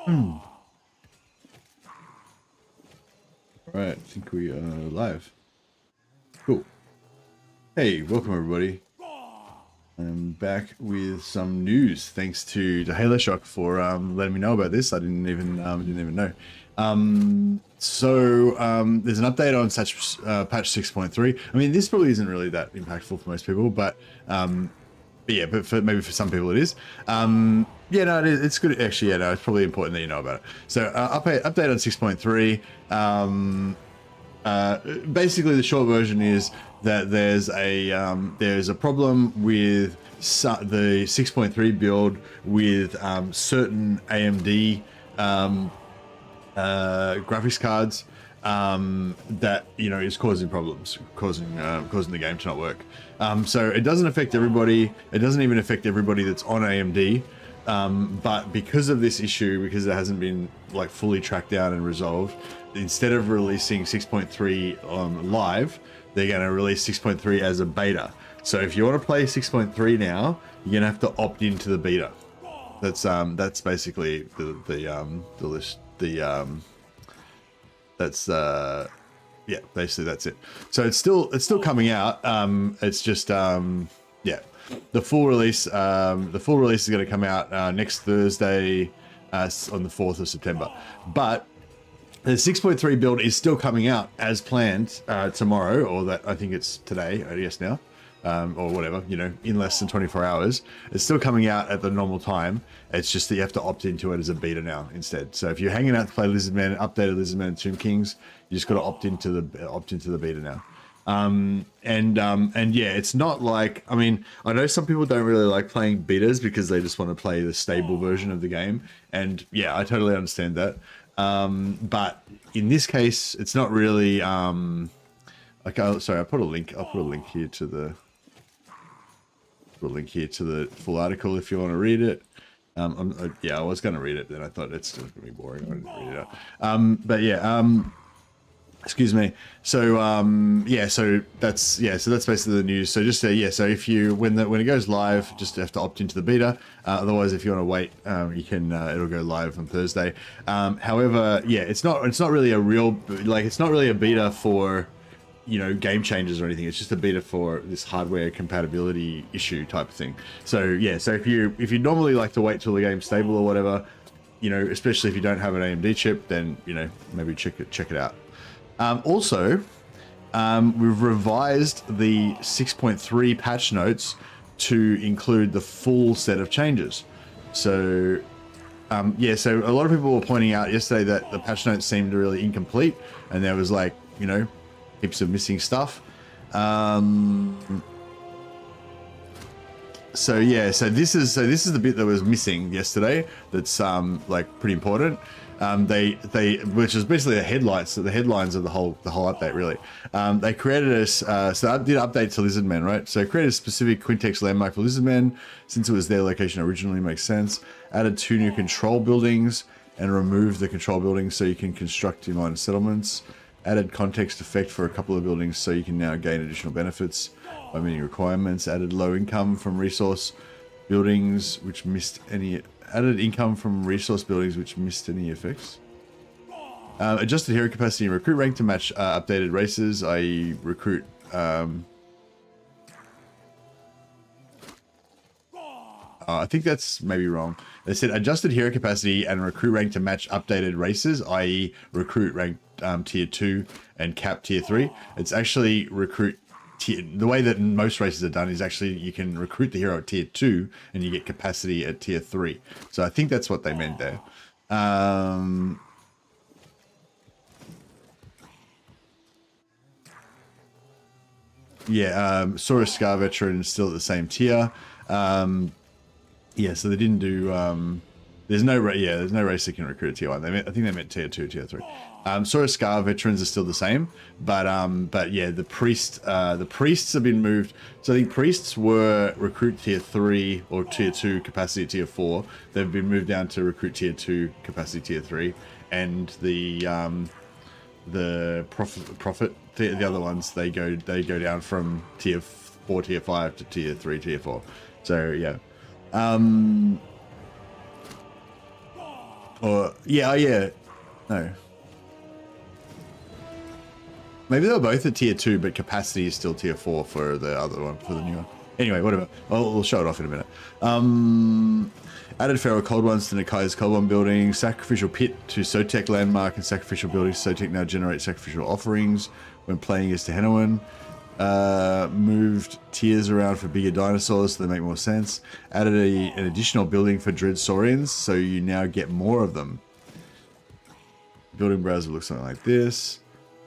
All right, I think we are live. Cool. Hey, welcome everybody. I'm back with some news. Thanks to Halo Shock for letting me know about this. I didn't even know. There's an update on patch 6.3. I mean, this probably isn't really that impactful for most people, but maybe for some people it is. Yeah, no, it's good. Actually, yeah, no, it's probably important that you know about it. So, update on 6.3. Basically, the short version is that there's a problem with the 6.3 build with certain AMD graphics cards that is causing problems, causing the game to not work. So it doesn't affect everybody. It doesn't even affect everybody that's on AMD. But because of this issue, because it hasn't been like fully tracked down and resolved, instead of releasing 6.3 live, they're going to release 6.3 as a beta. So if you want to play 6.3 now, you're going to have to opt into the beta. That's basically the list. Yeah, basically that's it. So it's still coming out. It's just yeah. The full release is going to come out next Thursday on the 4th of September. But the 6.3 build is still coming out as planned tomorrow, or that I think it's today, I guess now, or whatever, in less than 24 hours. It's still coming out at the normal time. It's just that you have to opt into it as a beta now instead. So if you're hanging out to play Lizardman, updated Lizardman and Tomb Kings, you just got to opt into the beta now. And yeah, it's not like, I mean, I know some people don't really like playing betas because they just want to play the stable version of the game. And yeah, I totally understand that. But in this case, it's not really, like, sorry, I'll put a link here to the full article if you want to read it. Yeah, I was going to read it, then I thought it's just going to be boring. I didn't read it out. But yeah, excuse me. So yeah, so that's basically the news. So just yeah, so if you when it goes live, just have to opt into the beta. Otherwise, if you want to wait, you can. It'll go live on Thursday. However, yeah, it's not really a real, like, it's not really a beta for game changes or anything. It's just a beta for this hardware compatibility issue type of thing. So yeah, so if you normally like to wait till the game's stable or whatever, especially if you don't have an AMD chip, then maybe check it out. Also, we've revised the 6.3 patch notes to include the full set of changes. So, yeah, so a lot of people were pointing out yesterday that the patch notes seemed really incomplete, and there was like, heaps of missing stuff. So yeah, so this is the bit that was missing yesterday. That's like pretty important. Which is basically the headlines of the whole update, really. They created so I did update to Lizardmen, right? So created a specific Quintex landmark for Lizardmen, since it was their location originally, makes sense. Added 2 new control buildings and removed the control buildings so you can construct inline settlements. Added context effect for a couple of buildings so you can now gain additional benefits by meeting requirements. Added low income from resource buildings which missed any. Added income from resource buildings which missed any effects. Adjusted hero capacity and recruit rank to match updated races, i.e. recruit. I think that's maybe wrong. They said adjusted hero capacity and recruit rank to match updated races, i.e. recruit rank tier 2 and cap tier 3. It's actually recruit tier, the way that most races are done is actually you can recruit the hero at tier 2 and you get capacity at tier 3. So I think that's what they meant there. Yeah, Saurus Scar Veteran is still at the same tier. Yeah, so they didn't do. There's no race that can recruit at tier 1. I think they meant tier 2, tier 3. Saurus Scar veterans are still the same, but yeah, the priests have been moved. So I think priests were recruit tier 3 or tier 2 capacity tier 4. They've been moved down to recruit tier 2 capacity tier 3, and the prophet the other ones they go down from tier 4 tier 5 to tier 3 tier 4. So yeah. Or, yeah. No. Maybe they were both at tier 2, but capacity is still tier 4 for the other one, for the new one. Anyway, whatever. We'll show it off in a minute. Added feral cold ones to Nikai's cold one building. Sacrificial pit to Sotek landmark and sacrificial building. Sotek now generate sacrificial offerings when playing as Tehenhauin. Moved tiers around for bigger dinosaurs so they make more sense. Added an additional building for Dread Saurians, so you now get more of them. Building browser looks something like this.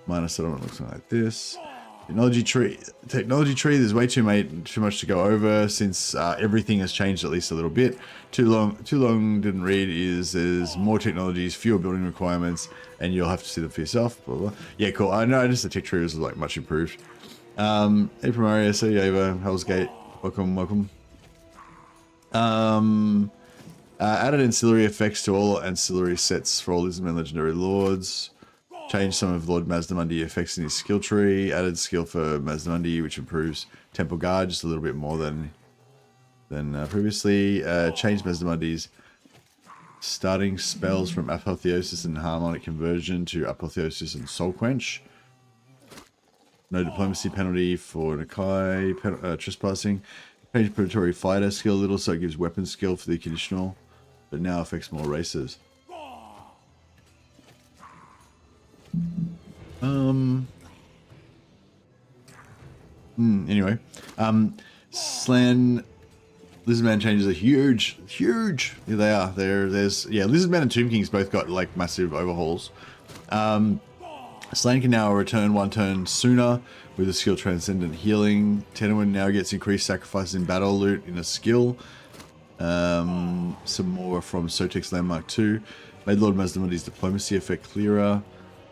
Minor settlement looks something like this. Technology tree, there's way too much to go over since everything has changed at least a little bit. Too long didn't read is there's more technologies, fewer building requirements, and you'll have to see them for yourself. Blah, blah. Yeah, cool. I noticed the tech tree was like much improved. Hey Primaria, so Ava, Hell's Gate, welcome. Added ancillary effects to all ancillary sets for all Lizardmen Legendary Lords. Changed some of Lord Mazdamundi effects in his skill tree. Added skill for Mazdamundi, which improves Temple Guard just a little bit more than previously. Changed Mazdamundi's starting spells from Apotheosis and Harmonic Conversion to Apotheosis and Soul Quench. No diplomacy penalty for Nakai trespassing. Changed Predatory Fighter skill a little so it gives weapon skill for the conditional, but now affects more races. Anyway, Slan Lizardman changes are huge. Here they are. Lizardman and Tomb Kings both got like massive overhauls. Slan can now return one turn sooner with the skill Transcendent Healing. Tehenhauin now gets increased sacrifices in battle loot in a skill. Some more from Sotek's Landmark 2. Made Lord Mazdamundi's diplomacy effect clearer.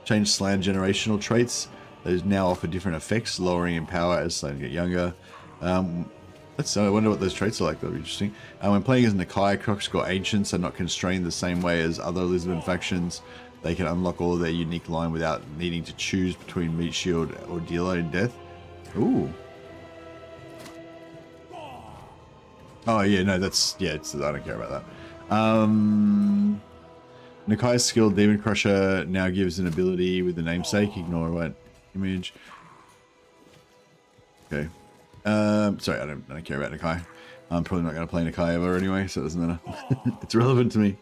Changed Slan generational traits. Those now offer different effects, lowering in power as Slan get younger. I wonder what those traits are like. That'll be interesting. When playing as Nakai, Crocscore Ancients are not constrained the same way as other Lizardman factions. They can unlock all of their unique line without needing to choose between Meat Shield or Dealer in Death. Ooh. Oh yeah, no, I don't care about that. Nakai's skill Demon Crusher now gives an ability with the namesake. Ignore what image. Okay. Sorry, I don't care about Nakai. I'm probably not going to play Nakai ever anyway, so it doesn't matter. It's relevant to me.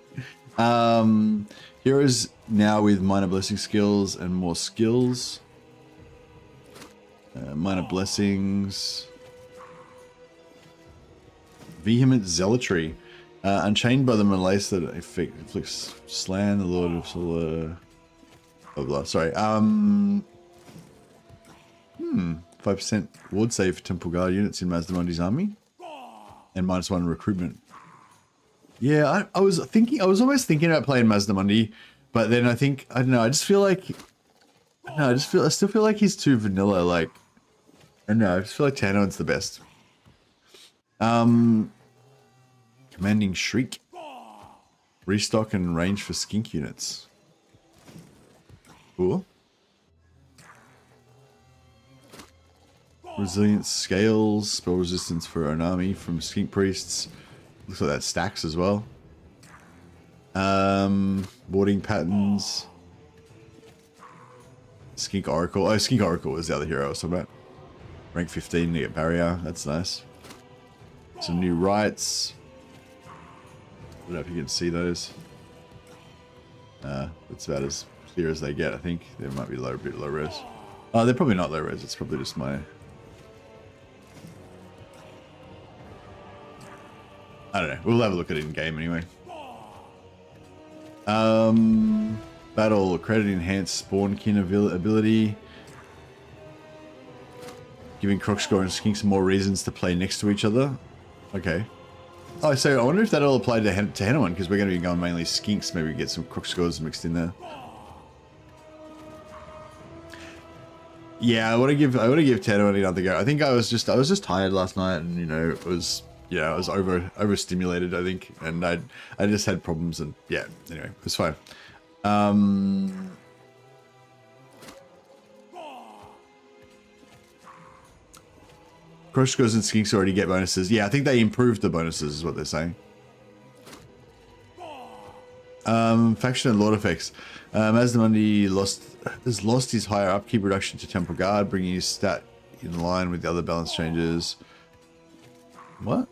Heroes now with minor blessing skills and more skills. Minor blessings. Vehement Zealotry. Unchained by the Malaise that inflicts Slan, the Lord of Solar. Blah, blah. Sorry. 5% ward save for Temple Guard units in Mazdamundi's army. And -1 recruitment. Yeah, I was almost thinking about playing Mazdamundi, but then I don't know, I still feel like he's too vanilla, like, I don't know, I just feel like Tehenhauin's the best. Commanding Shriek. Restock and range for skink units. Cool. Resilience scales, spell resistance for an army from skink priests. Looks like that stacks as well. Boarding patterns. Skink Oracle. Oh, Skink Oracle was the other hero I was talking about. Rank 15 to get barrier. That's nice. Some new rights. I don't know if you can see those. It's about as clear as they get, I think. They might be a bit low res. Oh, they're probably not low res. It's probably just my... I don't know. We'll have a look at it in game anyway. Battle credit enhanced spawnkin ability. Giving Crocscore and Skinks more reasons to play next to each other. Okay. Oh, so I wonder if that'll apply to Tehenhauin, because we're going to be going mainly Skinks. Maybe get some Crocscores mixed in there. Yeah, I want to give Tehenhauin another go. I think I was just tired last night, and it was. Yeah, I was overstimulated, I think, and I just had problems, and yeah, anyway, it was fine. Crocscores and Skinks already get bonuses. Yeah, I think they improved the bonuses, is what they're saying. Faction and Lord effects. As the Monday has lost his higher upkeep reduction to Temple Guard, bringing his stat in line with the other balance changes. What?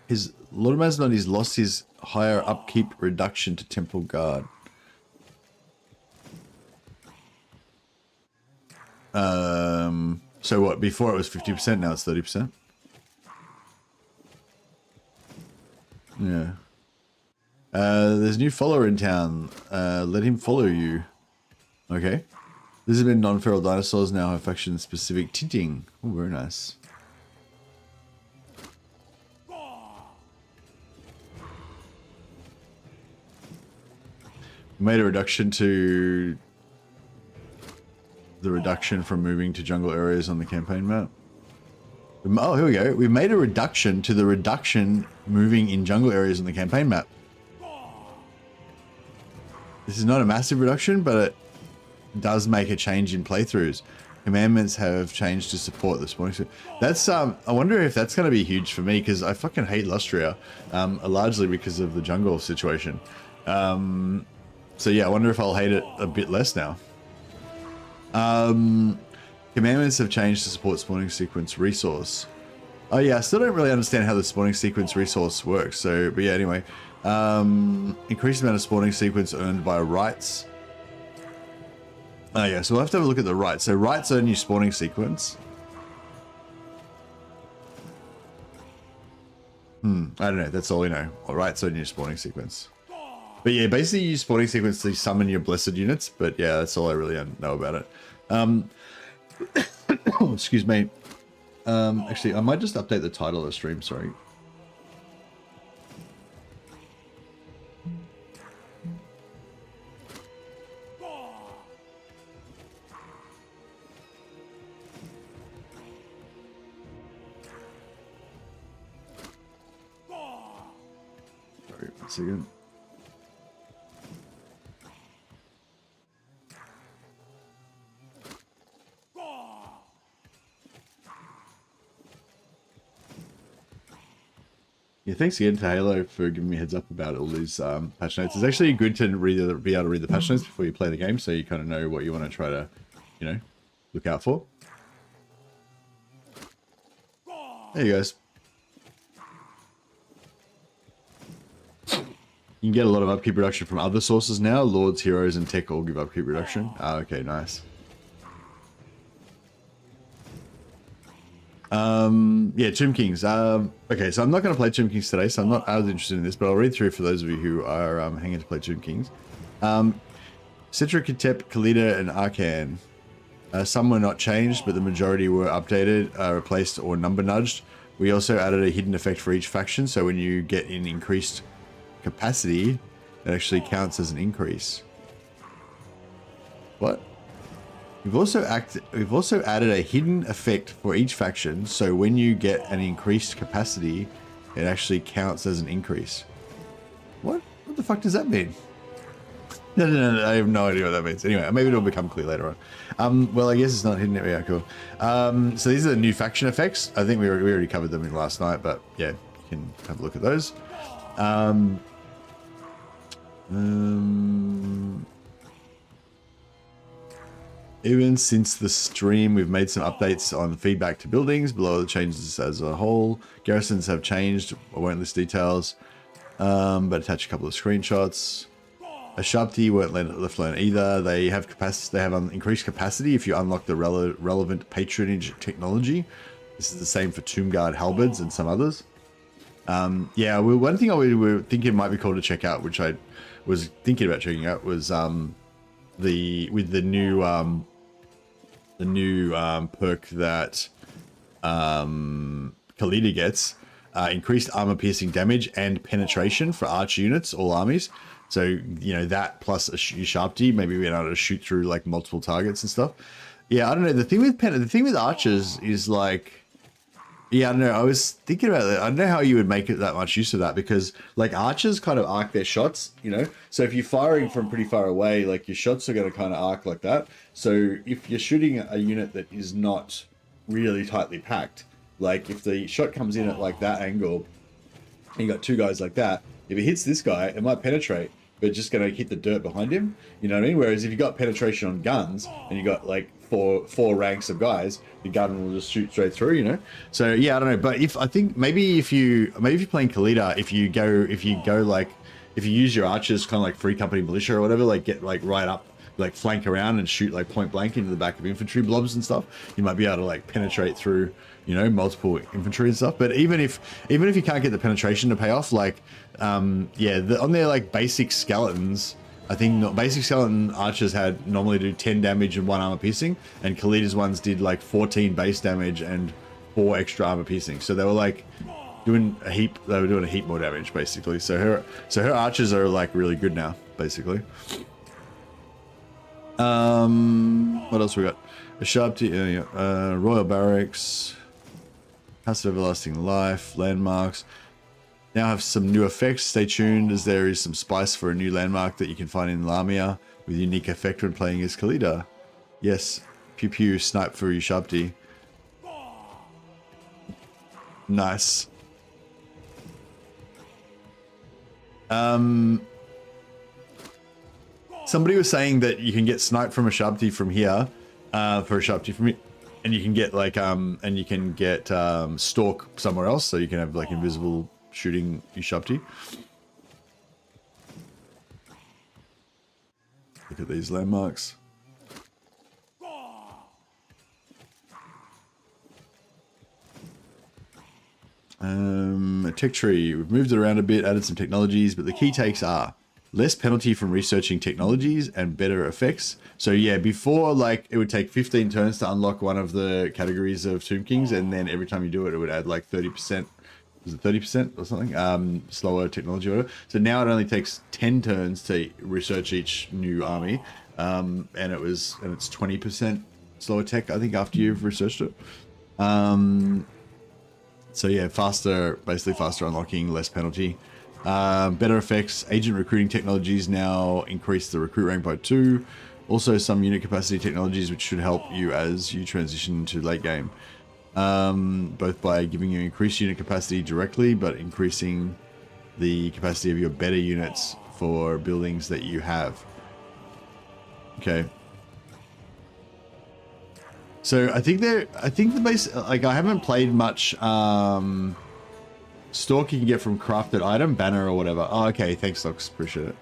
His Lord Mazmondi's lost his higher upkeep reduction to Temple Guard. So what? Before it was 50%, now it's 30%. Yeah. There's a new follower in town. Let him follow you. Okay. This has been non-feral dinosaurs now have faction-specific tinting. Oh, very nice. Made a reduction to the reduction from moving to jungle areas on the campaign map. Oh, here we go. We made a reduction to the reduction moving in jungle areas on the campaign map. This is not a massive reduction, but it does make a change in playthroughs. Commandments have changed to support the spawning. That's I wonder if that's going to be huge for me, because I fucking hate Lustria, largely because of the jungle situation. So yeah, I wonder if I'll hate it a bit less now. Commandments have changed to support spawning sequence resource. Oh yeah, I still don't really understand how the spawning sequence resource works. So, but yeah, anyway. Increased amount of spawning sequence earned by rights. Oh yeah, so we'll have to have a look at the rights. So rights earn you spawning sequence. I don't know, that's all we know. Rights earn you spawning sequence. But yeah, basically you use spawning sequence to summon your blessed units, but yeah, that's all I really know about it. Excuse me. Actually, I might just update the title of the stream, sorry. Sorry, 1 second. Yeah, thanks again to Halo for giving me a heads up about all these patch notes. It's actually good to be able to read the patch notes before you play the game, so you kind of know what you want to try to, you know, look out for. There you guys. You can get a lot of upkeep reduction from other sources now. Lords, Heroes, and Tech all give upkeep reduction. Ah, okay, nice. Yeah, Tomb Kings. Okay, so I'm not going to play Tomb Kings today, so I'm not as interested in this, but I'll read through for those of you who are hanging to play Tomb Kings. Citra, Kitep, Kalida, and Arcan. Some were not changed, but the majority were updated, replaced, or number nudged. We also added a hidden effect for each faction, so when you get an increased capacity, it actually counts as an increase. What? We've also added a hidden effect for each faction, so when you get an increased capacity, it actually counts as an increase. What? What the fuck does that mean? No, I have no idea what that means. Anyway, maybe it'll become clear later on. Well, I guess it's not hidden. Yeah, cool. So these are the new faction effects. I think we already covered them in last night, but yeah, you can have a look at those. Even since the stream, we've made some updates on feedback to buildings, below the changes as a whole. Garrisons have changed. I won't list details, but attach a couple of screenshots. A Sharpty weren't left alone either. They have capacity. They have increased capacity if you unlock the relevant patronage technology. This is the same for Tomb Guard halberds and some others. Yeah, well, one thing we were thinking might be cool to check out, which I was thinking about checking out, was the new perk that Kalida gets, increased armor piercing damage and penetration for arch units, all armies. So, you know, that plus a Sharpty, maybe being able to shoot through like multiple targets and stuff. Yeah, I don't know. The thing with archers is like, yeah, I don't know. I was thinking about that. I don't know how you would make it that much use of that, because like archers kind of arc their shots, you know? So if you're firing from pretty far away, like your shots are going to kind of arc like that. So if you're shooting a unit that is not really tightly packed, like if the shot comes in at like that angle, and you got two guys like that, if it hits this guy, it might penetrate, but it's just going to hit the dirt behind him. You know what I mean? Whereas if you got penetration on guns and you got like four ranks of guys, the gun will just shoot straight through. You know. So yeah, I don't know. But I think maybe if you're playing Khalida, if you use your archers kind of like free company militia or whatever, like get like right up, like flank around and shoot like point blank into the back of infantry blobs and stuff, you might be able to like penetrate through, you know, multiple infantry and stuff. But even if you can't get the penetration to pay off, like on their like basic skeletons, I think basic skeleton archers normally do 10 damage and 1 armor piercing, and Khalida's ones did like 14 base damage and 4 extra armor piercing. So they were like doing a heap more damage basically. So her archers are like really good now, basically. What else we got? A sharp Royal Barracks, House of Everlasting Life, landmarks. Now have some new effects. Stay tuned, as there is some spice for a new landmark that you can find in Lamia with unique effect when playing as Khalida. Yes, pew pew snipe for you, Sharpty. Nice. Somebody was saying that you can get sniped from a Sharpty from here, for a Sharpty from here, and you can get like stalk somewhere else, so you can have like invisible shooting you Sharpty. Look at these landmarks. A tech tree. We've moved it around a bit, added some technologies, but the key takes are less penalty from researching technologies and better effects. So yeah, before, like, it would take 15 turns to unlock one of the categories of Tomb Kings, and then every time you do it, it would add like 30%. Was it 30% or something? Slower technology or whatever. So now it only takes 10 turns to research each new army, and it's 20% slower tech, I think, after you've researched it. So yeah, basically faster unlocking, less penalty. Better effects. Agent recruiting technologies now increase the recruit rank by 2. Also some unit capacity technologies which should help you as you transition to late game. Both by giving you increased unit capacity directly, but increasing the capacity of your better units for buildings that you have. Okay. So I think the base, like, I haven't played much Stalk you can get from crafted item, banner or whatever. Oh, okay, thanks, Stocks, appreciate it.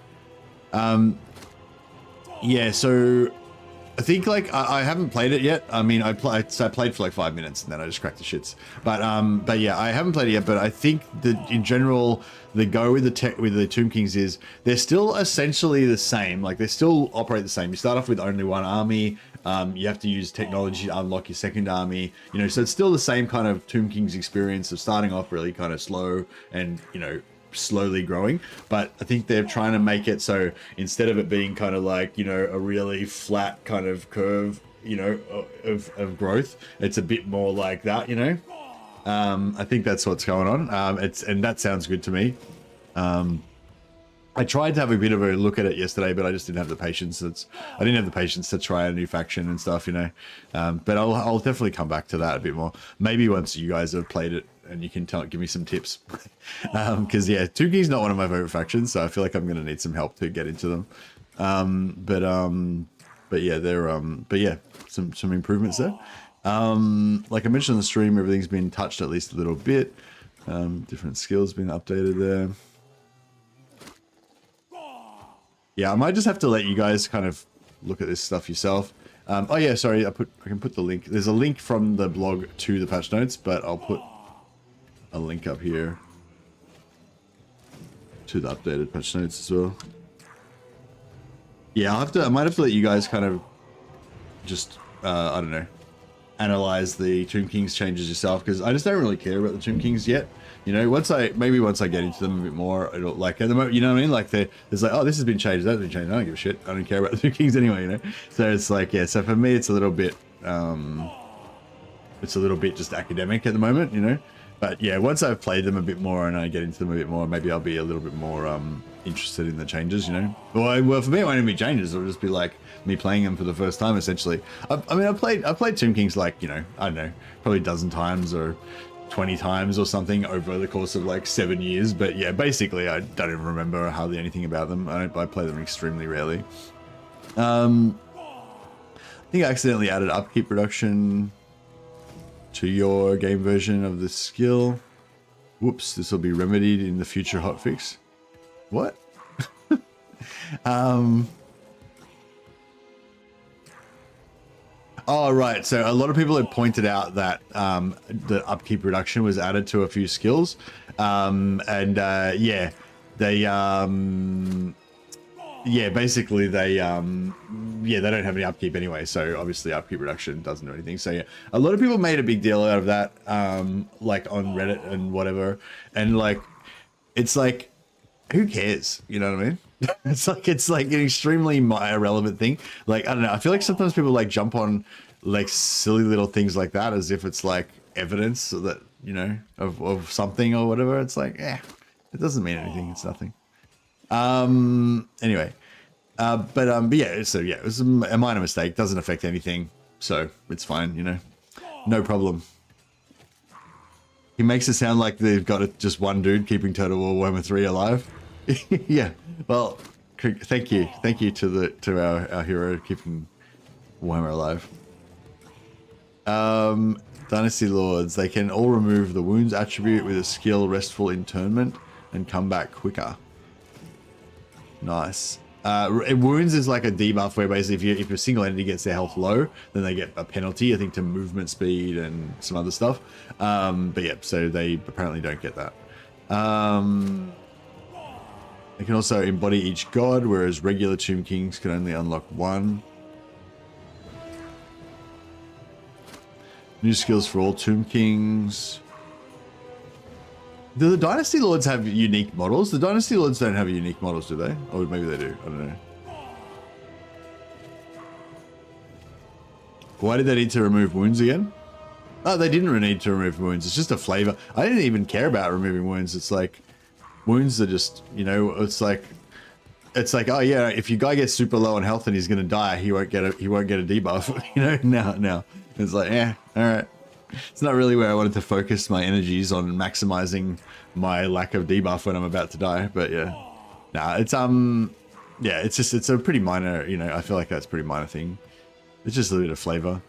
Yeah, so I think, like, I haven't played it yet. I mean, I played for like 5 minutes and then I just cracked the shits. But yeah, I haven't played it yet. But I think that in general, the go with the Tomb Kings is they're still essentially the same. Like, they still operate the same. You start off with only one army. You have to use technology to unlock your second army. You know, so it's still the same kind of Tomb Kings experience of starting off really kind of slow and, you know, slowly growing. But I think they're trying to make it so instead of it being kind of like, you know, a really flat kind of curve, you know, of growth, it's a bit more like that, you know. I think that's what's going on. And that sounds good to me. I tried to have a bit of a look at it yesterday, but I just didn't have the patience. I didn't have the patience to try a new faction and stuff, you know. But I'll definitely come back to that a bit more. Maybe once you guys have played it and you can give me some tips. Because yeah, Tomb King's not one of my favorite factions, so I feel like I'm going to need some help to get into them. But yeah, but yeah, some improvements there. Like I mentioned on the stream, everything's been touched at least a little bit. Different skills been updated there. Yeah, I might just have to let you guys kind of look at this stuff yourself. Oh yeah, sorry, I can put the link. There's a link from the blog to the patch notes, but I'll put a link up here to the updated patch notes as well. Yeah, I might have to let you guys kind of just, I don't know, analyze the Tomb Kings changes yourself, because I just don't really care about the Tomb Kings yet. You know, maybe once I get into them a bit more, it'll, like, at the moment, you know what I mean? Like, there's like, oh, this has been changed, that's been changed. I don't give a shit. I don't care about the Tomb Kings anyway, you know? So it's like, yeah, so for me, it's a little bit just academic at the moment, you know? But yeah, once I've played them a bit more and I get into them a bit more, maybe I'll be a little bit more interested in the changes, you know? Well, for me, it won't even be changes. It'll just be like me playing them for the first time, essentially. I mean, I've played Tomb Kings, like, you know, I don't know, probably a dozen times, or 20 times or something over the course of like 7 years. But yeah, basically I don't even remember hardly anything about them. I play them extremely rarely. I think I accidentally added upkeep reduction to your game version of the skill. Whoops, this will be remedied in the future hotfix. What? Oh, right. So a lot of people had pointed out that the upkeep reduction was added to a few skills. Yeah, they, yeah, basically they, yeah, they don't have any upkeep anyway. So obviously upkeep reduction doesn't do anything. So yeah, a lot of people made a big deal out of that, like on Reddit and whatever. And like, it's like, who cares? You know what I mean? It's like an extremely irrelevant thing. Like, I don't know. I feel like sometimes people like jump on like silly little things like that as if it's like evidence that, you know, of something or whatever. It's like, it doesn't mean anything. It's nothing. Anyway, but yeah, so yeah, it was a minor mistake. Doesn't affect anything. So it's fine, you know, no problem. He makes it sound like they've got just one dude keeping Total War Warhammer 3 alive. Yeah, well, thank you to our hero keeping Warhammer alive. Dynasty Lords, they can all remove the wounds attribute with a skill Restful Internment and come back quicker. Nice. Wounds is like a debuff where basically if a single entity gets their health low, then they get a penalty, I think, to movement speed and some other stuff. But yeah, so they apparently don't get that. They can also embody each god, whereas regular Tomb Kings can only unlock one. New skills for all Tomb Kings. Do the Dynasty Lords have unique models? The Dynasty Lords don't have unique models, do they? Or maybe they do. I don't know. Why did they need to remove wounds again? Oh, they didn't need to remove wounds. It's just a flavor. I didn't even care about removing wounds. It's like, wounds are just, you know, it's like, oh yeah, if your guy gets super low on health and he's gonna die, he won't get a debuff. You know, now it's like, all right. It's not really where I wanted to focus my energies on maximizing my lack of debuff when I'm about to die. But yeah, nah, it's yeah, it's a pretty minor, you know, I feel like that's a pretty minor thing. It's just a little bit of flavor.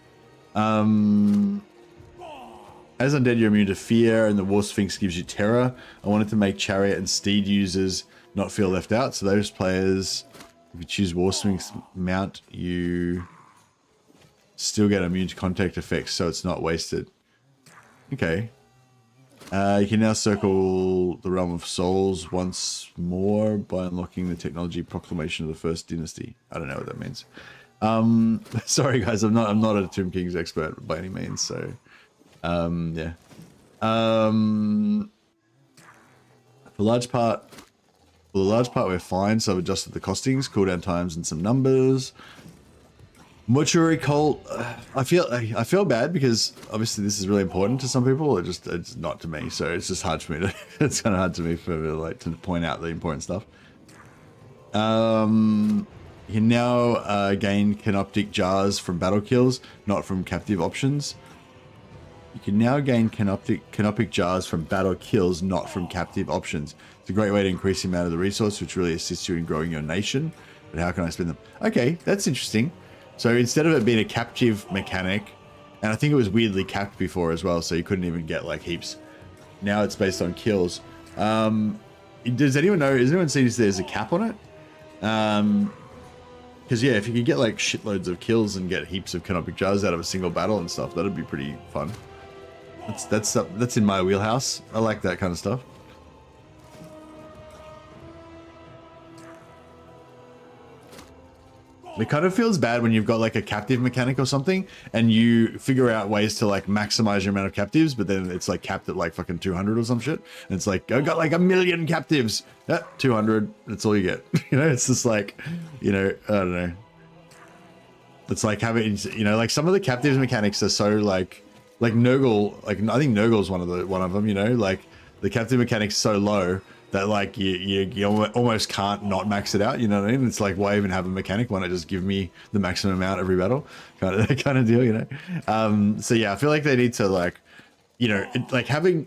As undead, you're immune to fear, and the War Sphinx gives you terror. I wanted to make chariot and steed users not feel left out. So those players, if you choose War Sphinx mount, you still get immune to contact effects, so it's not wasted. Okay. You can now circle the Realm of Souls once more by unlocking the technology Proclamation of the First Dynasty. I don't know what that means. Sorry guys, I'm not a Tomb Kings expert by any means, so yeah. For the large part we're fine, so I've adjusted the costings, cooldown times, and some numbers. Mortuary Cult, I feel bad because obviously this is really important to some people. It's not to me, so it's just hard for me to it's kind of hard to me to point out the important stuff. You can now gain canoptic jars from battle kills, not from captive options. You can now gain canoptic jars from battle kills, not from captive options. It's a great way to increase the amount of the resource, which really assists you in growing your nation. But how can I spend them? Okay, that's interesting. So instead of it being a captive mechanic, and I think it was weirdly capped before as well, so you couldn't even get like heaps. Now it's based on kills. Does anyone know, has anyone seen if there's a cap on it? Because yeah, if you could get like shitloads of kills and get heaps of canoptic jars out of a single battle and stuff, that'd be pretty fun. That's in my wheelhouse. I like that kind of stuff. It kind of feels bad when you've got like a captive mechanic or something and you figure out ways to like maximize your amount of captives, but then it's like capped at like fucking 200 or some shit. And it's like, I got like 1,000,000 captives. Yeah, 200. That's all you get. You know, it's just like, you know, I don't know. It's like having, you know, like some of the captives mechanics are so like Nurgle, like I think Nurgle's one of them, you know, like the captive mechanic's so low that like you almost can't not max it out, you know what I mean? It's like, why even have a mechanic? Why not just give me the maximum amount every battle? Kind of deal, you know? So yeah, I feel like they need to like you know, like having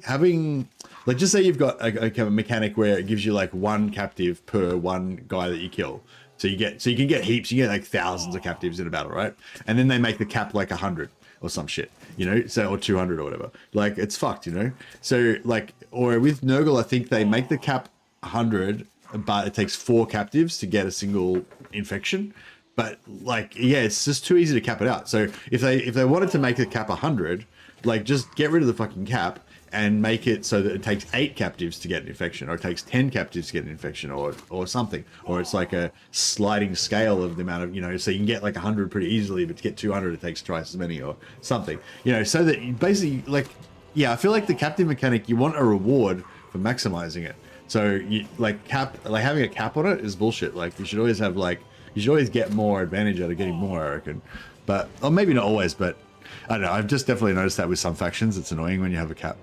like, just say you've got a mechanic where it gives you like 1 captive per 1 guy that you kill. So you can get heaps, you get like thousands of captives in a battle, right? And then they make the cap like 100 or some shit, you know, so, or 200 or whatever. Like, it's fucked, you know? So like, or with Nurgle, I think they make the cap 100, but it takes 4 captives to get a single infection. But like, yeah, it's just too easy to cap it out. So if they wanted to make the cap 100, like, just get rid of the fucking cap and make it so that it takes 8 captives to get an infection, or it takes 10 captives to get an infection, or something, or it's like a sliding scale of the amount of, you know, so you can get like 100 pretty easily, but to get 200 it takes twice as many, or something, you know, so that you basically, like, yeah, I feel like the captive mechanic, you want a reward for maximizing it. So you like having a cap on it is bullshit. Like, you should always have like, you should always get more advantage out of getting more, I reckon. But, or maybe not always, but I don't know, I've just definitely noticed that with some factions, it's annoying when you have a cap.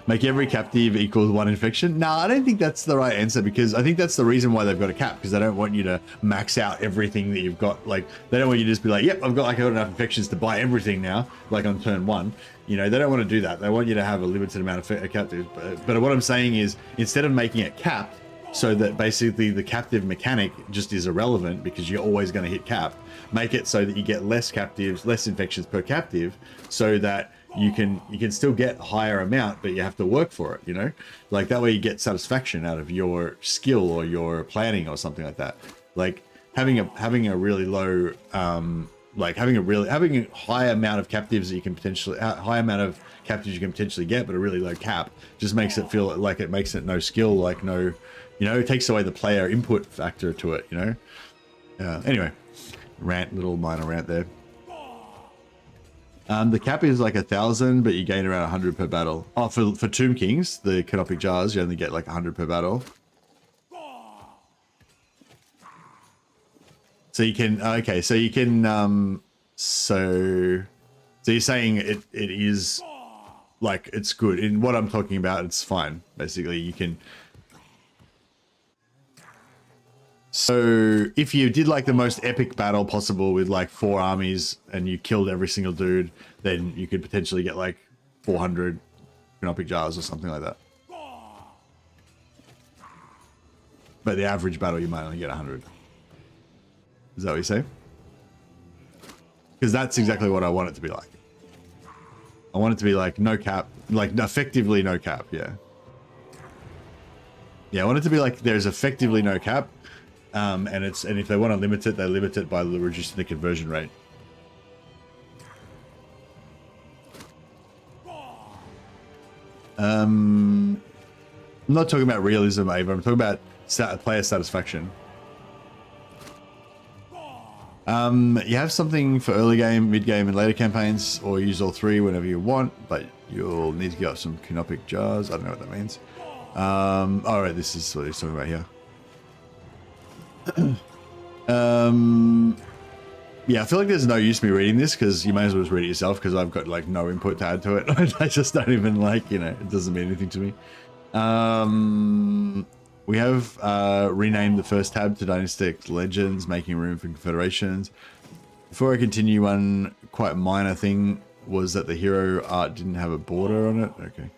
Make every captive equals 1 infection. No, I don't think that's the right answer, because I think that's the reason why they've got a cap, because they don't want you to max out everything that you've got. Like, they don't want you to just be like, yep, I've got enough infections to buy everything now, like on turn 1. You know, they don't want to do that. They want you to have a limited amount of captives. But what I'm saying is, instead of making it capped, so that basically the captive mechanic just is irrelevant because you're always going to hit cap, make it so that you get less captives, less infections per captive, so that you can still get higher amount, but you have to work for it, you know? Like, that way you get satisfaction out of your skill or your planning or something like that. Like, having a really low, like having a high amount of captives that you can potentially, high amount of captives you can potentially get, but a really low cap, just makes it feel like it makes it no skill, like no, you know, it takes away the player input factor to it, you know? Anyway, little minor rant there. The cap is like 1,000, but you gain around 100 per battle. Oh, for Tomb Kings, the canopic jars, you only get like 100 per battle. So you can, okay, so you can, so you're saying it is, like, it's good. In what I'm talking about, it's fine. Basically, you can. So if you did like the most epic battle possible with like 4 armies and you killed every single dude, then you could potentially get like 400 canopic jars or something like that. But the average battle, you might only get 100. Is that what you say? Because that's exactly what I want it to be like. I want it to be like no cap, like effectively no cap, yeah. Yeah, I want it to be like there's effectively no cap. And if they want to limit it, they limit it by reducing the conversion rate. I'm not talking about realism, Ava. I'm talking about player satisfaction. You have something for early game, mid game, and later campaigns, or use all 3 whenever you want, but you'll need to get up some canopic jars. I don't know what that means. All right, this is what he's talking about here. Yeah, I feel like there's no use me reading this, because you may as well just read it yourself, because I've got like no input to add to it. I just don't even like, you know, it doesn't mean anything to me. We have renamed the first tab to Dynastic Legends, making room for confederations. Before I continue, one quite minor thing was that the hero art didn't have a border on it. Okay.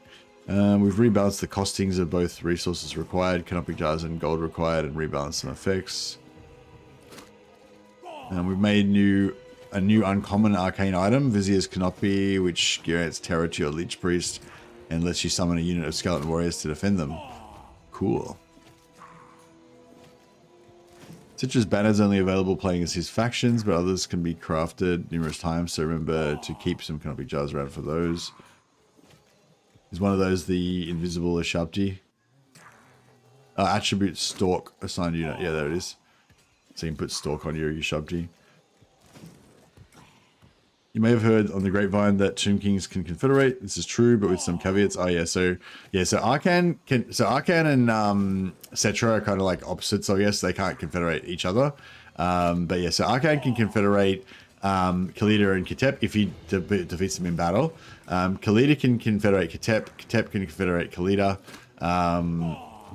We've rebalanced the costings of both resources required, canopic jars and gold required, and rebalanced some effects. We've made a new uncommon arcane item, Vizier's Canopy, which grants terror to your Lich Priest and lets you summon a unit of skeleton warriors to defend them. Cool. Citra's banner is only available playing as his factions, but others can be crafted numerous times, so remember to keep some canopic jars around for those. Is one of those the invisible Ashabti? Attribute Stalk assigned unit. Yeah, there it is. So you can put Stalk on your Ashabti. You may have heard on the grapevine that Tomb Kings can confederate. This is true, but with some caveats. Oh yeah, so Arcan and Cetra are kind of like opposites, I guess. They can't confederate each other. But yeah, so Arcan can confederate Khalida and Ketep if he defeats them in battle. Khalida can confederate Ketep. Ketep can confederate Khalida.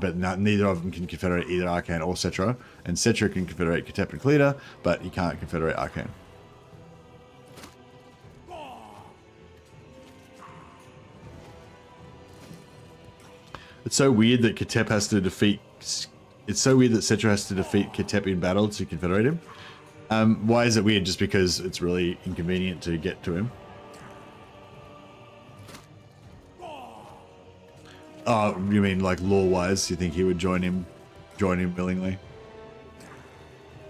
But neither of them can confederate either Arcan or Cetra. And Cetra can confederate Ketep and Khalida, but he can't confederate Arcan. It's so weird that Ketep has to defeat... It's so weird that Cetra has to defeat Ketep in battle to confederate him. Why is it weird? Just because it's really inconvenient to get to him. Oh, you mean like lore-wise? You think he would join him willingly?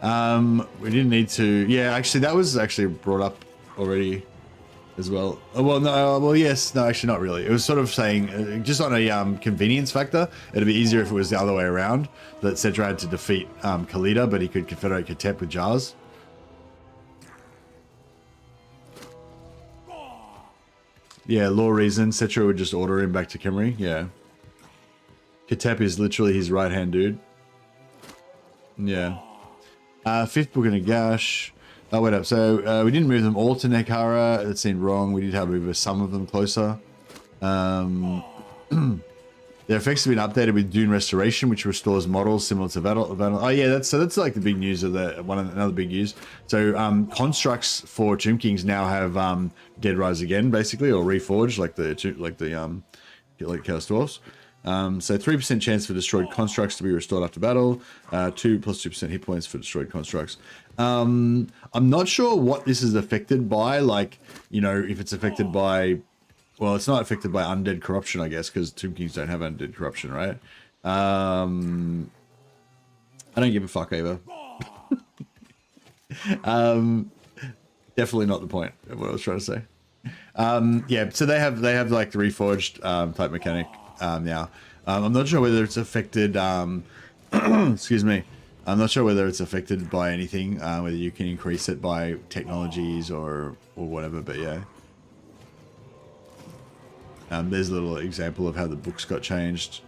We didn't need to... Yeah, actually, that was actually brought up already as well. Oh, well, no, well, yes. No, actually, not really. It was sort of saying, just on a convenience factor, it'd be easier if it was the other way around, that Cedra had to defeat Khalida, but he could confederate Ketep with Jars. Yeah, law reason, Cedra would just order him back to Khemri, yeah. Ketep is literally his right-hand dude. Yeah. Fifth book in a gash. Oh, wait up. So, we didn't move them all to Nekara. That seemed wrong. We did have to move some of them closer. Their effects have been updated with Dune Restoration, which restores models similar to Battle. Oh, yeah, that's like the big news of another big news. So, constructs for Tomb Kings now have Dead Rise again, basically, or Reforged, like Chaos Dwarfs. So 3% chance for destroyed constructs to be restored after battle, 2 plus 2% hit points for destroyed constructs. I'm not sure what this is affected by, like, you know, if it's affected by, well, it's not affected by undead corruption, I guess, because Tomb Kings don't have undead corruption, right? I don't give a fuck either. Definitely not the point of what I was trying to say. Yeah, so they have like the Reforged type mechanic. Now, I'm not sure whether it's affected, excuse me, I'm not sure whether it's affected by anything, whether you can increase it by technologies or whatever, but yeah. There's a little example of how the books got changed.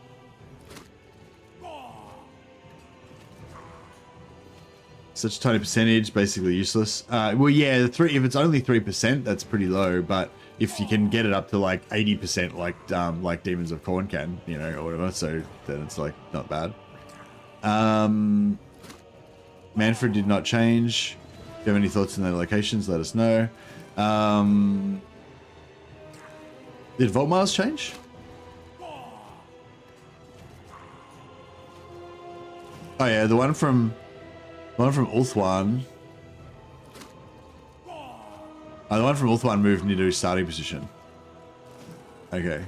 Such a tiny percentage, basically useless. Well, yeah, if it's only 3%, that's pretty low, but if you can get it up to like 80%, like Demons of Khorne can, you know, or whatever, so then it's like not bad. Manfred did not change. If you have any thoughts on their locations, let us know. Did Voltmars change? Oh yeah, the one from Ulthuan. Oh, the one from Ulthuan moved into his starting position. Okay.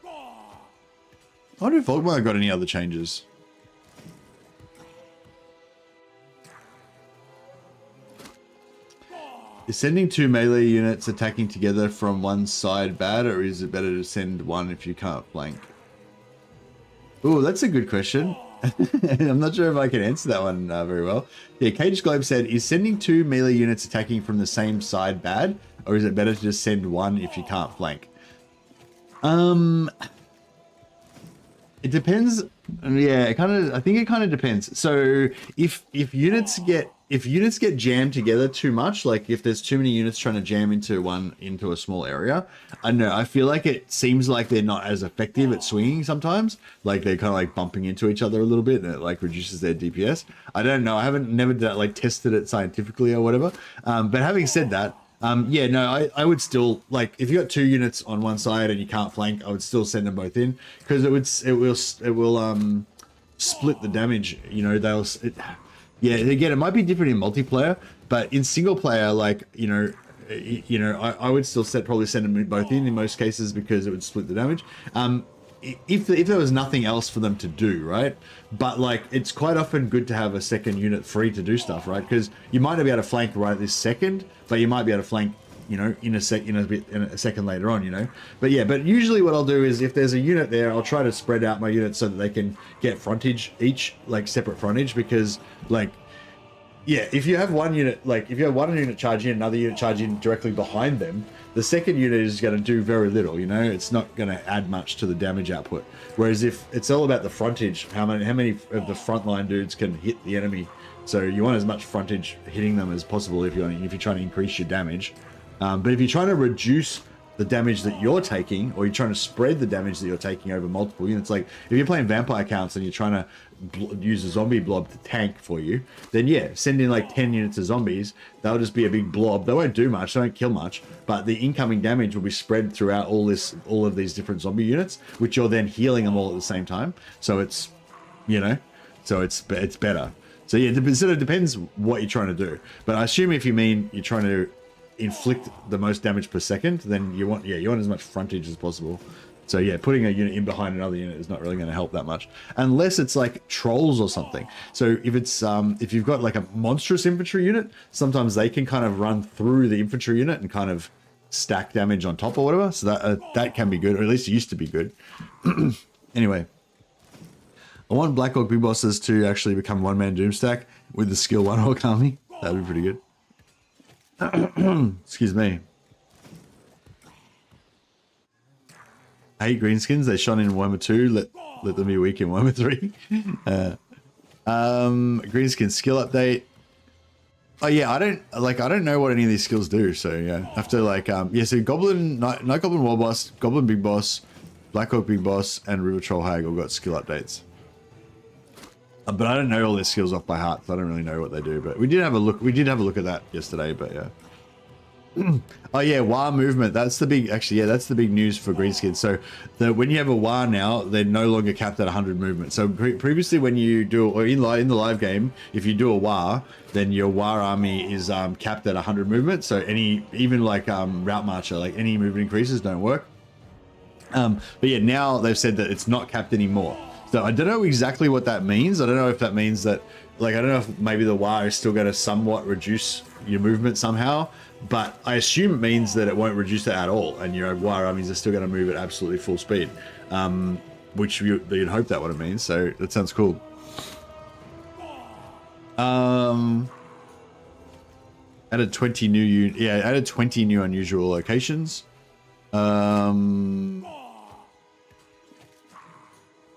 I wonder if Volkmar got any other changes. Is sending 2 melee units attacking together from one side bad, or is it better to send one if you can't flank? Ooh, that's a good question. I'm not sure if I can answer that one very well. Yeah, Cage Globe said, is sending 2 melee units attacking from the same side bad, or is it better to just send one if you can't flank? It depends. Yeah, I think it kind of depends. So if units get jammed together too much, like if there's too many units trying to jam into a small area, I don't know, I feel like it seems like they're not as effective at swinging sometimes. Like they're kind of like bumping into each other a little bit, and it like reduces their DPS. I don't know. I haven't never like tested it scientifically or whatever. But having said that, yeah, no, I would still, like, if you got 2 units on one side and you can't flank, I would still send them both in, because it will split the damage. You know, yeah, again, it might be different in multiplayer, but in single player, like, I would still probably send them both in most cases, because it would split the damage. If there was nothing else for them to do, right? But like, it's quite often good to have a second unit free to do stuff, right? Because you might not be able to flank right this second, but you might be able to flank, you know, in a second later on, you know. But yeah, but usually what I'll do is, if there's a unit there, I'll try to spread out my units so that they can get frontage each, like separate frontage, because like, yeah, if you have one unit, like if you have one unit charge in, another unit charge in directly behind them, the second unit is going to do very little, you know. It's not going to add much to the damage output. Whereas if it's all about the frontage, how many of the frontline dudes can hit the enemy. So you want as much frontage hitting them as possible if you're trying to increase your damage. But if you're trying to reduce the damage that you're taking, or you're trying to spread the damage that you're taking over multiple units. Like if you're playing vampire counts and you're trying to use a zombie blob to tank for you, then yeah, send in like 10 units of zombies. They'll just be a big blob. They won't do much, they won't kill much, but the incoming damage will be spread throughout all of these different zombie units, which you're then healing them all at the same time. So it's, you know, so it's better. So yeah, it sort of depends what you're trying to do. But I assume if you mean you're trying to inflict the most damage per second, then you want as much frontage as possible. So yeah, putting a unit in behind another unit is not really going to help that much, unless it's like trolls or something. So if it's if you've got like a monstrous infantry unit, sometimes they can kind of run through the infantry unit and kind of stack damage on top or whatever. So that can be good, or at least it used to be good. Anyway, I want Black Orc Big Bosses to actually become one-man Doomstack with the skill 1 Orc army. That'd be pretty good. Excuse me. I hate greenskins. They shone in Warhammer 2. Let them be weak in Warhammer 3. Greenskin skill update. Oh yeah, I don't know what any of these skills do. So yeah, I have to like yeah. So Goblin, Night Goblin War Boss, Goblin Big Boss, Black Orc Big Boss, and River Troll Hag all got skill updates. But I don't know all their skills off by heart, so I don't really know what they do. But we did have a look. We did have a look at that yesterday. But yeah. Oh yeah, WAR movement. That's the big. Actually, yeah, that's the big news for greenskins. So when you have a WAR now, they're no longer capped at 100 movement. So previously, when you do, or in the live game, if you do a WAR, then your WAR army is capped at 100 movement. So even like Route Marcher, like any movement increases don't work. But yeah, now they've said that it's not capped anymore. So I don't know exactly what that means. I don't know if that means that, like, I don't know if maybe the WAR is still going to somewhat reduce your movement somehow, but I assume it means that it won't reduce it at all, and your WAR armies are still going to move at absolutely full speed, which you'd hope that what it means. So that sounds cool. Added 20 new added 20 new unusual locations.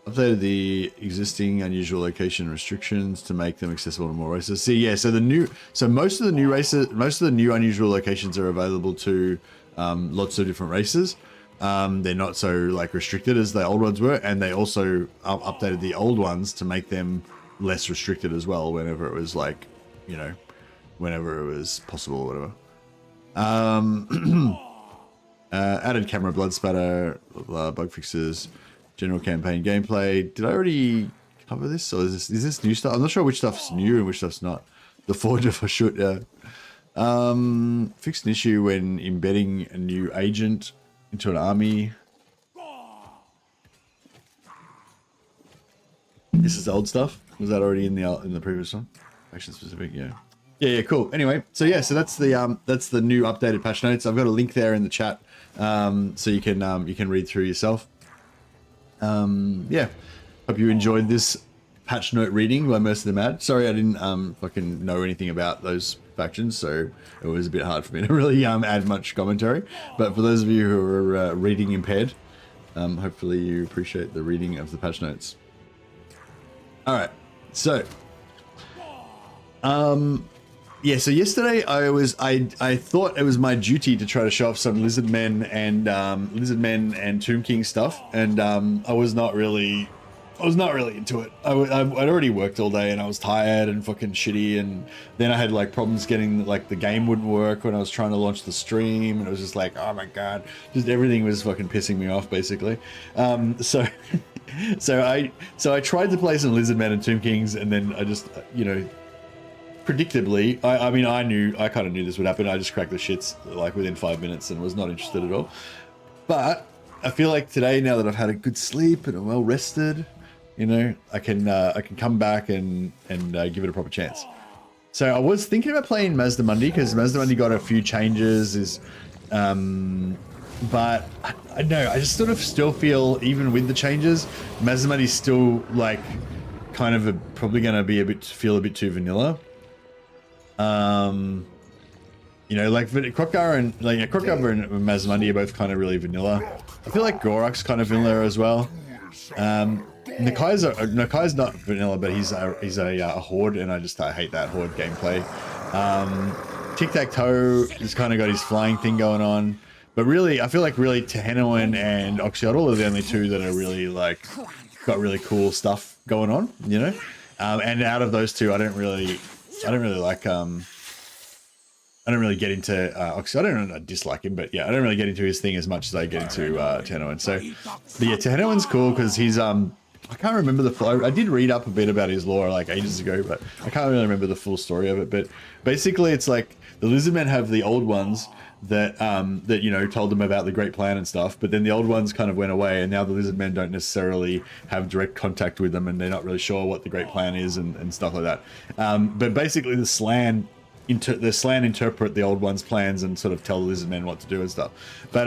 Updated the existing unusual location restrictions to make them accessible to more races. See, yeah, so most of the new races, most of the new unusual locations are available to lots of different races. They're not so like restricted as the old ones were, and they also updated the old ones to make them less restricted as well whenever it was like, you know, whenever it was possible or whatever. Added camera blood spatter, bug fixes, general campaign gameplay. Did I already cover this, or is this new stuff? I'm not sure which stuff's new and which stuff's not. The forger for shoot, yeah. Fixed an issue when embedding a new agent into an army. This is old stuff. Was that already in the previous one? Action specific, yeah. Yeah, cool. Anyway, so yeah, so that's the new updated patch notes. I've got a link there in the chat, so you can read through yourself. Yeah, hope you enjoyed this patch note reading by Most of the Mad. Sorry I didn't fucking know anything about those factions, so it was a bit hard for me to really add much commentary. But for those of you who are reading impaired, hopefully you appreciate the reading of the patch notes. All right, so yeah, so yesterday I thought it was my duty to try to show off some Lizardmen and Tomb King stuff, and I was not really into it. I'd already worked all day and I was tired and fucking shitty, and then I had like problems getting, like, the game wouldn't work when I was trying to launch the stream, and it was just like, oh my god, just everything was fucking pissing me off basically. So I tried to play some Lizardmen and Tomb Kings, and then I just, you know, predictably, I kind of knew this would happen. I just cracked the shits like within 5 minutes and was not interested at all. But I feel like today, now that I've had a good sleep and I'm well rested, you know, I can come back and give it a proper chance. So I was thinking about playing Mazdamundi, because Mazdamundi got a few changes. But I know, I just sort of still feel, even with the changes, Mazdamundi's still like kind of probably going to be feel a bit too vanilla. You know, like Krokgar and Mazdamundi are both kind of really vanilla. I feel like Gorak's kind of vanilla as well. Nakai's not vanilla, but he's a horde, and I hate that horde gameplay. Tic Tac Toe has kind of got his flying thing going on. But really, I feel like really Tehenhauin and Oxyotl are the only two that are really like got really cool stuff going on, you know. And out of those two, I don't really like I don't really get into Oxyotl. I dislike him, but yeah, I don't really get into his thing as much as I get into Tehenhauin. So, but yeah, Tehenhauin's cool because he's I can't remember the full. I did read up a bit about his lore like ages ago, but I can't really remember the full story of it. But basically, it's like the Lizardmen have the old ones that that, you know, told them about the Great Plan and stuff, but then the old ones kind of went away, and now the Lizardmen don't necessarily have direct contact with them, and they're not really sure what the Great Plan is and stuff like that. But basically, the Slan interpret the old ones' plans and sort of tell the Lizardmen what to do and stuff. But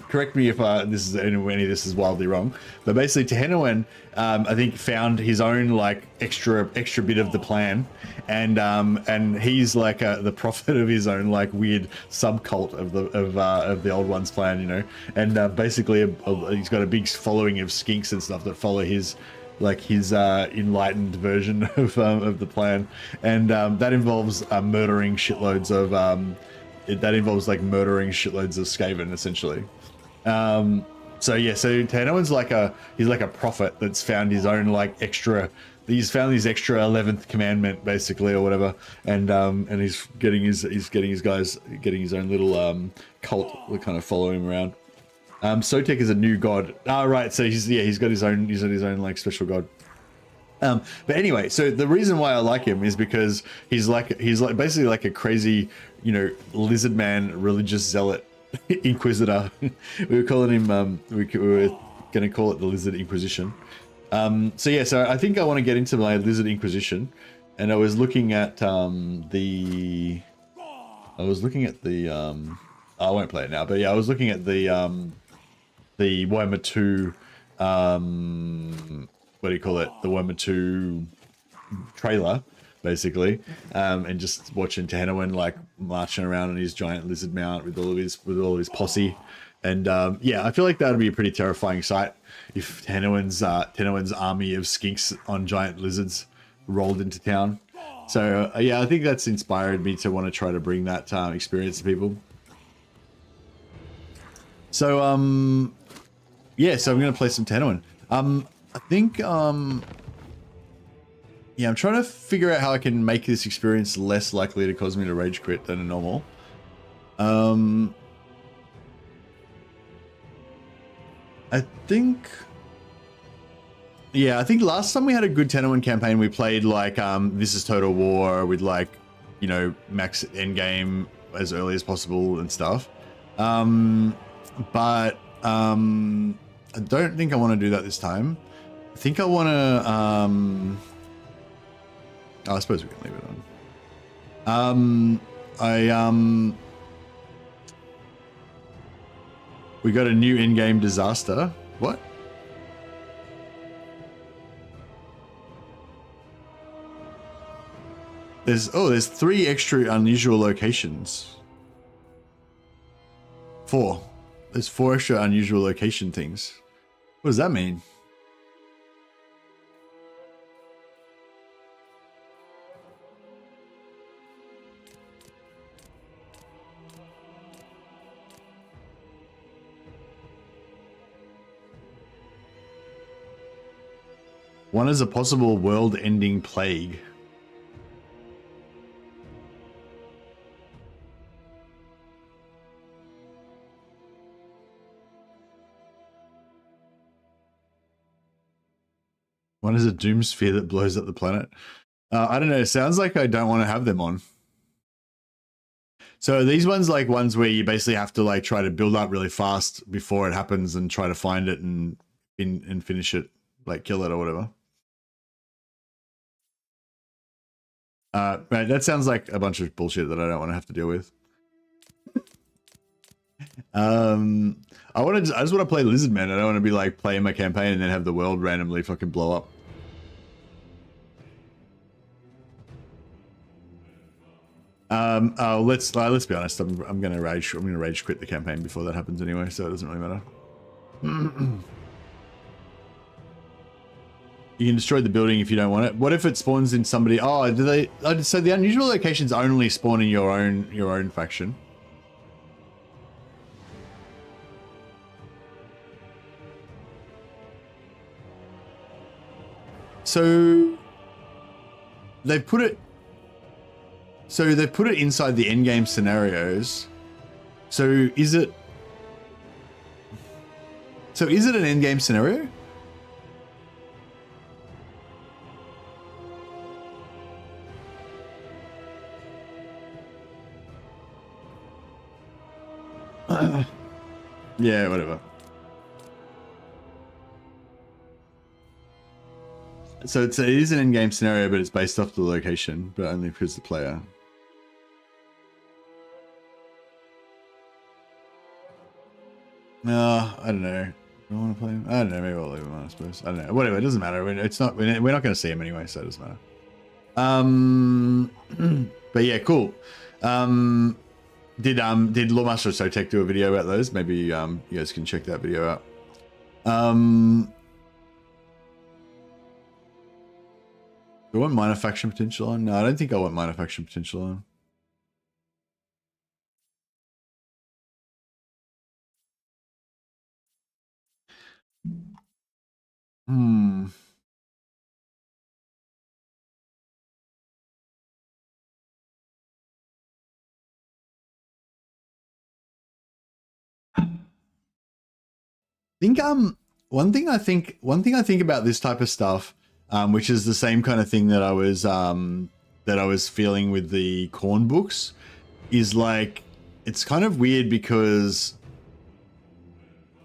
correct me if this is any of this is wildly wrong. But basically, Tehenhauin, I think, found his own like extra bit of the plan, and he's like the prophet of his own like weird subcult of the old one's plan, you know. And basically, he's got a big following of skinks and stuff that follow his enlightened version of the plan, and that involves murdering shitloads of Skaven, essentially. So yeah, so Tehenhauin's he's like a prophet that's found his own like extra. He's found his extra 11th commandment, basically, or whatever, and he's getting his own little cult that kind of follow him around. Sotek is a new god. Right. So he's got his own like special god. But anyway, so the reason why I like him is because he's basically like a crazy, you know, lizard man, religious zealot, inquisitor. We were calling him. We were going to call it the Lizard Inquisition. So yeah, so I think I want to get into my Lizard Inquisition, and I was looking at I won't play it now, but yeah, I was looking at the Warhammer 2, what do you call it? The Warhammer 2 trailer, basically, and just watching Tehenhauin like marching around on his giant lizard mount with all of his posse, and yeah, I feel like that would be a pretty terrifying sight if Tehenhauin's army of skinks on giant lizards rolled into town. So yeah, I think that's inspired me to want to try to bring that experience to people. So yeah, so I'm gonna play some Tehenhauin. I think yeah, I'm trying to figure out how I can make this experience less likely to cause me to rage quit than a normal. I think last time we had a good Tehenhauin campaign, we played like This Is Total War with like, you know, max endgame as early as possible and stuff. But I don't think I want to do that this time. I think I want to I suppose we can leave it on. We got a new in-game disaster. What? There's 3 extra unusual locations. 4. There's 4 extra unusual location things. What does that mean? One is a possible world-ending plague. One is a doom sphere that blows up the planet. I don't know. It sounds like I don't want to have them on. So these ones like ones where you basically have to like try to build up really fast before it happens and try to find it and finish it, like kill it or whatever. Right, that sounds like a bunch of bullshit that I don't want to have to deal with. I just want to play Lizardman. I don't want to be like playing my campaign and then have the world randomly fucking blow up. Let's be honest. I'm gonna rage quit the campaign before that happens anyway, so it doesn't really matter. You can destroy the building if you don't want it. What if it spawns in somebody? Oh, do they? So the unusual locations only spawn in your own faction. So they put it inside the endgame scenarios. So is it an endgame scenario? Yeah, whatever. So it is an in-game scenario, but it's based off the location, but only because the player. No, I don't know. Do I want to play him? I don't know. Maybe I'll leave him on, I suppose. I don't know. Whatever. It doesn't matter. It's not. We're not going to see him anyway, so it doesn't matter. But yeah, cool. Did Lawmaster Sotek do a video about those? Maybe you guys can check that video out. Do I want minor faction potential on? No, I don't think I want minor faction potential on. One thing I think about this type of stuff, which is the same kind of thing that I was feeling with the Khorne books, is like, it's kind of weird because,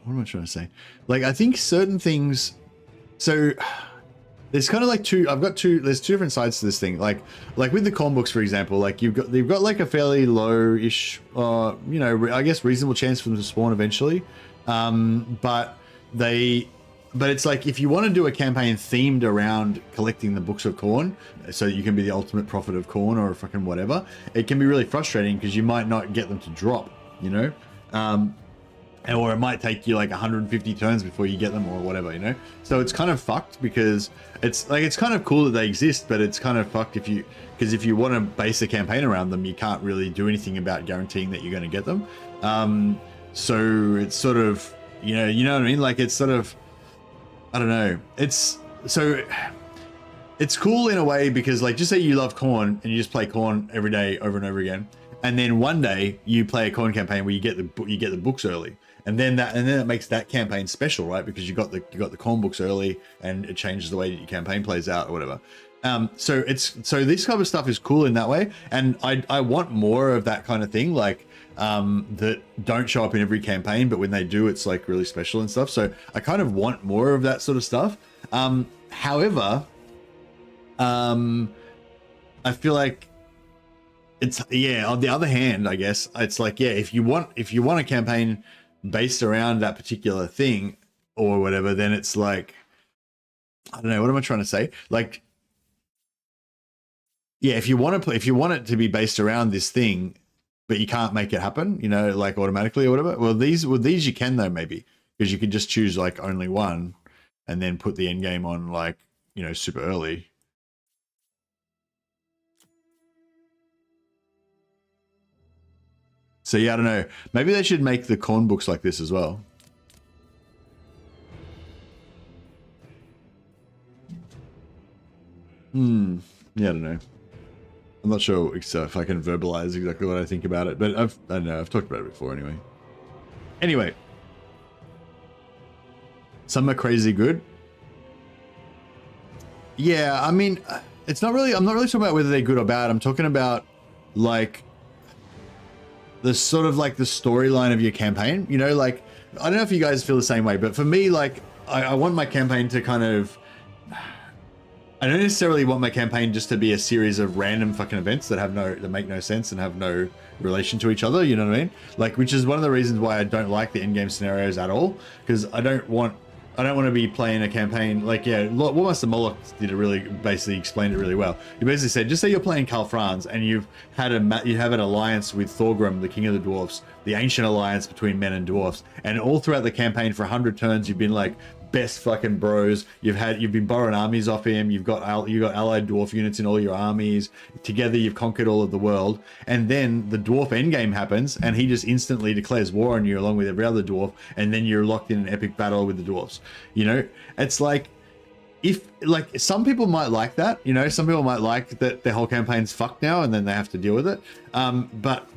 what am I trying to say? Like, I think certain things, so there's kind of like there's two different sides to this thing. Like with the Khorne books, for example, like you've got like a fairly low-ish, you know, I guess reasonable chance for them to spawn eventually. But it's like, if you want to do a campaign themed around collecting the books of Khorne, so you can be the ultimate prophet of Khorne or fucking whatever, it can be really frustrating because you might not get them to drop, you know? Or it might take you like 150 turns before you get them or whatever, you know? So it's kind of fucked because it's kind of cool that they exist, but it's kind of fucked because if you want to base a campaign around them, you can't really do anything about guaranteeing that you're going to get them. So it's sort of, you know what I mean? Like, it's sort of, I don't know. It's cool in a way because, like, just say you love Khorne and you just play Khorne every day over and over again, and then one day you play a Khorne campaign where you get the books early, and then it makes that campaign special, right? Because you got the Khorne books early, and it changes the way that your campaign plays out or whatever. So this kind of stuff is cool in that way, and I want more of that kind of thing, like that don't show up in every campaign, but when they do, it's like really special and stuff. So I kind of want more of that sort of stuff. However, I feel like it's, yeah, on the other hand, I guess it's like, yeah, if you want a campaign based around that particular thing or whatever, then it's like, I don't know, what am I trying to say? Like, yeah, if you want it to be based around this thing, but you can't make it happen, you know, like automatically or whatever. Well, these you can though, maybe, because you could just choose like only one and then put the end game on, like, you know, super early. So yeah, I don't know. Maybe they should make the Khorne books like this as well. Yeah, I don't know. I'm not sure if I can verbalize exactly what I think about it, but I don't know. I've talked about it before anyway. Anyway, some are crazy good. Yeah, I mean, it's not really. I'm not really talking about whether they're good or bad. I'm talking about like the sort of like the storyline of your campaign. You know, like, I don't know if you guys feel the same way, but for me, like, I want my campaign to kind of. I don't necessarily want my campaign just to be a series of random fucking events that make no sense and have no relation to each other, you know what I mean? Like, which is one of the reasons why I don't like the in-game scenarios at all, because I don't want to be playing a campaign like, yeah, Warmaster Moloch basically explained it really well. He basically said, just say you're playing Karl Franz and you have an alliance with Thorgrim, the King of the Dwarfs, the ancient alliance between men and dwarfs, and all throughout the campaign for 100 turns you've been like best fucking bros. You've been borrowing armies off him. You've got allied dwarf units in all your armies. Together you've conquered all of the world. And then the dwarf endgame happens and he just instantly declares war on you along with every other dwarf, and then you're locked in an epic battle with the dwarfs. You know, it's like, if like some people might like that, you know, some people might like that their whole campaign's fucked now and then they have to deal with it. But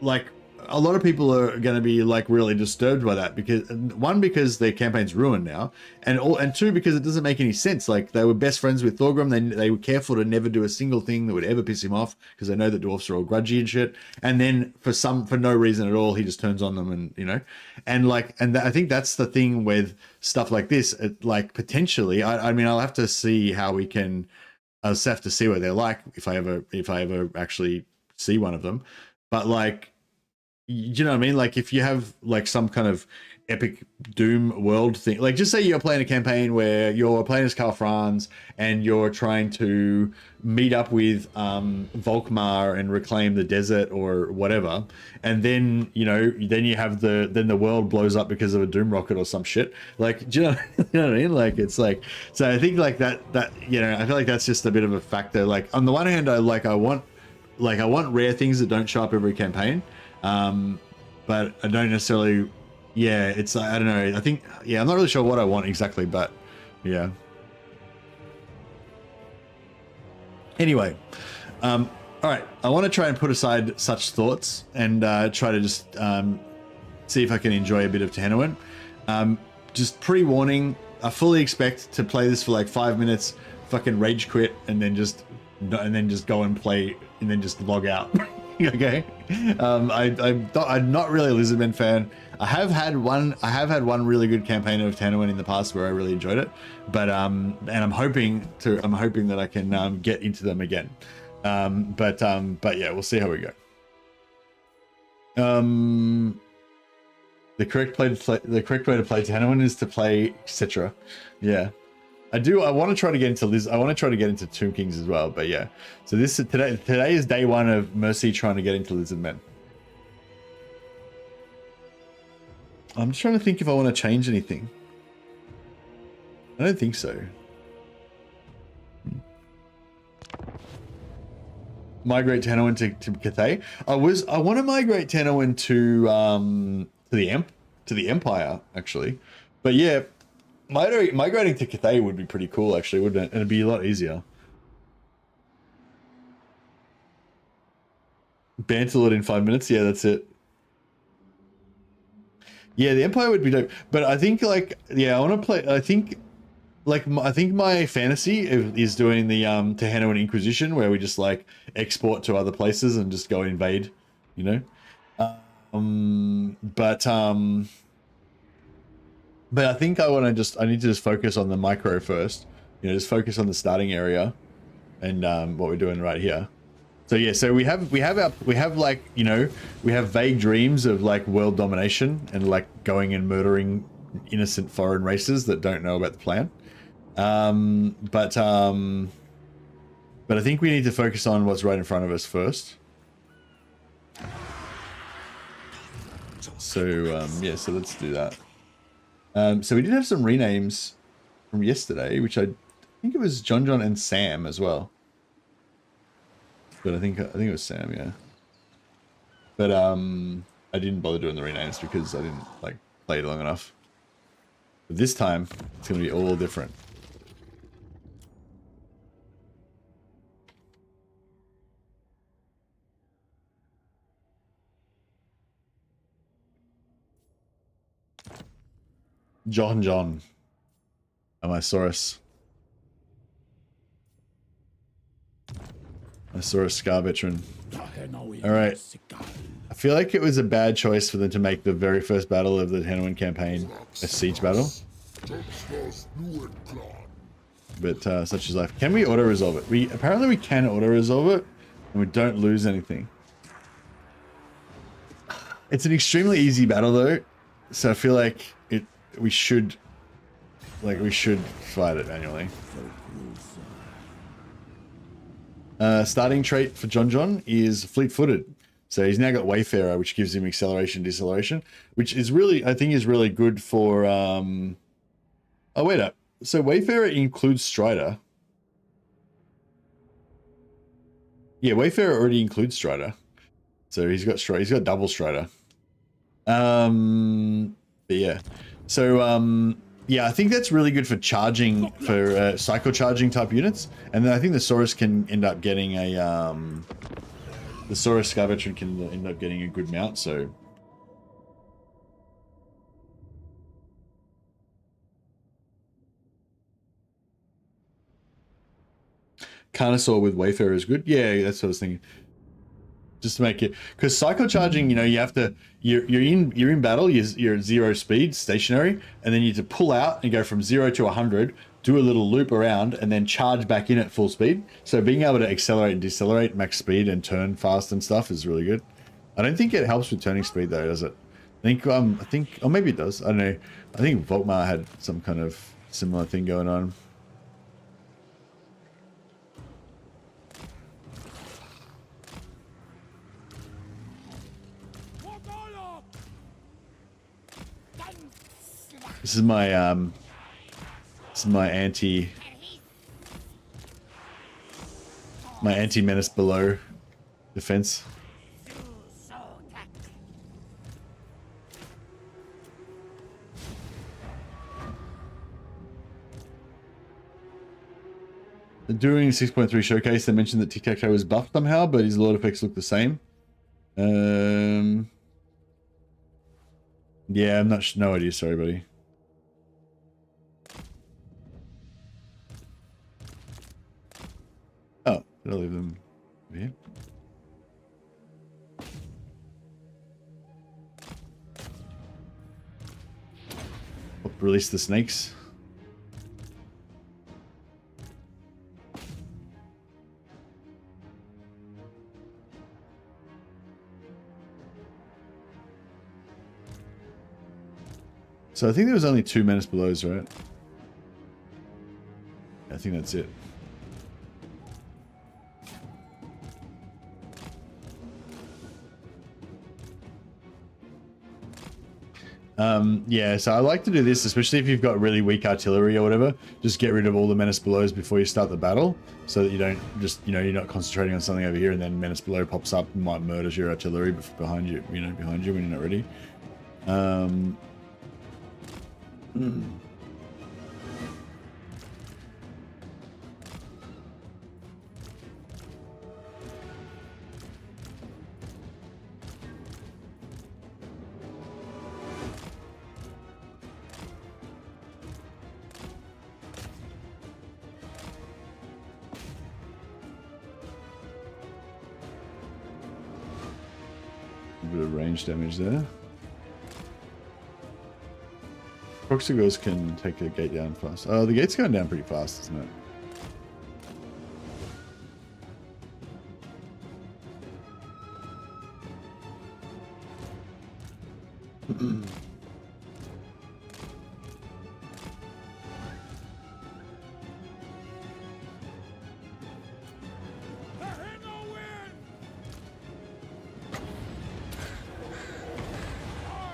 like a lot of people are going to be like really disturbed by that because one, because their campaign's ruined now, and two, because it doesn't make any sense. Like they were best friends with Thorgrim. They were careful to never do a single thing that would ever piss him off because they know that dwarfs are all grudgy and shit. And then for no reason at all, he just turns on them and, you know, and like, I think that's the thing with stuff like this. Like potentially, I mean, I'll have to see how we can, I'll just have to see what they're like if I ever actually see one of them. But like, you know what I mean? Like if you have like some kind of epic Doom world thing, like just say you're playing a campaign where you're playing as Karl Franz and you're trying to meet up with Volkmar and reclaim the desert or whatever, and then you know, then you have then the world blows up because of a Doom rocket or some shit. Like, do you know, you know what I mean? Like it's like, so I think like that you know, I feel like that's just a bit of a factor. Like on the one hand, I want rare things that don't show up every campaign. But I don't necessarily, yeah, it's, I don't know. I think, yeah, I'm not really sure what I want exactly, but yeah. Anyway, all right. I want to try and put aside such thoughts and try to just see if I can enjoy a bit of Tehenhauin. Just pre-warning, I fully expect to play this for like 5 minutes, fucking rage quit, and then just go and play, and then just log out. Okay. I'm not really a Lizardmen fan. I have had one really good campaign of Tehenhauin in the past where I really enjoyed it, but and I'm hoping that I can get into them again. But yeah, we'll see how we go. The correct way to play Tehenhauin is to play etc. Yeah. I want to try to get into Tomb Kings as well, but yeah. So today is day one of Mercy trying to get into Lizardmen. I'm just trying to think if I want to change anything. I don't think so. Migrate Tehenhauin to Cathay. I want to migrate Tehenhauin to the Empire actually, but yeah. Migrating to Cathay would be pretty cool, actually, wouldn't it? And it'd be a lot easier. Banter in 5 minutes. Yeah, that's it. Yeah, the Empire would be dope. But I think, like, yeah, I want to play. I think my fantasy is doing the Tehenhauin Inquisition, where we just like export to other places and just go invade, you know. But I think I need to just focus on the micro first, you know, just focus on the starting area and what we're doing right here. So yeah, so we have like, you know, we have vague dreams of like world domination and like going and murdering innocent foreign races that don't know about the plan. But I think we need to focus on what's right in front of us first. So yeah, so let's do that. So we did have some renames from yesterday, which I think it was John and Sam as well. But I think it was Sam, yeah. But I didn't bother doing the renames because I didn't like play it long enough. But this time it's gonna be all different. John. Amisaurus. Amisaurus Scar Veteran. Alright. I feel like it was a bad choice for them to make the very first battle of the Tehenhauin campaign a siege battle. But such is life. Can we auto-resolve it? Apparently we can auto-resolve it and we don't lose anything. It's an extremely easy battle though. So I feel like we should fight it manually. Starting trait for John is fleet-footed. So he's now got Wayfarer, which gives him acceleration, deceleration, which is really, I think, is really good for. Oh wait up. So Wayfarer includes Strider. Yeah, Wayfarer already includes Strider. So he's got double Strider. But yeah. So Yeah, I think that's really good for charging, for cycle charging type units. And then I think the Saurus can end up getting a, the Saurus Scar can end up getting a good mount, so. Carnosaur with Wayfarer is good. Yeah, that's what I was thinking. Just to make it, because cycle charging, you know, you have to, you're in battle, you're at 0 speed, stationary, and then you have to pull out and go from 0 to 100, do a little loop around, and then charge back in at full speed. So being able to accelerate and decelerate, max speed, and turn fast and stuff is really good. I don't think it helps with turning speed though, does it? I think, or maybe it does. I don't know. I think Volkmar had some kind of similar thing going on. This is my anti menace below defense. During 6.3 showcase, they mentioned that Tic-Tac-Toe was buffed somehow, but his Lord effects look the same. Yeah, I'm not. No idea. Sorry, buddy. Oh, did I leave them here? Release the snakes. So I think there was only 2 menace belows, right? I think that's it. Yeah, so I like to do this, especially if you've got really weak artillery or whatever. Just get rid of all the menace belows before you start the battle, so that you don't just, you know, you're not concentrating on something over here and then menace below pops up and might murder your artillery behind you, you know, behind you when you're not ready. A bit of range damage there. Proxygos can take the gate down fast. Oh, the gate's going down pretty fast, isn't it?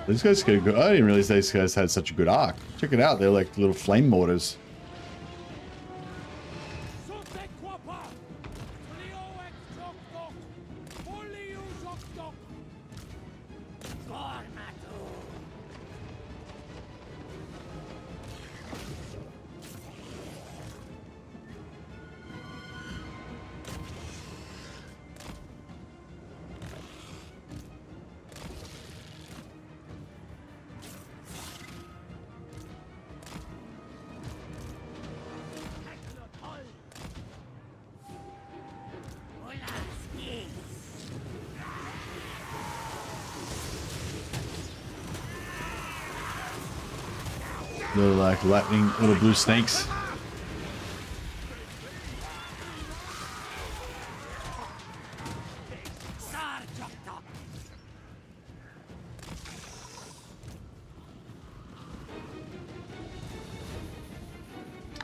These guys could go. I didn't realize these guys had such a good arc. Check it out. They're like little flame mortars. Little like lightning, little blue snakes.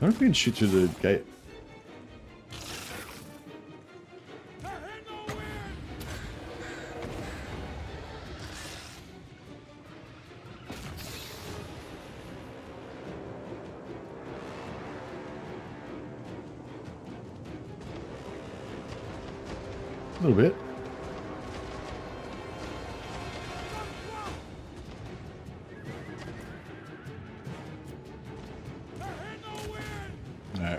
I wonder if we can shoot through the gate. A little bit.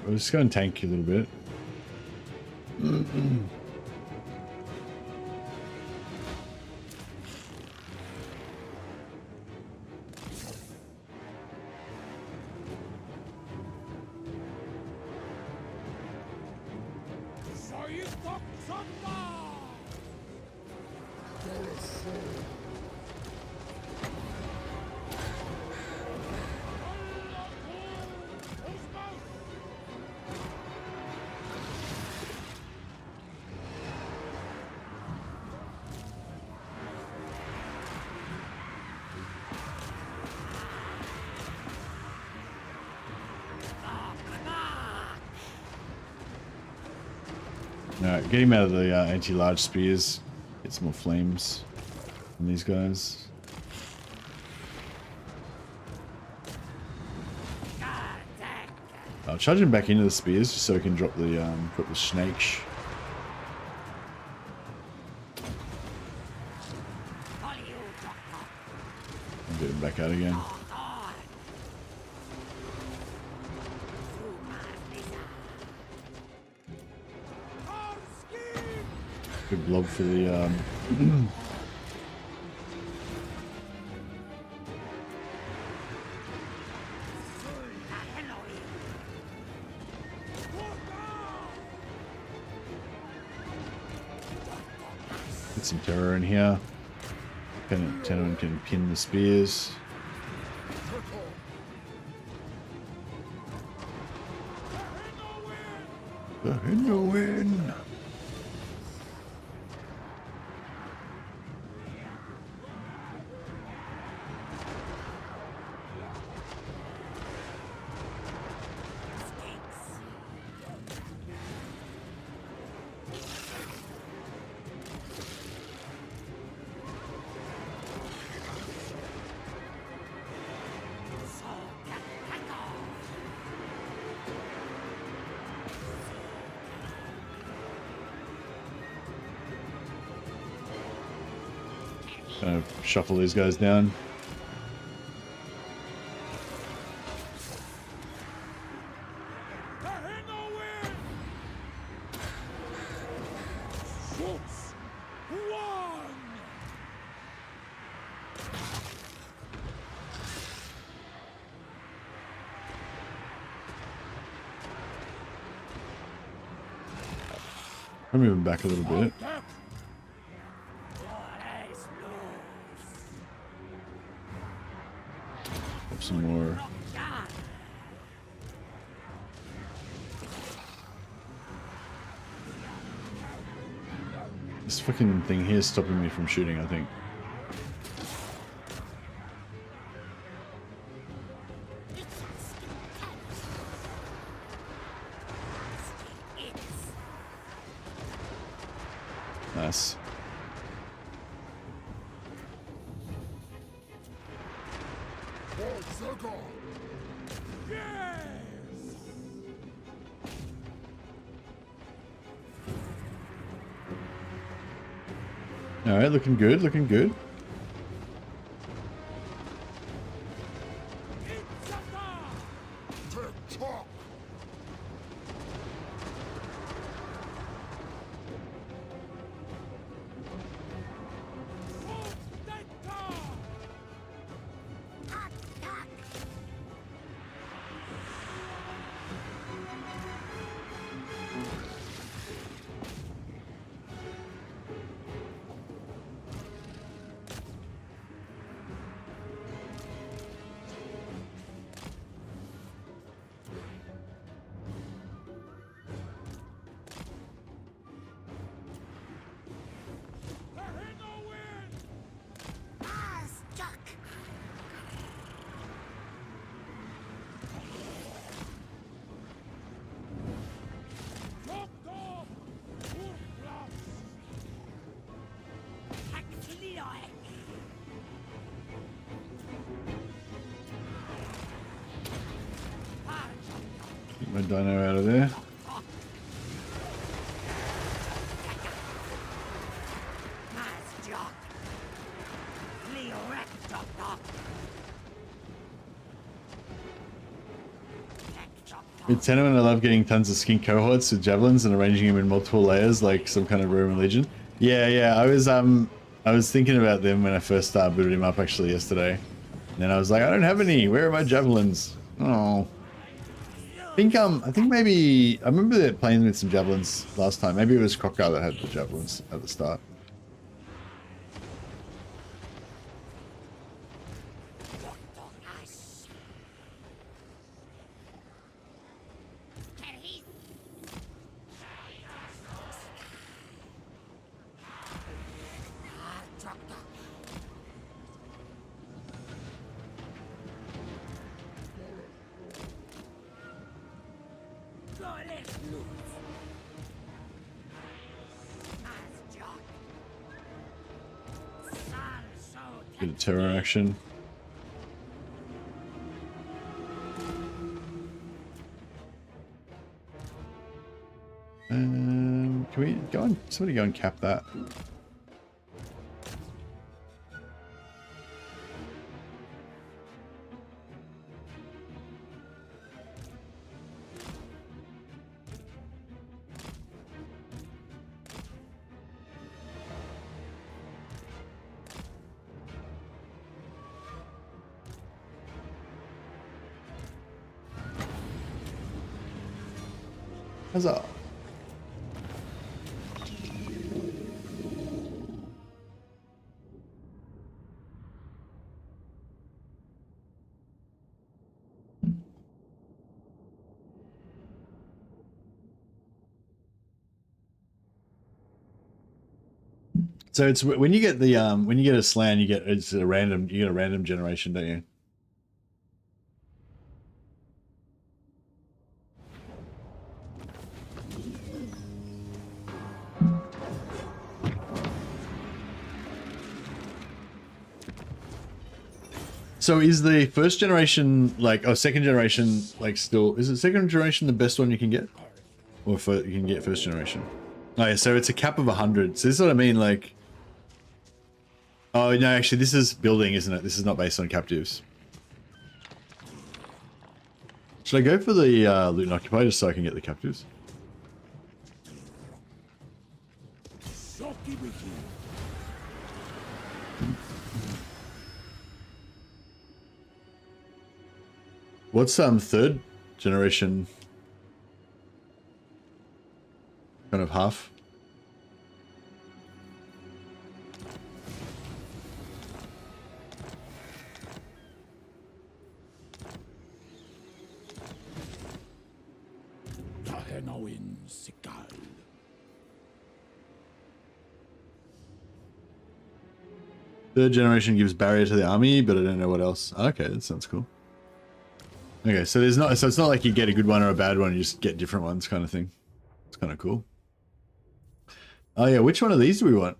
I'll just go and tank you a little bit. Alright, get him out of the anti-large spears. Get some more flames on these guys. I'll charge him back into the spears just so we can drop the snakes. And get him back out again. Good blob for the Get some terror in here. Tehenhauin can pin the spears. Tehenhauin. Kind of shuffle these guys down. I'm moving back a little bit. Some more. This fucking thing here is stopping me from shooting, I think. Nice. All right, looking good, looking good. Keep my dino out of there. With Tehenhauin, I love getting tons of skin cohorts with javelins and arranging them in multiple layers, like some kind of Roman legion. Yeah, yeah. I was thinking about them when I first booted him up actually yesterday. And then I was like, I don't have any. Where are my javelins? Oh. I think maybe I remember that playing with some javelins last time. Maybe it was Crocodile that had the javelins at the start. Bit of terror action. Can we go on? Somebody go and cap that. Huzzah. So it's when you get the when you get a slan, you get a random generation, don't you? So is the first generation like, oh, second generation like still, is it second generation the best one you can get? Or you can get first generation? Oh yeah, so it's a cap of 100. So this is what I mean, like, oh no, actually this is building, isn't it? This is not based on captives. Should I go for the loot and occupy just so I can get the captives? What's third generation kind of half? Tehenhauin Sikal. Third generation gives barrier to the army, but I don't know what else. Okay, that sounds cool. Okay, so there's not, so it's not like you get a good one or a bad one, you just get different ones kind of thing. It's kind of cool. Oh yeah, which one of these do we want?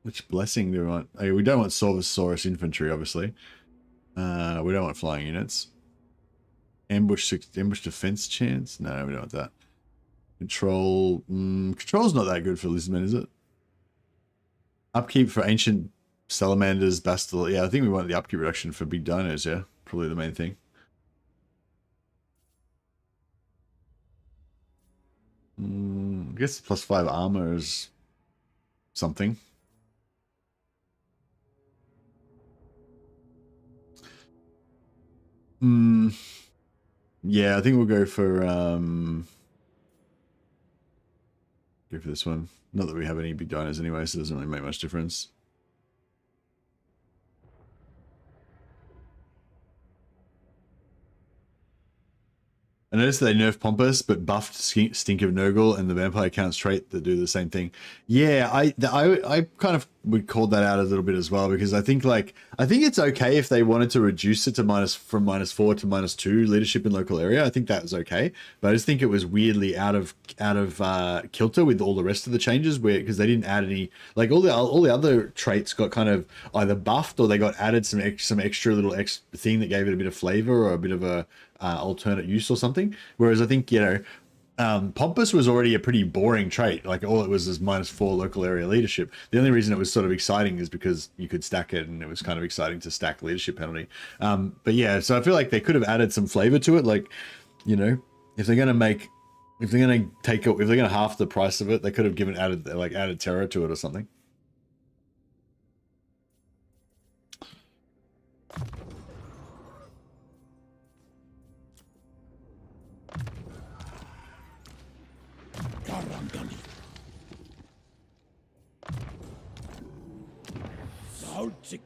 Which blessing do we want? Okay, we don't want Sorvosaurus infantry, obviously. We don't want flying units. Ambush defense chance? No, we don't want that. Control. Control's not that good for Lisbon, is it? Upkeep for ancient salamanders, Bastille. Yeah, I think we want the upkeep reduction for big dinos, yeah. Probably the main thing. I guess +5 armor is something. Yeah, I think we'll go for this one. Not that we have any big dinos anyway, so it doesn't really make much difference. I noticed they nerfed Pompous, but buffed Stink of Nurgle and the Vampire Count's trait that do the same thing. Yeah, I kind of would call that out a little bit as well, because I think it's okay if they wanted to reduce it to from -4 to -2 leadership in local area. I think that was okay, but I just think it was weirdly out of kilter with all the rest of the changes, because they didn't add any, like all the other traits got kind of either buffed or they got added some extra little thing that gave it a bit of flavor or a bit of a alternate use or something. Whereas I think, Pompous was already a pretty boring trait. Like all it was -4 local area leadership. The only reason it was sort of exciting is because you could stack it, and it was kind of exciting to stack leadership penalty. But yeah, so I feel like they could have added some flavor to it. Like You know, if they're gonna make, if they're gonna take it, if they're gonna half the price of it, they could have given added terror to it or something. Garangani. Sautsik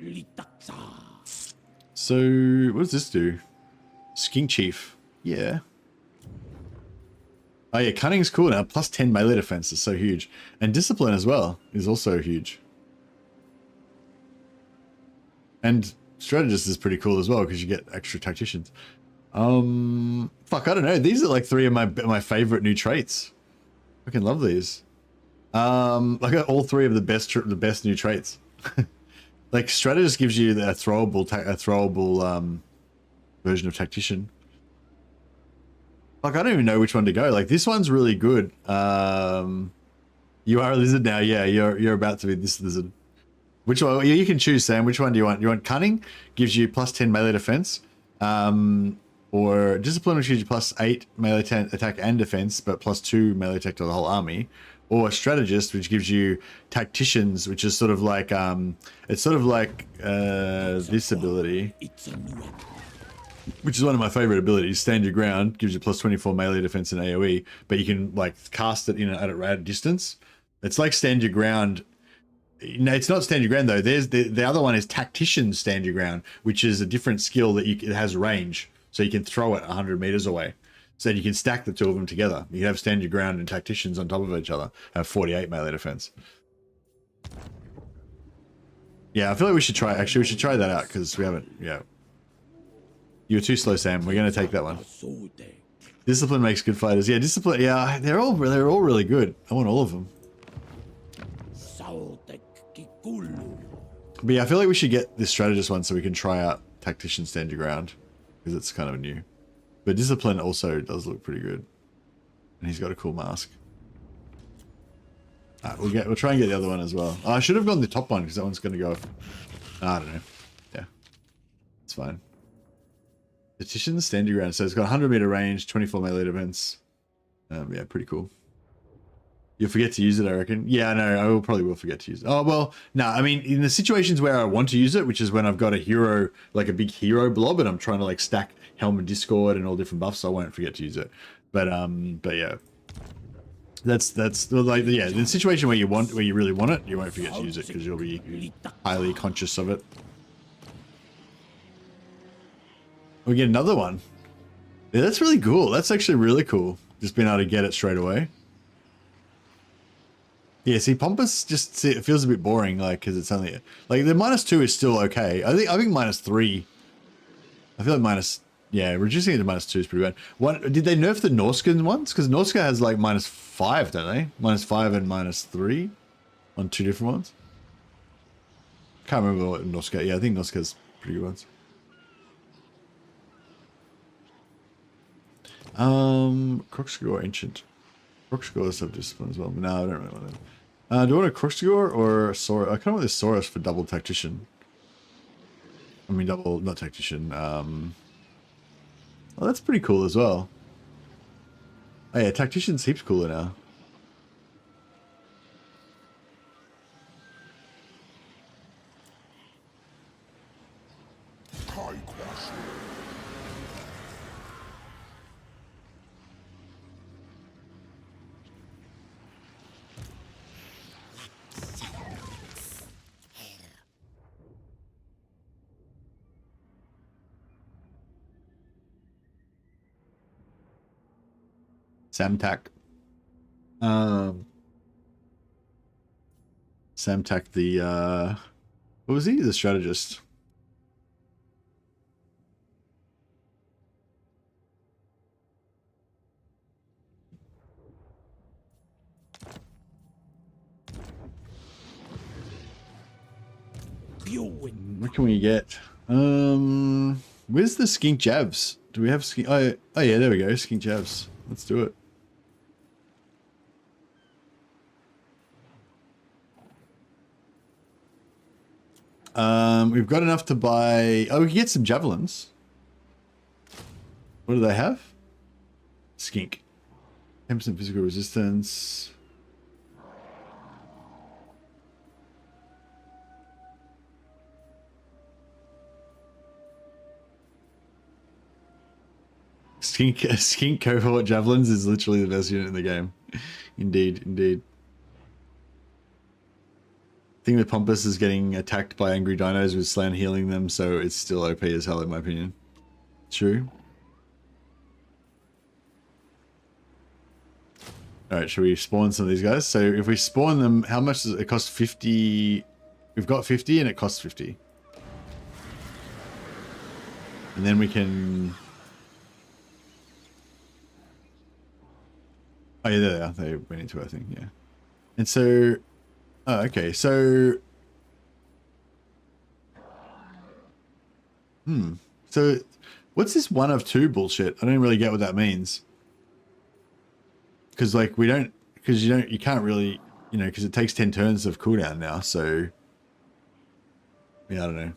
litaksa. So what does this do? Skink Chief. Yeah. Oh yeah, Cunning's cool now. Plus 10 melee defense is so huge. And Discipline as well is also huge. And Strategist is pretty cool as well because you get extra tacticians. Fuck, I don't know. These are like 3 of my favorite new traits. Fucking love these. I got all 3 of the best new traits. Like Strategist gives you a throwable version of Tactician. Like I don't even know which one to go. Like this one's really good. You are a lizard now. Yeah, you're about to be this lizard. Which one? You can choose, Sam. Which one do you want? You want Cunning? Gives you plus 10 melee defense. Or Discipline, which gives you plus 8 melee attack and defense, but plus 2 melee attack to the whole army. Or Strategist, which gives you Tacticians, which is sort of like it's sort of like this ability, which is one of my favorite abilities. Stand your ground gives you plus 24 melee defense and AOE, but you can like cast it at a rad distance. It's like Stand Your Ground. No, it's not Stand Your Ground though. There's the other one is Tactician Stand Your Ground, which is a different skill that it has range, so you can throw it 100 meters away. So you can stack the 2 of them together. You can have Stand Your Ground and Tacticians on top of each other. Have 48 melee defense. Yeah, I feel like we should try. Actually, we should try that out because we haven't. Yeah. You were too slow, Sam. We're going to take that one. Discipline makes good fighters. Yeah, Discipline. Yeah, they're all really good. I want all of them. But yeah, I feel like we should get this Strategist one so we can try out Tactician Stand Your Ground because it's kind of new. But Discipline also does look pretty good. And he's got a cool mask. Alright, we'll try and get the other one as well. Oh, I should have gone the top one because that one's going to go... I don't know. Yeah. It's fine. Tactician Stand Your Ground. So it's got 100 meter range, 24 melee defense. Yeah, pretty cool. You'll forget to use it, I reckon. Yeah, no, I will forget to use it. Oh, well, no, I mean, in the situations where I want to use it, which is when I've got a hero, like a big hero blob, and I'm trying to like stack Helm and Discord and all different buffs, I won't forget to use it. But yeah. That's like, yeah, the situation where you really want it, you won't forget to use it because you'll be highly conscious of it. We get another one. Yeah, that's really cool. That's actually really cool. Just being able to get it straight away. Yeah, see, Pompous it feels a bit boring, like, because it's only like the -2 is still okay. I think -3. I feel like reducing it to -2 is pretty bad. What did they nerf the Norscan ones? Because Norska has like -5, don't they? -5 and -3 on 2 different ones. Can't remember what Norska. Yeah, I think Norska's pretty good ones. Crookscore Ancient. Crookscore is sub-discipline as well. But no, I don't really want that. Do I want a Crookscore or a Saurus? I kind of want this Saurus for double Tactician. I mean, not Tactician. Oh, that's pretty cool as well. Oh yeah, Tactician's heaps cooler now. Samtak. Samtak the what was he? The strategist. What can we get? Where's the skink jabs? Do we have skink? Oh yeah, there we go. Skink jabs. Let's do it. We've got enough to buy. Oh, we can get some javelins. What do they have? skink. 10% physical resistance. Skink cohort javelins is literally the best unit in the game. Indeed, indeed. Thing with Pompous is getting attacked by angry dinos with Slan healing them, so it's still OP as hell in my opinion. True. Alright, should we spawn some of these guys? So if we spawn them, how much does it cost? 50. We've got 50 and it costs 50. And then we can... Oh yeah, there they are. They went into it, I think, yeah. And so... Oh, okay, so... So, what's this 1 of 2 bullshit? I don't really get what that means. Because, like, we don't... Because you can't really... You know, because it takes 10 turns of cooldown now, so... Yeah, I don't know.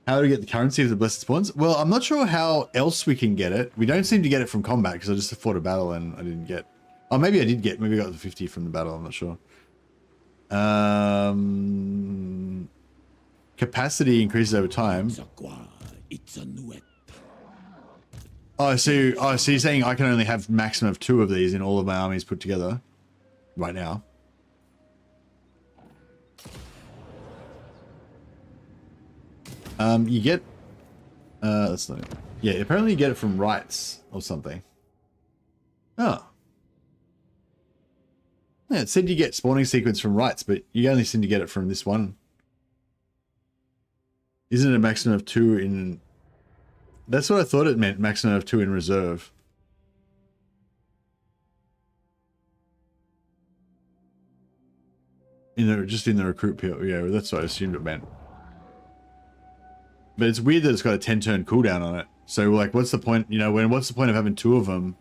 How do we get the currency of the blessed spawns? Well, I'm not sure how else we can get it. We don't seem to get it from combat, because I just fought a battle and I didn't get... Oh, maybe I did get... Maybe I got the 50 from the battle, I'm not sure. Capacity increases over time. Oh, so you're saying I can only have maximum of 2 of these in all of my armies put together right now. You get that's not it. Yeah, apparently you get it from rights or something. Oh. Yeah, it said you get spawning sequence from rights, but you only seem to get it from this one. Isn't it a maximum of 2 in... That's what I thought it meant, maximum of 2 in reserve. Just in the recruit peel. Yeah, that's what I assumed it meant. But it's weird that it's got a 10-turn cooldown on it. So, like, what's the point, you know, what's the point of having 2 of them?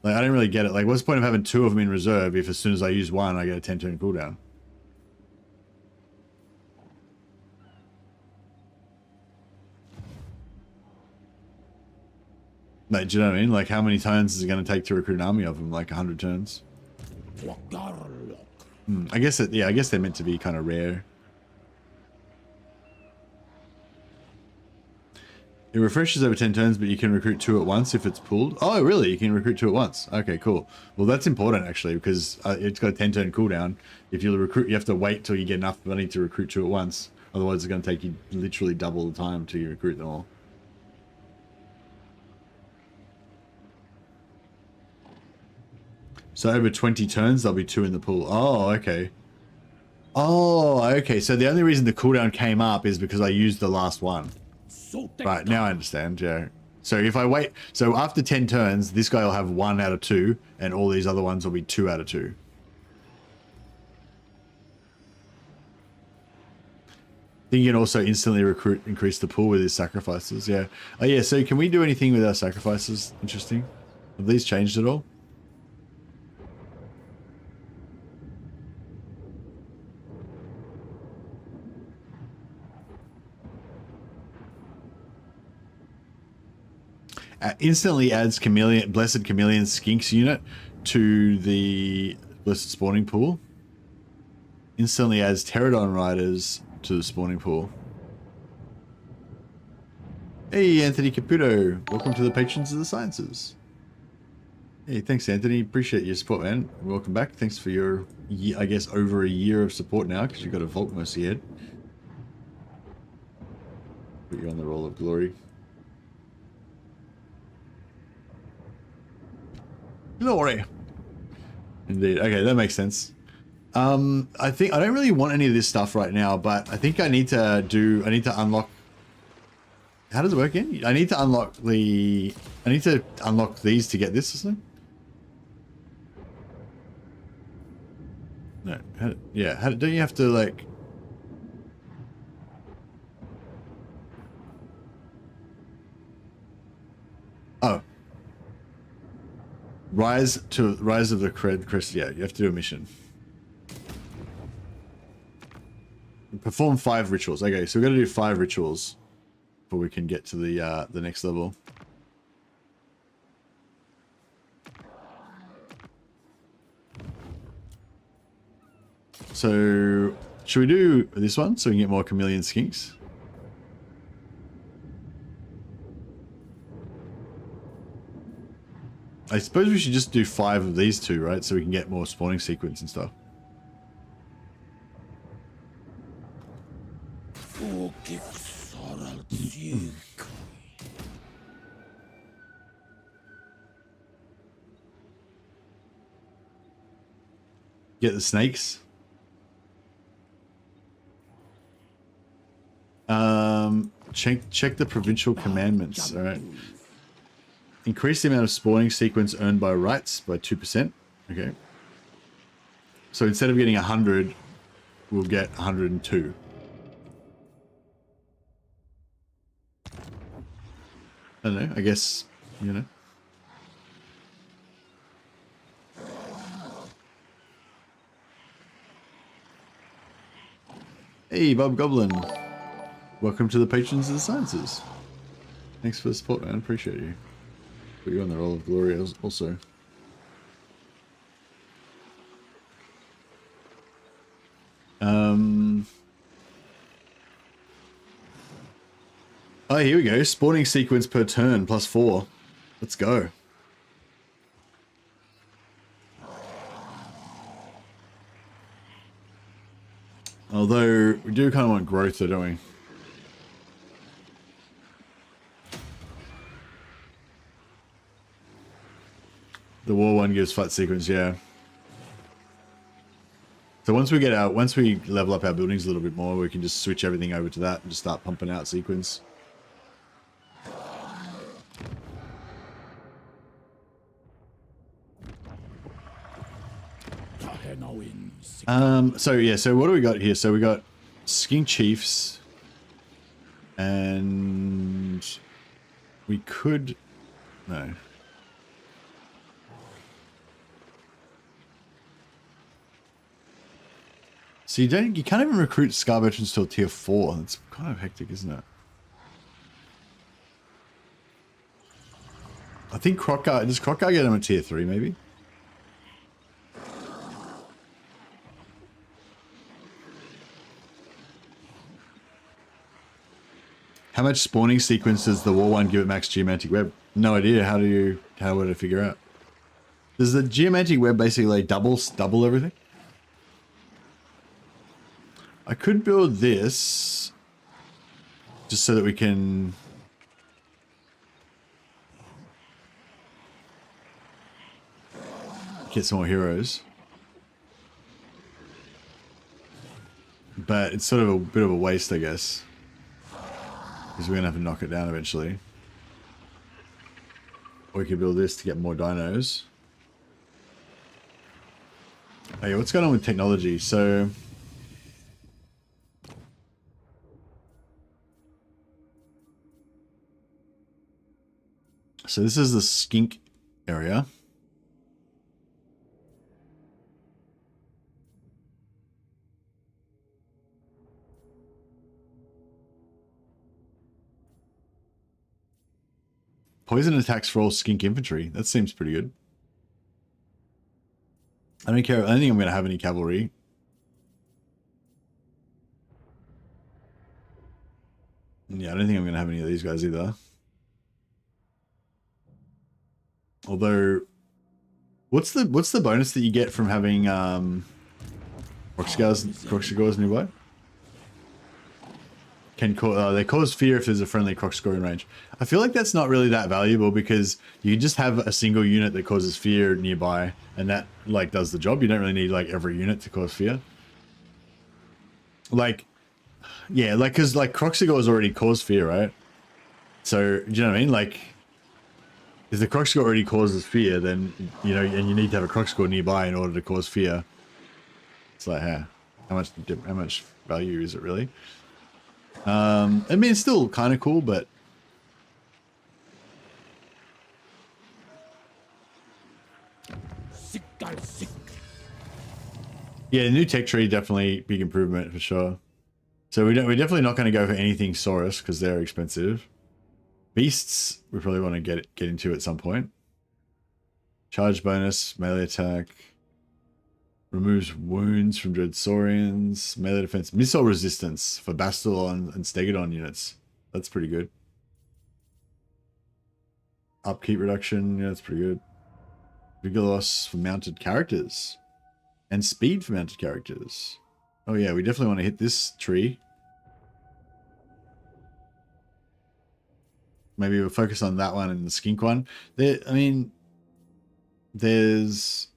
Like, I don't really get it. Like, what's the point of having 2 of them in reserve if as soon as I use 1, I get a 10-turn cooldown? Like, do you know what I mean? Like, how many turns is it going to take to recruit an army of them? Like, 100 turns? I guess it, yeah, I guess they're meant to be kind of rare. It refreshes over 10 turns, but you can recruit 2 at once if it's pulled. Oh, really? You can recruit 2 at once. Okay, cool. Well, that's important, actually, because it's got a 10-turn cooldown. If you recruit, you have to wait till you get enough money to recruit 2 at once. Otherwise, it's going to take you literally double the time to recruit them all. So over 20 turns, there'll be 2 in the pool. Oh, okay. Oh, okay. So the only reason the cooldown came up is because I used the last one. Right, now I understand, yeah. So if I wait, so after 10 turns, this guy will have 1 out of 2, and all these other ones will be 2 out of 2. I think you can also instantly increase the pool with his sacrifices, yeah. Oh yeah, so can we do anything with our sacrifices? Interesting. Have these changed at all? Instantly adds Blessed Chameleon Skinks unit to the Blessed Spawning Pool. Instantly adds Pterodon Riders to the spawning pool. Hey, Anthony Caputo. Welcome to the Patrons of the Sciences. Hey, thanks, Anthony. Appreciate your support, man. Welcome back. Thanks for your, I guess, over a year of support now, because you've got a Vault Mercy head. Put you on the Roll of Glory. Glory. Indeed. Okay, that makes sense. I think I don't really want any of this stuff right now, but I think I need to unlock. How does it work again? I need to unlock these to get this, isn't it? No. Don't you have to like? Oh. Rise of the Crest. Yeah, you have to do a mission. Perform 5 rituals. Okay, so we're gonna do 5 rituals before we can get to the next level. So should we do this one so we can get more chameleon skinks? I suppose we should just do 5 of these 2, right? So we can get more spawning sequence and stuff. Get the snakes. Check the provincial commandments. All right. Increase the amount of spawning sequence earned by rights by 2%. Okay. So instead of getting 100, we'll get 102. I don't know. I guess, you know. Hey, Bob Goblin. Welcome to the Patrons of the Sciences. Thanks for the support, man. Appreciate you. Put you on the Roll of Glory also. Oh, here we go. Spawning sequence per turn +4. Let's go. Although, we do kind of want growth though, don't we? The war one gives flat sequence, yeah. So once we level up our buildings a little bit more, we can just switch everything over to that and just start pumping out sequence. Tehenhauin. So what do we got here? So we got skink chiefs, and we could no. So you can't even recruit Scar Veterans till tier 4. That's kind of hectic, isn't it? I think Crockguard, does Crockguard get him a tier 3 maybe? How much spawning sequence does the War one give it max geomantic web? No idea. How would I figure out? Does the geomantic web basically like double everything? I could build this just so that we can get some more heroes. But it's sort of a bit of a waste, I guess. Because we're going to have to knock it down eventually. Or we could build this to get more dinos. Oh yeah, what's going on with technology? So this is the skink area. Poison attacks for all skink infantry. That seems pretty good. I don't care. I don't think I'm going to have any cavalry. Yeah, I don't think I'm going to have any of these guys either. Although, what's the bonus that you get from having Croxigors nearby? They cause fear if there's a friendly Croxigor in range. I feel like that's not really that valuable because you can just have a single unit that causes fear nearby, and that like does the job. You don't really need like every unit to cause fear. Like, yeah, like because like Croxigors already cause fear, right? So do you know what I mean? Like, if the Croxigor already causes fear, then you know, and you need to have a Croxigor nearby in order to cause fear. It's like, how much value is it really? I mean, it's still kind of cool, but yeah, the new tech tree definitely big improvement for sure. So we're definitely not going to go for anything Saurus because they're expensive. Beasts we probably want to get into at some point. Charge bonus, melee attack, Removes wounds from Dreadsaurians. Melee defense. Missile resistance for Bastilon and Stegodon units. That's pretty good. Upkeep reduction. Yeah, that's pretty good. Vigor loss for mounted characters. And speed for mounted characters. Oh yeah, we definitely want to hit this tree. Maybe we'll focus on that one and the skink one. There, I mean, there's...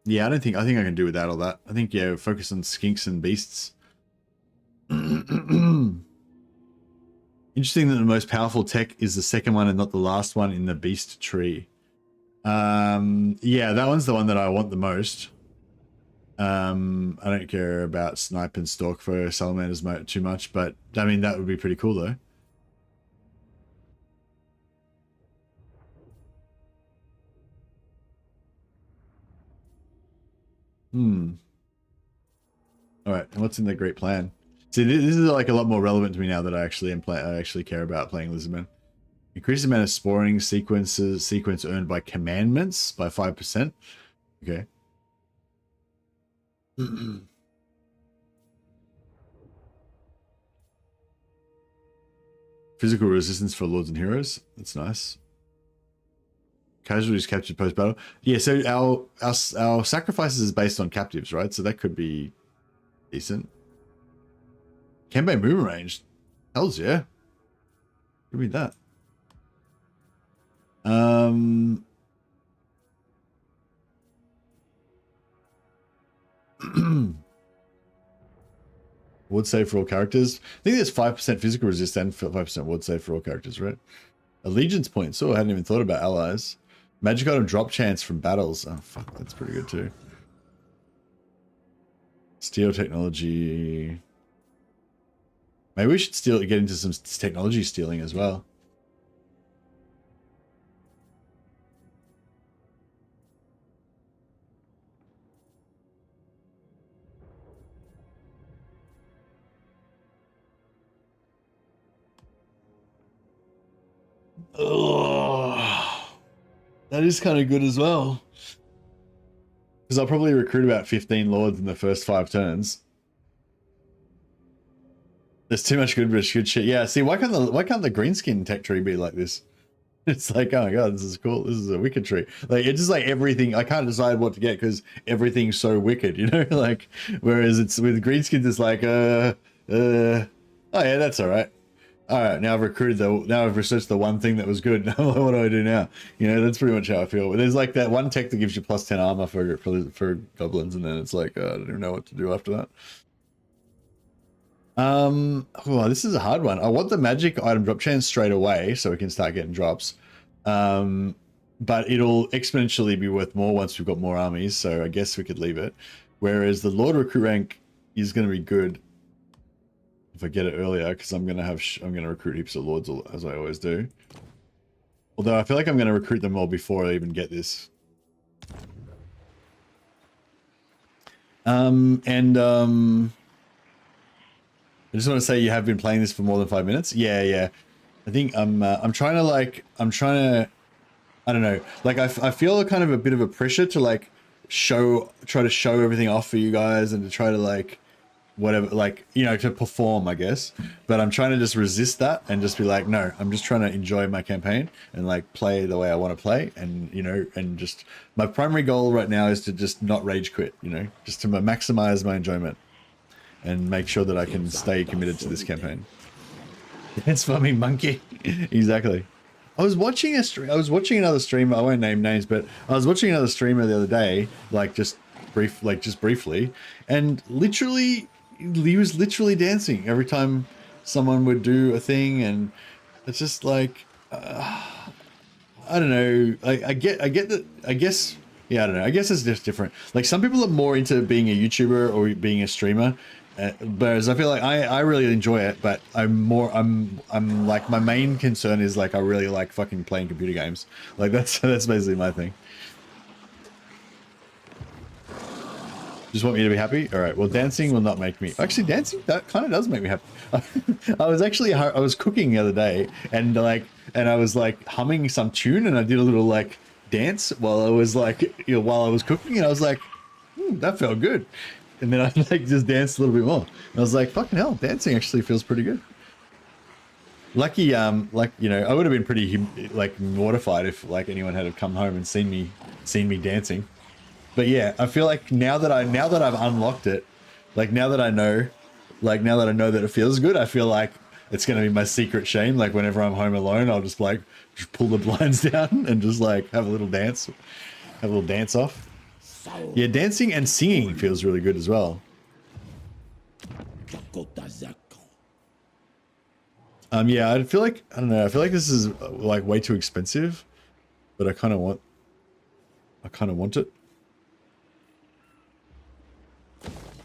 Yeah, I think I can do without all that. I think, yeah, focus on skinks and beasts. Interesting that the most powerful tech is the second one and not the last one in the beast tree. Yeah, that one's the one that I want the most. I don't care about snipe and stalk for salamanders too much, but I mean, that would be pretty cool though. All right, and what's in the great plan? See, this is like a lot more relevant to me now that I actually care about playing Lizardman. Increase the amount of sporing sequence earned by commandments by 5%. Okay. Physical resistance for lords and heroes. That's nice. Casualties captured post battle. Yeah, so our sacrifices is based on captives, right? So that could be decent. Kenbei movement range. Hells yeah. Give me that. Wood save for all characters. I think there's 5% physical resist and 5% wood save for all characters, right? Allegiance points. Oh, I hadn't even thought about allies. Magic item drop chance from battles. Oh, fuck, that's pretty good too. Steel technology. Maybe we should get into some technology stealing as well. Oh, that is kind of good as well. Because I'll probably recruit about 15 lords in the first 5 turns. There's too much good shit. Yeah, see, why can't the greenskin tech tree be like this? It's like, oh my god, this is cool. This is a wicked tree. Like, it's just like everything. I can't decide what to get because everything's so wicked, you know? Like, whereas it's with greenskins, it's like, oh yeah, that's all right. All right, now I've researched the one thing that was good. What do I do now? You know, that's pretty much how I feel. There's like that one tech that gives you +10 armor for goblins, and then it's like, I don't even know what to do after that. Oh, this is a hard one. I want the magic item drop chance straight away so we can start getting drops. But it'll exponentially be worth more once we've got more armies, so I guess we could leave it. Whereas the Lord recruit rank is going to be good if I get it earlier, because I'm gonna recruit heaps of lords as I always do. Although I feel like I'm gonna recruit them all before I even get this. I just want to say you have been playing this for more than 5 minutes. Yeah. I think I'm trying to, I don't know, like I feel kind of a bit of a pressure to like try to show everything off for you guys and to try to like whatever, like, you know, to perform, I guess. But I'm trying to just resist that and just be like, no, I'm just trying to enjoy my campaign and like play the way I want to play. And, you know, and just my primary goal right now is to just not rage quit, you know, just to maximize my enjoyment and make sure that I can stay committed to this campaign. It's for me, monkey. Exactly. I was watching another streamer. I won't name names, but I was watching another streamer the other day, like just briefly, and literally, he was literally dancing every time someone would do a thing, and it's just like, I don't know. I get that. I guess, yeah, I don't know. I guess it's just different. Like some people are more into being a YouTuber or being a streamer. Whereas I feel like I really enjoy it, but I'm like, my main concern is like I really like fucking playing computer games. Like that's basically my thing. Just want me to be happy? All right. Well, dancing will not make me. Actually, dancing, that kind of does make me happy. I was cooking the other day, and like and I was like humming some tune, and I did a little like dance while I was like, while I was cooking, and I was like, that felt good. And then I like just danced a little bit more. And I was like, fucking hell, dancing actually feels pretty good. Lucky, like, you know, I would have been pretty like mortified if like anyone had come home and seen me dancing. But yeah, I feel like now that I've unlocked it, like now that I know that it feels good, I feel like it's gonna be my secret shame. Like whenever I'm home alone, I'll just like pull the blinds down and just like have a little dance off. Yeah, dancing and singing feels really good as well. Yeah, I feel like, I don't know, I feel like this is like way too expensive, but I kind of want it.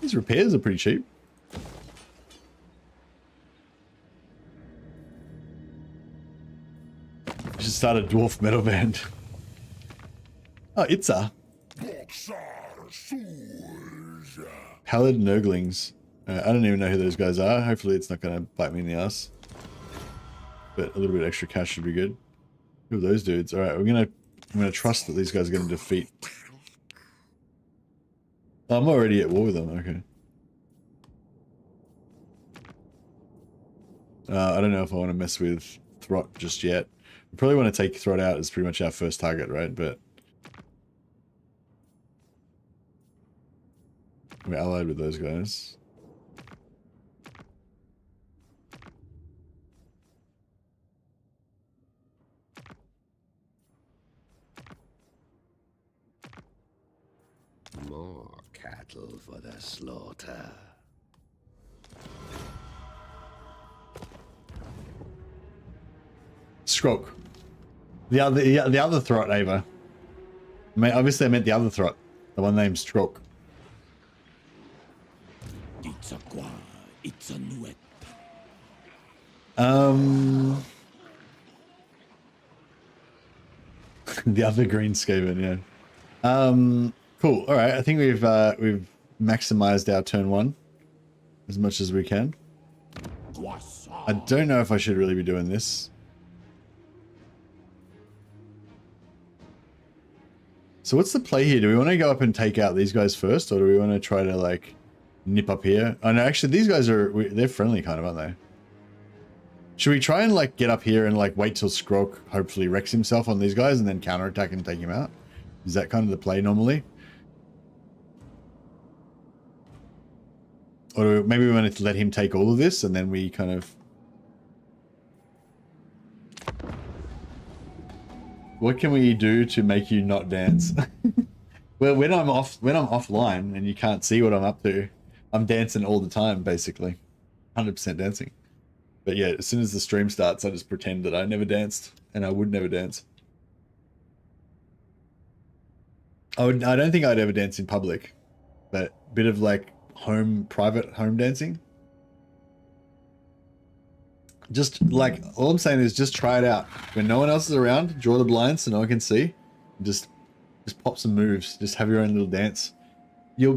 These repairs are pretty cheap. I should start a dwarf metal band. Oh, it's a Pallid Nurglings. I don't even know who those guys are. Hopefully it's not going to bite me in the ass. But a little bit extra cash should be good. Who are those dudes? All right, I'm gonna trust that these guys are going to defeat. Oh, I'm already at war with them. Okay. I don't know if I want to mess with Throt just yet. We probably want to take Throt out as pretty much our first target, right? But we're allied with those guys. More cattle for the slaughter. Skrok. The other Throt, Ava. Obviously I meant the other Throt. The one named Skrok. It's a nuet. The other green Skaven, yeah. Cool. All right. I think we've maximized our turn one as much as we can. I don't know if I should really be doing this. So what's the play here? Do we want to go up and take out these guys first, or do we want to try to like nip up here? Oh no, actually these guys they're friendly kind of, aren't they? Should we try and like get up here and like wait till Skrok hopefully wrecks himself on these guys and then counterattack and take him out? Is that kind of the play normally? Or maybe we want to let him take all of this and then we kind of... What can we do to make you not dance? Well, when I'm offline and you can't see what I'm up to, I'm dancing all the time, basically. 100% dancing. But yeah, as soon as the stream starts, I just pretend that I never danced, and I would never dance. I don't think I'd ever dance in public, but a bit of like private home dancing. Just like, all I'm saying is just try it out. When no one else is around, draw the blinds so no one can see. Just pop some moves. Just have your own little dance.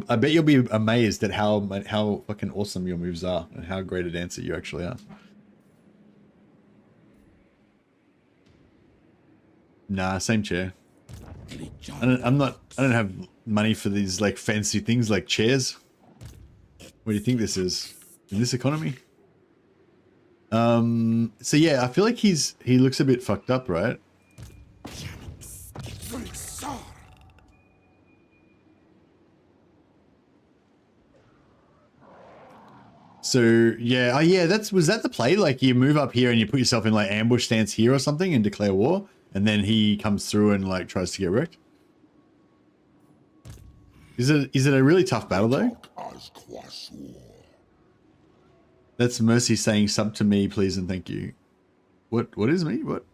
I bet you'll be amazed at how fucking awesome your moves are and how great a dancer you actually are. Nah, same chair. I don't have money for these like fancy things like chairs. What do you think this is? In this economy? So yeah, I feel like he looks a bit fucked up, right? So yeah, oh yeah, was that the play? Like you move up here and you put yourself in like ambush stance here or something and declare war, and then he comes through and like tries to get wrecked. Is it a really tough battle though? That's Mercy saying sub to me, please and thank you. What is me? What?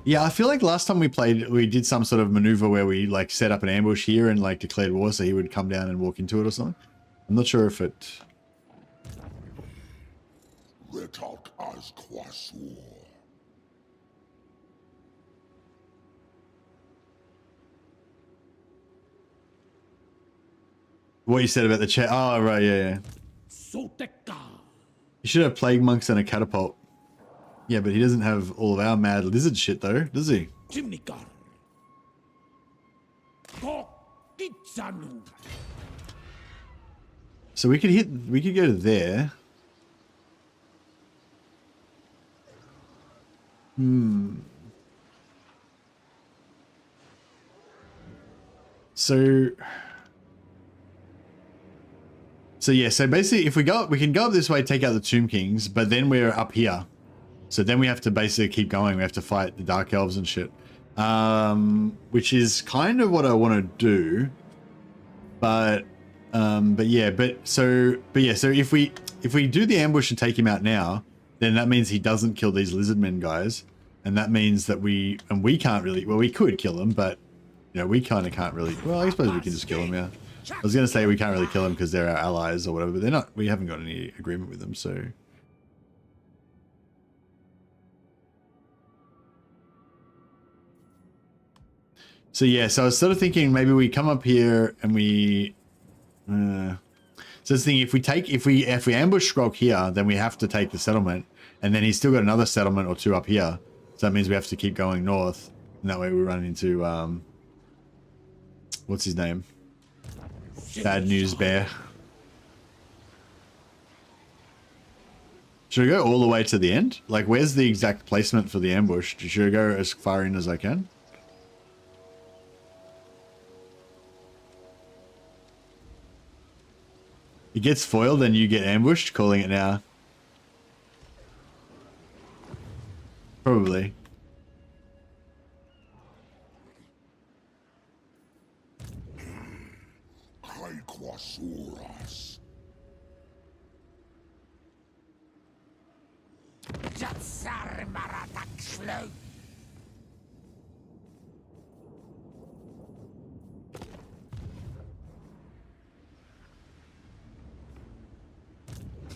Yeah, I feel like last time we played, we did some sort of maneuver where we like set up an ambush here and like declared war so he would come down and walk into it or something. I'm not sure if it... What you said about the chat? Oh, right, yeah. You should have plague monks and a catapult. Yeah, but he doesn't have all of our mad lizard shit though, does he? Chimnikar. Kokitsanu. So we could go to there. So yeah, so basically if we go up, we can go up this way, take out the Tomb Kings, but then we're up here. So then we have to basically keep going. We have to fight the Dark Elves and shit. Which is kind of what I want to do. But yeah, so if we do the ambush and take him out now, then that means he doesn't kill these lizardmen guys. And that means that we can't really, well, we could kill him, but you know, we kind of can't really, well, I suppose we can just kill him, yeah. I was going to say we can't really kill them because they're our allies or whatever, but they're not, we haven't got any agreement with them, so. So yeah, so I was sort of thinking maybe we come up here and we, so this thing, if we ambush Skrog here, then we have to take the settlement, and then he's still got another settlement or two up here. So that means we have to keep going north, and that way we run into, what's his name? Bad News Bear. Should I go all the way to the end? Like, where's the exact placement for the ambush? Should I go as far in as I can? It gets foiled and you get ambushed, calling it now. Probably.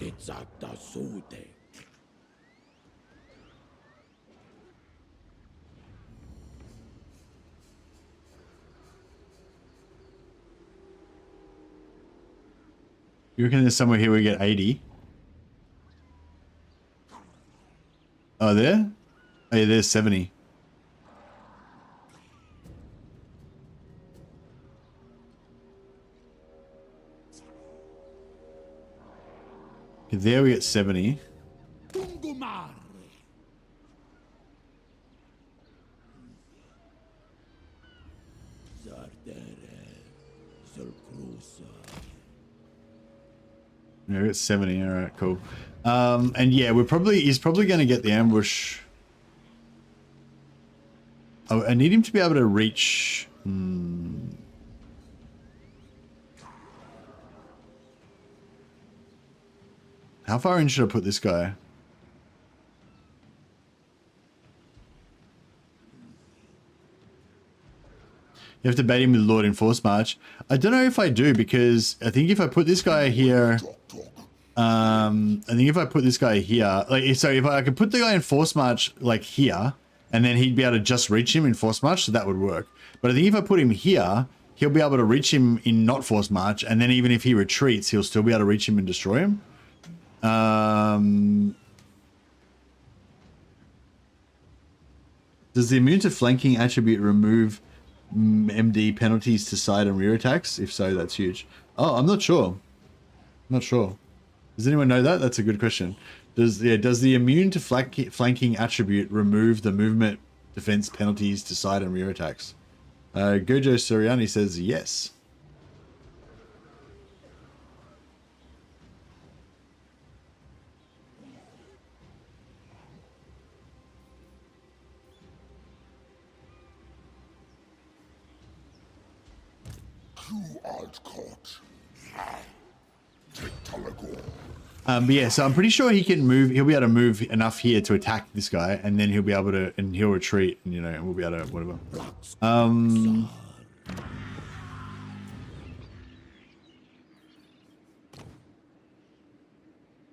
Itzata sude. You reckon there's somewhere here we get 80? Oh, there? Oh, yeah, there's 70. Okay, there we get 70. Tungumar. Zardere. Zulkrusa. Yeah, we got 70. All right, cool. And yeah, he's probably going to get the ambush. Oh, I need him to be able to reach. How far in should I put this guy? You have to bait him with Lord in Force March. I don't know if I do, because I think if I put this guy here, I think if I put this guy here, like, so if I could put the guy in Force March, like here, and then he'd be able to just reach him in Force March, so that would work. But I think if I put him here, he'll be able to reach him in not Force March, and then even if he retreats, he'll still be able to reach him and destroy him. Does the immune to flanking attribute remove MD penalties to side and rear attacks? If so, that's huge. Oh, I'm not sure. I'm not sure. Does anyone know that? That's a good question. Does the immune to flanking attribute remove the movement defense penalties to side and rear attacks? Gojo Soriani says yes. But yeah, so I'm pretty sure he can move. He'll be able to move enough here to attack this guy, and then he'll be able to, and he'll retreat, and, you know, and we'll be able to, whatever.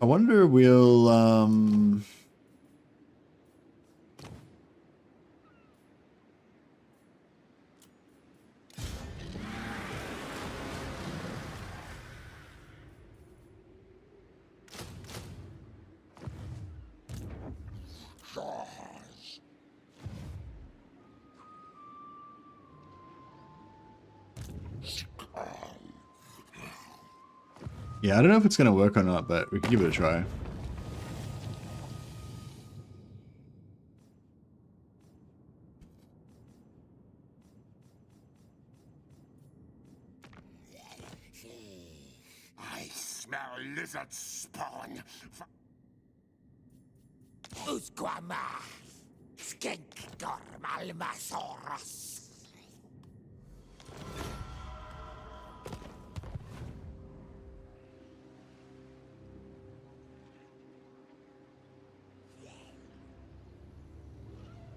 I wonder we'll, Yeah, I don't know if it's going to work or not, but we can give it a try. I smell lizard spawn. Usquama. Skenkdor Malmasaurus.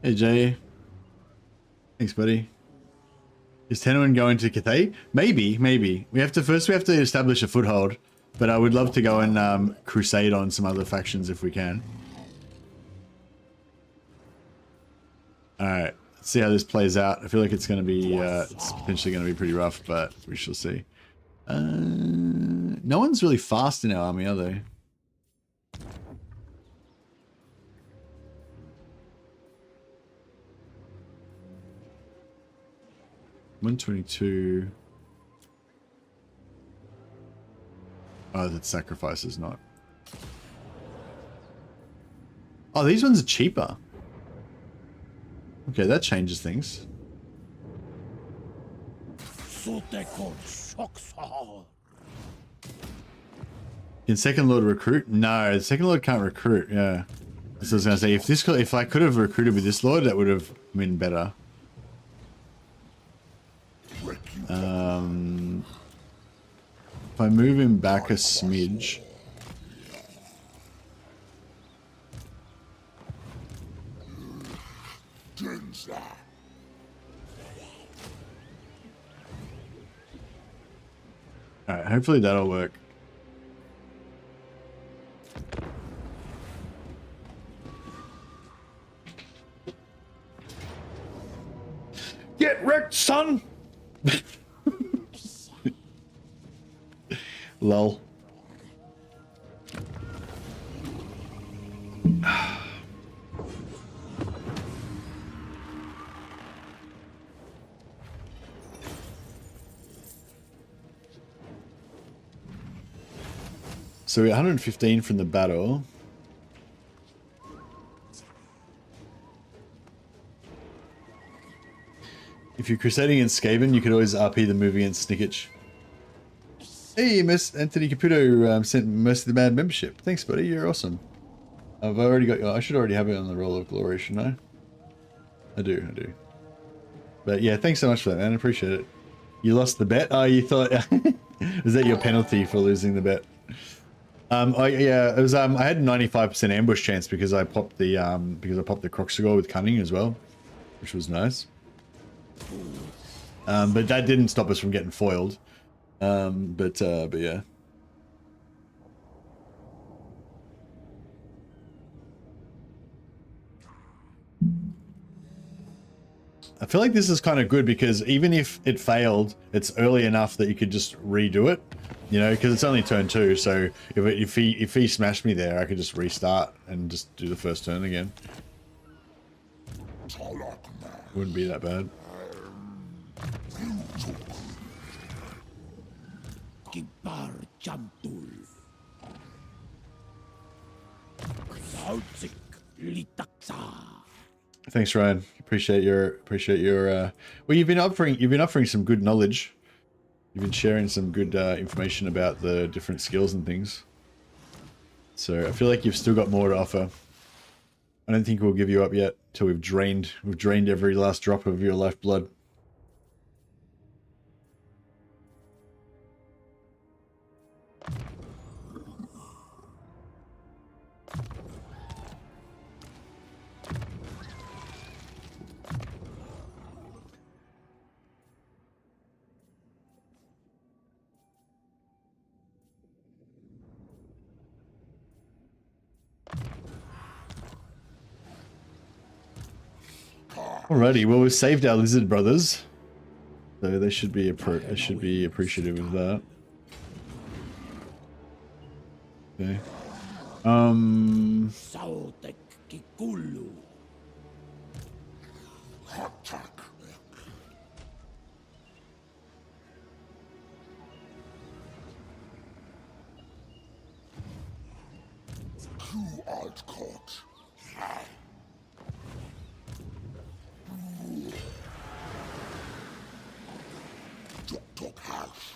Hey, Jay. Thanks, buddy. Is Tehenhauin going to Cathay? Maybe, maybe. We have to establish a foothold, but I would love to go and crusade on some other factions if we can. Alright, let's see how this plays out. I feel like it's going to be, it's potentially going to be pretty rough, but we shall see. No one's really fast in our army, are they? $122. Oh, that sacrifices not. Oh, these ones are cheaper. Okay, that changes things. Can Second Lord recruit? No, the Second Lord can't recruit. Yeah, so I was gonna say if I could have recruited with this Lord, that would have been better. If I move him back a smidge. Alright, hopefully that'll work. Get wrecked, son! Lol. So we're 115 from the battle. If you're crusading against Skaven, you could always RP the move against Snicketch. Hey, Miss Anthony Caputo sent most of the Mad membership. Thanks, buddy. You're awesome. I've already got. I should already have it on the Roll of Glory, shouldn't I? I do. But yeah, thanks so much for that, man. I appreciate it. You lost the bet. Oh, you thought was that your penalty for losing the bet? Yeah, it was. I had 95% ambush chance because I popped the Croxagore with cunning as well, which was nice. But that didn't stop us from getting foiled. But yeah. I feel like this is kind of good because even if it failed, it's early enough that you could just redo it, you know, because it's only turn 2. So if he smashed me there, I could just restart and just do the first turn again. Wouldn't be that bad. Thanks, Ryan. Appreciate your well, you've been offering some good knowledge. You've been sharing some good information about the different skills and things. So I feel like you've still got more to offer. I don't think we'll give you up yet till we've drained every last drop of your lifeblood. Alrighty, well, we've saved our lizard brothers, so they should be appreciative of that. Okay. alt court. Top house.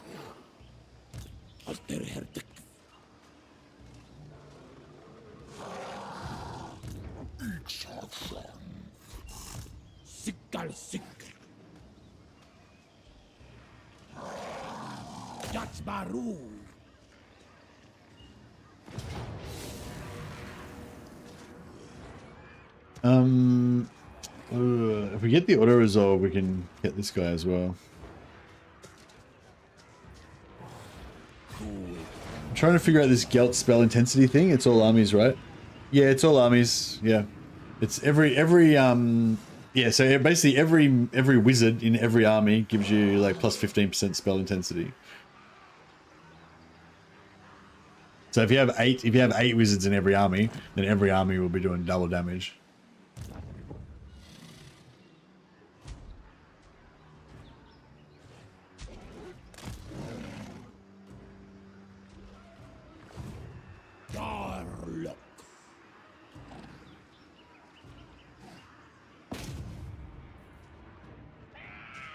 Alter hertig. Sikkal sik. That's Baru. If we get the auto resolve, we can get this guy as well. I'm trying to figure out this Gelt spell intensity thing. It's all armies, right? Yeah, it's all armies. Yeah, it's every yeah. So basically, every wizard in every army gives you like plus 15% spell intensity. So if you have eight wizards in every army, then every army will be doing double damage.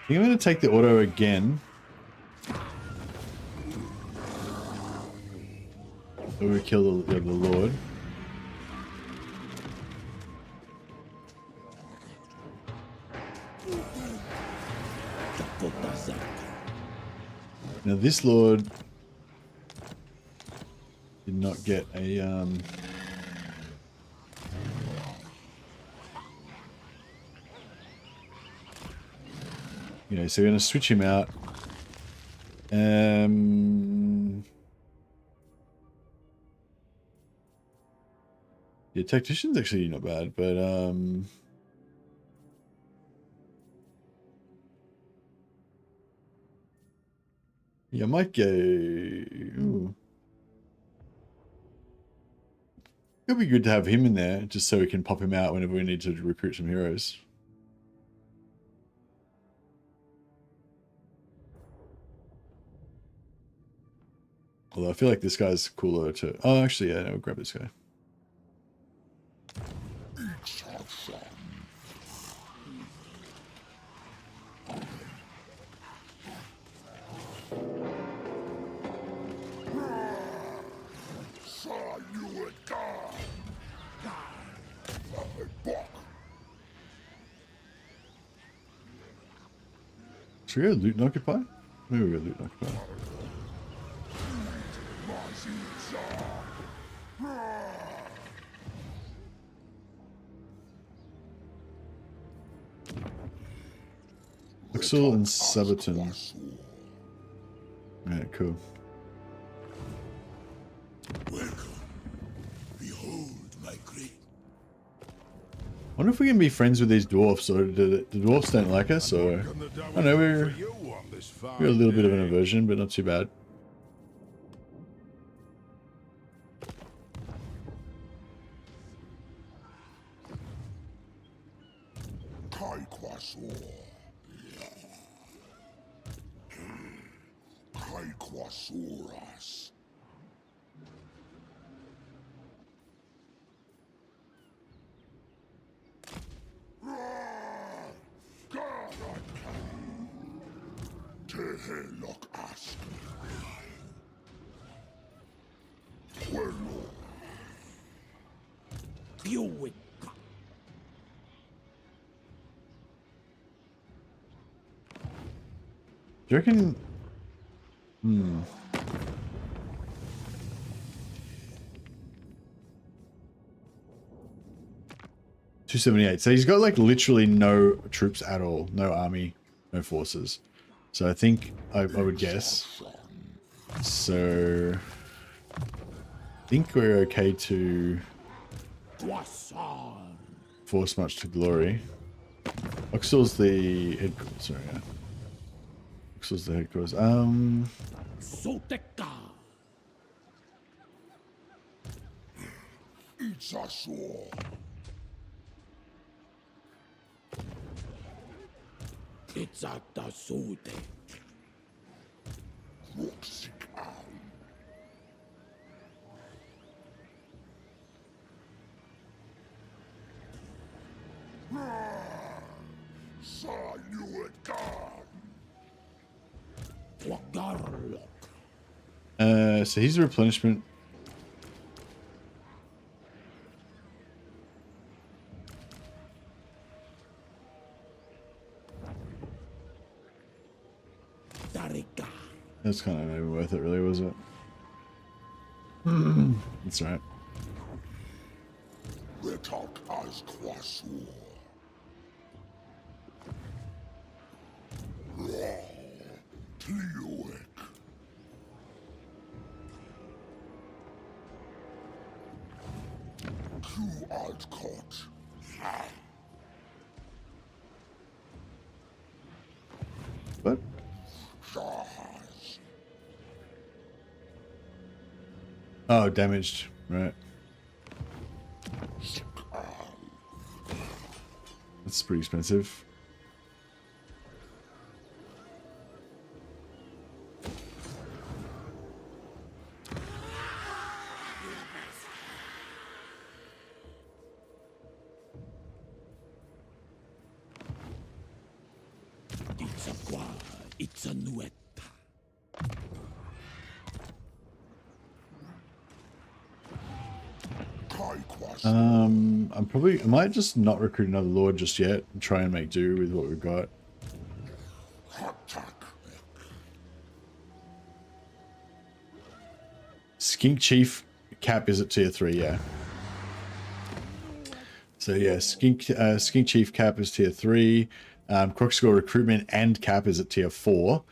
I think I'm going to take the auto again. So we kill the Lord. Now this Lord did not get a you know, so we're going to switch him out. Yeah, Tactician's actually not bad, but yeah, I might go. Ooh. It'd be good to have him in there, just so we can pop him out whenever we need to recruit some heroes. Although I feel like this guy's cooler to... Oh, actually, yeah, no, we'll grab this guy. Should we go loot and occupy? Maybe we'll go loot and occupy. Luxel and Sabaton. Alright, cool. Welcome. Behold my great. I wonder if we can be friends with these dwarfs, or the dwarfs don't like us, or... I don't know, we're a little bit of an aversion, but not too bad. Do you reckon... 278. So he's got like literally no troops at all. No army, no forces. So I think I would guess. So I think we're okay to force much to glory. Oxel's the headquarters. Sorry, yeah. Oxel's the headquarters. It's at the sude. So here's a replenishment. That's kind of not even worth it, really, was it? That's right. What? Oh, damaged. Right. That's pretty expensive. It's a nuet. I might just not recruit another lord just yet and try and make do with what we've got. Skink Chief cap is at tier 3, yeah. So yeah, Skink Chief cap is tier 3. Crocscore recruitment and cap is at tier 4.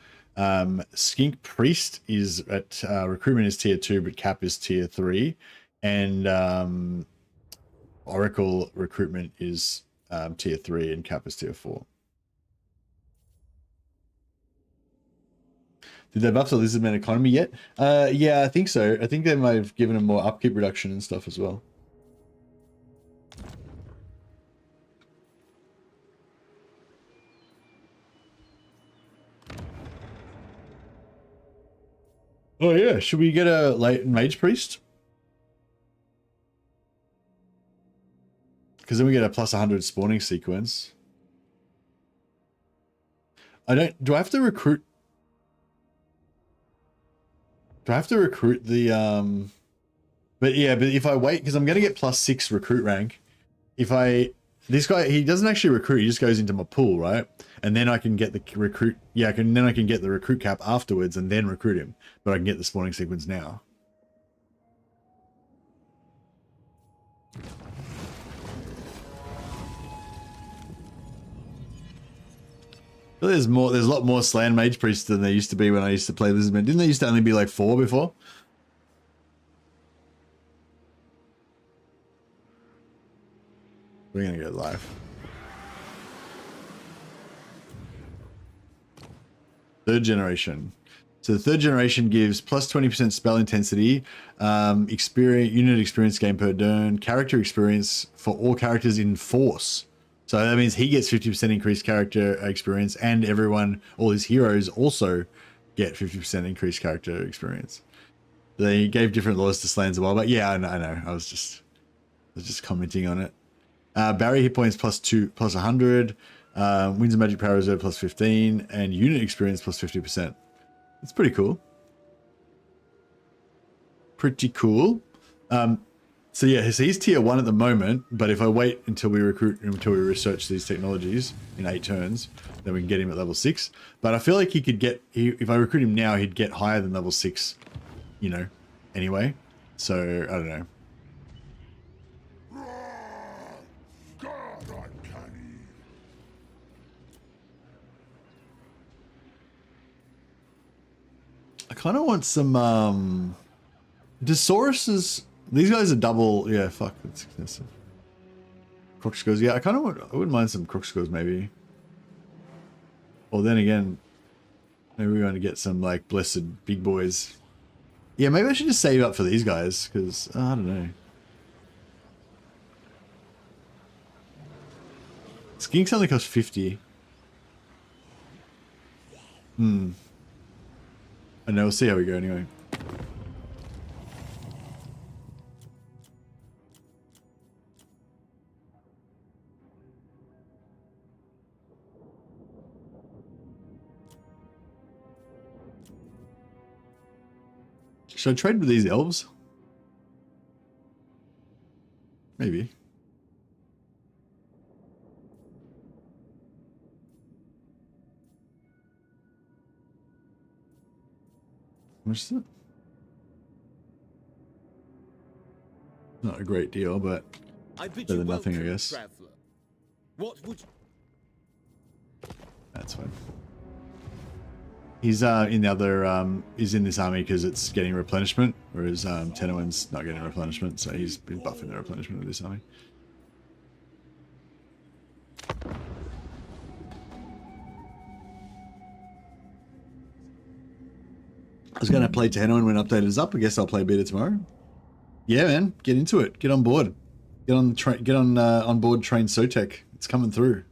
Skink Priest is at recruitment is tier 2, but cap is tier 3. And Oracle recruitment is tier 3 and cap is tier 4. Did they buff the Lizardman economy yet? Yeah, I think so. I think they might have given him more upkeep reduction and stuff as well. Oh yeah, should we get a late mage priest? Because then we get a plus 100 spawning sequence. Do I have to recruit? Do I have to recruit the, but yeah, but if I wait, because I'm going to get plus 6 recruit rank. This guy, he doesn't actually recruit, he just goes into my pool, right? And then I can get the recruit, then I can get the recruit cap afterwards and then recruit him. But I can get the spawning sequence now. There's a lot more Slan Mage Priests than there used to be when I used to play Lizardman. Didn't there used to only be like 4 before? We're gonna go live. Third generation. So the third generation gives plus 20% spell intensity, unit experience gain per turn, character experience for all characters in force. So that means he gets 50% increased character experience, and all his heroes also get 50% increased character experience. They gave different laws to Slans as well, but yeah, I know. I was just commenting on it. Barrier hit points plus 100, Winds of Magic Power Reserve plus 15, and unit experience plus 50%. It's pretty cool. So yeah, so he's tier 1 at the moment, but if I wait until we research these technologies in 8 turns, then we can get him at level 6. But I feel like if I recruit him now, he'd get higher than level 6, anyway. So, I don't know. I kind of want some, Desauruses. These guys are double. Yeah, fuck, that's expensive. Crocscores. Yeah, I wouldn't mind some Crocscores maybe. Or then again, maybe we want to get some like blessed big boys. Yeah, maybe I should just save up for these guys because I don't know. Skinks only cost 50. I know. We'll see how we go anyway. Should I trade with these elves? Maybe. How much is it? Not a great deal, but better than nothing, I guess. Traveler. What would That's fine. He's in the other he's in this army because it's getting replenishment, whereas Tehenhauin's not getting replenishment, so he's been buffing the replenishment of this army. I was going to play Tehenhauin when update is up. I guess I'll play beta tomorrow. Yeah, man, get into it. Get on board. Get on the get on board train Sotek. It's coming through.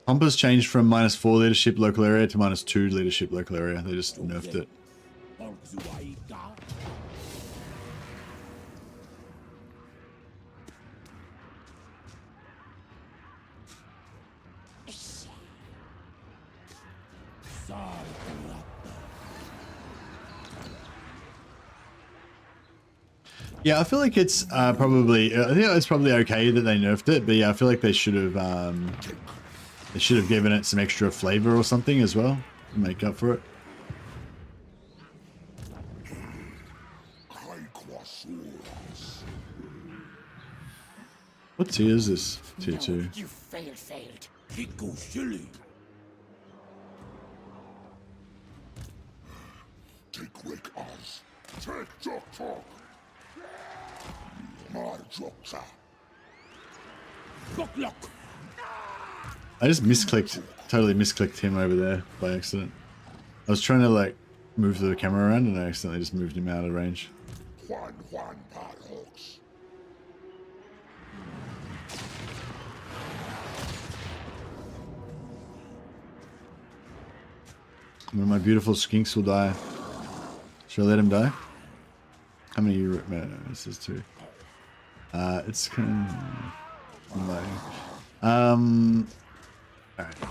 Pompa's changed from -4 leadership local area to -2 leadership local area. They just nerfed it. Yeah, I feel like it's probably. I think it's probably okay that they nerfed it, but yeah, I feel like they should have. They should have given it some extra flavor or something as well to make up for it. What tier is this? Tier 2. You failed. It goes silly. Take wake us. Take talk. More jokes. Look. I just misclicked, totally misclicked him over there by accident. I was trying to like move the camera around and I accidentally just moved him out of range. Juan Parhawks. One of my beautiful skinks will die. Should I let him die? How many you? No, this is 2. It's kind of like, alright,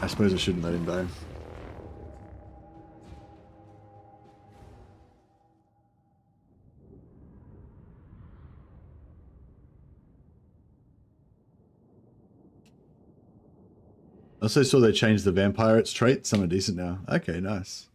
I suppose I shouldn't let him die. I also saw they changed the vampirate's trait. Some are decent now. Okay, nice.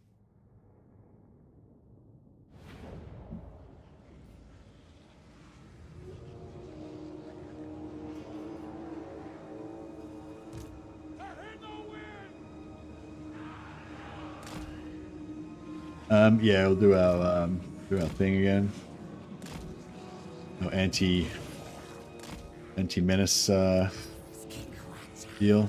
Yeah, we'll do our thing again. Our anti-menace deal.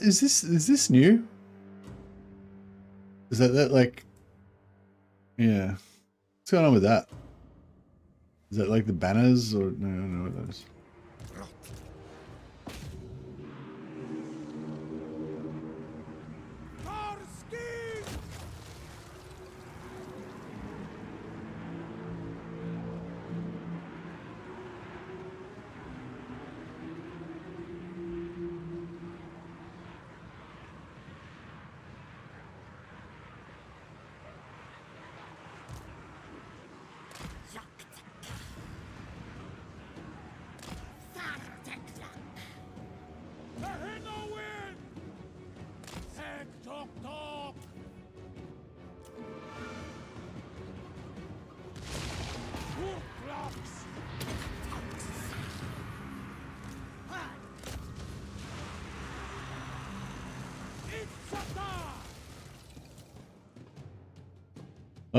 Is this new? Is that like, yeah, what's going on with that? Is that like the banners or no? I don't know what that is.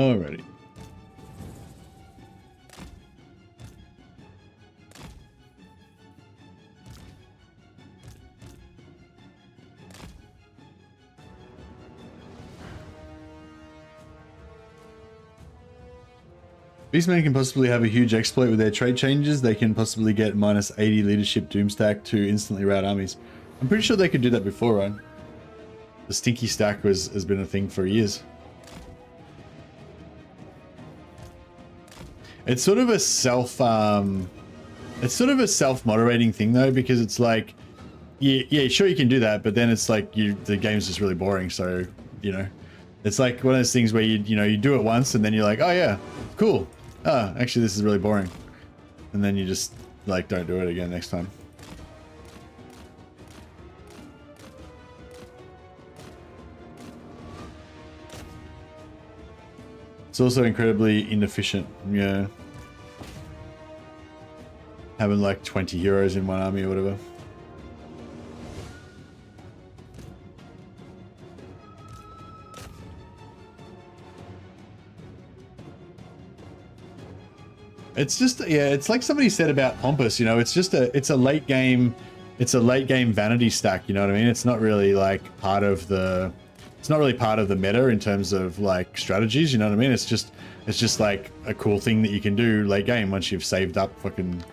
Alrighty. Beastmen can possibly have a huge exploit with their trait changes. They can possibly get minus 80 leadership doomstack to instantly rout armies. I'm pretty sure they could do that before, right? The stinky stack has been a thing for years. It's sort of a self-moderating thing though, because it's like, yeah, sure you can do that, but then it's like the game's just really boring. So, you know, it's like one of those things where you do it once and then you're like, oh yeah, cool. Oh, actually this is really boring. And then you just like don't do it again next time. It's also incredibly inefficient, yeah. Having like 20 heroes in one army or whatever. It's just, yeah, it's like somebody said about Pompous, you know, it's a late game vanity stack, you know what I mean? It's not really like part of the meta in terms of like strategies, you know what I mean? It's just like a cool thing that you can do late game once you've saved up fucking,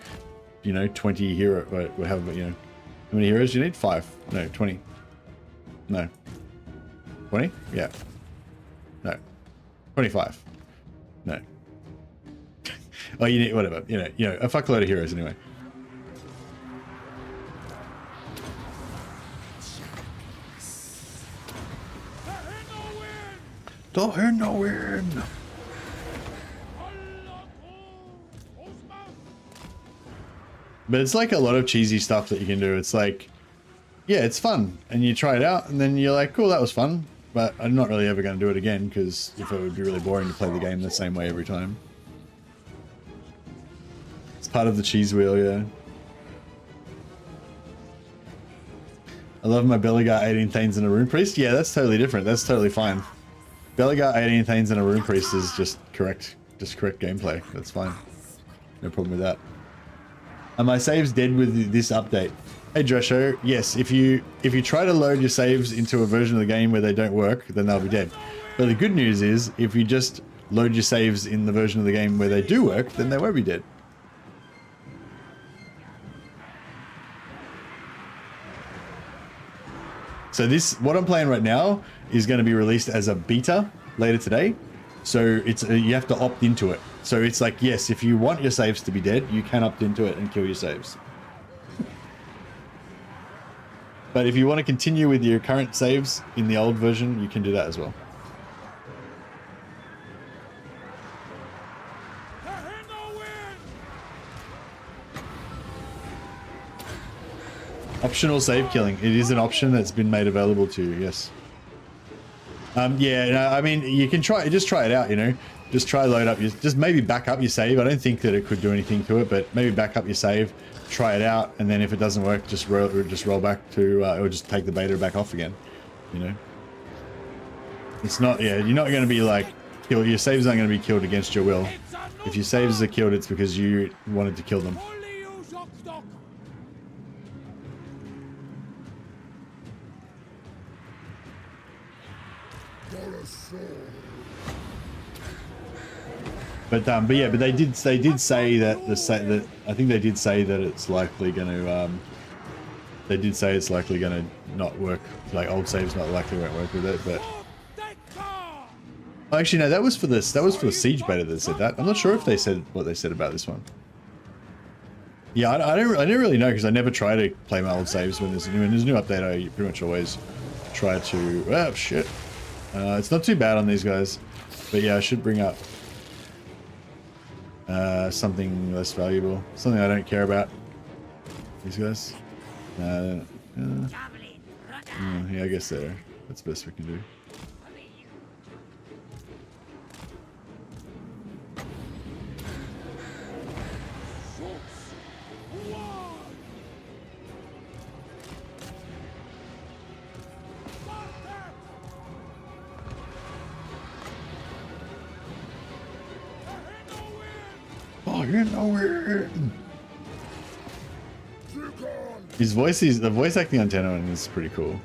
you know, 20 hero, however, you know, how many heroes do you need? 5? No, 20. No. 20? Yeah. No. 25. No. Oh, you need whatever, you know, a fuckload of heroes anyway. Tehenhauin. But it's like a lot of cheesy stuff that you can do. It's like, yeah, it's fun, and you try it out, and then you're like, cool, that was fun, but I'm not really ever going to do it again, because if it would be really boring to play the game the same way every time. It's part of the cheese wheel, yeah. I love my Belligar 18 Thanes and a Rune Priest. Yeah, that's totally different. That's totally fine. Belligar 18 Thanes and a Rune Priest is just correct gameplay. That's fine. No problem with that. Are my saves dead with this update? Hey Dresho, yes, if you try to load your saves into a version of the game where they don't work, then they'll be dead. But the good news is, if you just load your saves in the version of the game where they do work, then they won't be dead. So this, what I'm playing right now, is going to be released as a beta later today. So it's you have to opt into it. So it's like, yes, if you want your saves to be dead, you can opt into it and kill your saves. But if you want to continue with your current saves in the old version, you can do that as well. Optional save killing. It is an option that's been made available to you, yes. Yeah, no, I mean, you can just try it out, you know. Just try load up your, just maybe back up your save. I don't think that it could do anything to it, but maybe back up your save, try it out, and then if it doesn't work, just roll back to, or just take the beta back off again, you know. It's not, yeah, you're not going to be like, your saves aren't going to be killed against your will. If your saves are killed, it's because you wanted to kill them. But yeah, but they did say that I think they did say that it's likely going to they did say it's likely going to not work, like old saves not likely won't work with it. But actually no, that was for the siege beta that said that. I'm not sure if they said what they said about this one. Yeah, I didn't really know, because I never try to play my old saves when there's a new update. I pretty much always try to, oh shit, it's not too bad on these guys, but yeah, I should bring up something less valuable, something I don't care about. These guys. Yeah, I guess that's the best we can do. Tehenhauin. His voice is the voice acting on Tehenhauin is pretty cool.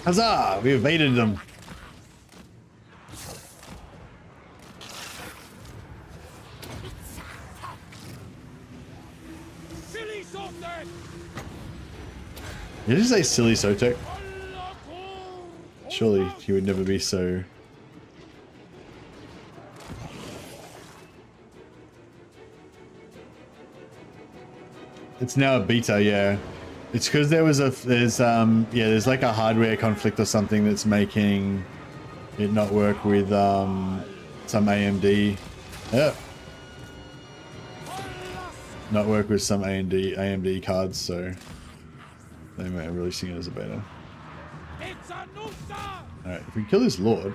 Huzzah! We evaded them. Did you say silly Sotek? Surely he would never be so... It's now a beta, yeah. It's because there's like a hardware conflict or something that's making it not work with some AMD. Yeah. Not work with some AMD cards, so they might be releasing it as a beta. Alright, if we kill this lord.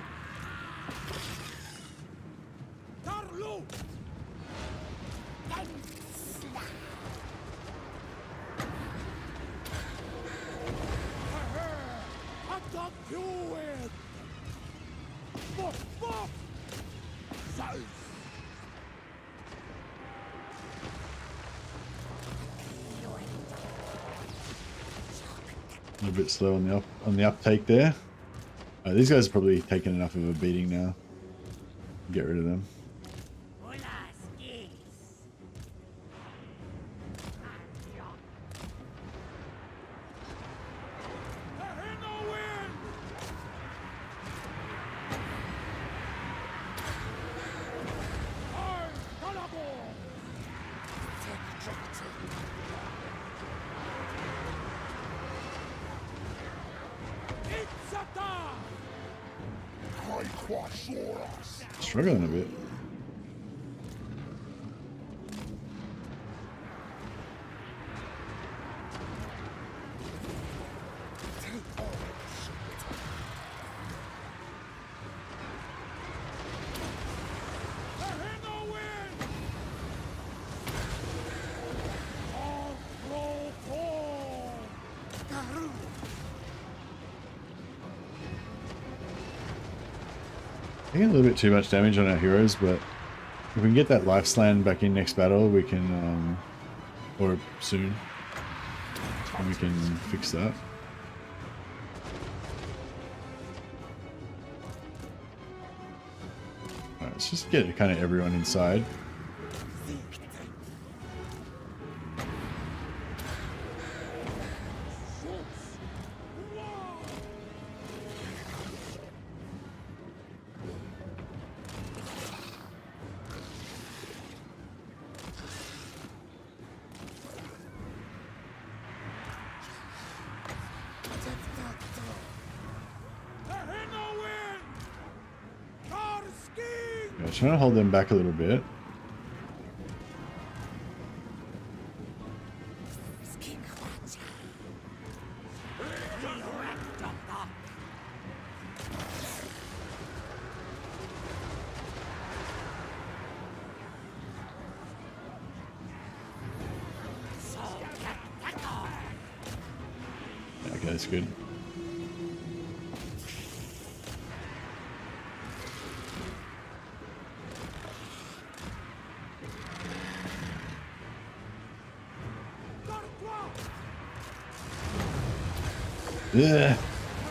A bit slow on the uptake there. These guys are probably taking enough of a beating now. Get rid of them. Struggling a bit. Taking a little bit too much damage on our heroes, but if we can get that life slan back in next battle, we can, or soon, and we can fix that. Alright, let's just get kind of everyone inside. Trying to hold them back a little bit. Okay, that's good. Yeah,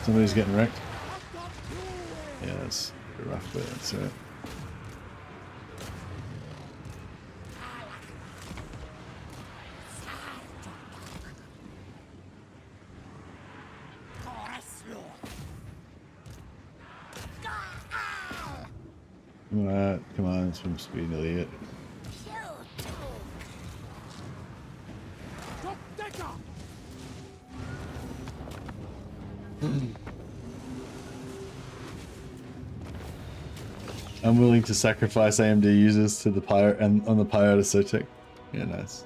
somebody's getting wrecked. Yeah, that's a bit rough, but that's it. Come on, swim speed, Elliot. I'm willing to sacrifice AMD users to the Pyro and on the Pyro to Sotek. Yeah, nice.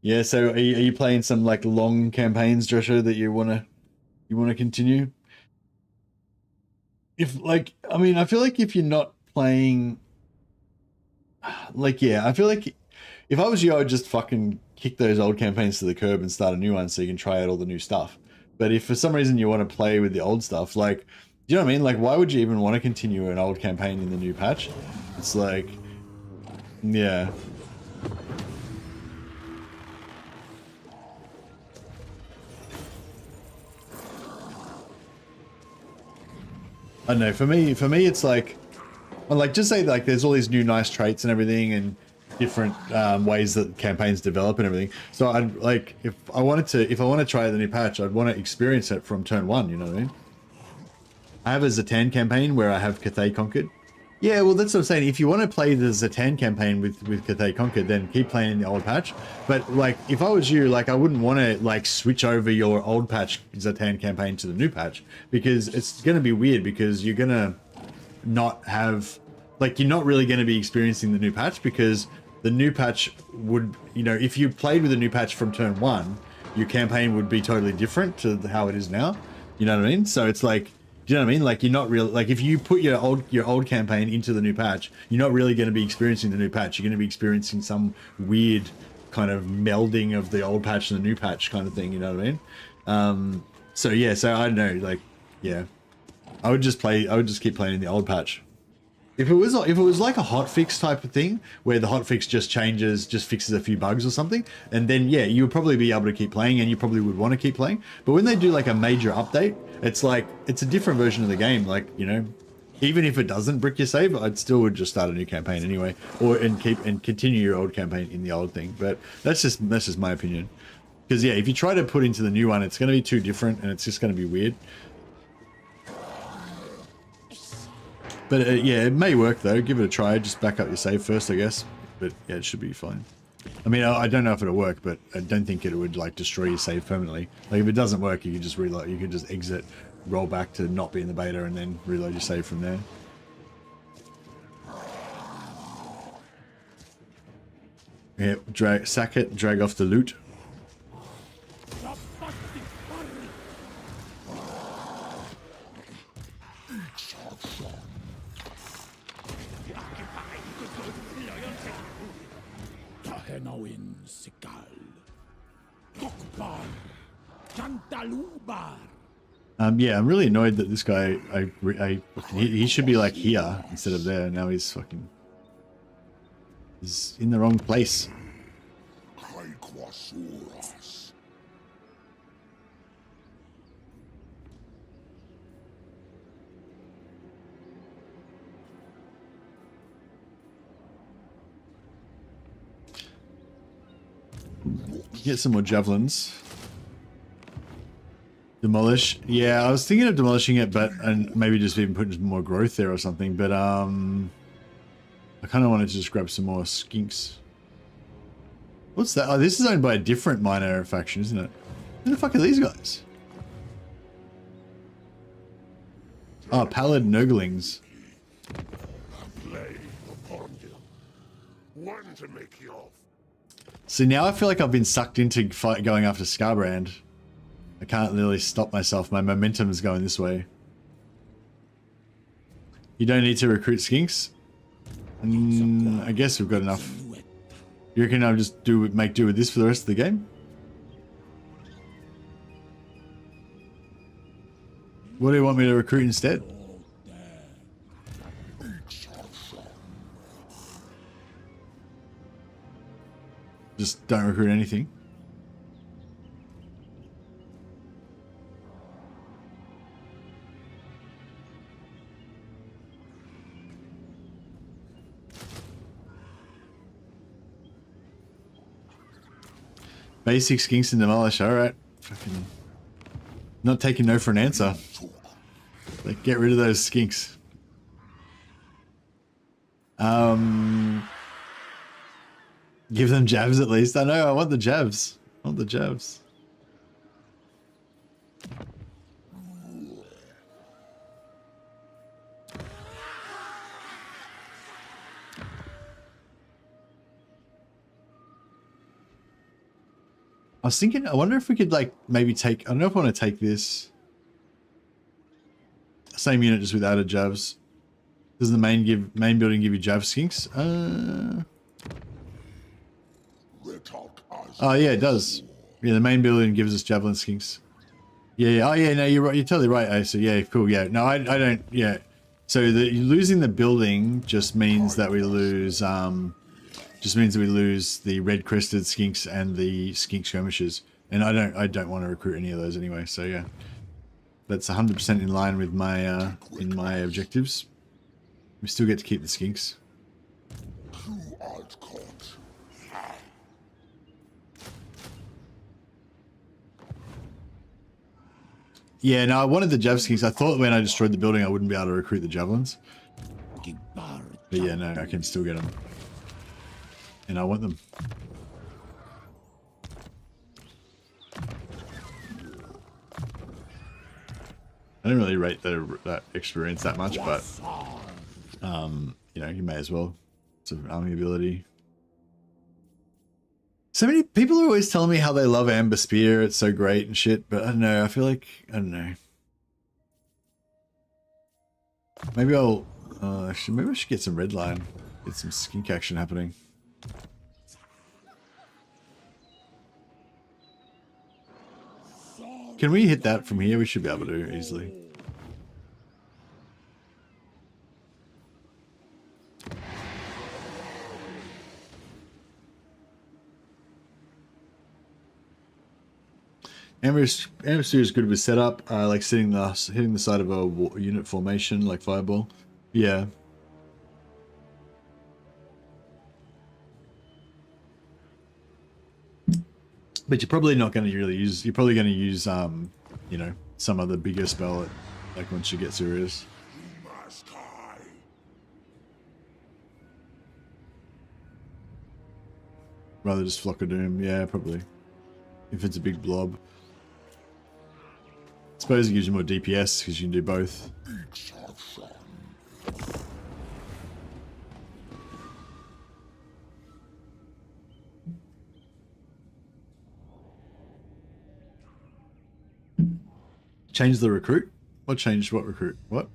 Yeah, so are you playing some like long campaigns, Joshua, that you wanna continue? If like, I mean, I feel like if you're not playing, like, yeah, I feel like if I was you, I would just fucking kick those old campaigns to the curb and start a new one so you can try out all the new stuff. But if for some reason you want to play with the old stuff, like, do you know what I mean? Like, why would you even want to continue an old campaign in the new patch? It's like, yeah. I don't know, for me it's like, well, like, just say like there's all these new nice traits and everything and different ways that campaigns develop and everything. So I'd like, if I want to try the new patch, I'd want to experience it from turn one, you know what I mean? I have a Zatan campaign where I have Cathay Conquered. Yeah, well, that's what I'm saying. If you want to play the Zatan campaign with Cathay Conquered, then keep playing in the old patch. But like, if I was you, like, I wouldn't want to like switch over your old patch Zatan campaign to the new patch, because it's going to be weird, because you're going to not have, like, you're not really going to be experiencing the new patch, because the new patch would, you know, if you played with the new patch from turn one, your campaign would be totally different to how it is now. You know what I mean? So it's like, do you know what I mean? Like, you're not really, like, if you put your old campaign into the new patch, you're not really going to be experiencing the new patch. You're going to be experiencing some weird kind of melding of the old patch and the new patch kind of thing. You know what I mean? So yeah, so I don't know, like, yeah, I would just keep playing in the old patch. If it was like a hotfix type of thing, where the hotfix just fixes a few bugs or something, and then yeah, you would probably be able to keep playing, and you probably would want to keep playing. But when they do like a major update, it's like, it's a different version of the game. Like, you know, even if it doesn't brick your save, I'd still would just start a new campaign anyway, and continue your old campaign in the old thing. But that's just my opinion. Because yeah, if you try to put into the new one, it's going to be too different, and it's just going to be weird. But yeah, it may work though. Give it a try. Just back up your save first, I guess. But yeah, it should be fine. I mean, I don't know if it'll work, but I don't think it would like destroy your save permanently. Like, if it doesn't work, you can just reload. You can just exit, roll back to not be in the beta, and then reload your save from there. Yeah, sack it, drag off the loot. Tehenhauin Sikal. Kokbar. Chantalubar. Yeah, I'm really annoyed that this guy, he should be like here instead of there. Now he's fucking, he's in the wrong place. Kaikwasuras. Get some more javelins. Demolish. Yeah, I was thinking of demolishing it, and maybe just even putting some more growth there or something. But I kind of wanted to just grab some more skinks. What's that? Oh, this is owned by a different minor faction, isn't it? Who the fuck are these guys? Oh, pallid Nurglings. Play upon you. One to make you off. So now I feel like I've been sucked into going after Scarbrand. I can't really stop myself. My momentum is going this way. You don't need to recruit skinks? I guess we've got enough. You reckon I'll just make do with this for the rest of the game? What do you want me to recruit instead? Just don't recruit anything. Basic skinks and demolish. Alright. Fucking not taking no for an answer. Like, get rid of those skinks. Give them jabs at least. I know, I want the jabs. I want the jabs. I was thinking, I wonder if we could like maybe take, I don't know if I want to take this. Same unit just with added javs. Does the main building give you jav skinks? Oh yeah, it does. Yeah, the main building gives us javelin skinks. Yeah, yeah. Oh yeah, no, you're right. You're totally right. Oh, so yeah, cool. Yeah, no, I don't. Yeah. So losing the building just means that we lose. Just means that we lose the red crested skinks and the skink skirmishers. And I don't want to recruit any of those anyway. So yeah, that's 100% in line with my in my objectives. We still get to keep the skinks. Yeah, no, I wanted the jav skinks. I thought when I destroyed the building I wouldn't be able to recruit the javelins. But yeah, no, I can still get them. And I want them. I didn't really rate that experience that much, but you know, you may as well. It's an army ability. So many people are always telling me how they love Amber Spear. It's so great and shit, but I don't know. I feel like, I don't know. Maybe I'll, actually, maybe I should get some red line. Get some skink action happening. Can we hit that from here? We should be able to easily. Amber Spear is good with setup, like hitting the side of a unit formation, like fireball. Yeah. But you're probably not going to really use. You're probably going to use, you know, some other bigger spell, like once you get serious. Rather just Flock of Doom. Yeah, probably. If it's a big blob. I suppose it gives you more DPS because you can do both. Change the recruit? What changed what recruit? What?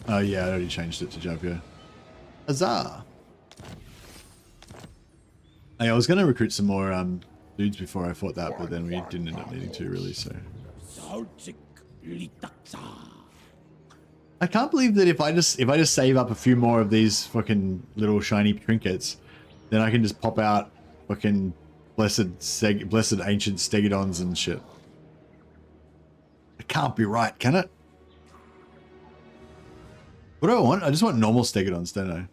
Oh yeah, I already changed it to Jav, yeah. Huzzah! Hey, I was going to recruit some more dudes before I fought that, but then we didn't end up needing to really, so. I can't believe that if I just save up a few more of these fucking little shiny trinkets, then I can just pop out fucking blessed ancient stegodons and shit. It can't be right, can it? What do I want? I just want normal stegodons, don't I?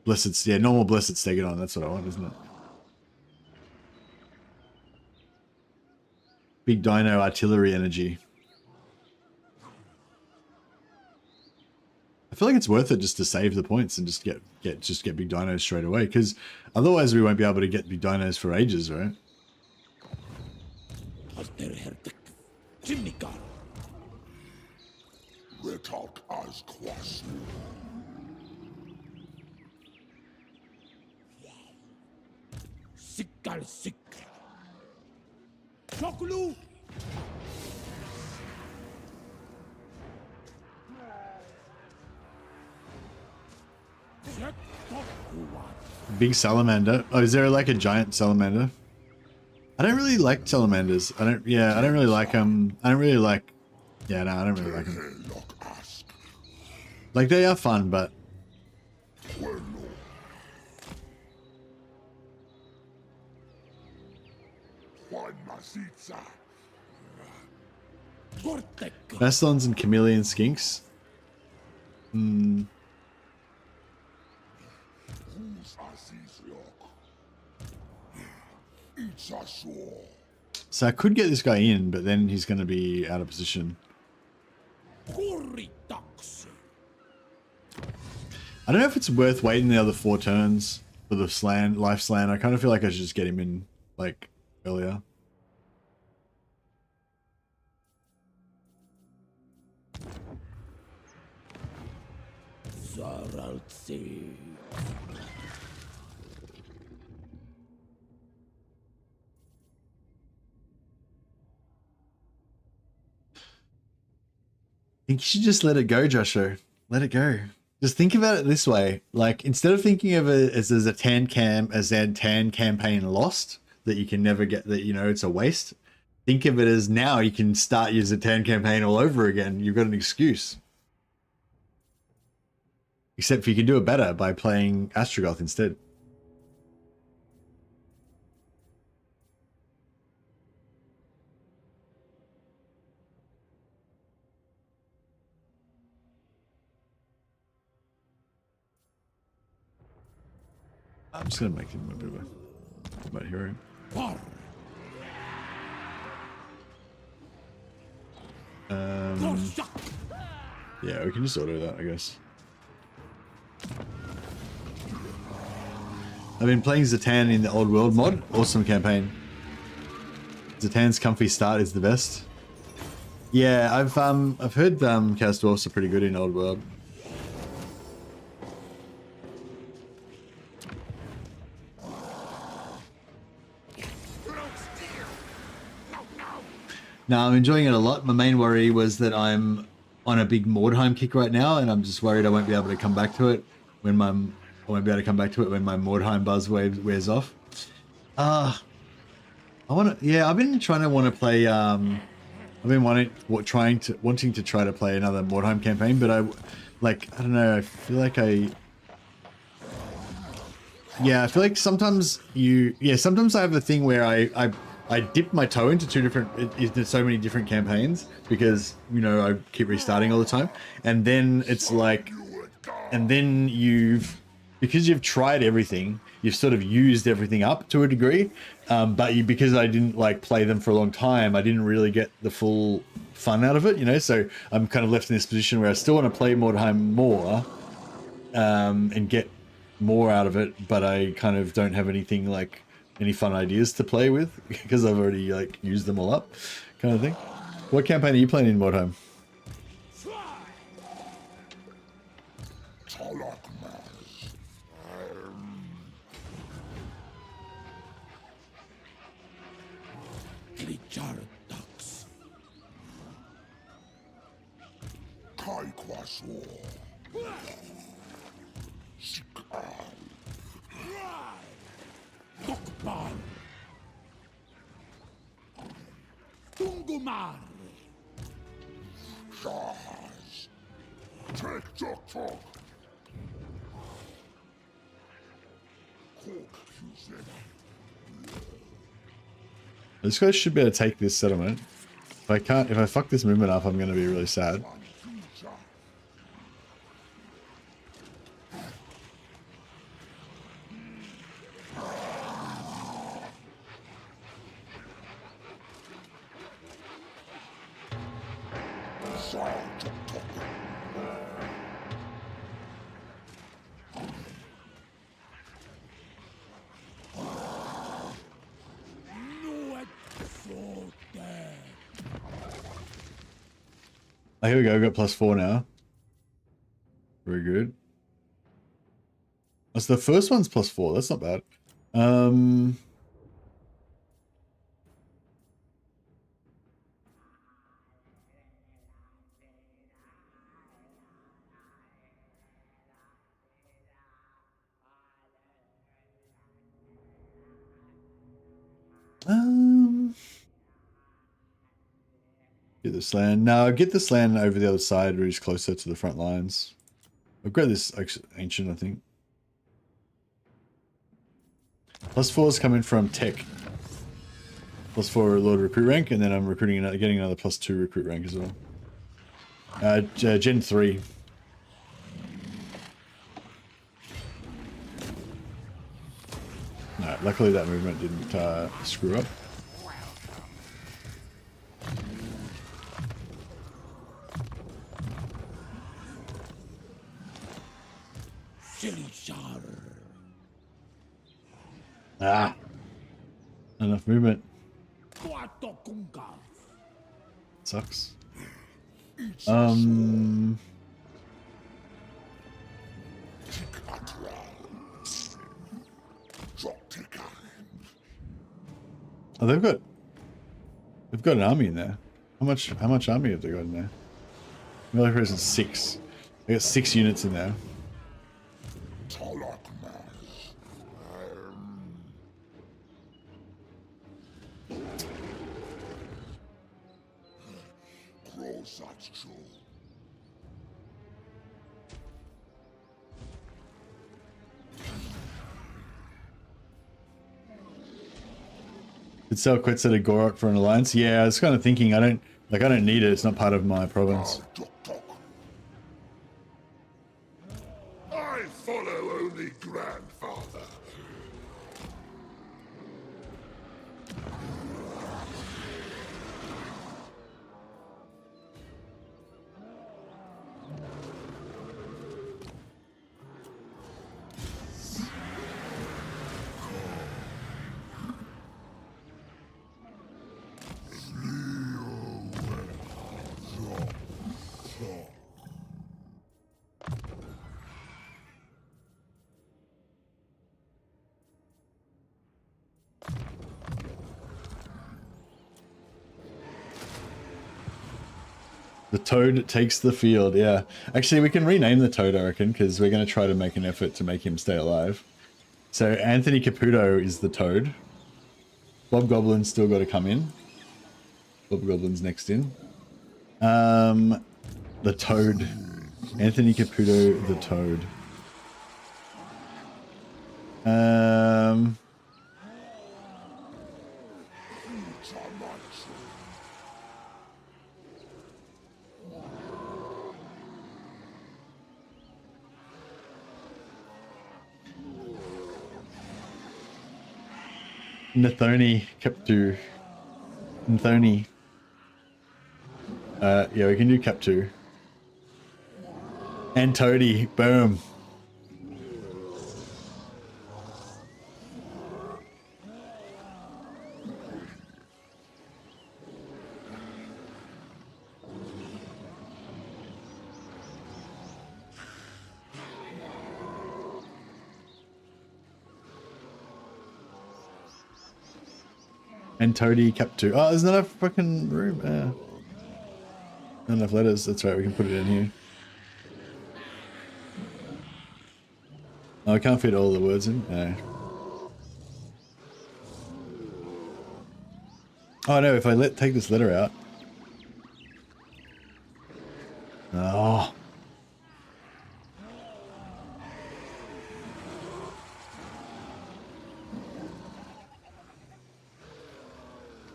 Blessed, yeah, normal blessed stegodon. That's what I want, isn't it? Big dino artillery energy. I feel like it's worth it just to save the points and just get big dinos straight away, because otherwise we won't be able to get big dinos for ages, right? Big salamander. Oh, is there like a giant salamander? I don't really like salamanders. I don't really like them. I don't really like them. Like, they are fun, but Mastodons and chameleon skinks. So I could get this guy in, but then he's going to be out of position. I don't know if it's worth waiting the other 4 turns for the slan, life slan. I kind of feel like I should just get him in like earlier. Zaraltsi. I think you should just let it go, Joshua. Let it go. Just think about it this way. Like, instead of thinking of it as a tan campaign lost, that you can never get, that, you know, it's a waste. Think of it as now you can start your Zatan campaign all over again. You've got an excuse. Except for you can do it better by playing Astrogoth instead. I'm just gonna make him a bit of a combat hero. Yeah, we can just auto that, I guess. I've been playing Zatan in the Old World mod. Awesome campaign. Zatan's comfy start is the best. Yeah, I've heard Chaos Dwarfs are pretty good in Old World. No, I'm enjoying it a lot. My main worry was that I'm on a big Mordheim kick right now, and I'm just worried I won't be able to come back to it when my Mordheim buzz wears off. I want to. Yeah, I've been trying to play. I've been wanting to try to play another Mordheim campaign, but I don't know. I feel like I feel like sometimes sometimes I have a thing where I dip my toe into so many different campaigns because, you know, I keep restarting all the time. And then it's like, because you've tried everything, you've sort of used everything up to a degree. Because I didn't play them for a long time, I didn't really get the full fun out of it, you know? So I'm kind of left in this position where I still want to play Mordheim more, and get more out of it, but I kind of don't have anything any fun ideas to play with because I've already used them all up, kind of thing. What campaign are you playing in Mordheim? Tungumar. Shahas. Take Doctor. This guy should be able to take this settlement. If I fuck this movement up, I'm going to be really sad. Oh, here we go. We've got +4 now. Very good. That's the first one's +4. That's not bad. Get this land. No, get this land over the other side where he's closer to the front lines. I've got this ancient, I think. +4 is coming from tech. +4 Lord recruit rank, and then I'm getting another +2 recruit rank as well. Gen 3. No, luckily that movement didn't screw up. Ah, enough movement. Sucks. Oh, they've got an army in there. How much army have they got in there? Melee presence 6. They got 6 units in there. Did sell quits at a Gorok for an alliance? Yeah, I was kind of thinking I don't need it. It's not part of my province. I follow only grandfather. The toad takes the field, yeah. Actually, we can rename the toad, I reckon, because we're going to try to make an effort to make him stay alive. So Anthony Caputo is the toad. Bob Goblin's still got to come in. Bob Goblin's next in. The toad. Anthony Caputo, the toad. Nathoni Captu. Nathoni. Yeah, we can do Captu. And Toady. Boom. And Toady Cap 2. Oh, there's not enough fucking room. Not enough letters. That's right, we can put it in here. Oh, I can't fit all the words in. No. Oh no, if I take this letter out. Oh.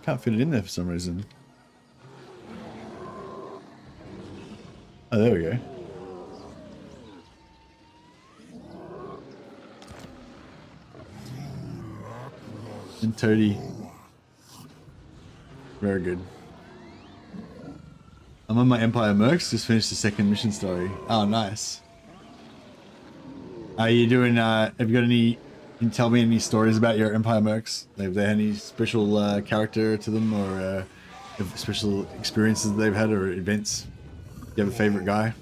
Can't fit it in there for some reason. Oh, there we go. And Toady. Very good. I'm on my Empire Mercs, just finished the second mission story. Oh, nice. Are you doing, have you got any, can you tell me any stories about your Empire Mercs? Have they had any special character to them, or special experiences they've had, or events? Do you have a favorite guy?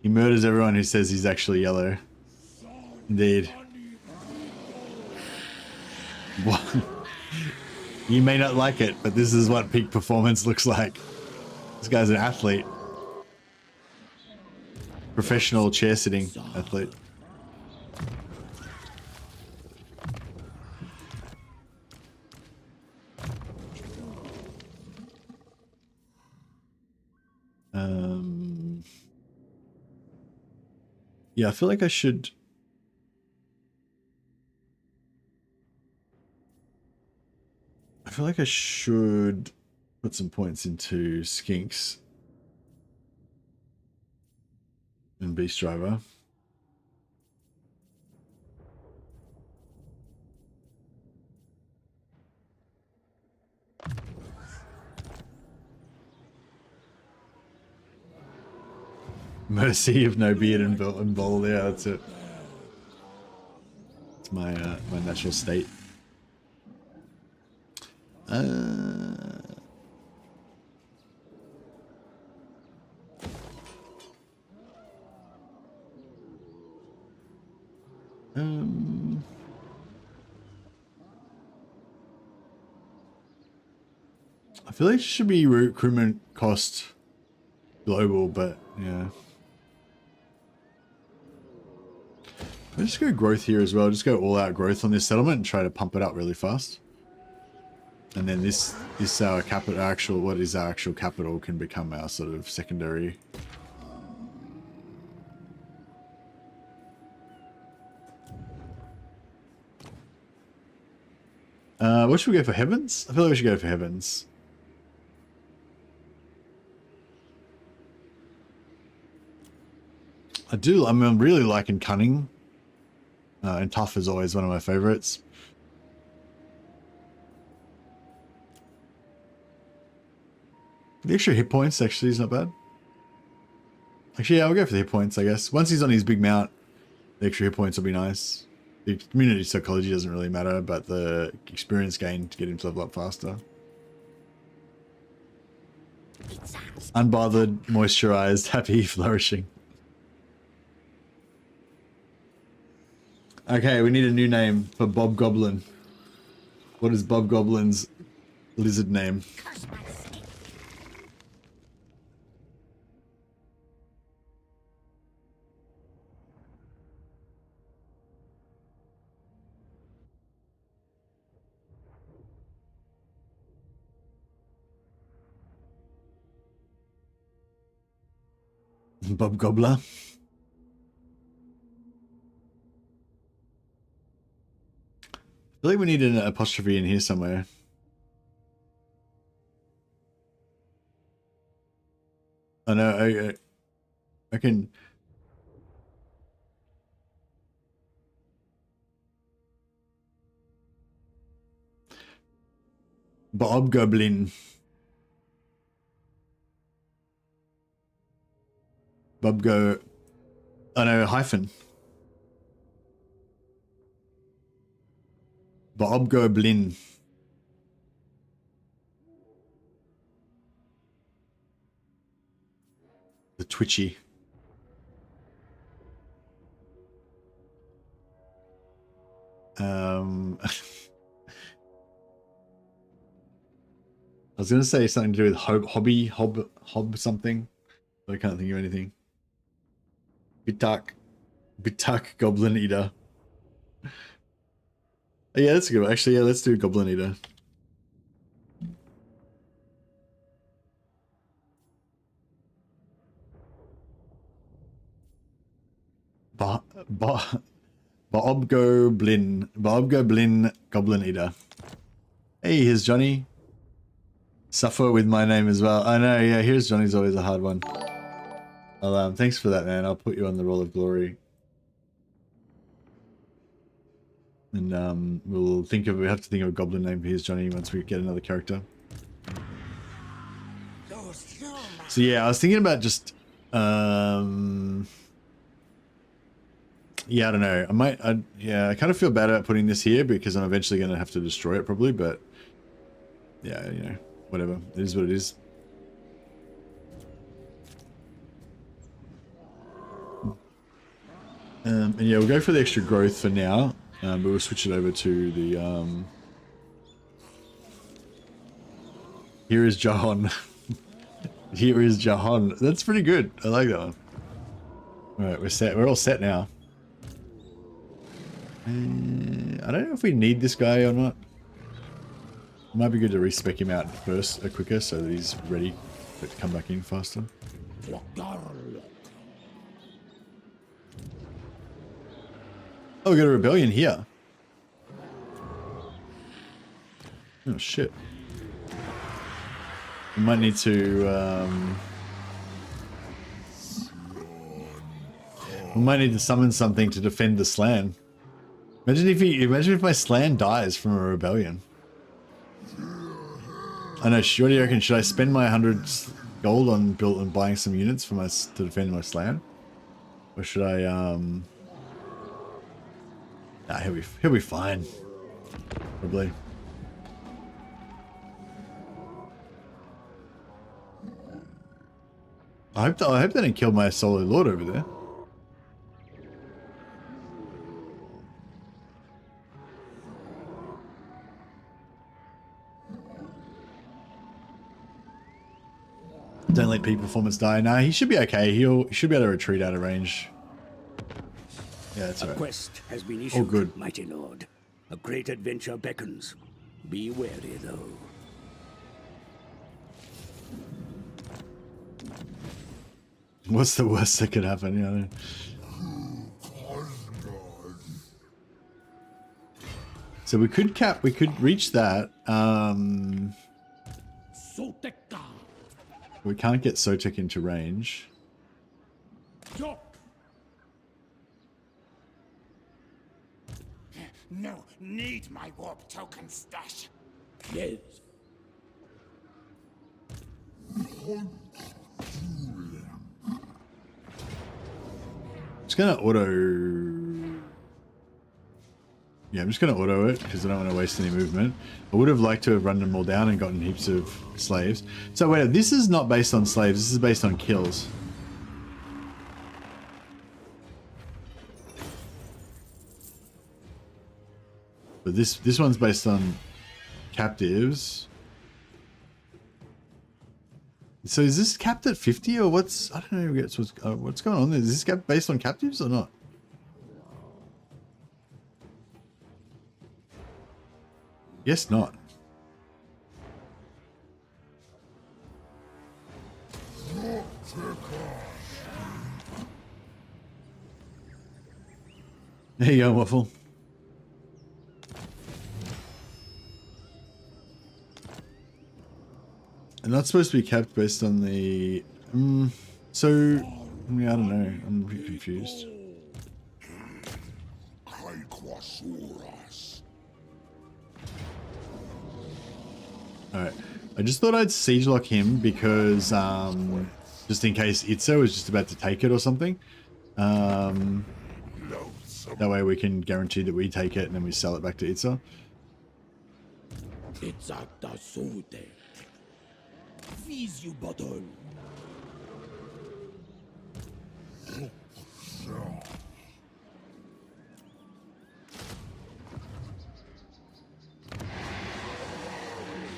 He murders everyone who says he's actually yellow. Indeed. What? You may not like it, but this is what peak performance looks like. This guy's an athlete. Professional chair sitting athlete. Yeah, I feel like I should... I feel like I should put some points into Skinks and Beast Driver. Mercy of no beard and bowl. Yeah, that's it. It's my my natural state. I feel like it should be recruitment cost global, but yeah. I'll just go growth here as well. Just go all out growth on this settlement and try to pump it up really fast. And then this our capital, what is our actual capital can become our sort of secondary. What should we go for, heavens? I feel like we should go for heavens. I'm really liking cunning. And tough is always one of my favorites. The extra hit points actually is not bad. Actually, yeah, I'll go for the hit points, I guess. Once he's on his big mount, the extra hit points will be nice. The community psychology doesn't really matter, but the experience gain to get him to level up faster. Unbothered, moisturized, happy, flourishing. Okay, we need a new name for Bob Goblin. What is Bob Goblin's lizard name? Bob Gobbler. I feel like we need an apostrophe in here somewhere. Oh no, I can... Bob Goblin. Bob Go... Oh no, hyphen. Bob Goblin. The Twitchy. I was going to say something to do with hob something, but I can't think of anything. Bitak Goblin Eater. Oh, yeah, that's a good one. Actually, yeah, let's do Goblin Eater. Bob Goblin Goblin Eater. Hey, here's Johnny. Suffer with my name as well. I know, yeah, here's Johnny's always a hard one. Well, thanks for that, man. I'll put you on the Roll of Glory. And we have to think of a goblin name for his Johnny once we get another character. So yeah, I was thinking about just yeah, I don't know. I kind of feel bad about putting this here because I'm eventually going to have to destroy it probably, but yeah, you know, whatever. It is what it is. And yeah, we'll go for the extra growth for now. But we'll switch it over to the, here is Jahan. Here is Jahan. That's pretty good. I like that one. Alright, we're set. We're all set now. I don't know if we need this guy or not. It might be good to respec him out first, quicker, so that he's ready to come back in faster. Oh, we got a rebellion here. Oh shit. We might need to summon something to defend the Slan. Imagine if my Slan dies from a rebellion. I know, what do you reckon? Should I spend my 100 gold on built and buying some units for my to defend my slam, or should I? Nah, he'll be fine, probably. I hope they didn't kill my solo lord over there. Don't let peak performance die. Nah, he should be okay. He should be able to retreat out of range. Yeah, that's alright. A quest has been issued, Oh, good. mighty lord. A great adventure beckons. Be wary, though. What's the worst that could happen? Yeah. So we could reach that. We can't get Sotek into range. No, need my warp token stash. Yes. Just gonna auto. Yeah, I'm just gonna auto it because I don't want to waste any movement. I would have liked to have run them all down and gotten heaps of slaves. So wait, this is not based on slaves. This is based on kills. But this one's based on captives. So is this capped at 50 or what's? I don't know what's going on there. Is this based on captives or not? Yes, not. There you go, Waffle. And that's supposed to be capped based on the... so, yeah, I don't know. I'm a bit confused. Alright. I just thought I'd siege lock him because, just in case Itzo is just about to take it or something. That way we can guarantee that we take it and then we sell it back to Itzo. It's at the Sute. Fees you bottle.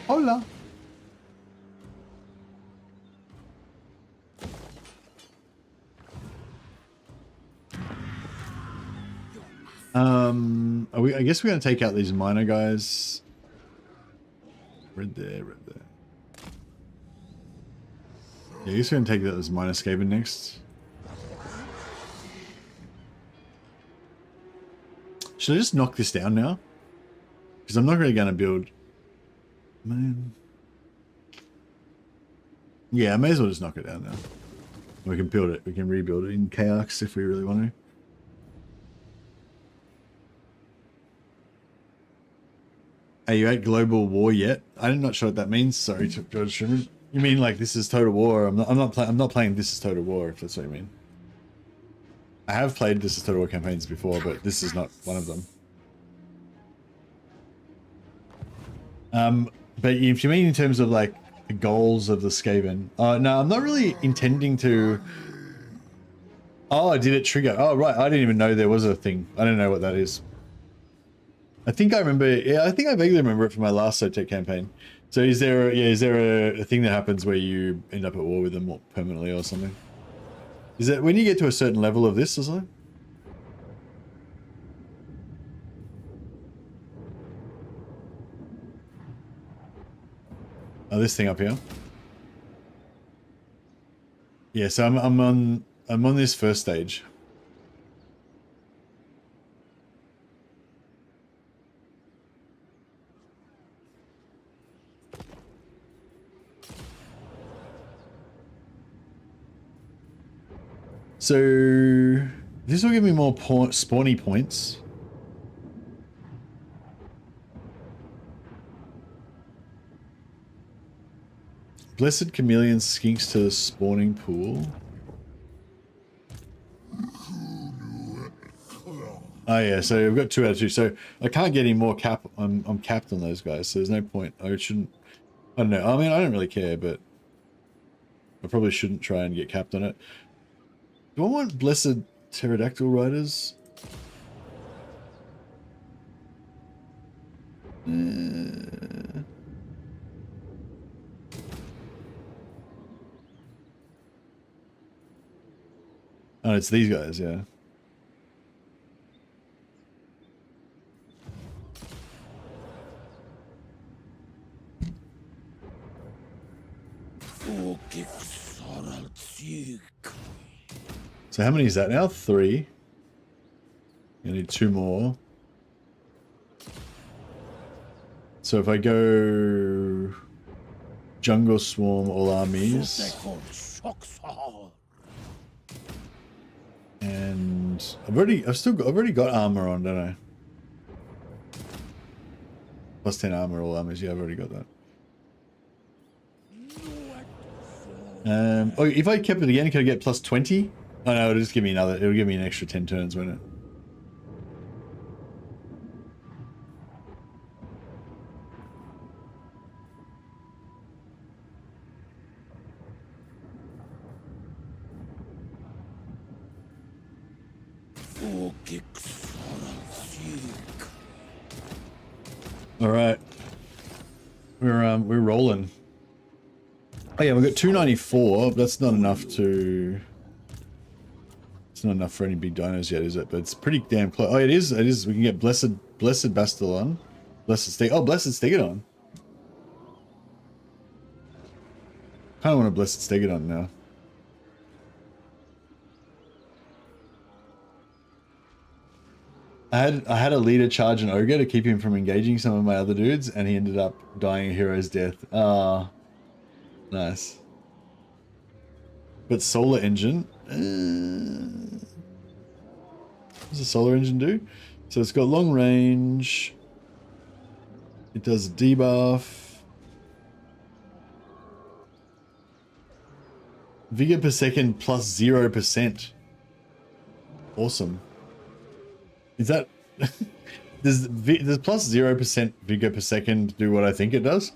Hola. I guess we're gonna take out these minor guys. Red there, red there. Yeah, I guess we're gonna take out this minor Skaven next. Should I just knock this down now? Because I'm not really gonna build. Man. Yeah, I may as well just knock it down now. We can build it. We can rebuild it in Chaos if we really want to. Are you at global war yet? I'm not sure what that means. Sorry, George Sherman. You mean like this is Total War? I'm not playing This is Total War. If that's what you mean. I have played This is Total War campaigns before, but this is not one of them. But if you mean in terms of like the goals of the Skaven, no, I'm not really intending to. Oh, did it trigger? Oh, right. I didn't even know there was a thing. I don't know what that is. I think I remember. Yeah, I think I vaguely remember it from my last Sotek campaign. So is there? Is there a thing that happens where you end up at war with them permanently or something? Is it when you get to a certain level of this or something? Oh, this thing up here. Yeah, so I'm on this first stage. So this will give me more spawny points. Blessed chameleon skinks to the spawning pool. Oh yeah, so I've got 2 out of 2. So I can't get any more cap. I'm capped on those guys, so there's no point. I shouldn't. I don't know. I mean, I don't really care, but I probably shouldn't try and get capped on it. Do I want blessed pterodactyl riders? Oh, it's these guys, yeah. So how many is that now? 3. I need 2 more. So if I go jungle swarm all armies, and I've already got armor on, don't I? Plus 10 armor all armies. Yeah, I've already got that. Oh, if I kept it again, could I get plus 20? Oh no, it'll just give me another. It'll give me an extra 10 turns, won't it? All right, we're rolling. Oh yeah, we've got 294. That's not enough to. It's not enough for any big dinos yet, is it? But it's pretty damn close. Oh, it is. It is. We can get blessed Bastilon, blessed Stegodon. Kind of want a blessed Stegodon now. I had a leader charge an ogre to keep him from engaging some of my other dudes, and he ended up dying a hero's death. Ah, nice. But solar engine. What does a solar engine do? So it's got long range. It does debuff. Vigor per second plus 0%. Awesome. Is that... does plus 0% vigor per second do what I think it does?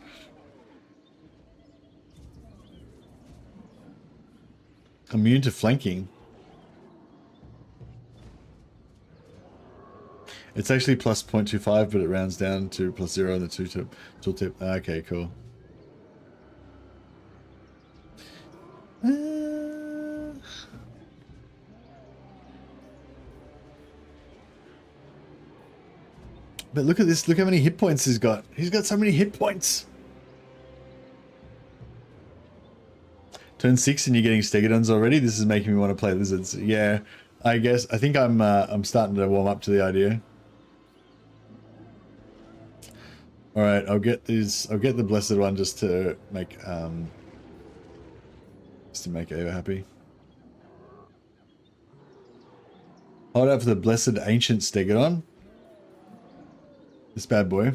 Immune to flanking. It's actually plus 0.25, but it rounds down to plus 0 on the tooltip. Okay, cool. But look at this. Look how many hit points he's got. He's got so many hit points. Turn 6 and you're getting Stegodons already. This is making me want to play lizards. Yeah, I guess. I think I'm starting to warm up to the idea. All right, I'll get these. I'll get the blessed one just to make Ava happy. Hold out for the blessed ancient Stegodon. This bad boy.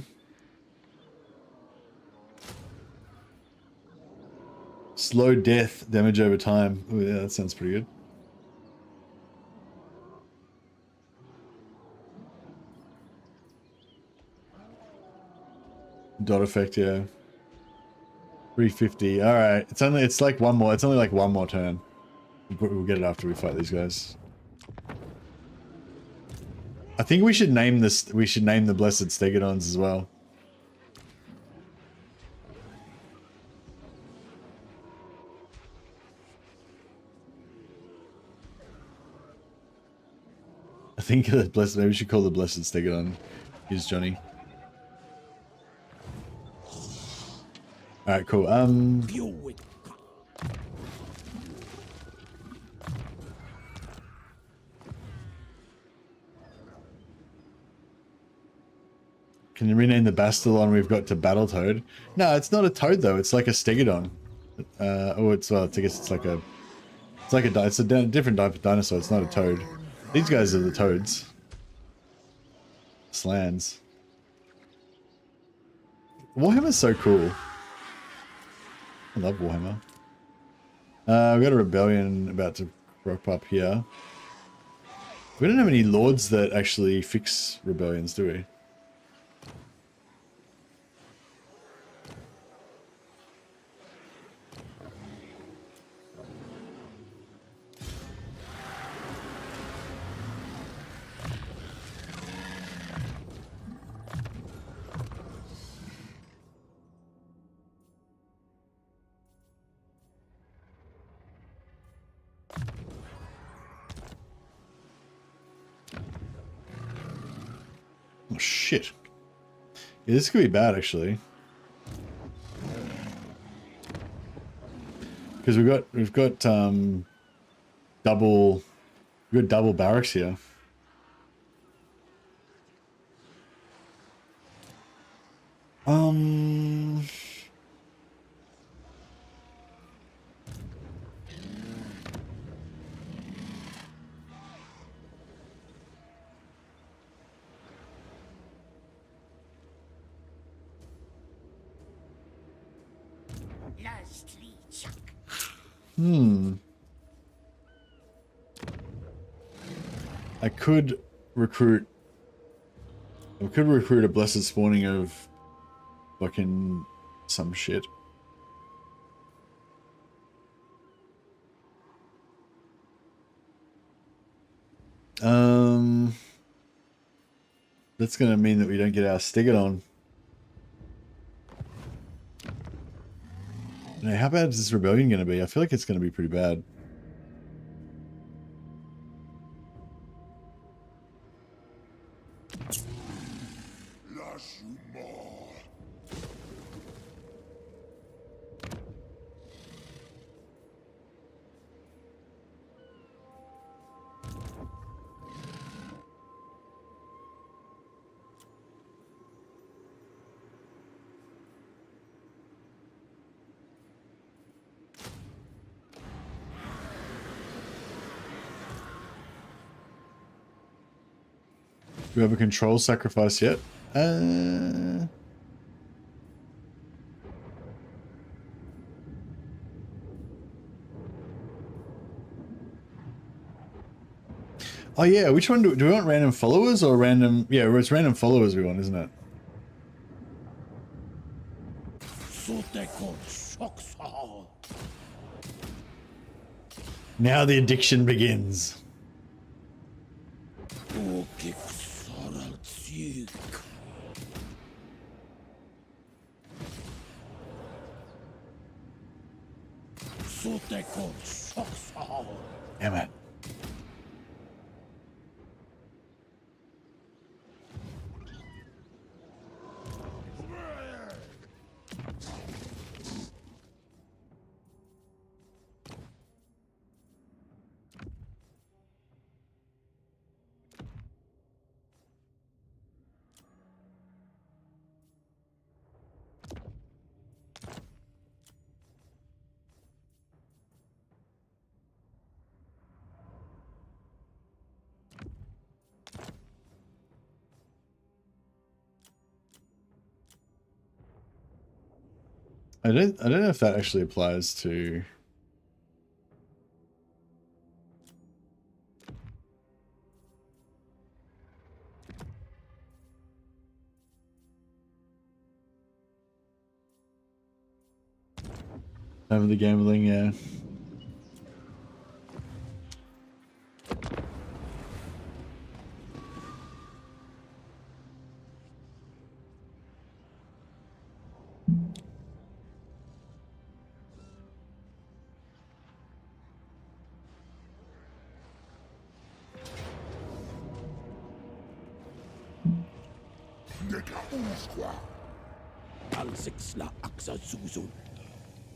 Slow death, damage over time. Oh yeah, that sounds pretty good. Dot effect, yeah. 350. All right, it's like one more. It's only like one more turn. We'll get it after we fight these guys. I think we should name this. We should name the blessed Stegodons as well. I think the blessed. Maybe we should call the blessed Stegodon. Here's Johnny. All right, cool. Can you rename the Bastilon we've got to Battletoad? No, it's not a toad though. It's like a Stegodon. Oh, it's I guess it's like a different type of dinosaur. It's not a toad. These guys are the toads. Slans. Warhammer's so cool. I love Warhammer. We've got a rebellion about to crop up here. We don't have any lords that actually fix rebellions, do we? Oh shit. Yeah, this could be bad actually. Because we've got double barracks here. I could recruit a blessed spawning of fucking some shit. That's gonna mean that we don't get our Stegodon. Now, how bad is this rebellion gonna be? I feel like it's gonna be pretty bad. Do we have a control sacrifice yet? Oh yeah, which one do we want? Random followers or random? Yeah, it's random followers we want, isn't it? Now the addiction begins. Damn it. I don't know if that actually applies to over the gambling, yeah. Alsixla Axa Zuzun.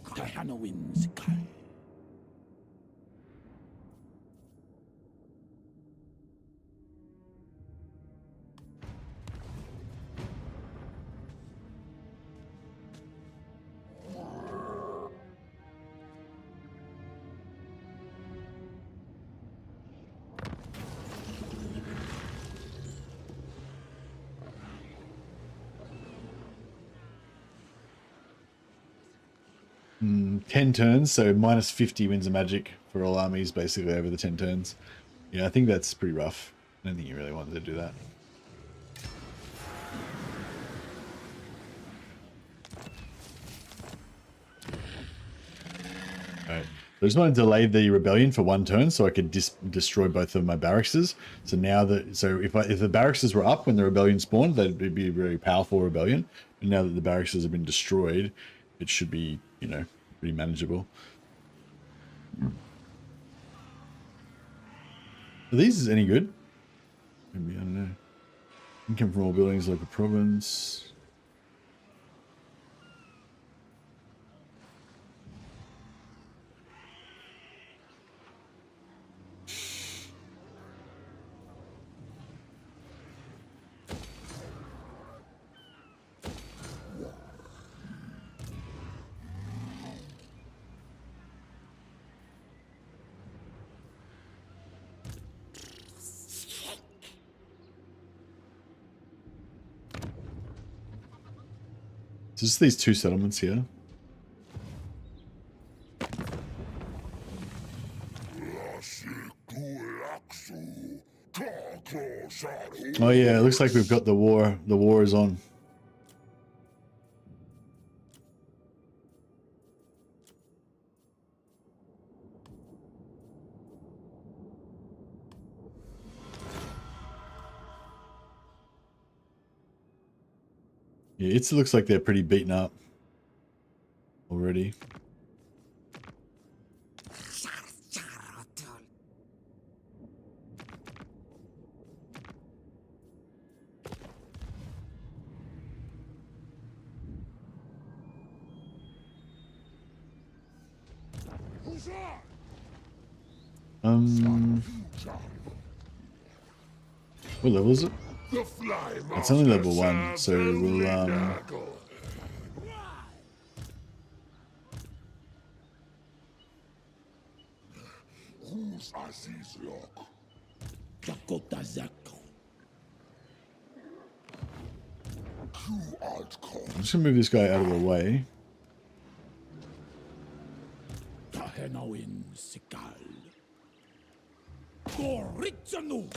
Tehenhauin Zikal. 10 turns, so minus 50 wins of magic for all armies, basically, over the 10 turns. Yeah, I think that's pretty rough. I don't think you really wanted to do that. Alright. I just want to delay the rebellion for 1 turn so I could destroy both of my barrackses. So now that, so if the barrackses were up when the rebellion spawned, that'd be a very powerful rebellion. And now that the barrackses have been destroyed, it should be, you know, pretty manageable. Are these any good? Maybe, I don't know. Income from all buildings, local province. Just these 2 settlements here. Oh yeah, it looks like we've got the war. The war is on. Yeah, it looks like they're pretty beaten up already. What level is it? It's only level 1, so we'll I'm just gonna move this guy out of the way. Tehenhauin sikal. Goritsanu.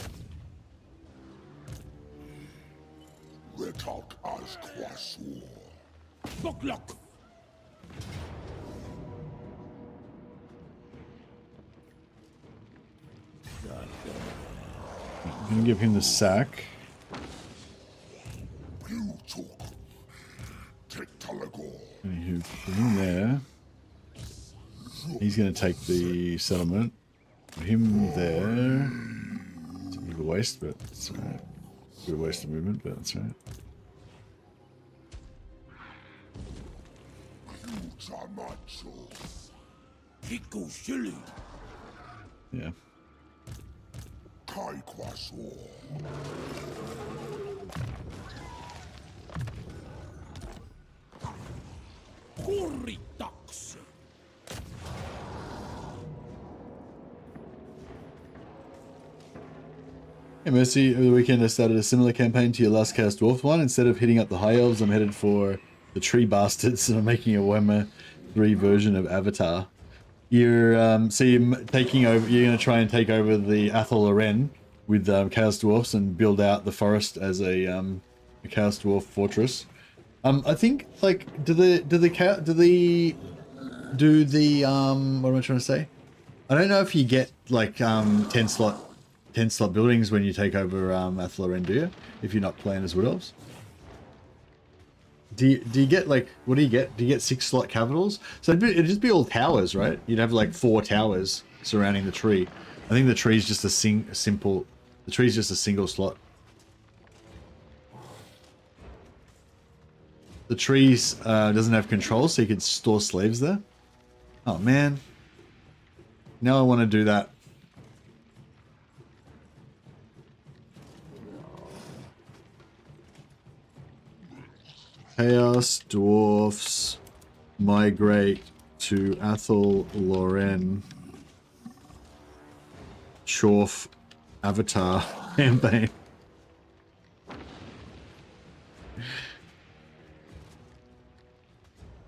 Retalk as Kwasur. Boklok. I'm gonna give him the sack. Anywho, put him there. He's gonna take the settlement. Put him there. It's a bit of a waste, but it's alright. A bit of a waste of movement, but that's alright. Yeah. Hey Mercy, over the weekend I started a similar campaign to your last Chaos Dwarf one. Instead of hitting up the High Elves, I'm headed for the Tree Bastards and I'm making a Warhammer 3 version of Avatar. You're so you're taking over. You're going to try and take over the Athol Loren with Chaos Dwarfs and build out the forest as a Chaos Dwarf fortress. I think like do the what am I trying to say? I don't know if you get like 10 slot buildings when you take over Athol Loren, do you? If you're not playing as Wood Elves. Do you get like, what do you get? Do you get 6 slot capitals? So it'd just be all towers, right? You'd have like 4 towers surrounding the tree. I think the tree's just a simple. The tree's just a single slot. The trees doesn't have control, so you could store slaves there. Oh man. Now I want to do that. Chaos Dwarfs migrate to Athol Loren. Chorf Avatar campaign.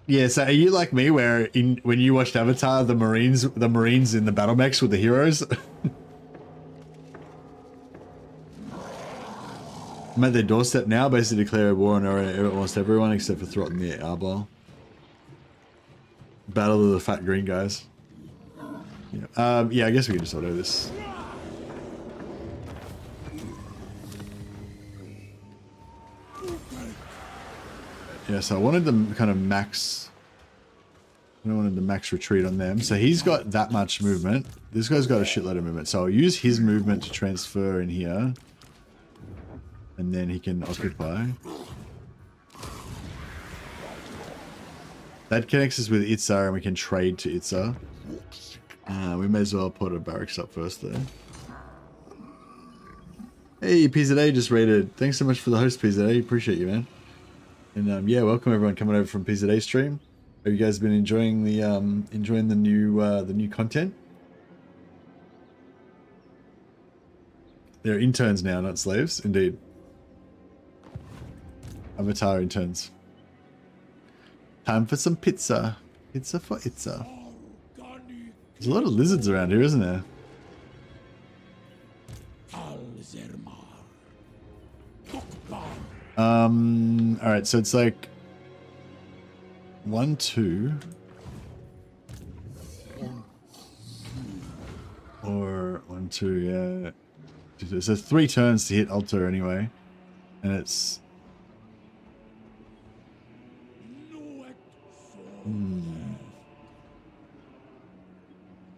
Yeah, so are you like me where when you watched Avatar, the Marines in the battle mechs were the heroes? I'm at their doorstep now, basically declare war on almost everyone except for Throt and the Arbor. Battle of the fat green guys. Yeah, yeah, I guess we can just auto this. Yeah, so I wanted them kind of max. I wanted the max retreat on them. So he's got that much movement. This guy's got a shitload of movement. So I'll use his movement to transfer in here. And then he can occupy. That connects us with Itza and we can trade to Itza. We may as well put a barracks up first though. Hey, PZA just raided. Thanks so much for the host, PZA. Appreciate you, man. And yeah, welcome everyone coming over from PZA stream. Have you guys been enjoying the new content? They're interns now, not slaves. Indeed. Avatar interns. Time for some pizza. Pizza for Itza. There's a lot of lizards around here, isn't there? Alright, so it's like 1, 2. Or 1, 2, yeah. So 3 turns to hit altar anyway. And it's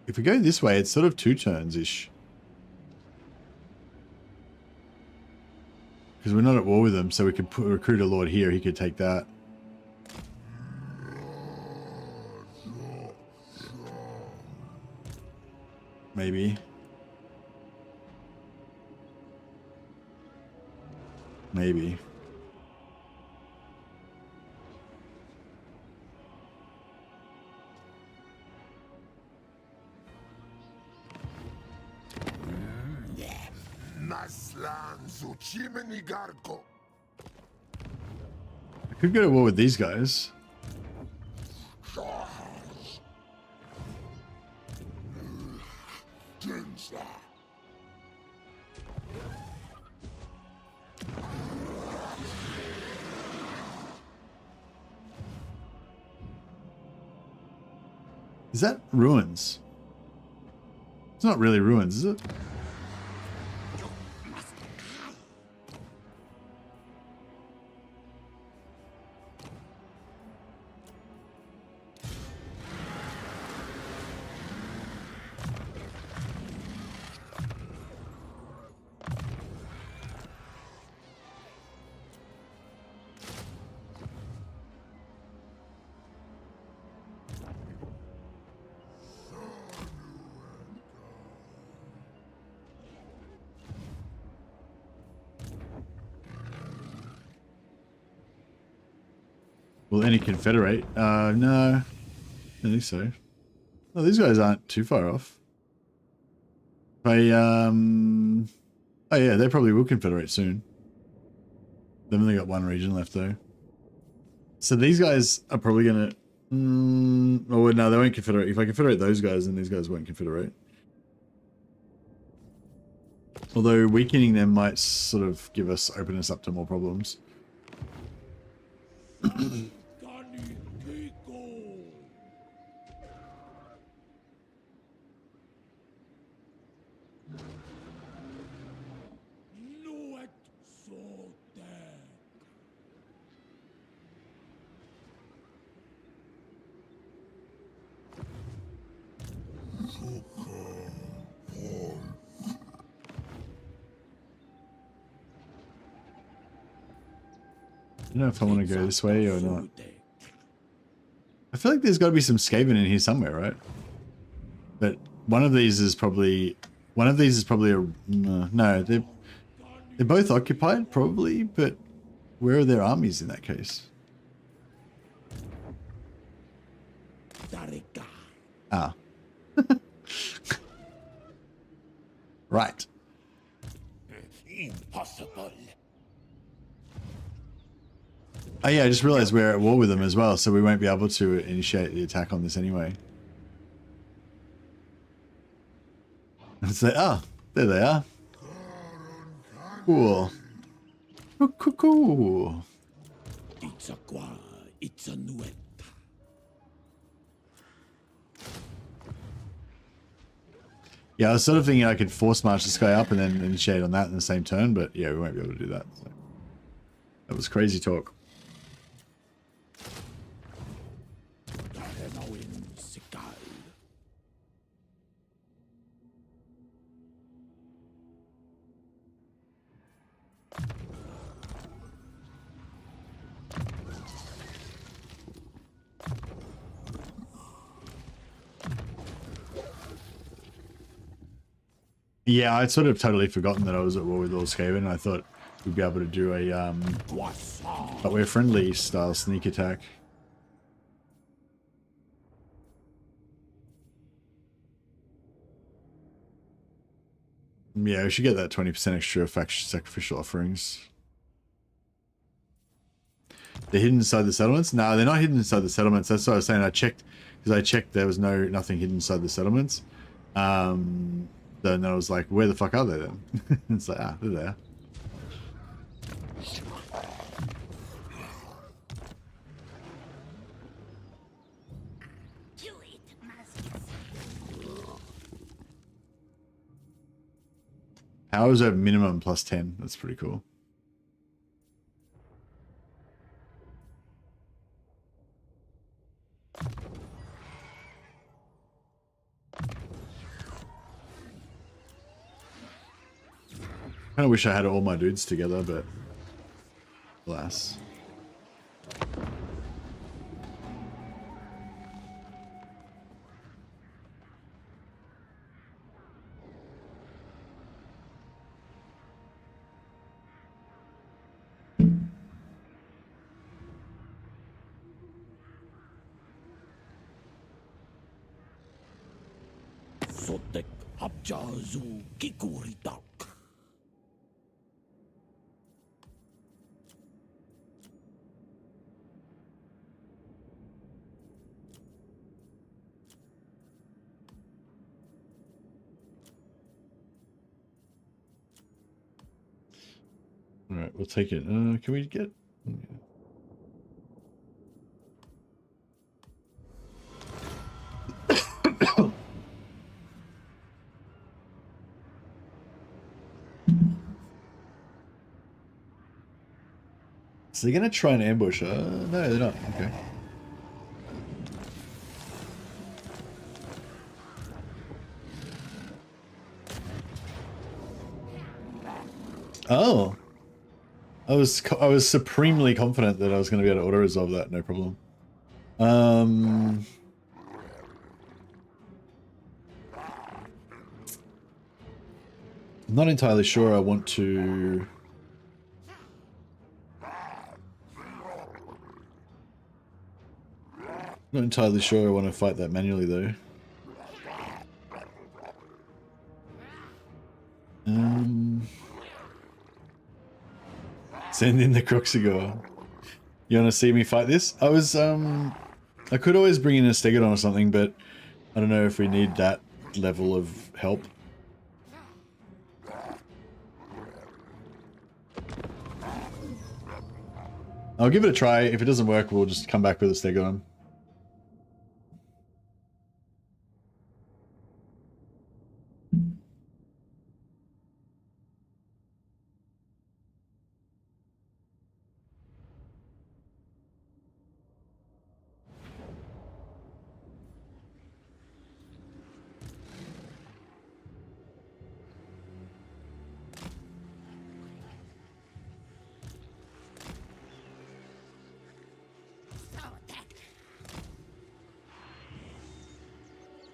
if we go this way, it's sort of 2 turns-ish. Because we're not at war with them, so we could recruit a lord here, he could take that. Maybe. Maybe. I could go to war with these guys. Is that ruins? It's not really ruins, is it? Will any confederate? No. I don't think so. Oh, these guys aren't too far off. Oh yeah, they probably will confederate soon. They've only got 1 region left though. So these guys are probably gonna oh no, they won't confederate. If I confederate those guys, then these guys won't confederate. Although weakening them might sort of open us up to more problems. I don't know if I want to go this way or not. I feel like there's got to be some Skaven in here somewhere, right? But one of these is probably a no. They're both occupied probably, but where are their armies in that case? Ah. Right. Impossible. Oh yeah, I just realized we're at war with them as well, so we won't be able to initiate the attack on this anyway. It's like, oh, there they are. Cool. Cool. It's a qua, it's a nuet. Yeah, I was sort of thinking I could force march this guy up and then initiate on that in the same turn, but yeah, we won't be able to do that. So. That was crazy talk. Tehenhauin sikal. Yeah, I'd sort of totally forgotten that I was at war with Lord Skaven, and I thought we'd be able to do a but we're friendly style sneak attack. Yeah, we should get that 20% extra sacrificial offerings. They're hidden inside the settlements? No, they're not hidden inside the settlements. That's what I was saying. I checked, because I checked there was nothing hidden inside the settlements. Then I was like, where the fuck are they then? It's like, they're there. Powers over minimum plus 10. That's pretty cool. I kind of wish I had all my dudes together, but alas. Sotek abjazu kikuritak. All right, we'll take it. Can we get? So they're gonna try and ambush her? No, they're not. Okay. Oh. I was supremely confident that I was going to be able to auto-resolve that, no problem. I'm not entirely sure I want to... Not entirely sure I want to fight that manually though. Send in the Croxigor. You want to see me fight this? I was, I could always bring in a Stegodon or something, but I don't know if we need that level of help. I'll give it a try. If it doesn't work, we'll just come back with a Stegodon.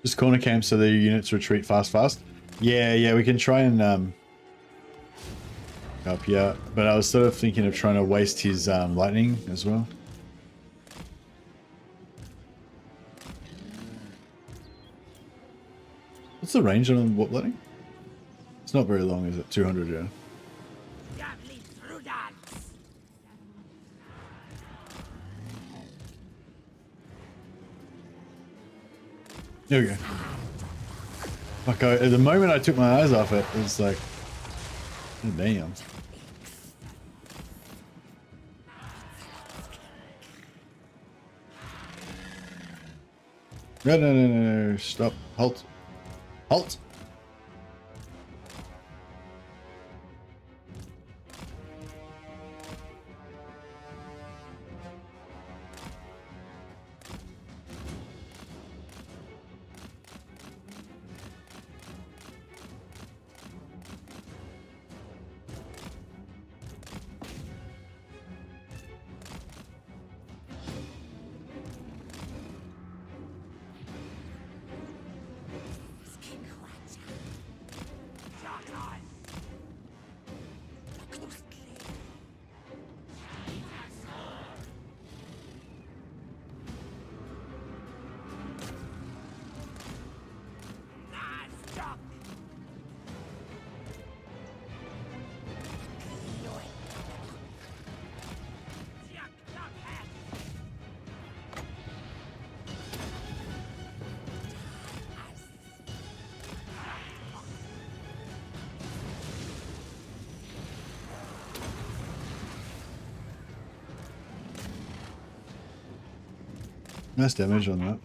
Just corner camp so the units retreat fast. Yeah, we can try and up here. But I was sort of thinking of trying to waste his lightning as well. What's the range on warp lightning? It's not very long, is it? 200, yeah. There we go. Fuck, at the moment I took my eyes off it, it was like, oh, damn. No, no, no, no, no, stop. Halt. Halt. Nice damage on that.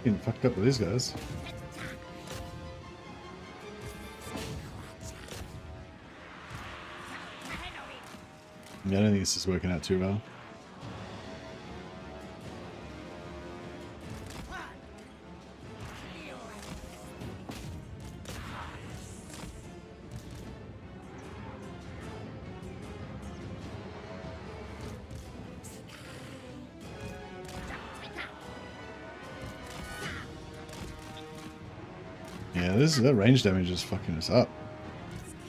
Getting fucked up with these guys. Yeah, I don't think this is working out too well. Yeah, that range damage is fucking us up.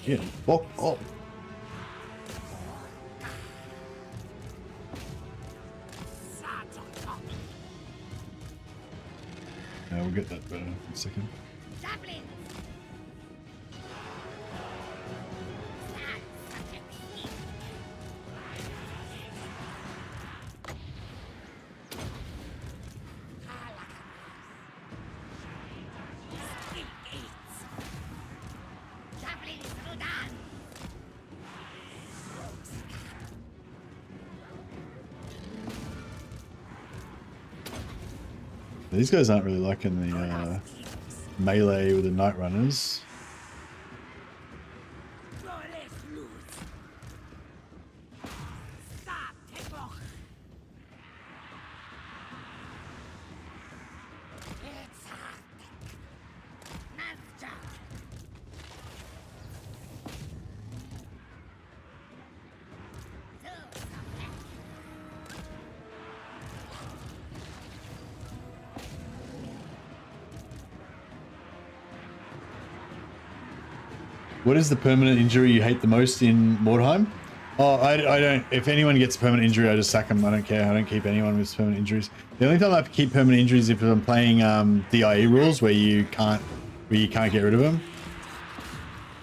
Yeah. Oh, oh. Yeah, we'll get that better in a second. These guys aren't really liking the melee with the Night Runners. What is the permanent injury you hate the most in Mordheim? Oh, I don't. If anyone gets a permanent injury, I just sack them. I don't care. I don't keep anyone with permanent injuries. The only time I keep permanent injuries is if I'm playing DIE rules where you can't get rid of them.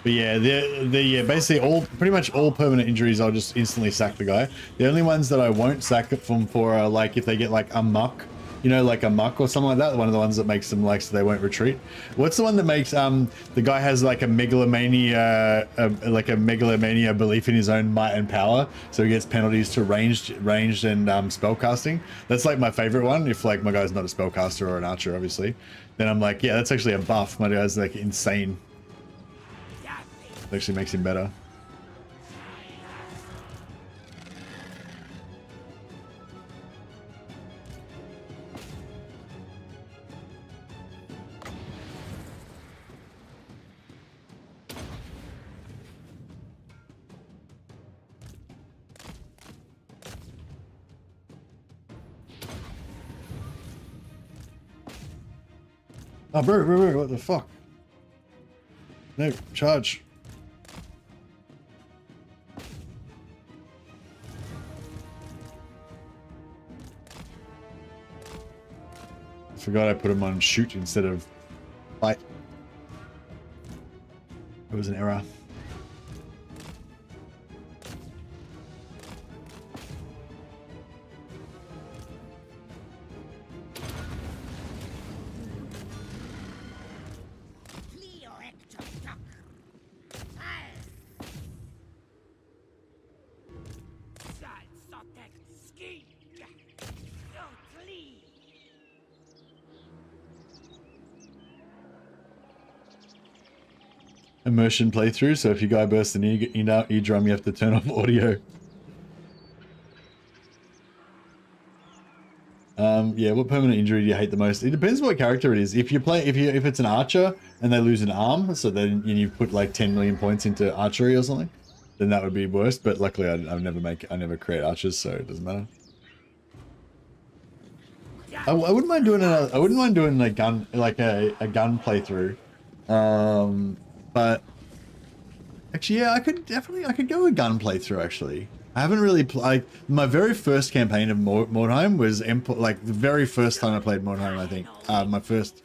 But yeah, basically pretty much all permanent injuries, I'll just instantly sack the guy. The only ones that I won't sack it for are like if they get like a muck. You know, like a muck or something like that. One of the ones that makes them like so they won't retreat. What's the one that makes the guy has like a megalomania, belief in his own might and power, so he gets penalties to ranged and spellcasting. That's like my favorite one. If like my guy's not a spellcaster or an archer, obviously, then I'm like, yeah, that's actually a buff. My guy's like insane. It actually makes him better. Oh, bro, what the fuck? No, charge. I forgot I put him on shoot instead of fight. It was an error. Immersion playthrough, so if your guy bursts an eardrum, you have to turn off audio. Yeah, what permanent injury do you hate the most? It depends what character it is. If it's an archer and they lose an arm, so then you put like 10 million points into archery or something, then that would be worse. But luckily, I never create archers, so it doesn't matter. I wouldn't mind doing a gun gun playthrough. But actually, yeah, I could go a gun playthrough. Actually, I haven't really my very first campaign of Mordheim was like the very first time I played Mordheim. I think my first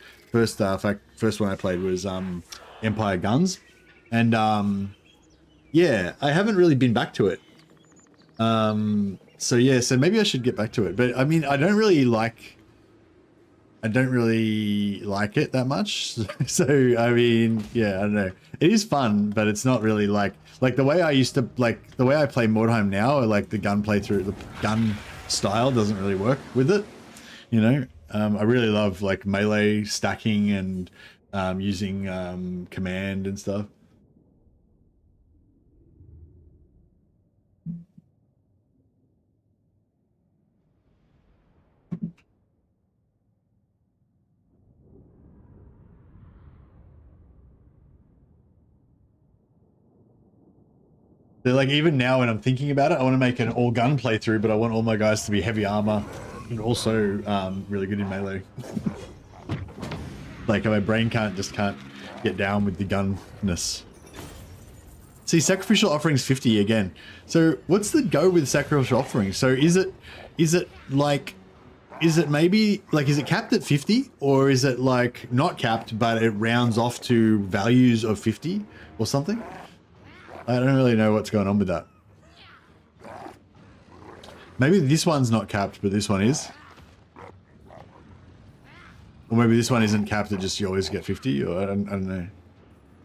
one I played was Empire Guns, and yeah, I haven't really been back to it. So yeah, so maybe I should get back to it. But I mean, I don't really like it that much. So I mean, yeah, I don't know. It is fun, but it's not really like the way I used to the way I play Mordheim now. Like the gun playthrough, the gun style doesn't really work with it. You know, I really love like melee stacking and using command and stuff. They're like, even now when I'm thinking about it, I want to make an all gun playthrough, but I want all my guys to be heavy armor and also really good in melee. Like my brain can't get down with the gunness. See, sacrificial offerings 50 again. So what's the go with sacrificial offerings? So is it maybe like, is it capped at 50 or is it like not capped, but it rounds off to values of 50 or something? I don't really know what's going on with that. Maybe this one's not capped, but this one is. Or maybe this one isn't capped, it just you always get 50, or I don't know.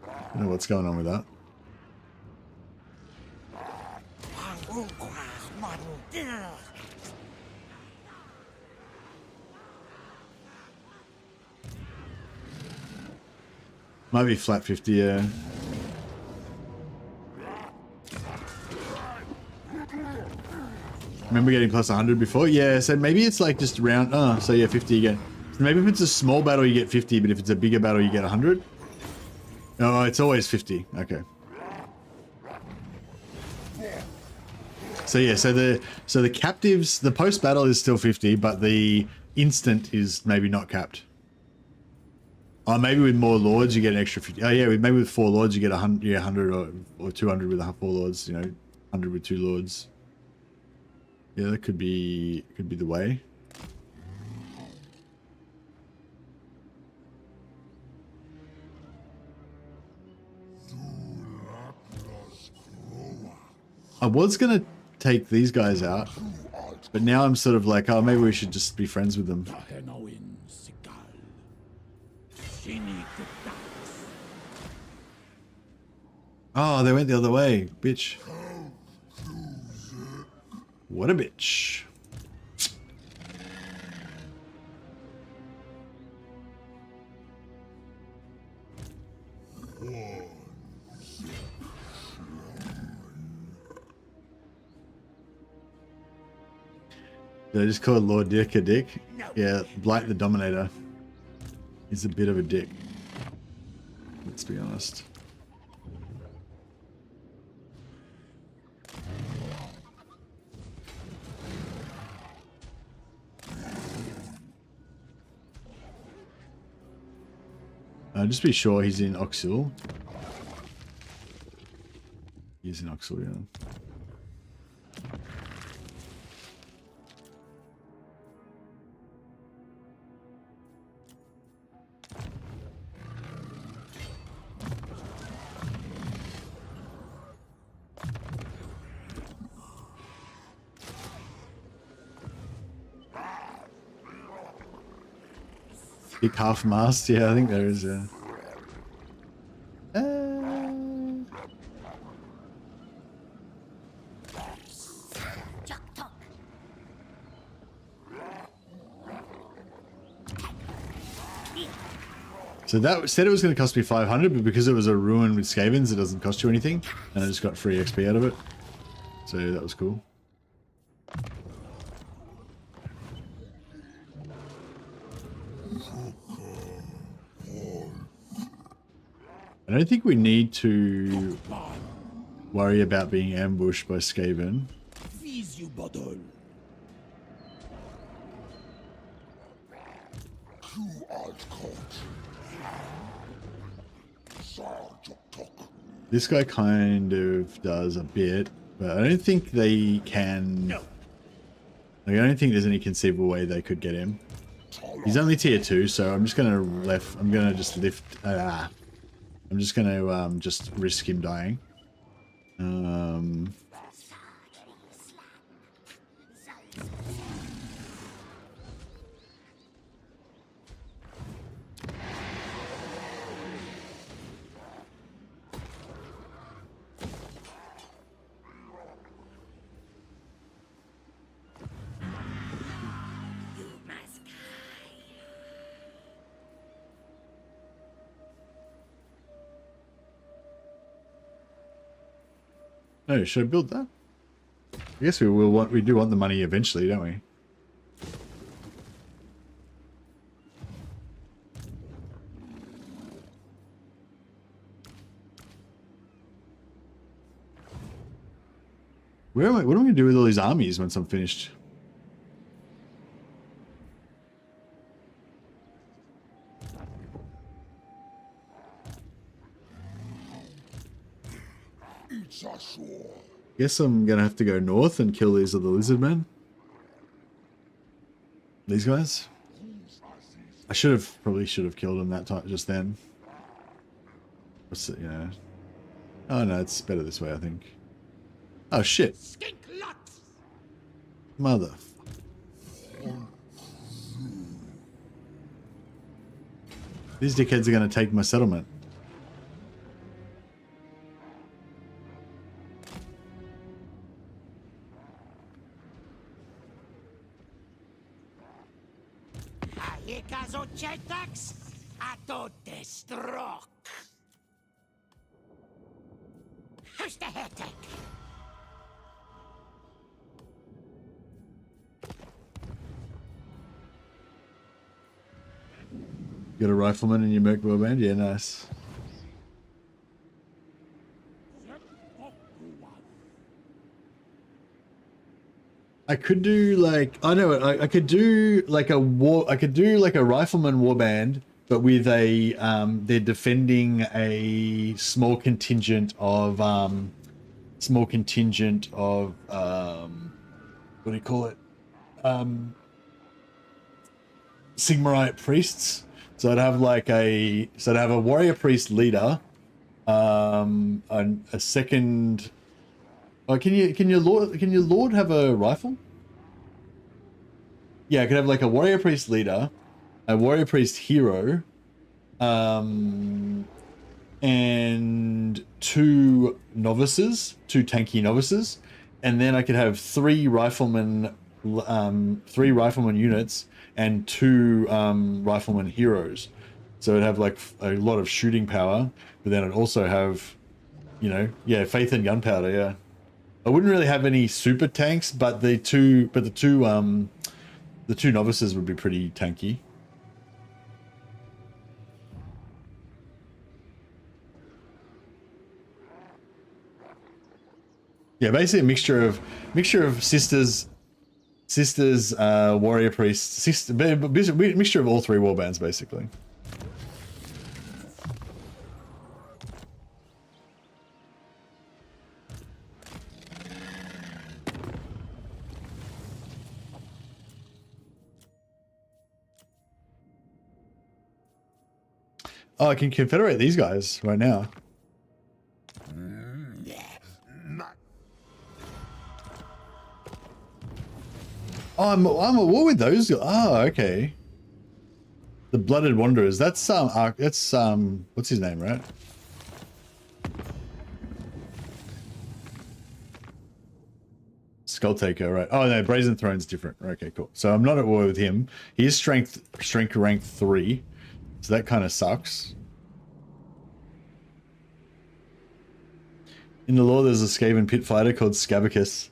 I don't know what's going on with that. Might be flat 50, yeah. Remember getting plus 100 before? Yeah, so maybe it's like just round, oh, so yeah, 50 again. So maybe if it's a small battle, you get 50, but if it's a bigger battle, you get 100? Oh, it's always 50, okay. So yeah, so the captives, the post-battle is still 50, but the instant is maybe not capped. Oh, maybe with more lords, you get an extra 50. Oh yeah, maybe with 4 lords, you get 100, yeah, 100 or 200 with 4 lords, you know, 100 with 2 lords. Yeah, that could be the way. I was gonna take these guys out, but now I'm sort of like, oh, maybe we should just be friends with them. Oh, they went the other way, bitch. What a bitch. Did I just call Lord Dick a dick? Yeah, Blight the Dominator is a bit of a dick. Let's be honest. Just be sure he's in Oxil. He's in Oxil, yeah. Big half mast, yeah, I think there is a. So that said it was going to cost me 500, but because it was a ruin with Skavens, it doesn't cost you anything, and I just got free XP out of it. So that was cool. I don't think we need to worry about being ambushed by Skaven. This guy kind of does a bit, but I don't think they can. Like, I don't think there's any conceivable way they could get him. He's only tier 2, so I'm just gonna I'm just gonna just risk him dying. Oh, should I build that? I guess we do want the money eventually, don't we? What am I going to do with all these armies once I'm finished? Guess I'm gonna have to go north and kill these other lizard men. These guys. I probably should have killed them that time just then. What's it? Yeah. Oh no, it's better this way, I think. Oh shit. Mother. These dickheads are gonna take my settlement. Got a rifleman in your Merc Warband? Yeah, nice. I could do like I could do like a rifleman warband, but with a they're defending a small contingent of what do you call it? Sigmarite priests. So I'd have a warrior priest leader, a second. Oh, can your lord have a rifle? Yeah, I could have like a warrior priest leader, a warrior priest hero, and 2 tanky novices, and then I could have 3 riflemen units and 2 rifleman heroes. So it'd have like a lot of shooting power, but then it'd also have, faith and gunpowder. Yeah, I wouldn't really have any super tanks, but the two novices would be pretty tanky. Yeah, basically a mixture of sisters, warrior priests, mixture of all 3 warbands, basically. Oh, I can confederate these guys right now. Oh, I'm at war with those. Oh, okay. The Blooded Wanderers. That's what's his name, right? Skulltaker, right? Oh no, Brazen Throne's different. Okay, cool. So I'm not at war with him. He is strength rank 3, so that kind of sucks. In the lore, there's a Skaven pit fighter called Scabicus.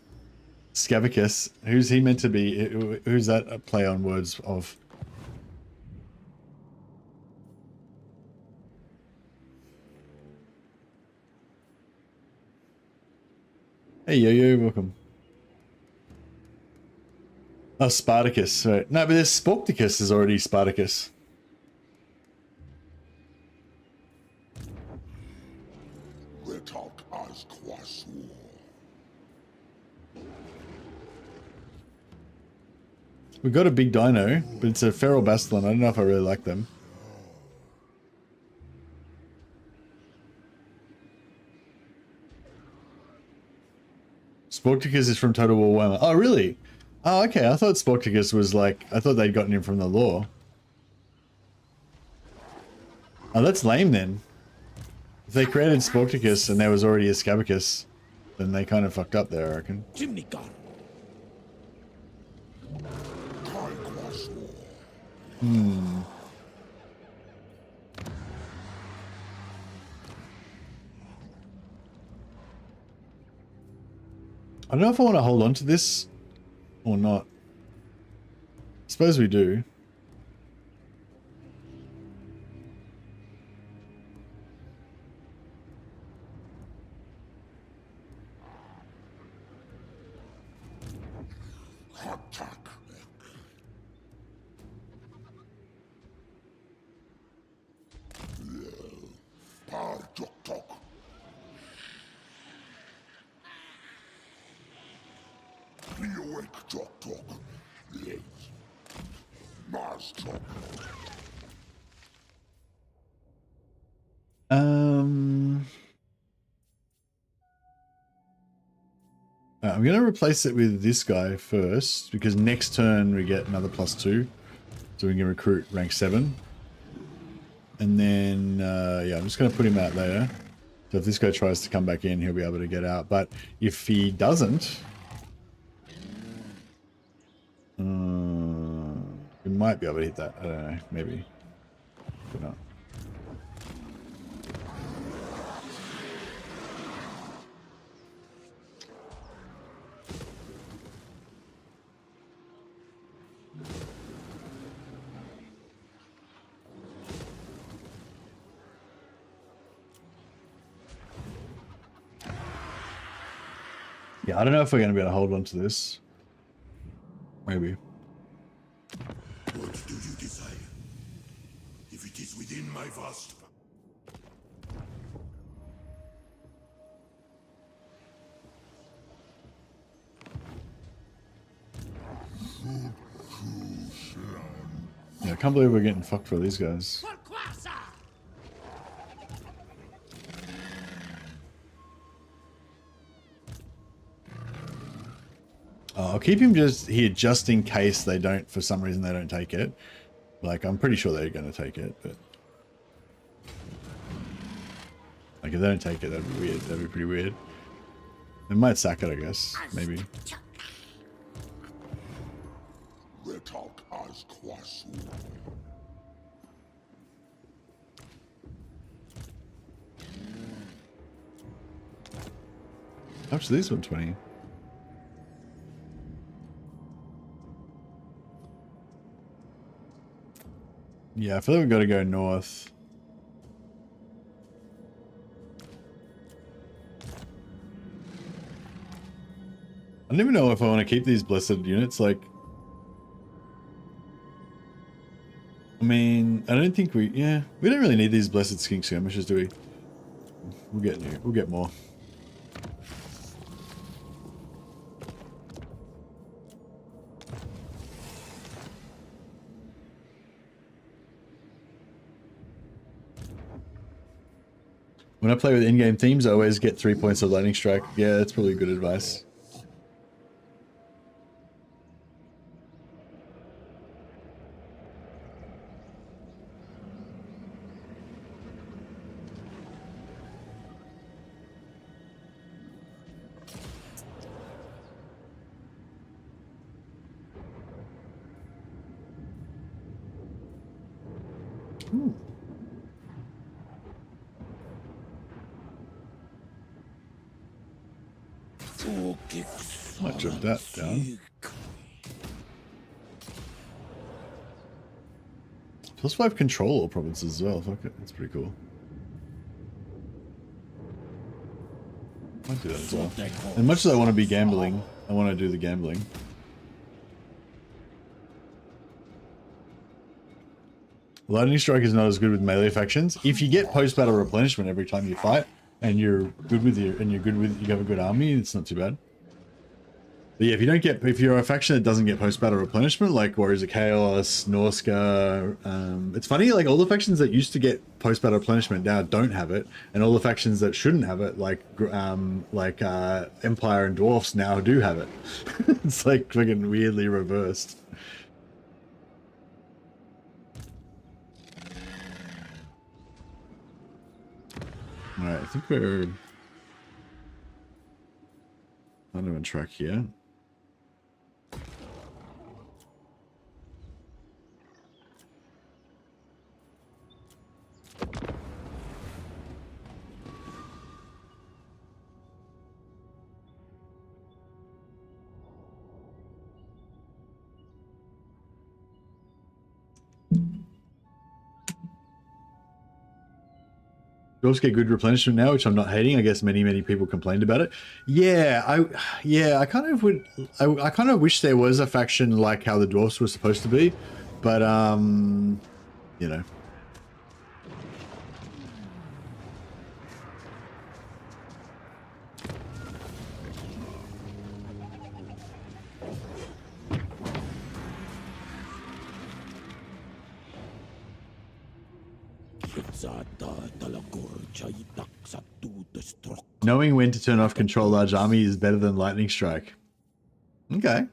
Scabicus. Who's he meant to be? Who's that a play on words of? Hey, yo, welcome. Oh, Spartacus. Right. No, but there's Sporticus is already Spartacus. We got a big dino, but it's a feral Bastilon. I don't know if I really like them. Sporticus is from Total War Warhammer. Oh, really? Oh, okay. I thought Sporticus was like... I thought they'd gotten him from the lore. Oh, that's lame then. If they created Sporticus and there was already a Scabicus, then they kind of fucked up there, I reckon. Chimney gun. I don't know if I want to hold on to this or not. I suppose we do. I'm going to replace it with this guy first, because next turn we get another +2. So we can recruit rank 7. And then, yeah, I'm just going to put him out there. So if this guy tries to come back in, he'll be able to get out. But if he doesn't, we might be able to hit that. I don't know, maybe. But not. Yeah, I don't know if we're going to be able to hold on to this. Maybe. What do you desire? If it is within my vast... Yeah, I can't believe we're getting fucked for these guys. I'll keep him just here just in case they don't, for some reason they don't take it. Like, I'm pretty sure they're going to take it, but... Like, if they don't take it, that'd be weird. That'd be pretty weird. They might sack it, I guess. Maybe. How much are these 120? Yeah, I feel like we've got to go north. I don't even know if I want to keep these blessed units, like... I mean, I don't think we... Yeah, we don't really need these blessed skink skirmishers, do we? We'll get new. We'll get more. When I play with in-game themes, I always get 3 points of lightning strike. Yeah, that's probably good advice. Might jump that down. +5 control all provinces as well. Fuck it, that's pretty cool. Might do that as well. As much as I want to be gambling, I want to do the gambling. Lightning strike is not as good with melee factions. If you get post-battle replenishment every time you fight, and you're good with you have a good army, it's not too bad. But yeah, if you're a faction that doesn't get post-battle replenishment, like Warriors of Chaos, Norska, it's funny, like all the factions that used to get post-battle replenishment now don't have it, and all the factions that shouldn't have it, like Empire and Dwarfs, now do have it. It's like fucking weirdly reversed. Alright, I think we're kind of on track here. Dwarves get good replenishment now, which I'm not hating. I guess many people complained about it. Yeah, I kind of would. I kind of wish there was a faction like how the dwarfs were supposed to be, but you know. Knowing when to turn off control large army is better than lightning strike. Okay.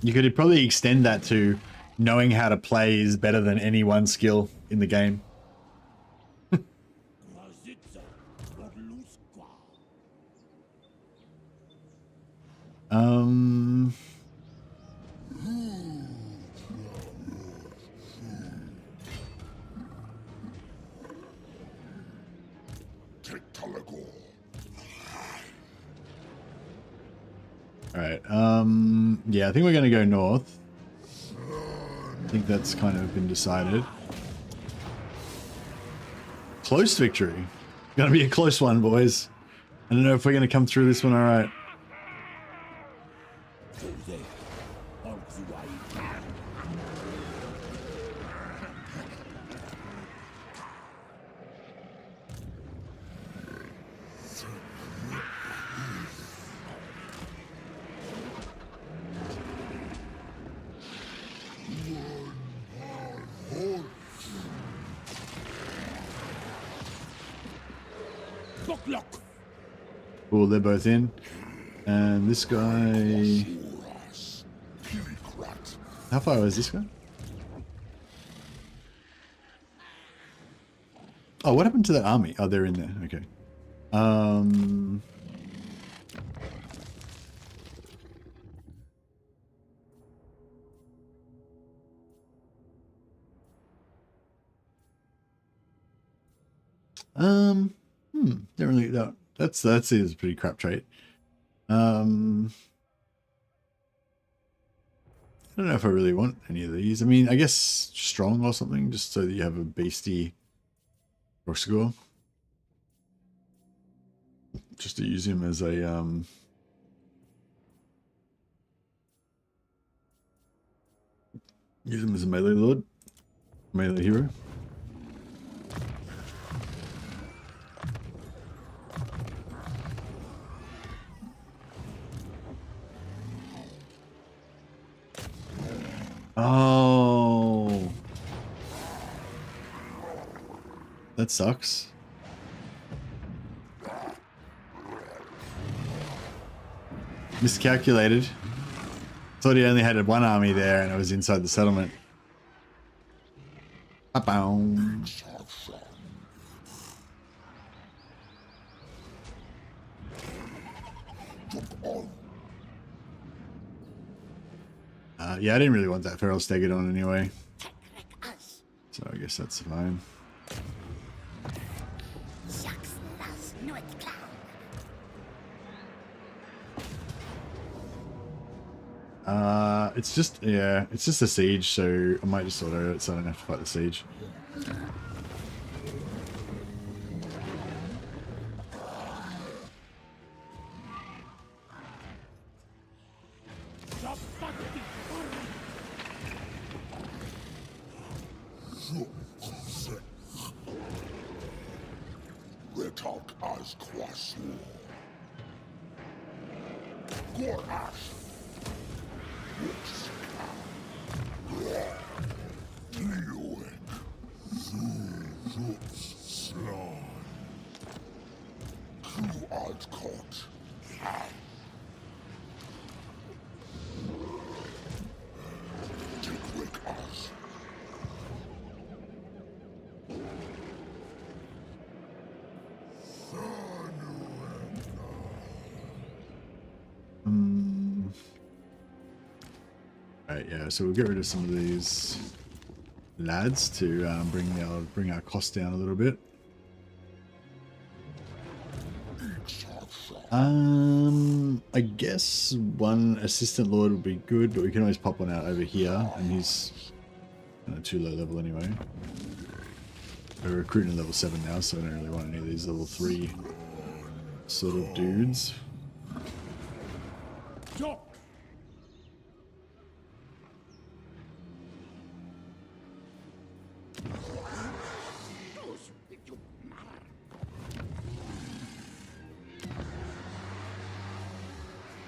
You could probably extend that to knowing how to play is better than any one skill in the game. Alright, yeah, I think we're going to go north. I think that's kind of been decided. Close victory. Gonna be a close one, boys. I don't know if we're going to come through this one alright. Cool, they're both in. And this guy... How far was this guy? Oh, what happened to that army? Oh, they're in there. Okay. Don't really, no, that seems a pretty crap trait. I don't know if I really want any of these. I mean, I guess strong or something, just so that you have a beastie rock score. Just to use him as a melee lord, melee hero. Oh, that sucks. Miscalculated. Thought he only had one army there and it was inside the settlement. Ba-boom. Yeah, I didn't really want that feral stegodon anyway. So I guess that's fine. It's just, yeah, it's just a siege, so I might just auto it so I don't have to fight the siege. Right, yeah, so we'll get rid of some of these lads to bring our costs down a little bit. I guess one assistant lord would be good, but we can always pop one out over here, and he's too low level anyway. We're recruiting at level 7 now, so I don't really want any of these level 3 sort of dudes.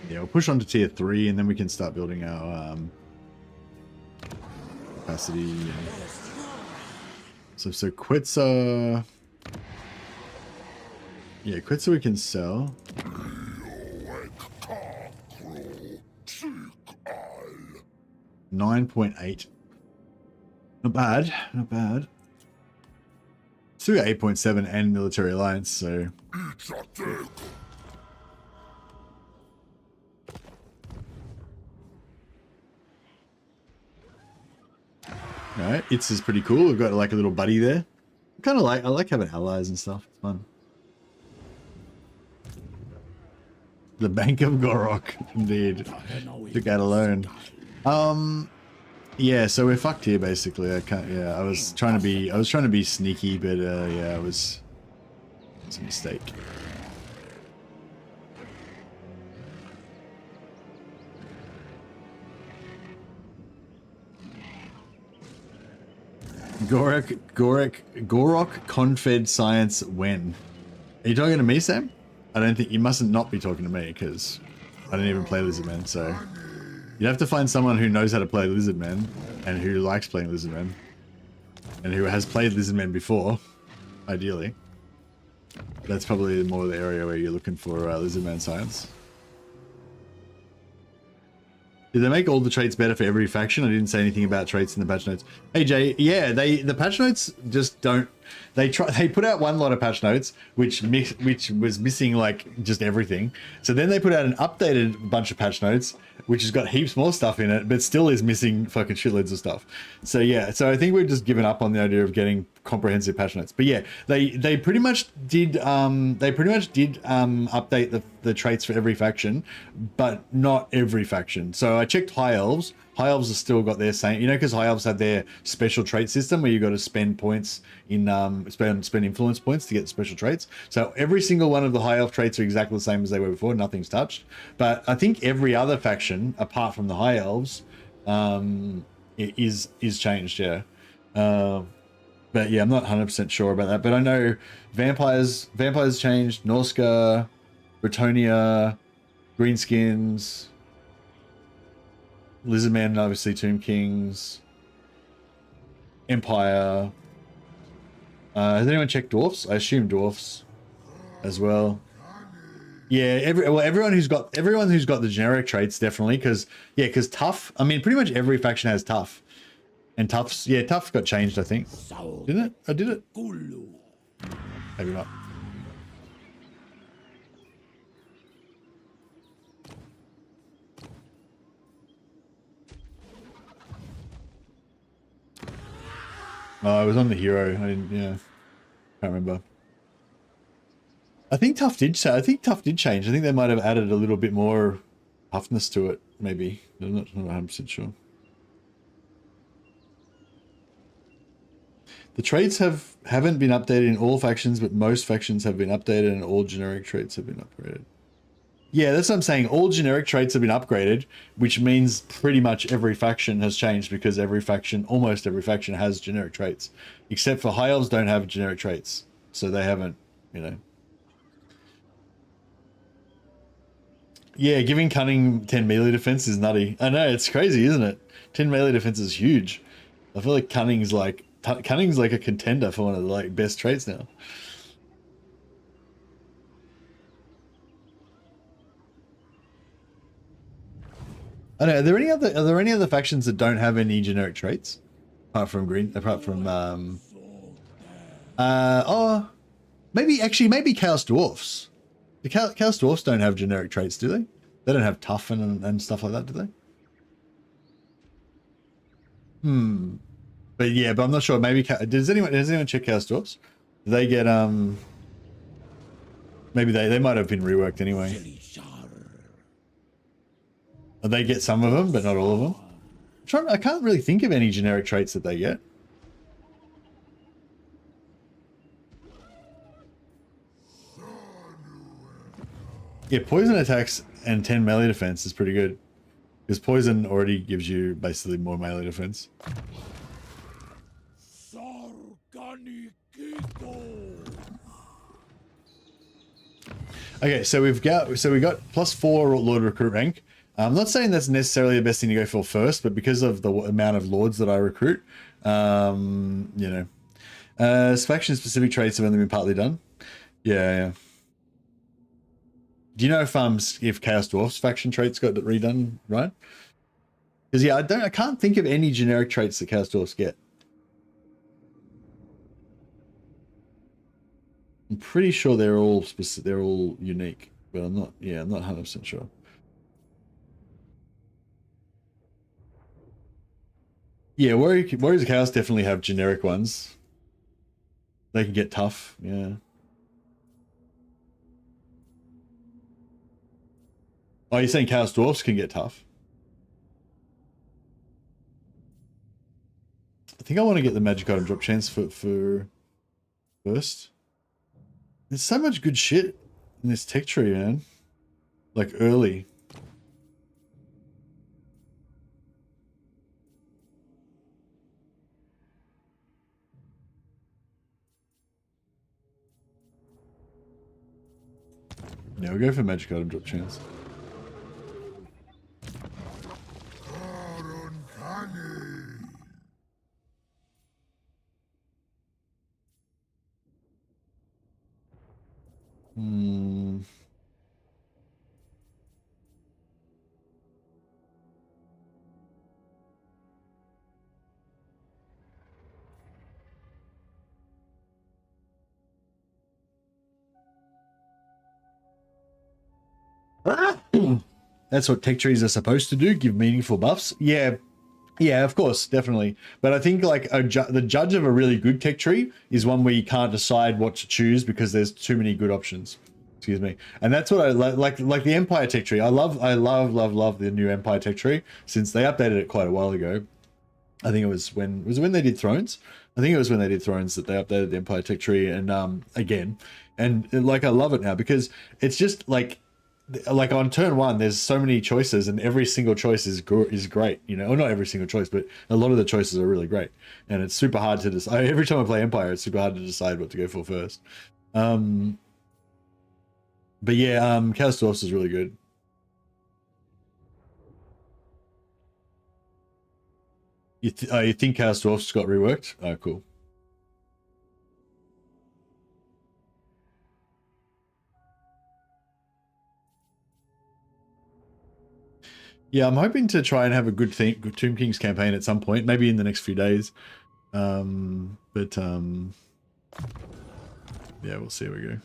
Yeah, we'll push on to tier 3 and then we can start building our capacity. So Quetzal, yeah, Quetzal we can sell. 9.8. Not bad, not bad. Still got 8.7 and military alliance, so. Alright, Itz is pretty cool. We've got like a little buddy there. I like having allies and stuff. It's fun. The Bank of Gorok, indeed. Took out alone. Yeah, so we're fucked here basically. I can't. Yeah, I was trying to be sneaky, but yeah, it's a mistake. Gorok Confed Science when? Are you talking to me, Sam? I don't think you mustn't not be talking to me because I don't even play Lizardman, so you'd have to find someone who knows how to play Lizardman and who likes playing Lizardman and who has played Lizardman before, ideally. That's probably more the area where you're looking for Lizardman science. Did they make all the traits better for every faction? I didn't say anything about traits in the patch notes. Hey Jay, yeah, the patch notes just don't They put out one lot of patch notes, which was missing like just everything. So then they put out an updated bunch of patch notes, which has got heaps more stuff in it, but still is missing fucking shitloads of stuff. So yeah, so I think we've just given up on the idea of getting comprehensive patch notes. But yeah, they pretty much did update the traits for every faction, but not every faction. So I checked High Elves. High Elves have still got their same, you know, because High Elves have their special trait system where you got to spend points in spend influence points to get special traits. So every single one of the High Elf traits are exactly the same as they were before. Nothing's touched. But I think every other faction apart from the High Elves is changed. Yeah. But yeah, I'm not 100% sure about that. But I know vampires changed. Norska, Bretonia, Greenskins, Lizardman, obviously Tomb Kings, Empire. Has anyone checked dwarfs? I assume dwarfs as well. Yeah, everyone who's got the generic traits definitely, because tough. I mean, pretty much every faction has tough, and toughs. Yeah, tough got changed. I think didn't it? I did it. Maybe not. Oh, I was on the hero. I didn't. Yeah, can't remember. I think tough did change. I think they might have added a little bit more toughness to it. Maybe I'm not 100% sure. The traits haven't been updated in all factions, but most factions have been updated, and all generic traits have been upgraded. Yeah, that's what I'm saying. All generic traits have been upgraded, which means pretty much every faction has changed, because almost every faction has generic traits, except for High Elves don't have generic traits, so they haven't, you know. Yeah, giving Cunning 10 melee defense is nutty. I know, it's crazy, isn't it? 10 melee defense is huge. I feel like Cunning's like a contender for one of the like best traits now. I know. Are there any other factions that don't have any generic traits apart from maybe Chaos Dwarfs. The Chaos Dwarfs don't have generic traits, do they? They don't have tough and stuff like that, do they? But yeah, but I'm not sure. Maybe does anyone check Chaos Dwarfs? Do they get maybe they might have been reworked anyway. They get some of them, but not all of them. I can't really think of any generic traits that they get. Yeah, poison attacks and 10 melee defense is pretty good, because poison already gives you basically more melee defense. Okay, so we got +4 Lord Recruit rank. I'm not saying that's necessarily the best thing to go for first, but because of the amount of Lords that I recruit, you know, faction-specific traits have only been partly done. Yeah. Do you know if Chaos Dwarfs faction traits got redone, right? Because yeah, I can't think of any generic traits that Chaos Dwarfs get. I'm pretty sure they're all unique, but I'm not 100% sure. Yeah, Warriors of Chaos definitely have generic ones. They can get tough, yeah. Oh, you're saying Chaos Dwarfs can get tough? I think I want to get the magic item drop chance for first. There's so much good shit in this tech tree, man. Like early. Yeah, we'll go for magic item drop chance. That's what tech trees are supposed to do, give meaningful buffs. Yeah, yeah, of course, definitely. But I think like the judge of a really good tech tree is one where you can't decide what to choose because there's too many good options. Excuse me. And that's what I like the Empire tech tree. I love the new Empire tech tree since they updated it quite a while ago. I think it was when they did Thrones. I think it was when they did Thrones that they updated the Empire tech tree and again. And like I love it now because it's just like on turn 1 there's so many choices and every single choice is great, you know, or not every single choice, but a lot of the choices are really great and it's super hard to decide. Every time I play Empire it's super hard to decide what to go for first. But yeah, Chaos Dwarfs is really good. You think Chaos Dwarfs got reworked? Oh, cool. Yeah, I'm hoping to try and have a good Tomb Kings campaign at some point, maybe in the next few days. Yeah, we'll see how we go.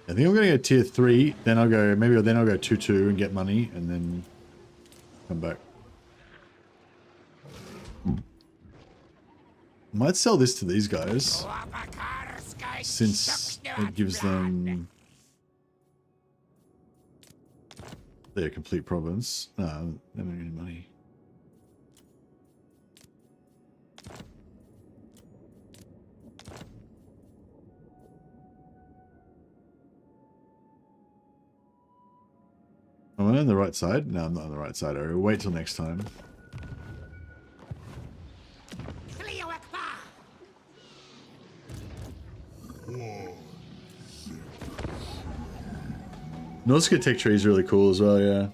I think I'm gonna go tier 3, then I'll go 2-2 and get money and then come back. Might sell this to these guys since it gives them their complete province. No, they don't need any money. Am I on the right side? No, I'm not on the right side. I'll wait till next time. Nausicaa tech tree is really cool as well, yeah.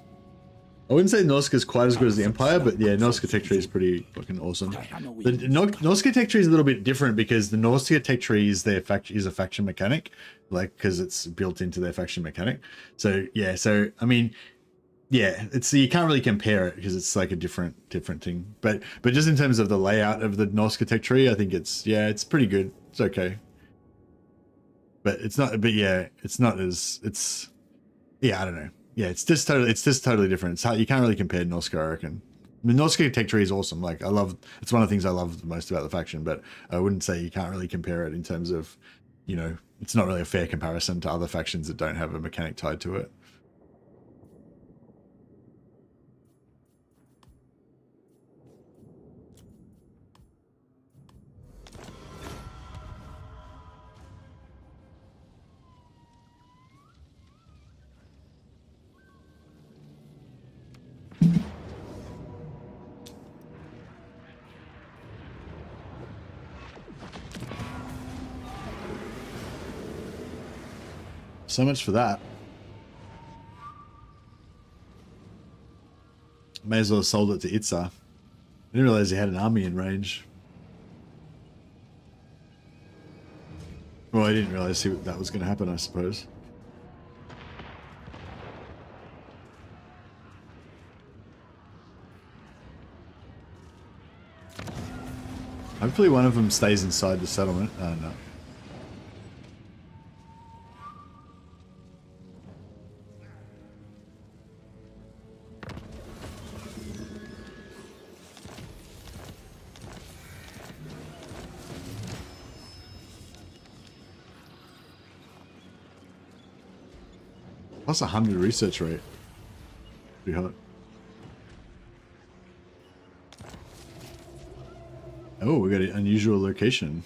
I wouldn't say Nausicaa is quite as good as the Empire, but yeah, Nausicaa tech tree is pretty fucking awesome. The Nausicaa tech tree is a little bit different because the Nausicaa tech tree is a faction mechanic, like because it's built into their faction mechanic. So yeah, so I mean, yeah, you can't really compare it because it's like a different thing. But just in terms of the layout of the Nausicaa tech tree, I think it's pretty good. It's okay. But it's not. But yeah, it's not as it's. Yeah, I don't know. Yeah, it's just totally different. You can't really compare Nausicaa, I reckon. I mean, Nausicaa tech tree is awesome. Like it's one of the things I love the most about the faction. But I wouldn't say you can't really compare it in terms of, you know, it's not really a fair comparison to other factions that don't have a mechanic tied to it. So much for that. May as well have sold it to Itza. I didn't realize he had an army in range. Well, I didn't realize that was going to happen, I suppose. Hopefully one of them stays inside the settlement. Oh, no. Plus 100 research rate. Pretty hot. Oh, we got an unusual location.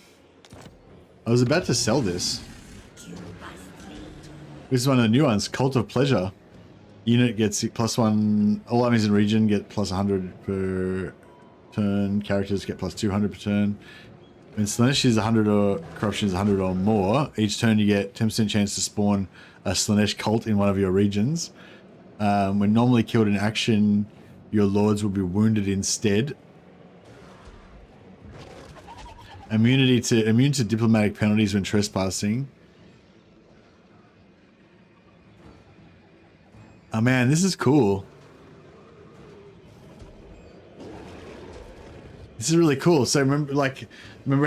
I was about to sell this. This is one of the new ones. Cult of Pleasure. Unit gets +1. All armies in region get +100 per turn. Characters get +200 per turn. When Slaanesh is 100 or corruption is 100 or more, each turn you get 10% chance to spawn a Slaanesh cult in one of your regions. When normally killed in action, your lords will be wounded instead. Immune to diplomatic penalties when trespassing. Oh man, this is cool. This is really cool. So remember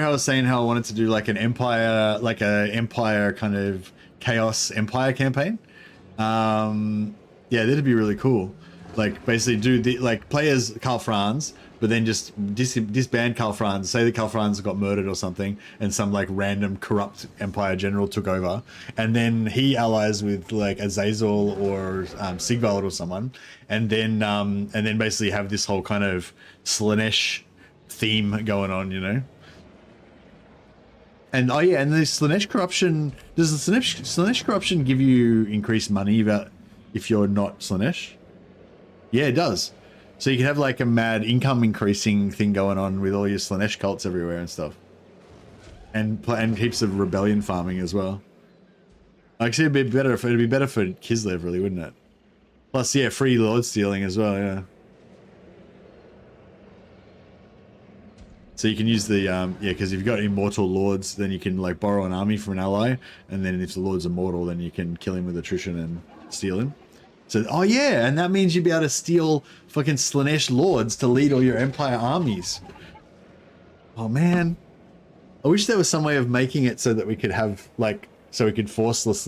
how I was saying how I wanted to do like an empire, like a empire kind of chaos empire campaign? Yeah, that'd be really cool. Like basically do the like play as Karl Franz, but then just disband Karl Franz. Say that Karl Franz got murdered or something, and some like random corrupt empire general took over, and then he allies with like Azazel or Sigvald or someone, and then basically have this whole kind of Slanesh theme going on, you know. And oh yeah, and the Slanesh corruption, does the Slanesh corruption give you increased money if you're not Slanesh? Yeah, it does. So you can have like a mad income increasing thing going on with all your Slanesh cults everywhere and stuff. And heaps of rebellion farming as well. Actually, it'd be better for Kislev, really, wouldn't it? Plus, yeah, free lord stealing as well, yeah. So you can use the, yeah, because if you've got immortal lords, then you can like borrow an army from an ally, and then if the lord's immortal, then you can kill him with attrition and steal him. So, oh yeah, and that means you'd be able to steal fucking Slanesh lords to lead all your empire armies. Oh man. I wish there was some way of making it so that we could have, like, so we could force this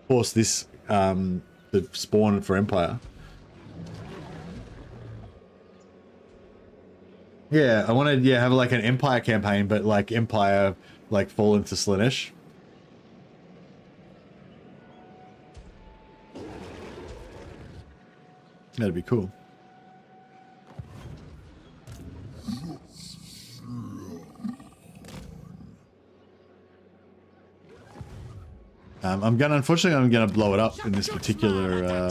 the spawn for empire. Yeah, I want to have like an empire campaign, but like empire like fall into Slanesh. That'd be cool. Unfortunately, I'm gonna blow it up in this particular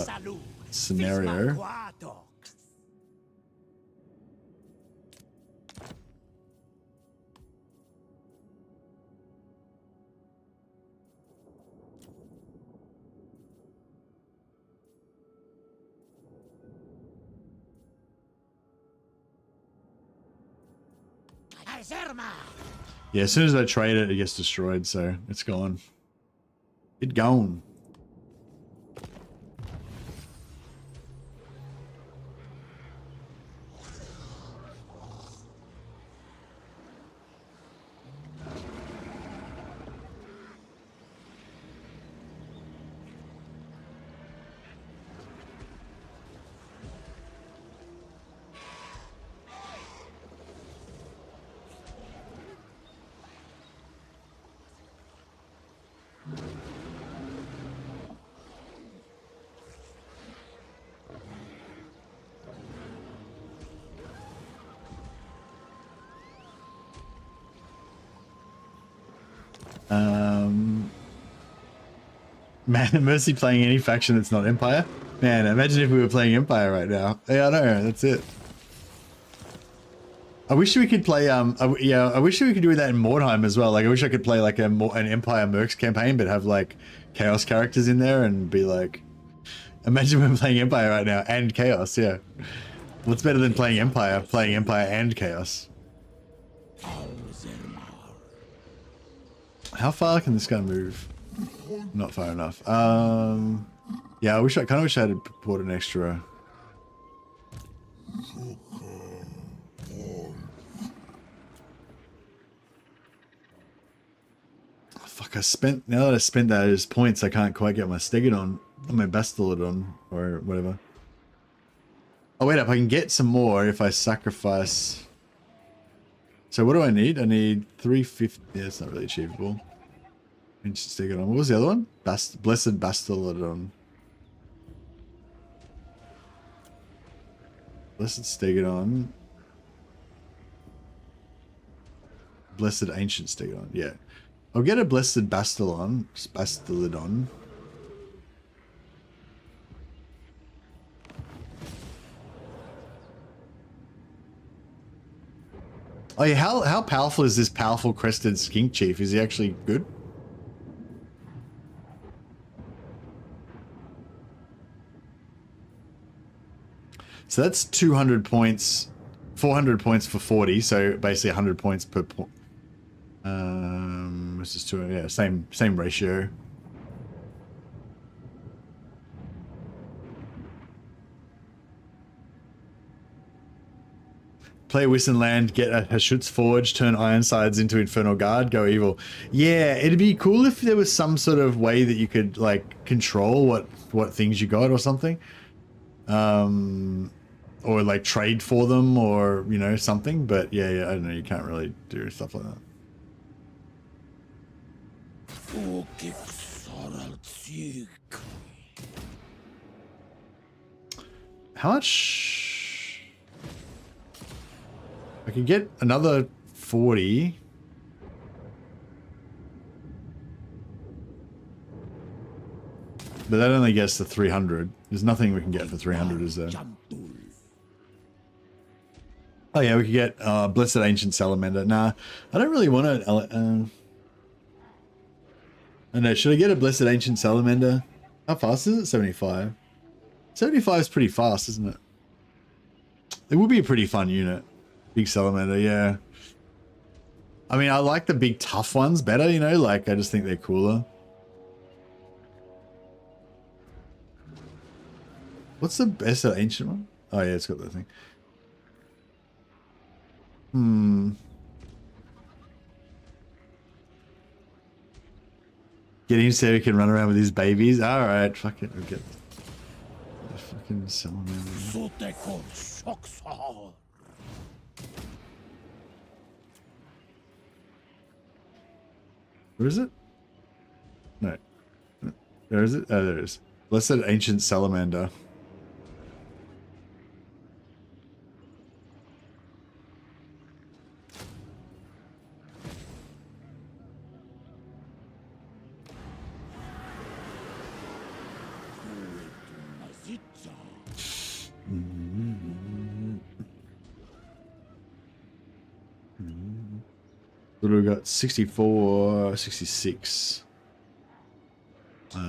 scenario. Yeah, as soon as I trade it, it gets destroyed, so it's gone. It gone. Man, Mercy playing any faction that's not Empire. Man, imagine if we were playing Empire right now. Yeah, I know, that's it. I wish we could play, yeah, I wish we could do that in Mordheim as well. Like, I wish I could play like an Empire Mercs campaign, but have like Chaos characters in there and be like, imagine we're playing Empire right now and Chaos, yeah. What's better than playing Empire and Chaos? How far can this guy move? Not far enough. Yeah, I kind of wish I had bought an extra. Oh, fuck, now that I spent that as points, I can't quite get my Stegadon, or my Bastillodon, or whatever. Oh, wait up, I can get some more if I sacrifice. So what do I need? I need 350. Yeah, it's not really achievable. Ancient Stegadon. What was the other one? Blessed Bastillodon. Blessed Stegadon. Blessed Ancient Stegadon. Yeah. I'll get a Blessed Bastillodon. Oh yeah, how powerful is this powerful crested skink chief? Is he actually good? So that's 200 points, 400 points for 40. So basically 100 points per point. This is same ratio. Play Whistling Land, get a Hashut's Forge, turn Ironsides into Infernal Guard, go evil. Yeah, it'd be cool if there was some sort of way that you could like control what things you got or something. Or like trade for them or, you know, something. But yeah, I don't know, you can't really do stuff like that. How much? I could get another 40. But that only gets to 300. There's nothing we can get for 300, is there? Oh yeah, we could get Blessed Ancient Salamander. Nah, I don't really want to... I don't know, should I get a Blessed Ancient Salamander? How fast is it? 75. 75 is pretty fast, isn't it? It would be a pretty fun unit. Big Salamander, yeah. I mean, I like the big tough ones better, you know? Like, I just think they're cooler. What's the best ancient one? Oh yeah, it's got that thing. Get him so he can run around with his babies. Alright, fuck it, we'll get the fucking salamander. Where is it? No. Where is it? Oh, there it is. Blessed Ancient Salamander. What do we got? 64, 66. We'll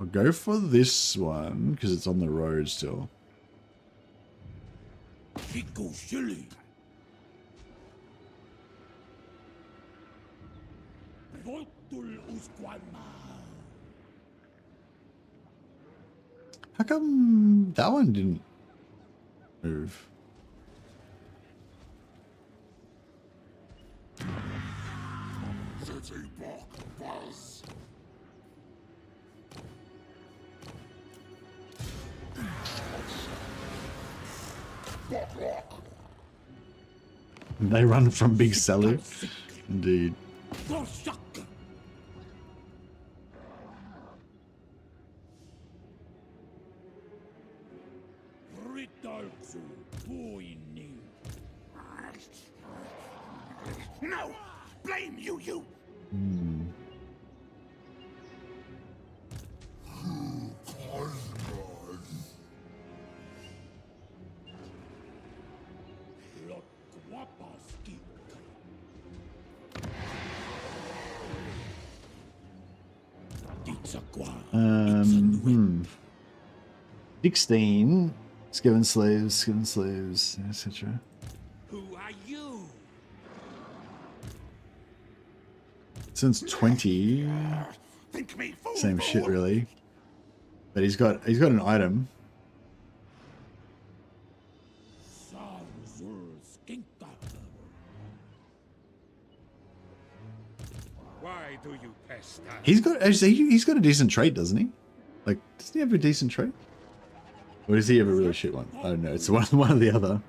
go for this one because it's on the road still. How come that one didn't move? They run from Big Sally. Indeed. No! Blame you! Dickstein, Skiven slaves, etc. Who are you? Since 20, Think me fool, same shit fool. really. But he's got an item. Why do you pester? He's got a decent trait, doesn't he? Like, doesn't he have a decent trait? Or does he have a really shit one? I don't know. It's one or the other.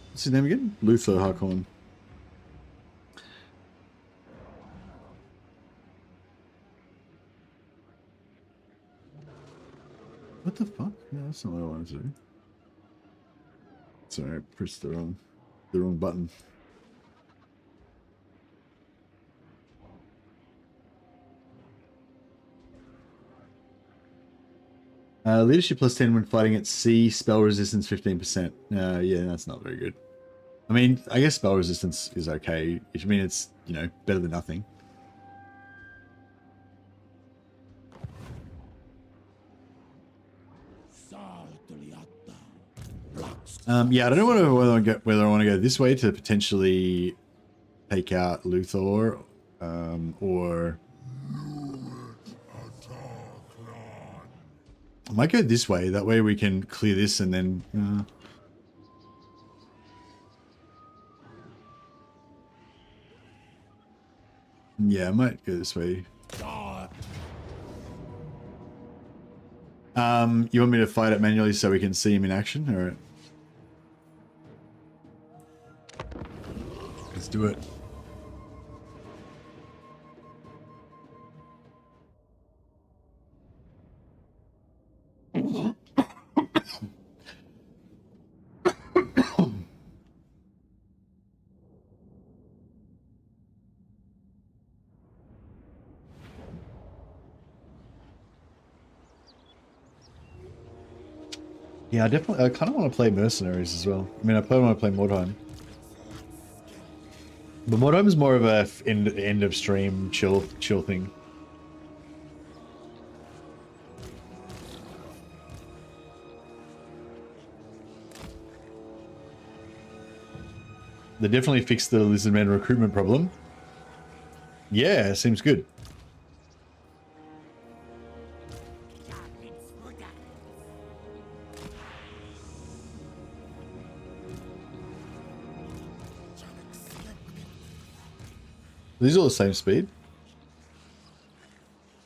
What's his name again? Luther Harkon. What the fuck? No, that's not what I wanted to do. Sorry, I pressed the wrong button. Leadership plus 10 when fighting at sea, spell resistance 15%. Yeah, that's not very good. I mean, I guess spell resistance is okay. I mean, it's, you know, better than nothing. Yeah, I don't know whether I want to go this way to potentially take out Luthor, or I might go this way. That way we can clear this and then. Yeah, I might go this way. You want me to fight it manually so we can see him in action, or? Let's do it. Yeah, I kind of want to play Mercenaries as well. I mean, I probably want to play Mordheim. But Mordheim is more of a end of stream chill thing. They definitely fixed the Lizardman recruitment problem. Yeah, seems good. These are all the same speed.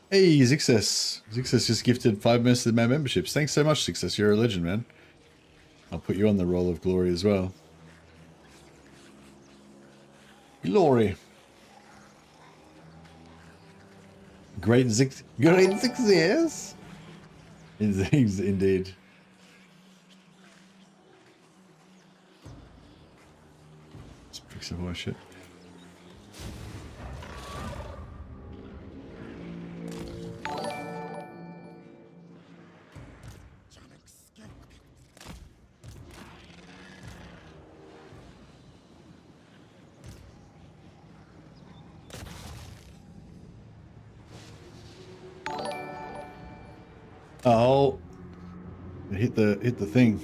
Hey, Zixus. Zixus just gifted 5 Mercenary memberships. Thanks so much, Zixus. You're a legend, man. I'll put you on the Roll of Glory as well. Glory. Great Zixus. Indeed. Let's fix some more shit. Oh, hit the thing.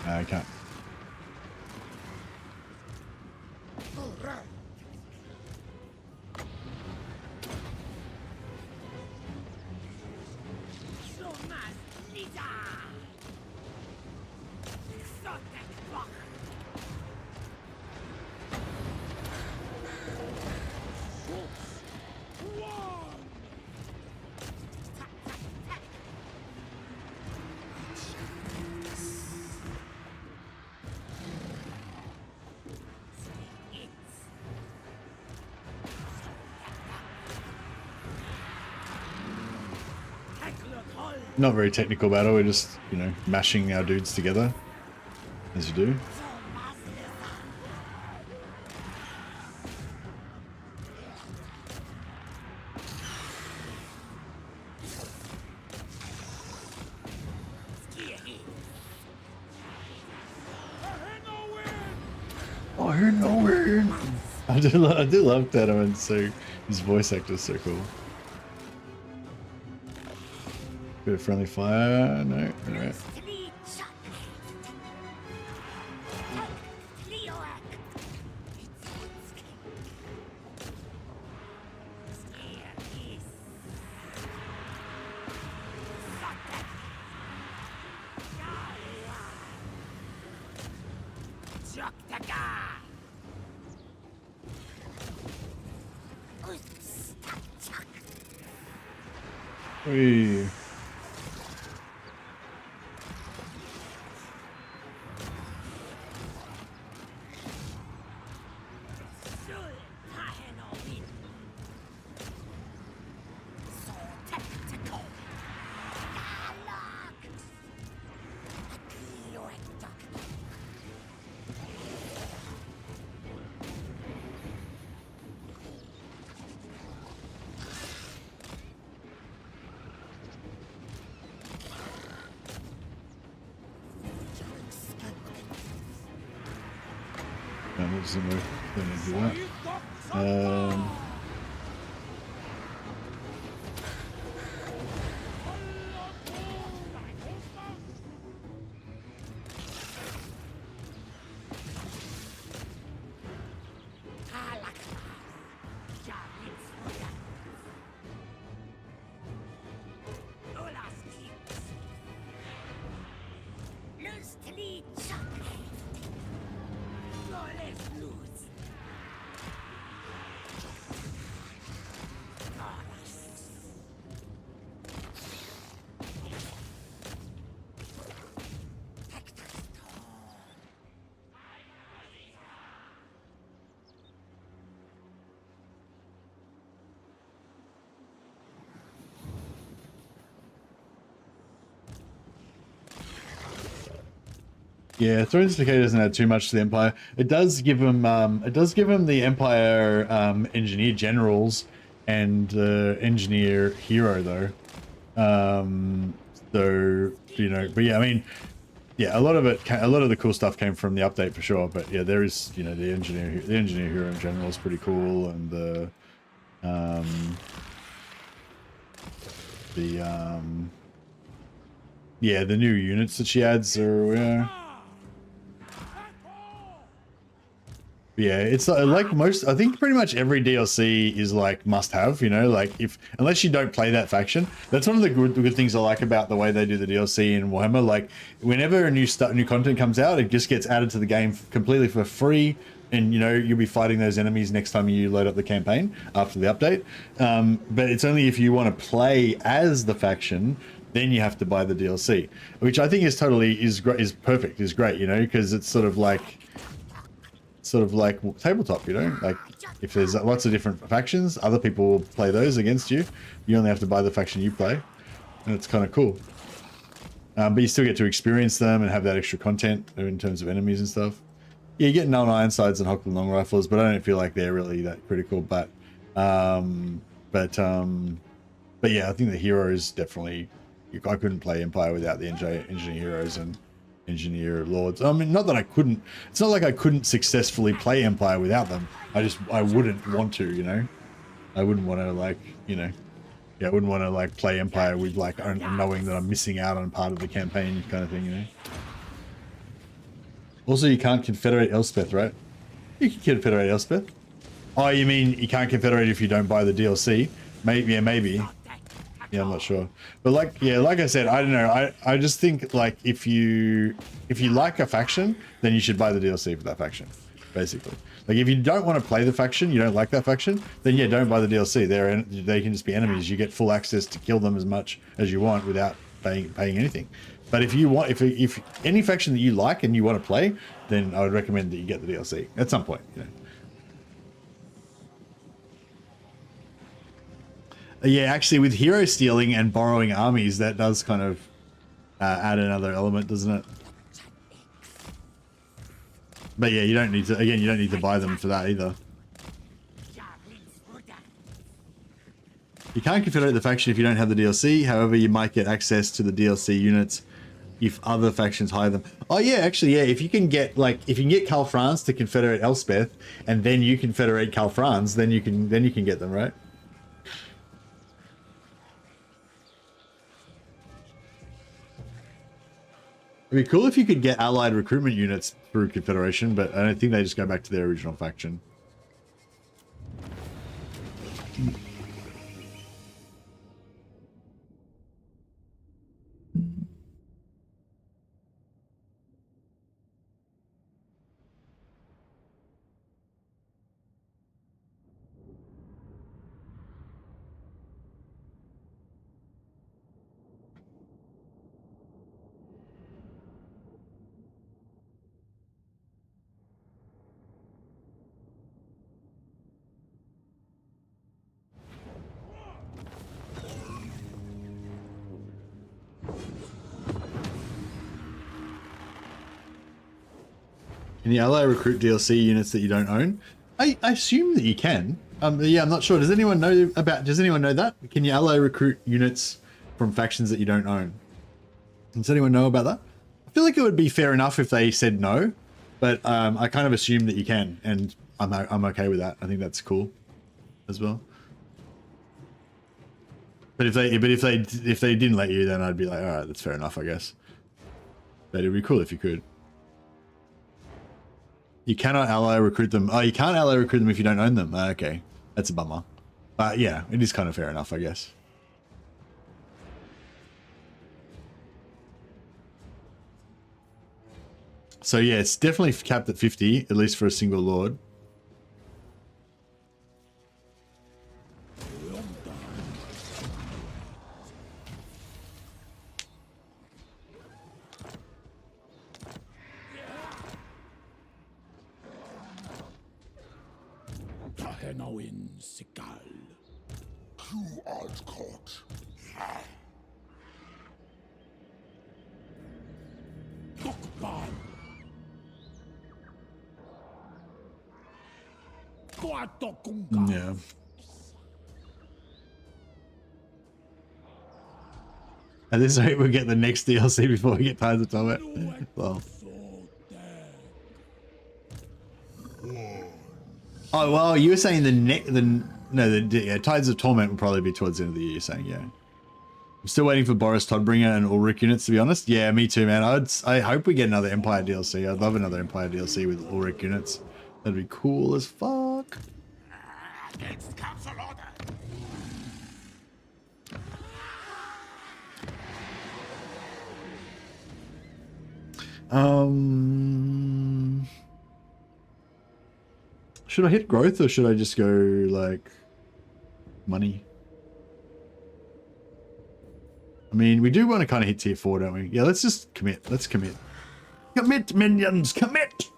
I can't. Not very technical battle, we're just, you know, mashing our dudes together, as you do. I heard no word. I do love Tehenhauin, so his voice actor is so cool. Bit of friendly fire, no, alright. Whee. doesn't work. Don't need to do that. Yeah, Thrones Decay doesn't add too much to the Empire. It does give them the Empire engineer generals and engineer hero though. So you know, but yeah, I mean, yeah, a lot of the cool stuff came from the update for sure. But yeah, there is, you know, the engineer hero in general is pretty cool, and yeah, the new units that she adds are yeah, it's like most, I think pretty much every DLC is like must have, you know, like unless you don't play that faction. That's one of the good things I like about the way they do the DLC in Warhammer. Like whenever a new content comes out, it just gets added to the game completely for free. And, you know, you'll be fighting those enemies next time you load up the campaign after the update. But it's only if you want to play as the faction, then you have to buy the DLC, which I think is perfect, is great, you know, because it's sort of like tabletop, you know, like if there's lots of different factions, other people will play those against you. You only have to buy the faction you play, and it's kind of cool. But you still get to experience them and have that extra content in terms of enemies and stuff. Yeah, you get Null Ironsides and Hockle Long Rifles, but I don't feel like they're really that critical. But yeah, I think the heroes definitely. I couldn't play Empire without the engineer heroes and engineer lords. I mean, not that I couldn't. It's not like I couldn't successfully play Empire without them. I wouldn't want to, you know. I wouldn't want to, like, you know. Yeah, I wouldn't want to like play Empire with like knowing that I'm missing out on part of the campaign kind of thing, you know. Also, you can't confederate Elspeth, right? You can confederate Elspeth. Oh, you mean you can't confederate if you don't buy the DLC? Maybe, yeah, maybe. Yeah, I'm not sure. But like, yeah, like I said, I don't know. I just think like if you like a faction, then you should buy the DLC for that faction, basically. Like if you don't want to play the faction, you don't like that faction, then yeah, don't buy the DLC. They can just be enemies. You get full access to kill them as much as you want without paying anything. But if you want, if any faction that you like and you want to play, then I would recommend that you get the DLC at some point, you know. Yeah, actually, with hero stealing and borrowing armies, that does kind of add another element, doesn't it? But yeah, you don't need to. Again, you don't need to buy them for that either. You can't confederate the faction if you don't have the DLC. However, you might get access to the DLC units if other factions hire them. Oh yeah, actually, yeah. If you can get Cal France to confederate Elspeth, and then you confederate Cal France, then you can get them, right? It'd be cool if you could get allied recruitment units through Confederation, but I don't think they just go back to their original faction. Can you ally recruit DLC units that you don't own? I assume that you can. Yeah, I'm not sure. Does anyone know that? Can you ally recruit units from factions that you don't own? Does anyone know about that? I feel like it would be fair enough if they said no. but I kind of assume that you can, and I'm okay with that. I think that's cool as well. But if they didn't let you, then I'd be like, all right, that's fair enough, I guess. But it'd be cool if you could. You cannot ally recruit them. Oh, you can't ally recruit them if you don't own them. Okay, that's a bummer. But yeah, it is kind of fair enough, I guess. So yeah, it's definitely capped at 50, at least for a single lord. Tehenhauin Sikal. You art caught. Dokban. Yeah. At this rate, we'll get the next DLC before we get Tides of Torment. Well. Oh well, you were saying Tides of Torment will probably be towards the end of the year. You're saying, yeah. I'm still waiting for Boris Todbringer and Ulrich units, to be honest. Yeah, me too, man. I hope we get another Empire DLC. I'd love another Empire DLC with Ulrich units. That'd be cool as fuck. Against council order. Should I hit growth or should I just go like money? I mean, we do want to kind of hit tier 4, don't we? Yeah, let's just commit. Let's commit. Commit, minions, commit!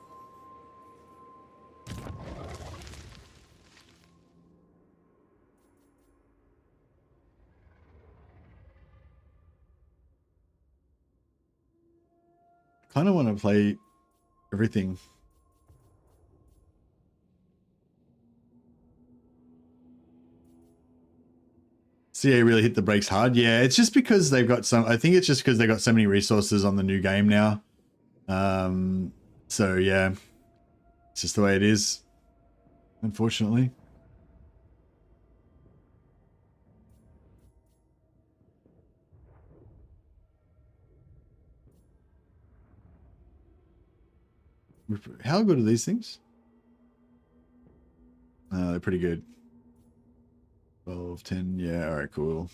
Kind of want to play everything. CA really hit the brakes hard. Yeah, it's just because they've got some. I think it's just because they got so many resources on the new game now. So yeah, it's just the way it is, unfortunately. How good are these things? They're pretty good. 12, 10, yeah, all right, cool.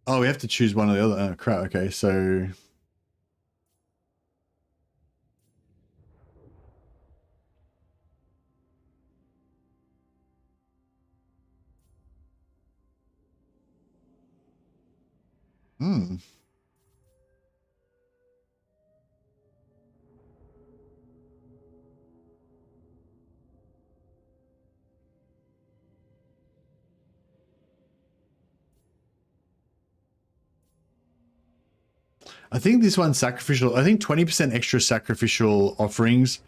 Oh, we have to choose one or the other. Oh, crap, okay, so... I think this one's sacrificial. I think 20% extra sacrificial offerings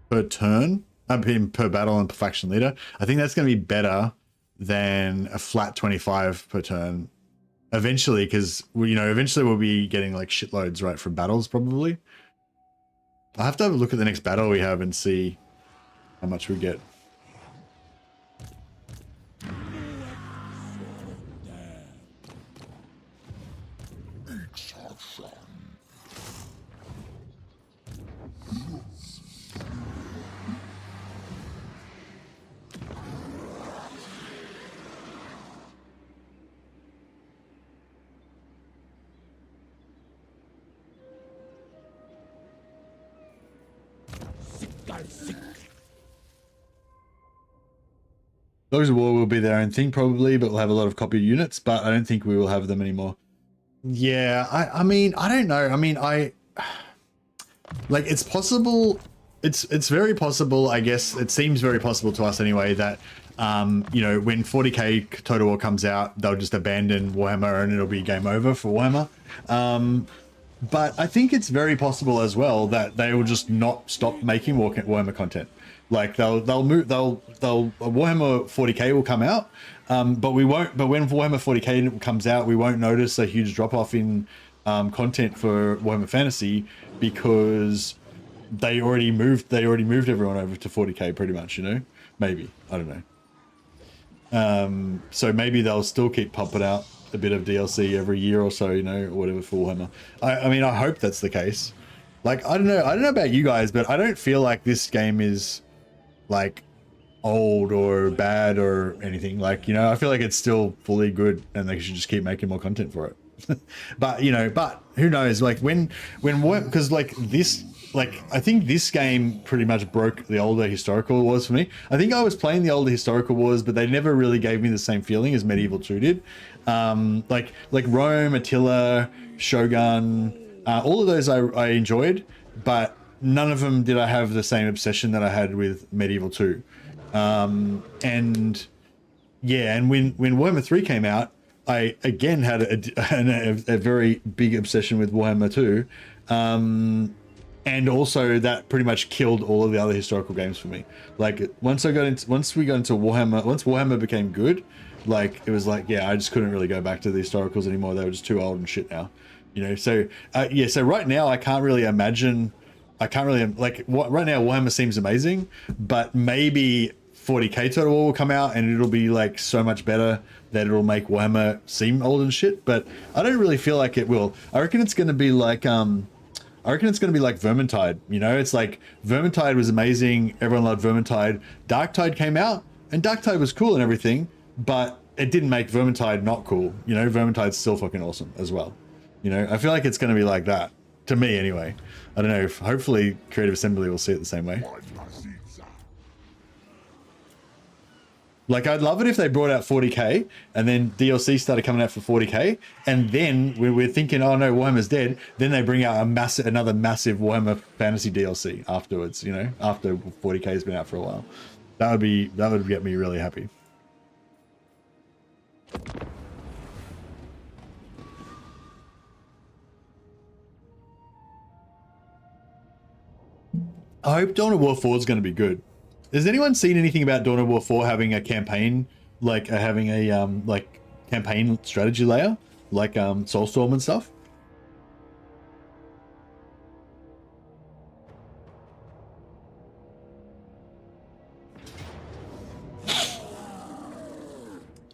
per turn, per battle and per faction leader. I think that's going to be better than a flat 25 per turn eventually, because, you know, eventually we'll be getting like shitloads, right, from battles probably. I'll have to have a look at the next battle we have and see how much we get. Dogs of War will be their own thing probably, but we'll have a lot of copied units, but I don't think we will have them anymore. Yeah, I mean, I don't know. I mean, like, it's possible. It's very possible, I guess. It seems very possible to us anyway that, you know, when 40k Total War comes out, they'll just abandon Warhammer and it'll be game over for Warhammer. But I think it's very possible as well that they will just not stop making Warhammer content. Like they'll Warhammer 40k will come out, but we won't. But when Warhammer 40k comes out, we won't notice a huge drop off in content for Warhammer Fantasy because they already moved everyone over to 40k pretty much, you know? Maybe, I don't know. So maybe they'll still keep pumping out a bit of DLC every year or so, you know, or whatever for Warhammer. I mean, I hope that's the case. Like, I don't know about you guys, but I don't feel like this game is like old or bad or anything. Like, you know, I feel like it's still fully good and they should just keep making more content for it. But, you know, but who knows, like because like this, like, I think this game pretty much broke the older historical wars for me. I think I was playing the older historical wars, but they never really gave me the same feeling as Medieval 2 did. Like Rome, Attila, Shogun, all of those I enjoyed, but none of them did I have the same obsession that I had with Medieval 2. And yeah, and when Warhammer 3 came out, I again had a very big obsession with Warhammer 2. And also that pretty much killed all of the other historical games for me. Like once we got into Warhammer, once Warhammer became good, like it was like, yeah, I just couldn't really go back to the historicals anymore. They were just too old and shit now, you know? So yeah, so right now right now Warhammer seems amazing, but maybe 40k Total War will come out and it'll be like so much better that it'll make Warhammer seem old and shit, but I don't really feel like it will. I reckon it's going to be like Vermintide, you know? It's like Vermintide was amazing, everyone loved Vermintide. Darktide came out and Darktide was cool and everything, but it didn't make Vermintide not cool, you know? Vermintide's still fucking awesome as well, you know? I feel like it's going to be like that, to me anyway. I don't know, hopefully Creative Assembly will see it the same way. Like, I'd love it if they brought out 40k and then DLC started coming out for 40k, and then we're thinking, oh no, Warhammer's dead. Then they bring out another massive Warhammer Fantasy DLC afterwards, you know, after 40k has been out for a while. That would get me really happy. I hope Dawn of War 4 is going to be good. Has anyone seen anything about Dawn of War 4 having a campaign, like having a like campaign strategy layer, like Soulstorm and stuff?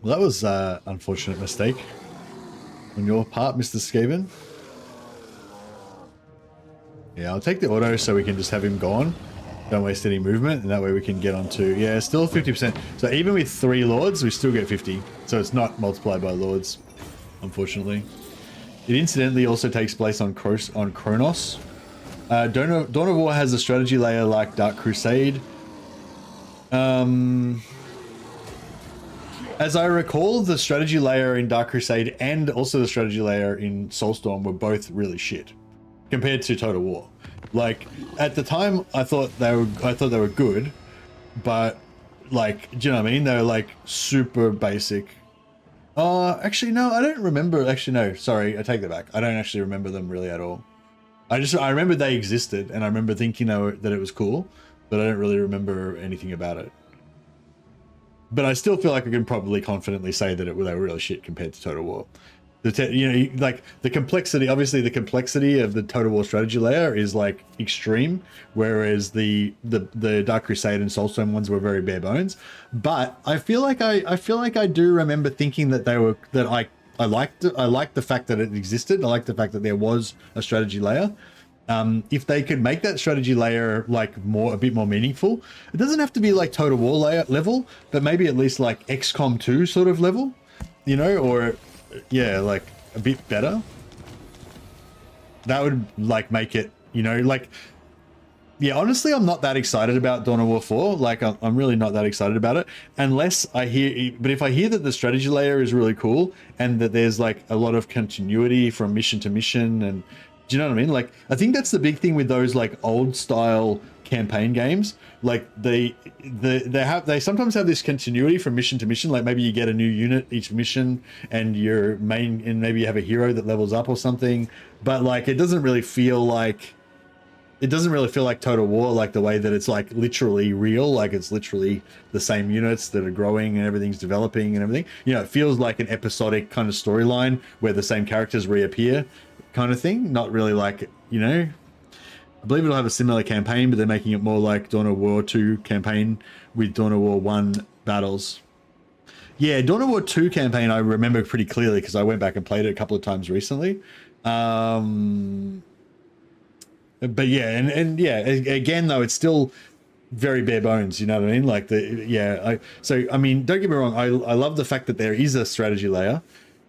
Well, that was an unfortunate mistake on your part, Mr. Skaven. Yeah, I'll take the auto so we can just have him gone. Don't waste any movement, and that way we can get onto, yeah, still 50%. So even with 3 lords, we still get 50. So it's not multiplied by lords, unfortunately. It incidentally also takes place on Kronos. Dawn of War has a strategy layer like Dark Crusade. As I recall, the strategy layer in Dark Crusade and also the strategy layer in Soulstorm were both really shit compared to Total War. Like at the time, I thought they were good, but like, do you know what I mean? They were like super basic. Actually, no, I don't remember. Actually, no, sorry, I take that back. I don't actually remember them really at all. I remember they existed, and I remember thinking that it was cool, but I don't really remember anything about it. But I still feel like I can probably confidently say that they were really shit compared to Total War. You know, like the complexity, obviously the complexity of the Total War strategy layer is like extreme, whereas the Dark Crusade and Soulstorm ones were very bare bones. But I feel like I do remember thinking that I liked the fact that it existed. I liked the fact that there was a strategy layer. If they could make that strategy layer like a bit more meaningful, it doesn't have to be like Total War level, but maybe at least like XCOM 2 sort of level, you know, or yeah, like a bit better. That would like make it, you know, like, yeah, honestly, I'm not that excited about Dawn of War 4. Like, I'm really not that excited about it unless but if I hear that the strategy layer is really cool and that there's like a lot of continuity from mission to mission, and do you know what I mean? Like, I think that's the big thing with those like old style campaign games. Like they sometimes have this continuity from mission to mission. Like maybe you get a new unit each mission, and maybe you have a hero that levels up or something. But like it doesn't really feel like Total War, like the way that it's like literally real. Like it's literally the same units that are growing and everything's developing and everything. You know, it feels like an episodic kind of storyline where the same characters reappear kind of thing. Not really like, you know, I believe it'll have a similar campaign, but they're making it more like Dawn of War 2 campaign with Dawn of War 1 battles. Yeah, Dawn of War 2 campaign I remember pretty clearly because I went back and played it a couple of times recently. But yeah, and yeah, again though, it's still very bare bones, you know what I mean? Like I mean, don't get me wrong, I love the fact that there is a strategy layer.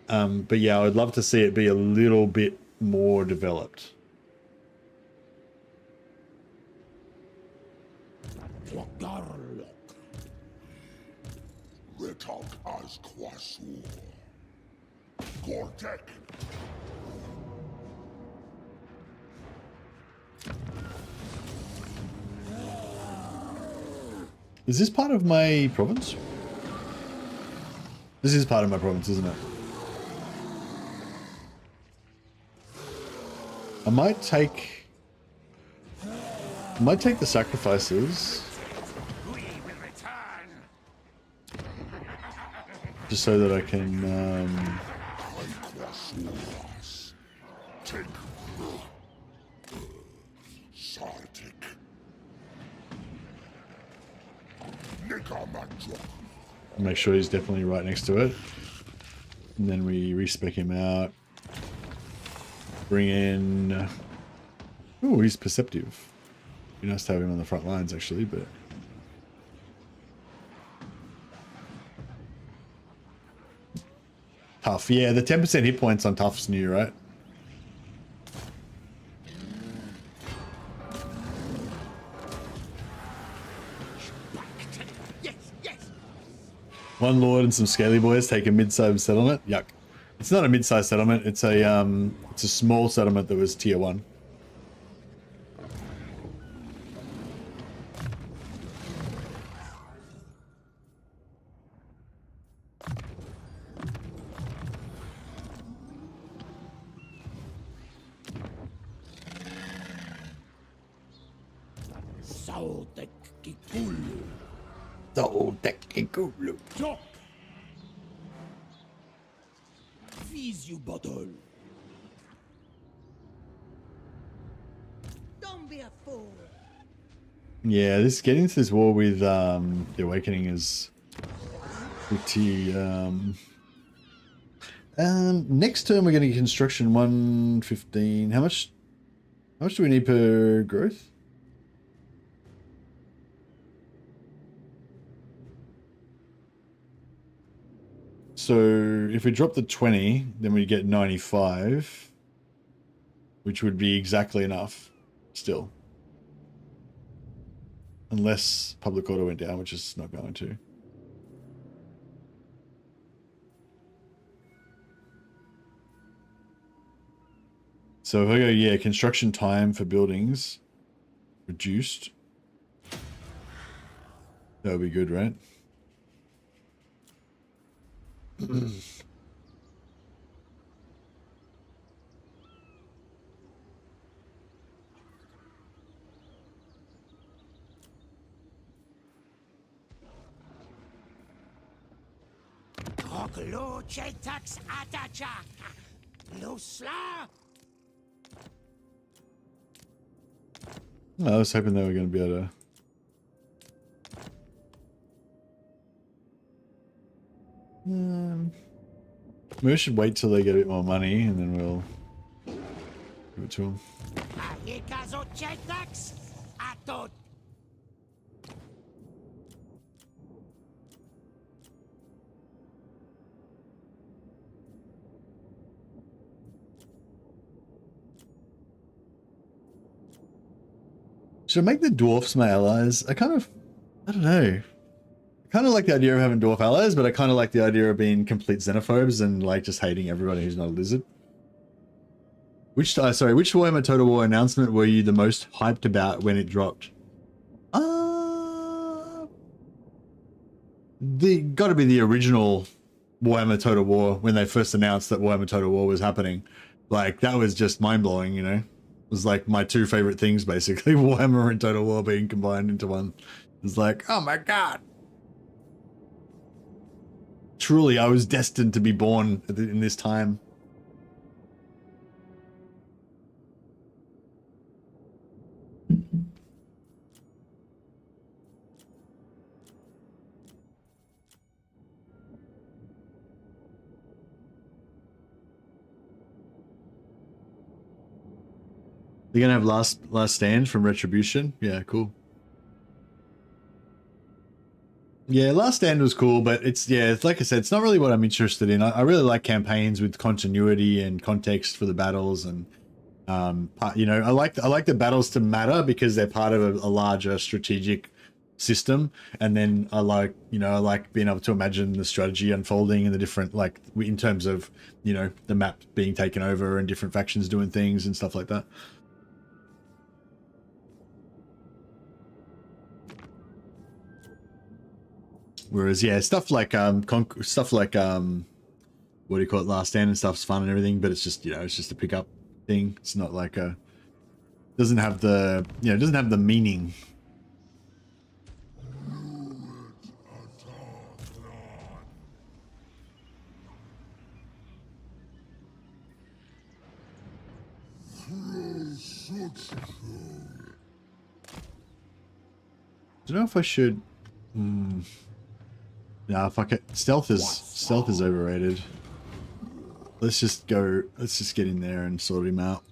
But yeah, I would love to see it be a little bit more developed. Is this part of my province? This is part of my province, isn't it? I might take the sacrifices. Just so that I can make sure he's definitely right next to it. And then we respec him out. Bring in... Oh, he's perceptive. Be nice to have him on the front lines, actually, but... Tough. Yeah, the 10% hit points on Tough's new, right? One lord and some scaly boys take a mid-sized settlement. Yuck. It's not a mid-sized settlement. It's a small settlement that was tier 1. You bottle. Don't be a fool. Yeah, this getting into this war with the Awakening is pretty next turn we're getting construction 115. How much do we need per growth? So if we drop the 20, then we get 95, which would be exactly enough still. Unless public order went down, which is not going to. So if I go, yeah, construction time for buildings reduced. That would be good, right? I was hoping they were going to be able to. Maybe we should wait till they get a bit more money and then we'll give it to them. Should I make the dwarfs my allies? I don't know. I kind of like the idea of having dwarf allies, but I kind of like the idea of being complete xenophobes and like just hating everybody who's not a lizard. Which Warhammer Total War announcement were you the most hyped about when it dropped? Got to be the original Warhammer Total War when they first announced that Warhammer Total War was happening. Like that was just mind blowing, you know. It was like my two favorite things basically, Warhammer and Total War being combined into one. It was like, oh my god. Truly, I was destined to be born in this time. They're gonna have last stand from Retribution. Yeah, cool. Yeah, Last Stand was cool, but it's like I said, it's not really what I'm interested in. I really like campaigns with continuity and context for the battles, and you know, I like the battles to matter because they're part of a larger strategic system. And then I like being able to imagine the strategy unfolding in the different, like in terms of, you know, the map being taken over and different factions doing things and stuff like that. Whereas, yeah, stuff like what do you call it, Last Stand and stuff's fun and everything, but it's just, you know, it's just a pickup thing. It's not like doesn't have the, you know, it doesn't have the meaning. I don't know if I should. Nah, fuck it. Stealth is overrated. Let's just get in there and sort him out.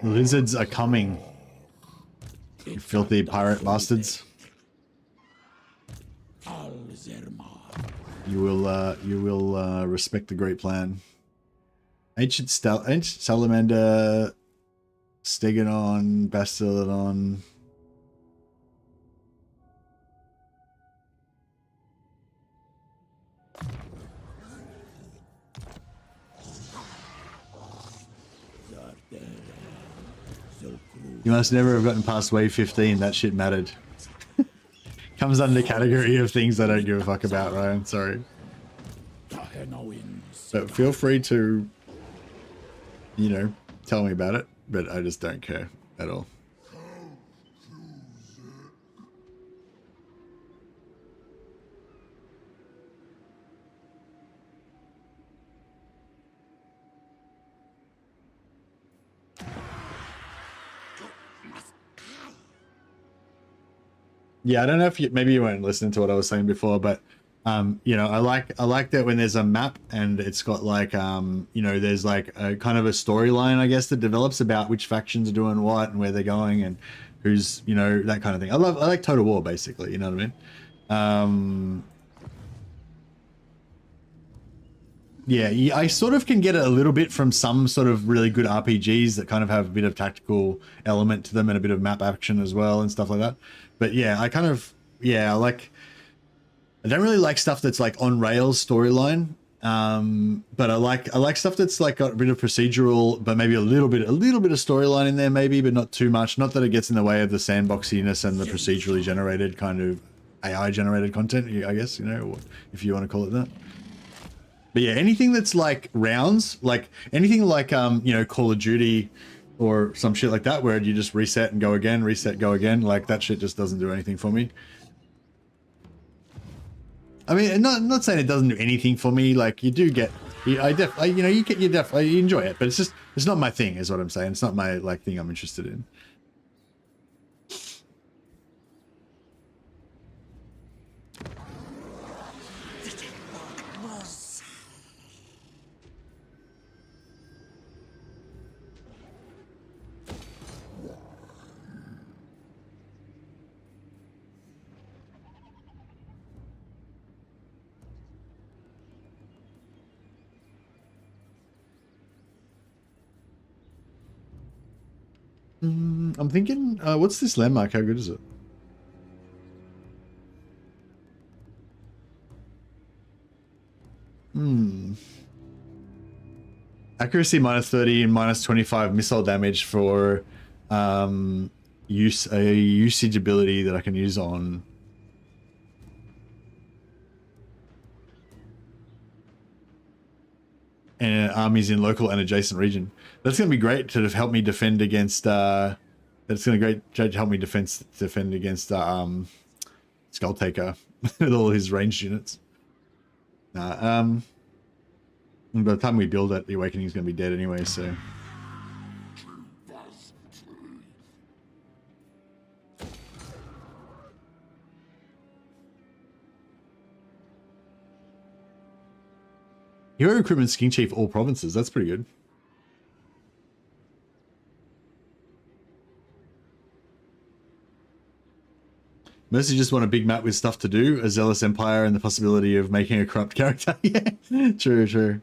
The lizards are coming. You filthy pirate bastards. You will respect the great plan. Ancient Salamander, Stegodon, Bastillodon. You must never have gotten past wave 15. That shit mattered. Comes under the category of things I don't give a fuck about, Ryan. Sorry. But feel free to, you know, tell me about it. But I just don't care at all. Yeah, I don't know if maybe you weren't listening to what I was saying before, but you know, I like that when there's a map and it's got like you know, there's like a kind of a storyline, I guess, that develops about which factions are doing what and where they're going and who's, you know, that kind of thing. I like Total War, basically, you know what I mean? Yeah, I sort of can get it a little bit from some sort of really good RPGs that kind of have a bit of tactical element to them and a bit of map action as well and stuff like that. But yeah, I don't really like stuff that's like on rails storyline. But I like stuff that's like got a bit of procedural, but maybe a little bit of storyline in there, maybe, but not too much. Not that it gets in the way of the sandboxiness and the procedurally generated kind of AI generated content, I guess, you know, if you want to call it that. But yeah, anything that's like rounds, like anything like you know, Call of Duty or some shit like that, where you just reset and go again, like that shit just doesn't do anything for me. I mean, not saying it doesn't do anything for me. Like you do get, you know, you enjoy it, but it's not my thing, is what I'm saying. It's not my like thing I'm interested in. I'm thinking, what's this landmark? How good is it? Accuracy -30 and -25 missile damage for usage ability that I can use on armies in local and adjacent region. That's going to be great to help me defend against. That's going to help me defend against Skull Taker with all his ranged units. By the time we build it, the Awakening is going to be dead anyway. So Hero Recruitment King Chief all provinces. That's pretty good. Mostly just want a big map with stuff to do, a zealous empire, and the possibility of making a corrupt character. Yeah, true, true.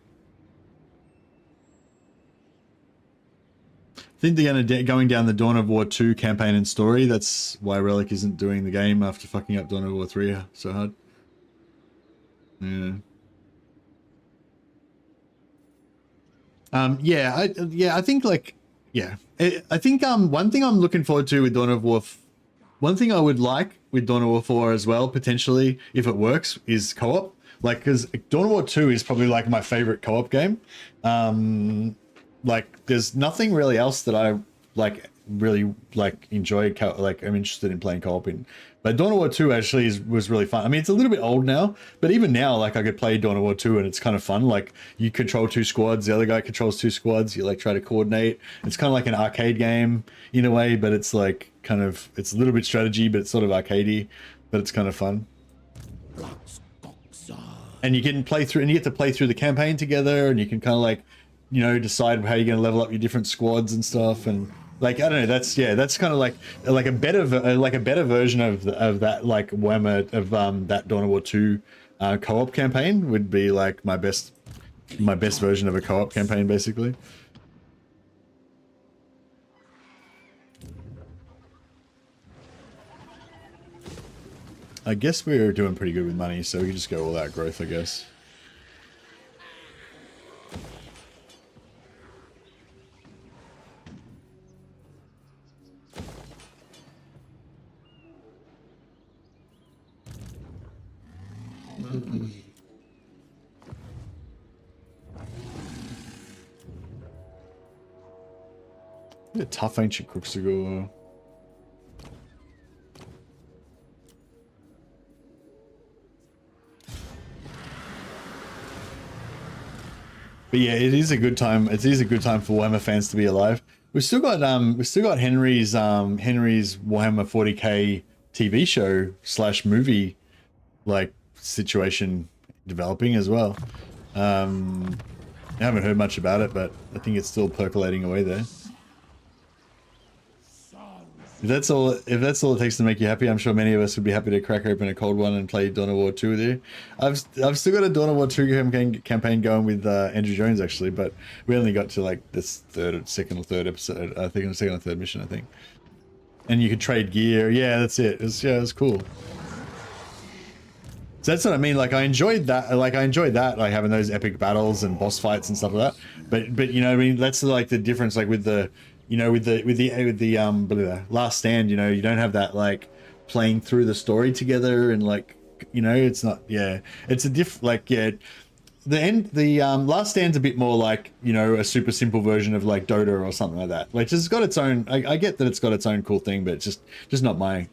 I think they're going down the Dawn of War 2 campaign and story. That's why Relic isn't doing the game after fucking up Dawn of War 3 so hard. Yeah. I think like, yeah. I think one thing I'm looking forward to with Dawn of War, one thing I would like with Dawn of War 4 as well, potentially, if it works, is co-op. Like, because Dawn of War 2 is probably like my favorite co-op game. Like, there's nothing really else that I like really like enjoy. Like, I'm interested in playing co-op in. But Dawn of War 2 actually was really fun. I mean, it's a little bit old now, but even now, like, I could play Dawn of War 2 and it's kind of fun. Like, you control 2 squads, the other guy controls 2 squads. You like try to coordinate. It's kind of like an arcade game in a way, but it's like kind of, it's a little bit strategy, but it's sort of arcadey, but it's kind of fun. And you can play through, and you get to play through the campaign together, and you can kind of like, you know, decide how you're going to level up your different squads and stuff. And like, I don't know, that's kind of like a better version of that, like Warhammer, of that Dawn of War 2 co-op campaign would be like my best version of a co-op campaign, basically. I guess we're doing pretty good with money, so we can just go all out growth, I guess. Yeah, tough ancient crooks to go. But yeah, it is a good time. It is a good time for Warhammer fans to be alive. We've still got Henry's Warhammer 40k TV show / movie like situation developing as well. I haven't heard much about it, but I think it's still percolating away there. If that's all it takes to make you happy, I'm sure many of us would be happy to crack open a cold one and play Dawn of War 2 with you. I've still got a Dawn of War 2 campaign going with Andrew Jones actually, but we only got to like this second or third episode. I think, second or third mission, I think. And you could trade gear. Yeah, that's it. It was cool. So that's what I mean. Like I enjoyed that. Like having those epic battles and boss fights and stuff like that. But you know, I mean, that's like the difference. Like with the Last Stand, you know, you don't have that like playing through the story together and like, you know, it's not. Yeah, it's a the Last Stand's a bit more like, you know, a super simple version of like Dota or something like that. Like it's got its own. I get that it's got its own cool thing, but it's just not my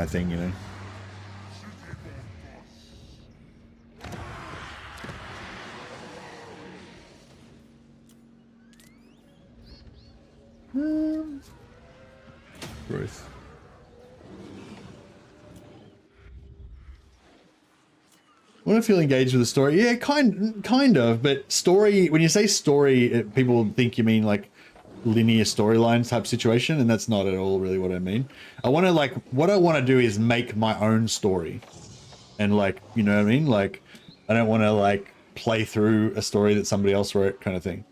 thing, you know. Growth. I want to feel engaged with the story. Yeah, kind of, but story, when you say story, people think you mean like linear storyline type situation, and that's not at all really what I mean. I want to like, what I want to do is make my own story. And like, you know what I mean? Like, I don't want to like play through a story that somebody else wrote kind of thing.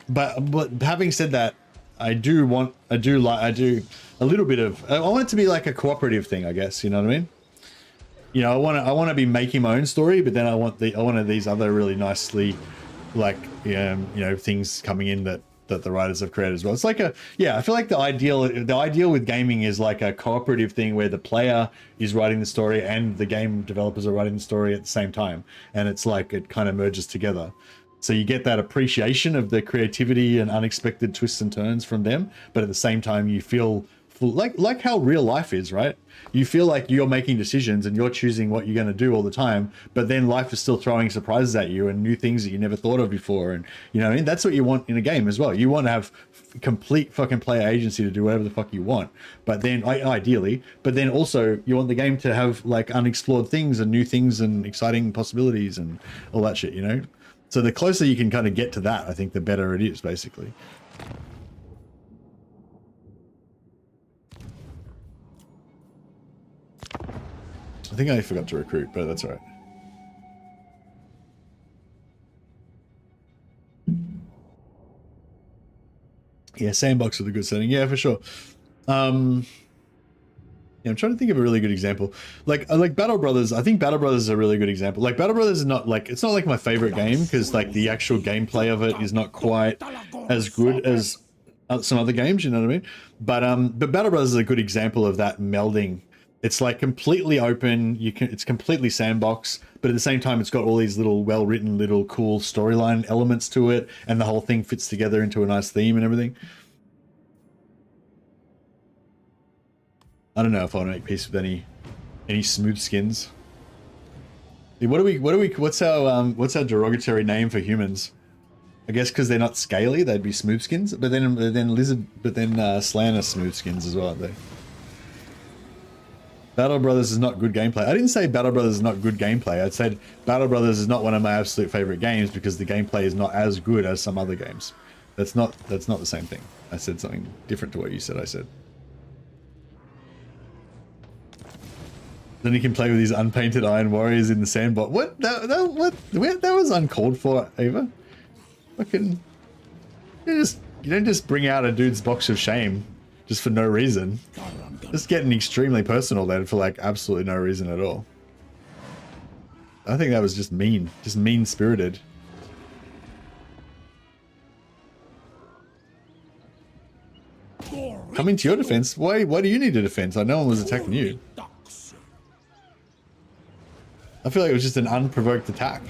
But having said that, I want a little bit of, I want it to be like a cooperative thing, I guess, you know what I mean? You know, I want to be making my own story, but then I want these other really nicely, like, you know, things coming in that the writers have created as well. It's like I feel like the ideal with gaming is like a cooperative thing where the player is writing the story and the game developers are writing the story at the same time. And it's like, it kind of merges together. So you get that appreciation of the creativity and unexpected twists and turns from them, but at the same time you feel like how real life is, right? You feel like you're making decisions and you're choosing what you're going to do all the time, but then life is still throwing surprises at you and new things that you never thought of before. And you know what I mean? That's what you want in a game as well. You want to have complete fucking player agency to do whatever the fuck you want, but then ideally, but then also you want the game to have like unexplored things and new things and exciting possibilities and all that shit, you know? So the closer you can kind of get to that, I think the better it is, basically. I think I forgot to recruit, but that's all right. Yeah, sandbox with a good setting. Yeah, for sure. Yeah, I'm trying to think of a really good example. Like Battle Brothers. I think Battle Brothers is a really good example. Like Battle Brothers is not like, it's not like my favorite game because like the actual gameplay of it is not quite as good as some other games. You know what I mean? But Battle Brothers is a good example of that melding. It's like completely open. It's completely sandbox, but at the same time, it's got all these little well-written, little cool storyline elements to it, and the whole thing fits together into a nice theme and everything. I don't know if I want to make peace with any smooth skins. What's our derogatory name for humans? I guess because they're not scaly, they'd be smooth skins. But then Slan are smooth skins as well, aren't they? Battle Brothers is not good gameplay. I didn't say Battle Brothers is not good gameplay. I said Battle Brothers is not one of my absolute favorite games because the gameplay is not as good as some other games. That's not the same thing. I said something different to what you said I said. Then you can play with these unpainted Iron Warriors in the sandbox. What? That was uncalled for, Ava. Fucking, you don't just bring out a dude's box of shame just for no reason. Just getting extremely personal then for like absolutely no reason at all. I think that was just mean-spirited. Coming to your defense? Why do you need a defense? No one was attacking you. I feel like it was just an unprovoked attack.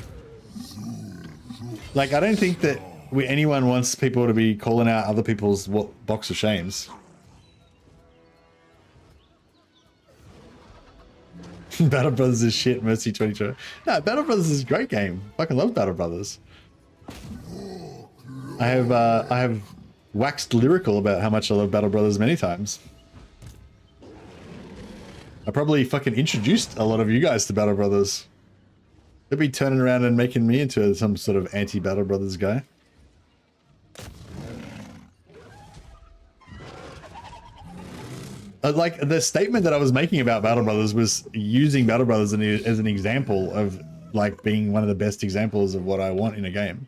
Like, I don't think that anyone wants people to be calling out other people's box of shames. Battle Brothers is shit, Mercy 22. No, Battle Brothers is a great game. Fucking love Battle Brothers. I have waxed lyrical about how much I love Battle Brothers many times. I probably fucking introduced a lot of you guys to Battle Brothers. They'd be turning around and making me into some sort of anti-Battle Brothers guy. Like, the statement that I was making about Battle Brothers was using Battle Brothers as an example of, like, being one of the best examples of what I want in a game.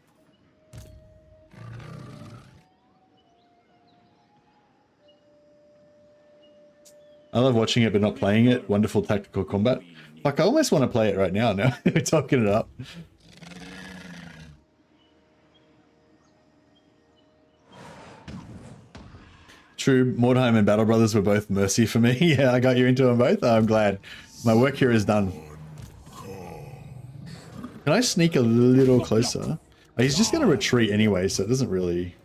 I love watching it but not playing it. Wonderful tactical combat. Fuck, I almost want to play it right now. We're talking it up. True, Mordheim and Battle Brothers were both mercy for me. Yeah, I got you into them both. I'm glad. My work here is done. Can I sneak a little closer? Oh, he's just going to retreat anyway, so it doesn't really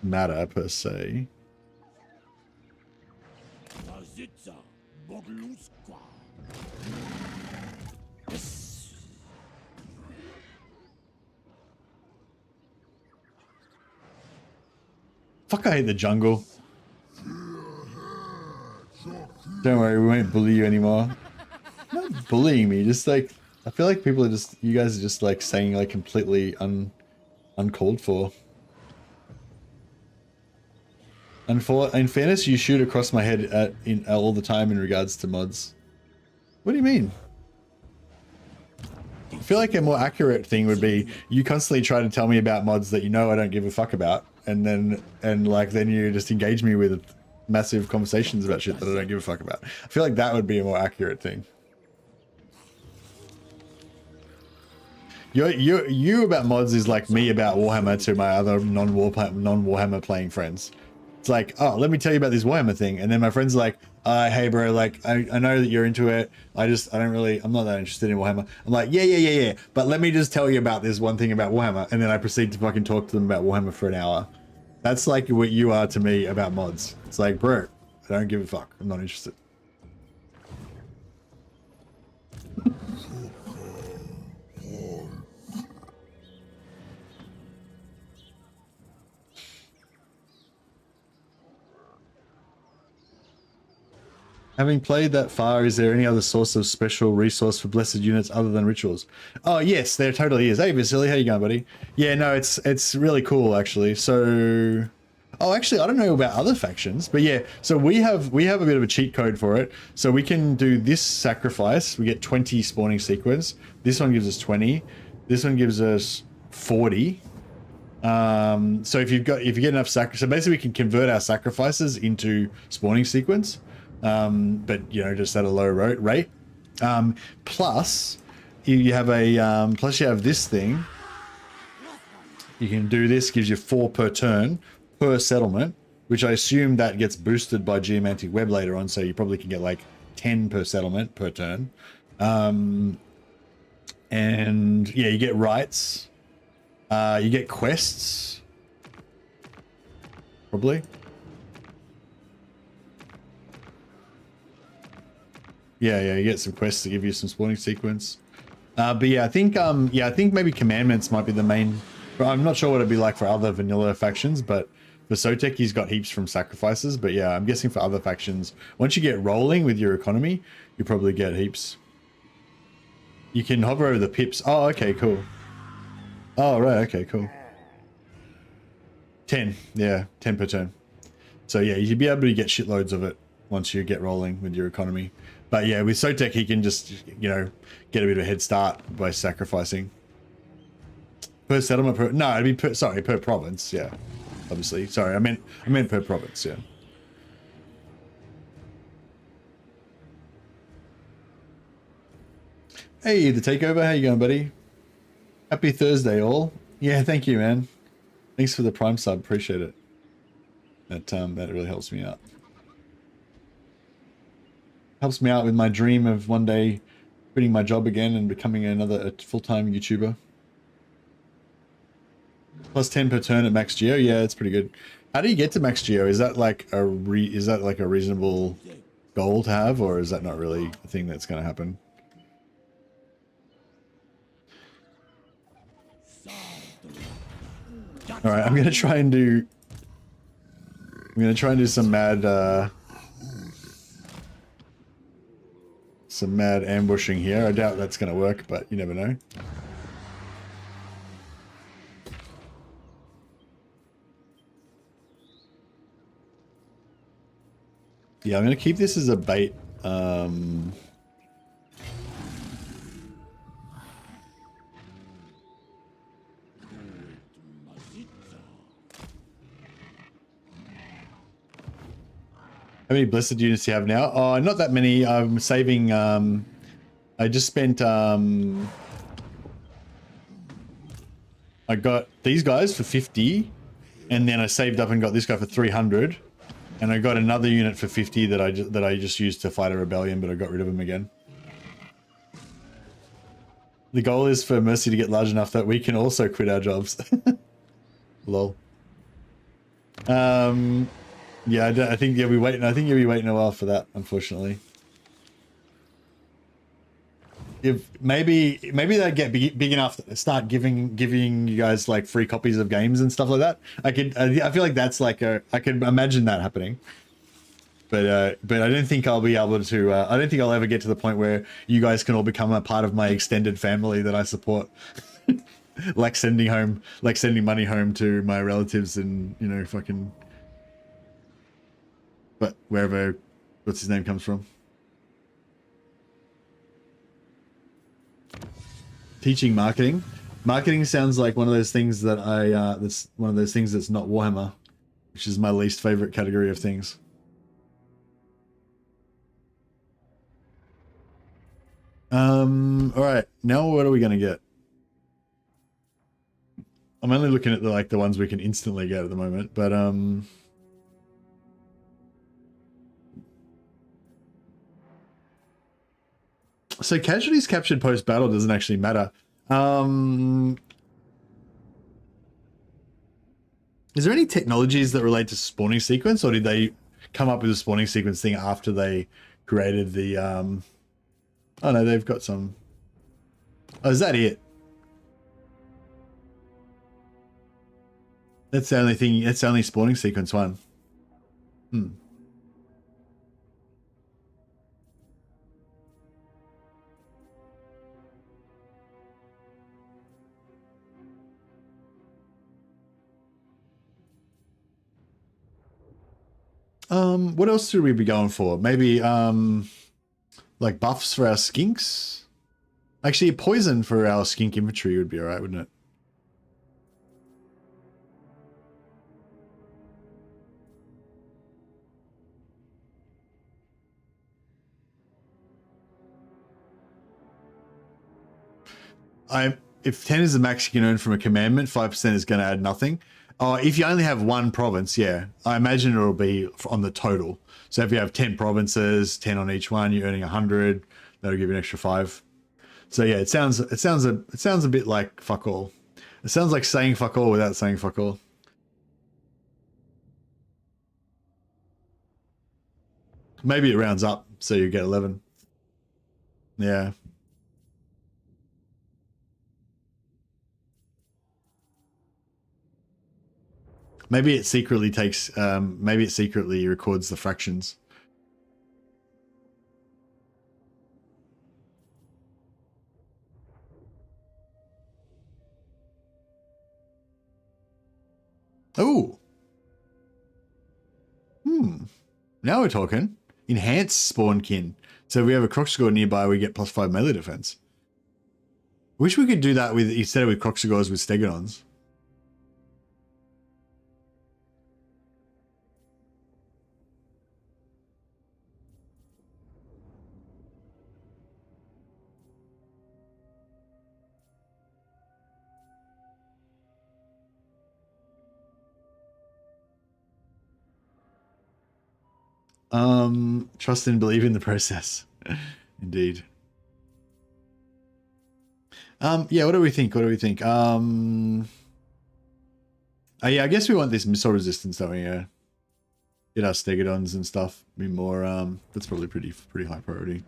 matter per se. Fuck, I hate the jungle. Don't worry, we won't bully you anymore. Not bullying me, just like, I feel like people are just, you guys are just like saying like completely uncalled for. In fairness, you shoot across my head all the time in regards to mods. What do you mean? I feel like a more accurate thing would be you constantly try to tell me about mods that you know I don't give a fuck about, and then you just engage me with massive conversations about shit that I don't give a fuck about. I feel like that would be a more accurate thing. You about mods is like me about Warhammer to my other non-Warhammer playing friends. It's like, oh, let me tell you about this Warhammer thing, and then my friends are like, hey bro, like I know that you're into it. I'm not that interested in Warhammer. I'm like, yeah. But let me just tell you about this one thing about Warhammer, and then I proceed to fucking talk to them about Warhammer for an hour. That's like what you are to me about mods. It's like, bro, I don't give a fuck. I'm not interested. Having played that far, is there any other source of special resource for blessed units other than rituals? Oh yes, there totally is. Hey Vasily, how you going, buddy? Yeah, no, it's really cool actually. So, oh, actually, I don't know about other factions, but yeah, so we have a bit of a cheat code for it. So we can do this sacrifice. We get 20 spawning sequence. This one gives us 20. This one gives us 40. So if you get enough so basically we can convert our sacrifices into spawning sequence. But you know, just at a low rate. Plus you have a plus you have this thing. You can do this, gives you 4 per turn per settlement, which I assume that gets boosted by Geomantic Web later on, so you probably can get like 10 per settlement per turn. And yeah, you get rights, you get quests, probably. Yeah, you get some quests to give you some spawning sequence. But yeah, I think maybe commandments might be the main. I'm not sure what it'd be like for other vanilla factions, but for Sotek, he's got heaps from sacrifices. But yeah, I'm guessing for other factions, once you get rolling with your economy, you probably get heaps. You can hover over the pips. Oh, okay, cool. Oh, right, okay, cool. 10, yeah, 10 per turn. So yeah, you'd be able to get shitloads of it once you get rolling with your economy. But yeah, with Sotek, he can just, you know, get a bit of a head start by sacrificing. Per settlement, no, it'd be per province, yeah. Obviously, sorry, I meant per province, yeah. Hey, the takeover, how you going, buddy? Happy Thursday, all. Yeah, thank you, man. Thanks for the Prime sub, appreciate it. That really helps me out. Helps me out with my dream of one day quitting my job again and becoming a full-time YouTuber. Plus 10 per turn at max geo. Yeah, it's pretty good. How do you get to max geo? Is that like a reasonable goal to have, or is that not really a thing that's going to happen? All right, I'm going to try and do some mad ambushing here. I doubt that's going to work, but you never know. Yeah, I'm going to keep this as a bait. How many blessed units do you have now? Oh, not that many. I'm saving. I just spent. I got these guys for 50, and then I saved up and got this guy for 300, and I got another unit for 50 that I just used to fight a rebellion, but I got rid of him again. The goal is for Mercy to get large enough that we can also quit our jobs. Lol. Yeah, I think you'll be waiting. I think you'll be waiting a while for that, unfortunately. If maybe they get big enough to start giving you guys like free copies of games and stuff like that. I feel like that's like I can imagine that happening. But I don't think I'll be able to. I don't think I'll ever get to the point where you guys can all become a part of my extended family that I support. like sending money home to my relatives and, you know, fucking. But wherever, what's his name comes from. Teaching marketing. Marketing sounds like one of those things that that's one of those things that's not Warhammer, which is my least favorite category of things. All right, now what are we gonna get? I'm only looking at the ones we can instantly get at the moment, but so casualties captured post-battle doesn't actually matter. Is there any technologies that relate to spawning sequence, or did they come up with a spawning sequence thing after they created the oh no, they've got some. Oh, is that it? That's the only thing. That's the only spawning sequence one. What else should we be going for? Maybe like buffs for our skinks. Actually, poison for our skink infantry would be alright, wouldn't it? If 10 is the max you can earn from a commandment, 5% is going to add nothing. If you only have one province, yeah, I imagine it'll be on the total. So if you have 10 provinces, 10 on each one, you're earning 100. That'll give you an extra 5. So yeah, it sounds a bit like fuck all. It sounds like saying fuck all without saying fuck all. Maybe it rounds up so you get 11. Yeah. Maybe it secretly takes, maybe it secretly records the fractions. Oh. Now we're talking. Enhanced spawn kin. So if we have a Croxagore nearby, we get +5 melee defense. Wish we could do that with, instead of with Croxagores, with Stegodons. Trust and believe in the process. Indeed. Yeah, what do we think? What do we think? Yeah, I guess we want this missile resistance, don't we? Yeah. Get our Stegodons and stuff. Be more, that's probably pretty high priority.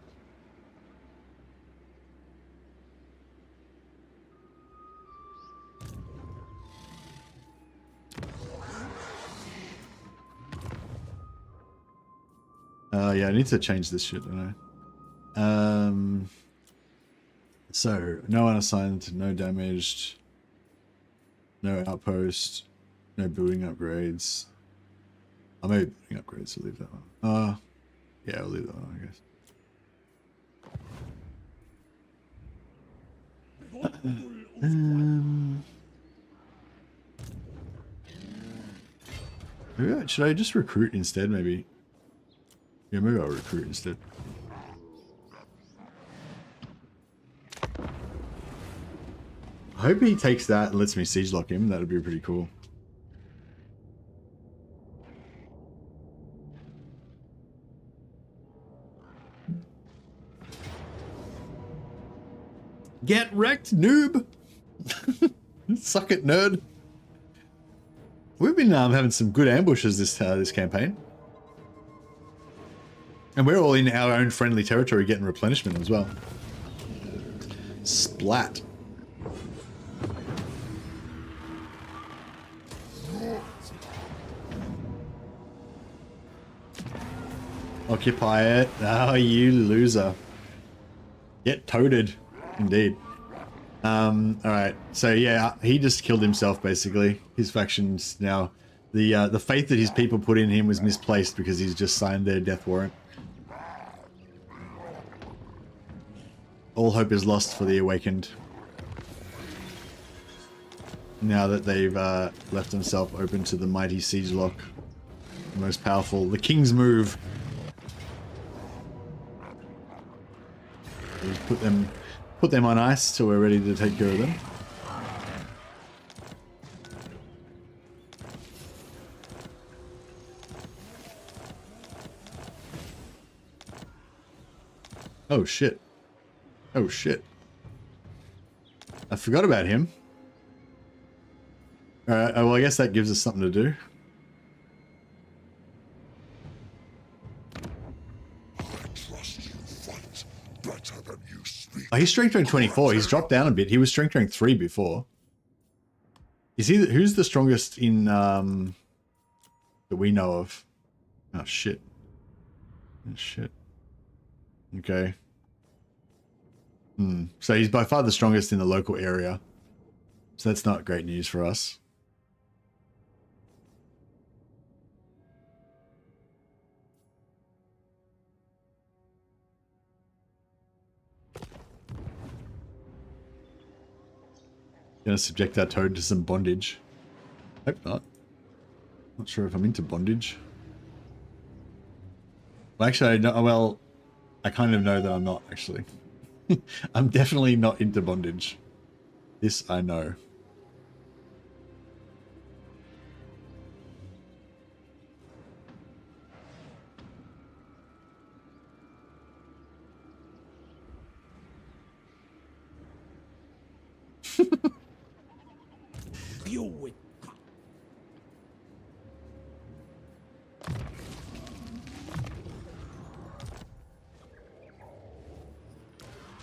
Yeah, I need to change this shit, don't I? So, no unassigned, no damaged, no outpost, no building upgrades. I may building upgrades, so leave that one. Yeah, I'll leave that one, I guess. Should I just recruit instead, maybe? Yeah, maybe I'll recruit instead. I hope he takes that and lets me siege lock him. That'd be pretty cool. Get wrecked, noob! Suck it, nerd. We've been having some good ambushes this campaign. And we're all in our own friendly territory getting replenishment as well. Splat. Occupy it. Oh, you loser. Get toted. Indeed. Alright. So yeah, he just killed himself basically. His faction's now... The faith that his people put in him was misplaced because he's just signed their death warrant. All hope is lost for the Awakened. Now that they've left themselves open to the mighty siege lock. The most powerful. The King's move. We'll put them on ice till we're ready to take care of them. Oh shit. Oh shit. I forgot about him. Alright, well I guess that gives us something to do. Oh, he's strength rank 24. He's dropped down a bit. He was strength rank 3 before. Is he? Who's the strongest in that we know of? Oh shit. Oh shit. Okay. So he's by far the strongest in the local area. So that's not great news for us. Gonna subject our toad to some bondage. Hope not. Not sure if I'm into bondage. Well, actually, I kind of know that I'm not, actually. I'm definitely not into bondage. This I know.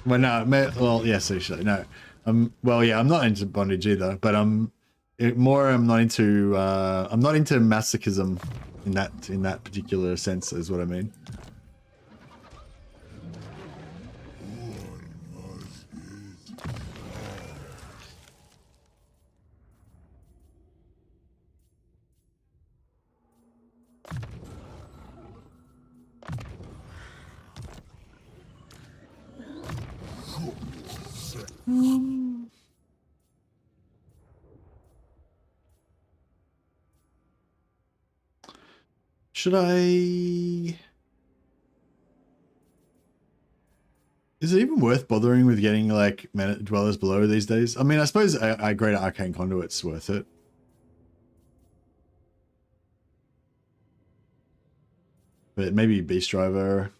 Well, no, well, yes, actually, no. Well, yeah, I'm not into bondage either, but I'm not into masochism in that particular sense, is what I mean. Should I... Is it even worth bothering with getting, like, Dwellers Below these days? I mean, I suppose a Greater Arcane Conduit's worth it. But maybe Beast Driver.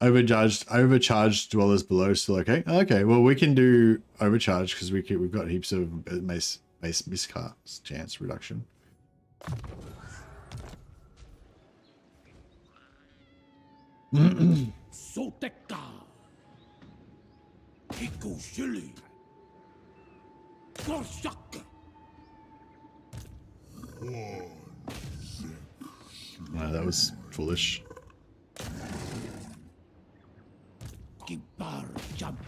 Overcharged Dwellers Below still okay? Okay, well we can do overcharge because we've got heaps of base miscast chance reduction. Soteka. Kiko Shilly. Gorshak. No, that was foolish. Kibar jump.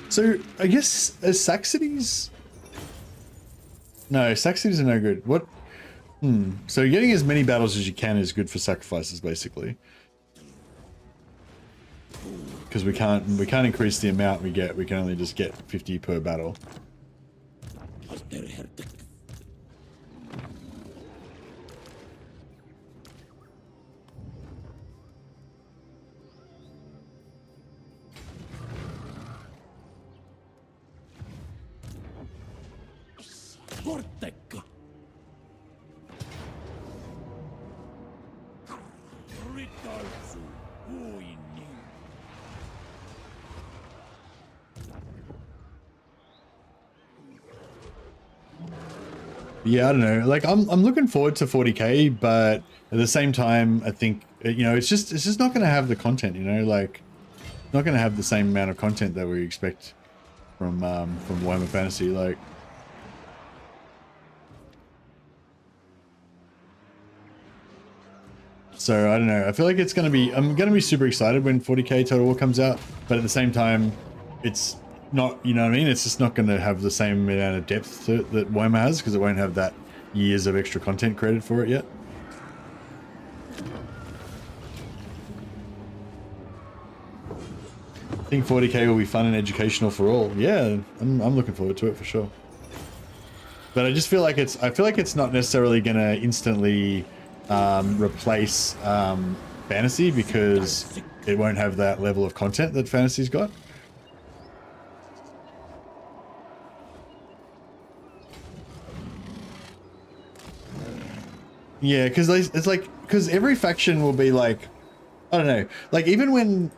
So I guess Saxonies. No, Saxonies are no good. What? So getting as many battles as you can is good for sacrifices, basically. Because we can't increase the amount we get. We can only just get 50 per battle. Yeah, I don't know. Like I'm looking forward to 40k, but at the same time, I think it's just not going to have the content. Like not going to have the same amount of content that we expect from Warhammer Fantasy. Like, so I don't know. I feel like it's going to be. I'm going to be super excited when 40k Total War comes out, but at the same time, it's not, you know what I mean? It's just not going to have the same amount of depth to it that Warhammer has, because it won't have that years of extra content created for it yet. I think 40k will be fun and educational for all. Yeah, I'm looking forward to it for sure. But I just feel like it's not necessarily going to instantly replace fantasy, because it won't have that level of content that Fantasy's got. Yeah, because it's like, because every faction will be like, I don't know, like even when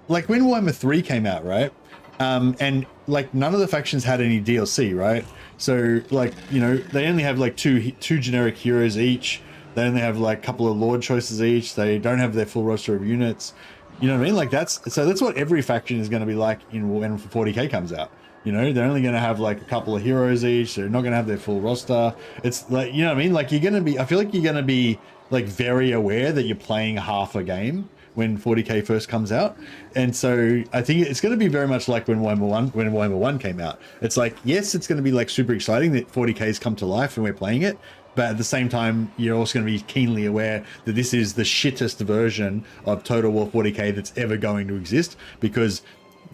Warhammer 3 came out, right? And like none of the factions had any DLC, right? So like, you know, they only have like two generic heroes each. They only have like a couple of lord choices each. They don't have their full roster of units. You know what I mean? Like that's what every faction is going to be like when 40k comes out. You know, they're only going to have like a couple of heroes each. They're not going to have their full roster. It's like, you know what I mean? Like you're going to be, I feel like you're going to be like very aware that you're playing half a game when 40k first comes out. And so I think it's going to be very much like when Warhammer 1 came out. It's like, yes, it's going to be like super exciting that 40k's come to life and we're playing it. But at the same time, you're also going to be keenly aware that this is the shittest version of Total War 40k that's ever going to exist, because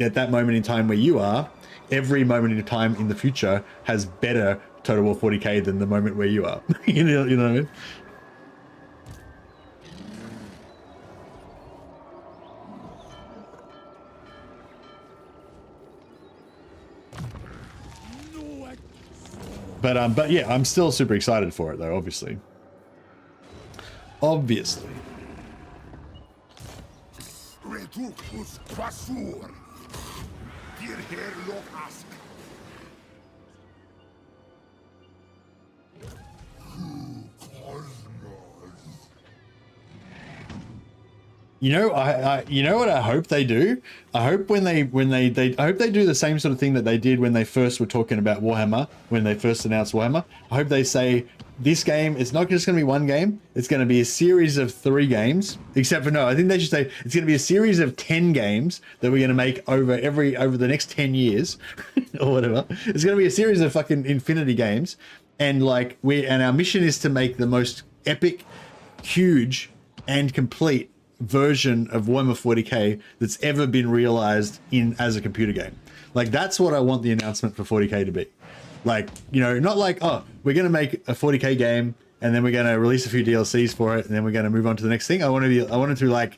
at that moment in time where you are, every moment in time in the future has better Total War 40k than the moment where you are. you know what I mean? But yeah, I'm still super excited for it though, obviously. Obviously. Reductus quassur. Wir Herr Lokask. You know, you know what I hope they do? I hope when they I hope they do the same sort of thing that they did when they first were talking about Warhammer, when they first announced Warhammer. I hope they say this game, it's not just going to be one game, it's going to be a series of 3 games. Except for, no, I think they should say it's going to be a series of 10 games that we're going to make over the next 10 years or whatever. It's going to be a series of fucking infinity games, and like our mission is to make the most epic, huge and complete version of Warhammer 40k that's ever been realized as a computer game. Like that's what I want the announcement for 40k to be. Like, you know, not like, oh, we're going to make a 40k game and then we're going to release a few DLCs for it and then we're going to move on to the next thing. I want it to be like,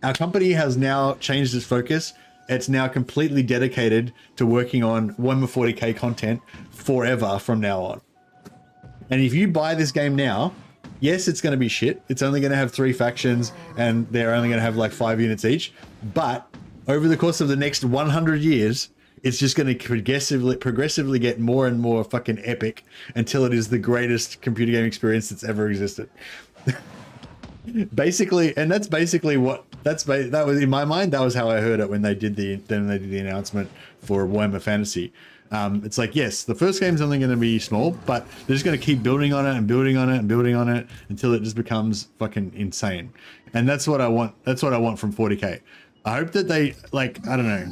our company has now changed its focus. It's now completely dedicated to working on Warhammer 40k content forever from now on. And if you buy this game now, yes, it's going to be shit. It's only going to have 3 factions and they're only going to have like 5 units each. But over the course of the next 100 years, it's just going to progressively get more and more fucking epic until it is the greatest computer game experience that's ever existed. Basically, and that's basically what that was in my mind. That was how I heard it when they did the announcement for Warhammer Fantasy. It's like, yes, the first game's only going to be small, but they're just going to keep building on it and building on it and building on it until it just becomes fucking insane. And that's what I want. That's what I want from 40k. I hope that they, like, I don't know.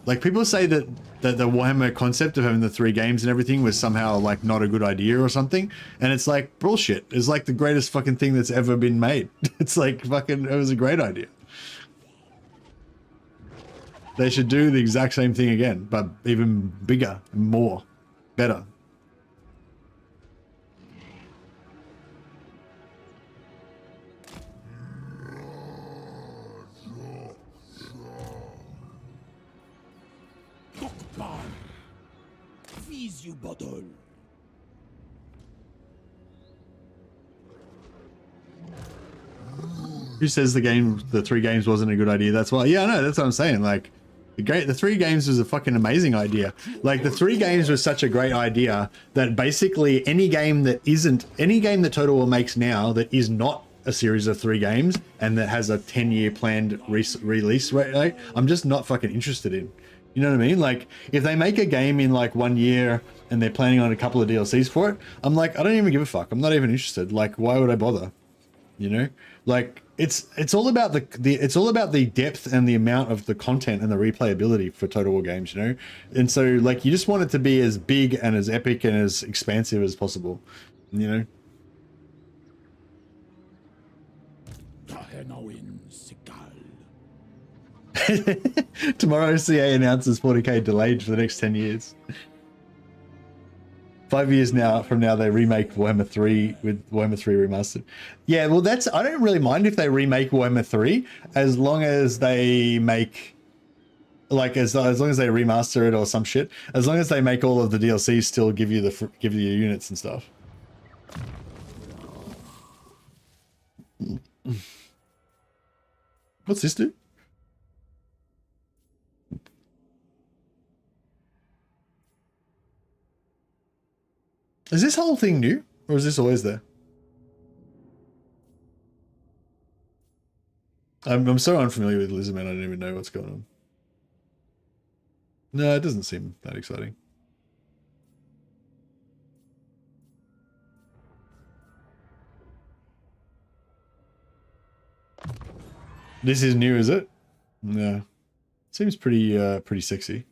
Like, people say that the Warhammer concept of having the 3 games and everything was somehow like not a good idea or something. And it's like bullshit. It's like the greatest fucking thing that's ever been made. It's like fucking, it was a great idea. They should do the exact same thing again, but even bigger, more, better. You bottle. Who says the 3 games wasn't a good idea? That's why. Yeah, I know. That's what I'm saying. Like, the 3 games was a fucking amazing idea. Like, the 3 games was such a great idea that basically any game that Total War makes now that is not a series of 3 games and that has a 10-year planned release rate, I'm just not fucking interested in. You know what I mean? Like, if they make a game in like 1 year and they're planning on a couple of DLCs for it, I'm like, I don't even give a fuck. I'm not even interested. Like, why would I bother? You know, like it's all about it's all about the depth and the amount of the content and the replayability for Total War games, you know? And so like, you just want it to be as big and as epic and as expansive as possible, you know? Tehenhauin Sikal. Tomorrow CA announces 40k delayed for the next 10 years. 5 years now from now they remake Warhammer 3 with Warhammer 3 remastered. Yeah, well that's, I don't really mind if they remake Warhammer 3 as long as they make, like as long as they remaster it or some shit. As long as they make all of the DLCs still give you your units and stuff. What's this do? Is this whole thing new, or is this always there? I'm so unfamiliar with Lizardman, I don't even know what's going on. No, it doesn't seem that exciting. This is new, is it? No. Seems pretty pretty sexy.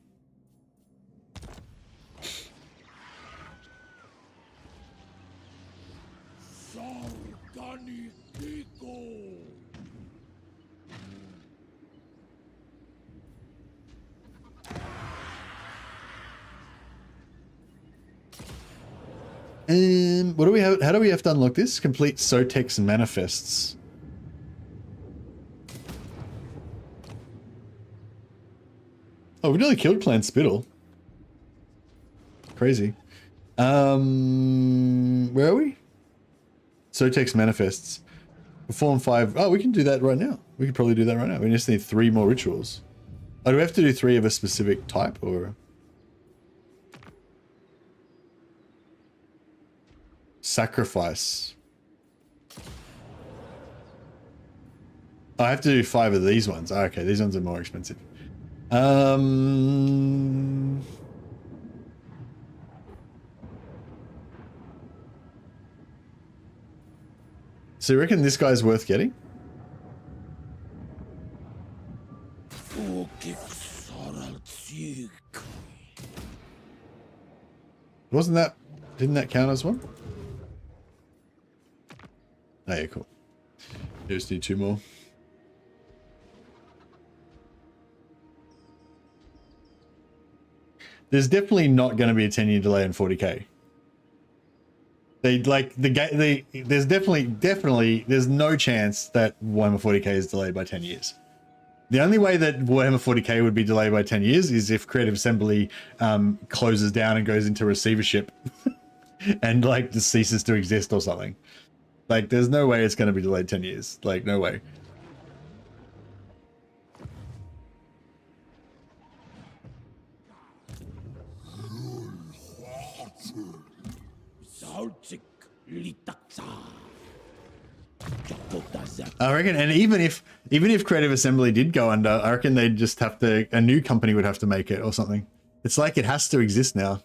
What do we have? How do we have to unlock this? Complete Sotex manifests. Oh, we nearly killed Clan Spittle. Crazy. Where are we? Sotex manifests. Perform 5. Oh, we can do that right now. We could probably do that right now. We just need 3 more rituals. Oh, do we have to do 3 of a specific type or? Sacrifice. I have to do 5 of these ones. Oh, okay, these ones are more expensive. So you reckon this guy's worth getting? Wasn't that, didn't that count as one? Oh yeah, cool. Just need 2 more. There's definitely not going to be a 10-year delay in 40k. They like the game. There's definitely there's no chance that Warhammer 40k is delayed by 10 years. The only way that Warhammer 40k would be delayed by 10 years is if Creative Assembly closes down and goes into receivership and like just ceases to exist or something. Like there's no way it's going to be delayed 10 years. Like no way. I reckon, and even if Creative Assembly did go under, I reckon they'd just have to, a new company would have to make it or something. It's like it has to exist now.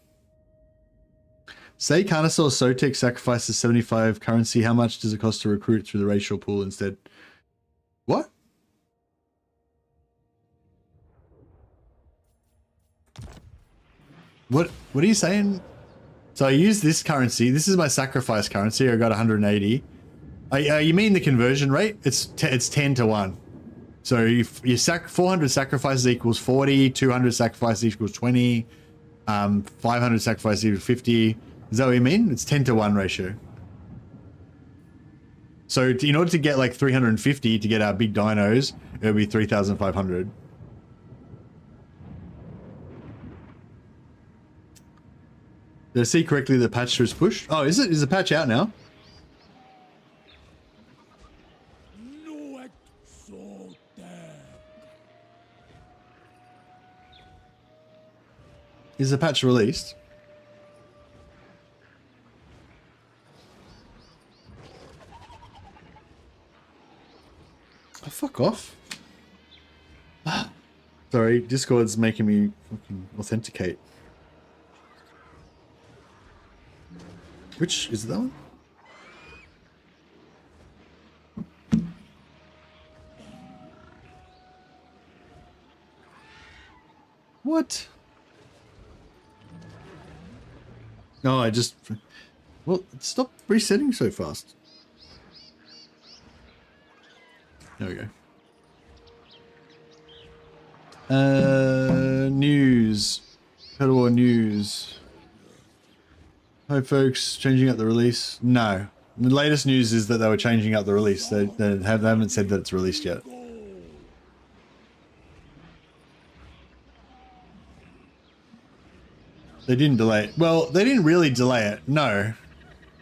Say Carnosaur Sotek sacrifices 75 currency. How much does it cost to recruit through the racial pool instead? What? What are you saying? So I use this currency. This is my sacrifice currency. I got 180. You mean the conversion rate? It's 10 to 1. So you 400 sacrifices equals 40, 200 sacrifices equals 20, 500 sacrifices equals 50. Is that what you mean? It's 10 to 1 ratio. So in order to get like 350 to get our big dinos, it would be 3,500. Did I see correctly the patch was pushed? Oh, is it? Is the patch out now? Is the patch released? Oh, fuck off. Sorry, Discord's making me fucking authenticate. Which is that one? What? No, I just... Well, stop resetting so fast. There we go. News. Total War news. Hi folks, changing up the release. No. The latest news is that they were changing up the release. They haven't said that it's released yet. They didn't delay it. Well, they didn't really delay it. No.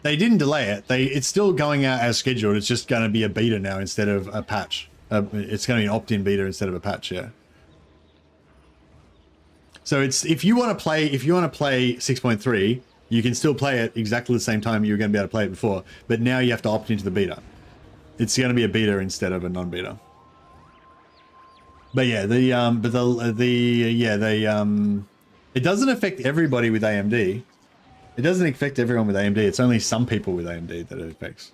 They didn't delay it. It's still going out as scheduled. It's just going to be a beta now instead of a patch. It's going to be an opt-in beta instead of a patch, yeah. So it's if you want to play 6.3, you can still play it exactly the same time you were going to be able to play it before, but now you have to opt into the beta. It's going to be a beta instead of a non-beta. But yeah, it doesn't affect everybody with AMD. It doesn't affect everyone with AMD. It's only some people with AMD that it affects.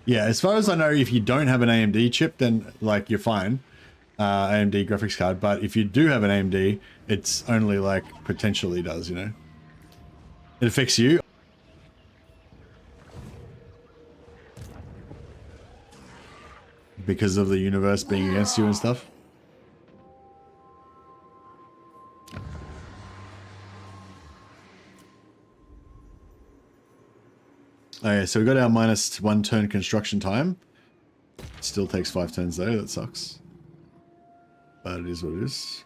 Yeah, as far as I know, if you don't have an AMD chip, then like you're fine. AMD graphics card, but if you do have an AMD, it's only like potentially does, you know. It affects you. Because of the universe being against you and stuff. Okay, so we got our -1 turn construction time. Still takes 5 turns though, that sucks. But it is what it is.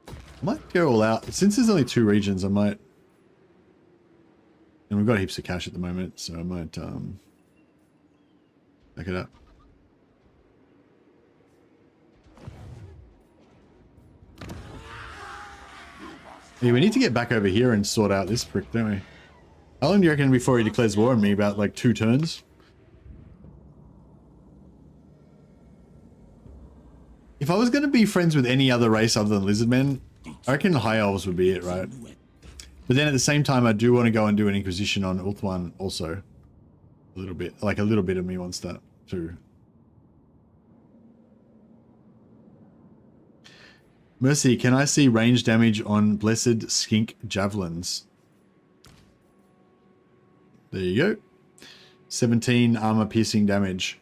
I might go all out. Since there's only 2 regions, I might... And we've got heaps of cash at the moment, so I might back it up. Yeah, we need to get back over here and sort out this prick, don't we? How long do you reckon before he declares war on me? About like 2 turns? If I was going to be friends with any other race other than lizardmen, I reckon high elves would be it, right? But then at the same time, I do want to go and do an inquisition on Ulthuan also. A little bit. Like a little bit of me wants that too. Mercy, can I see range damage on Blessed Skink Javelins? There you go. 17 armor piercing damage.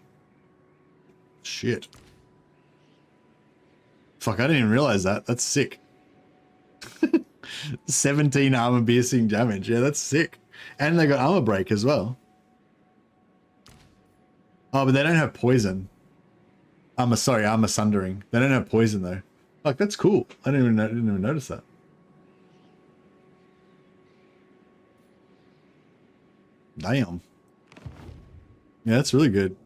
Shit. Fuck, I didn't even realize that. That's sick. 17 armor piercing damage. Yeah, that's sick. And they got armor break as well. Oh, but they don't have poison. Armor sundering. They don't have poison though. Fuck, that's cool. I didn't even notice that. Damn. Yeah, that's really good.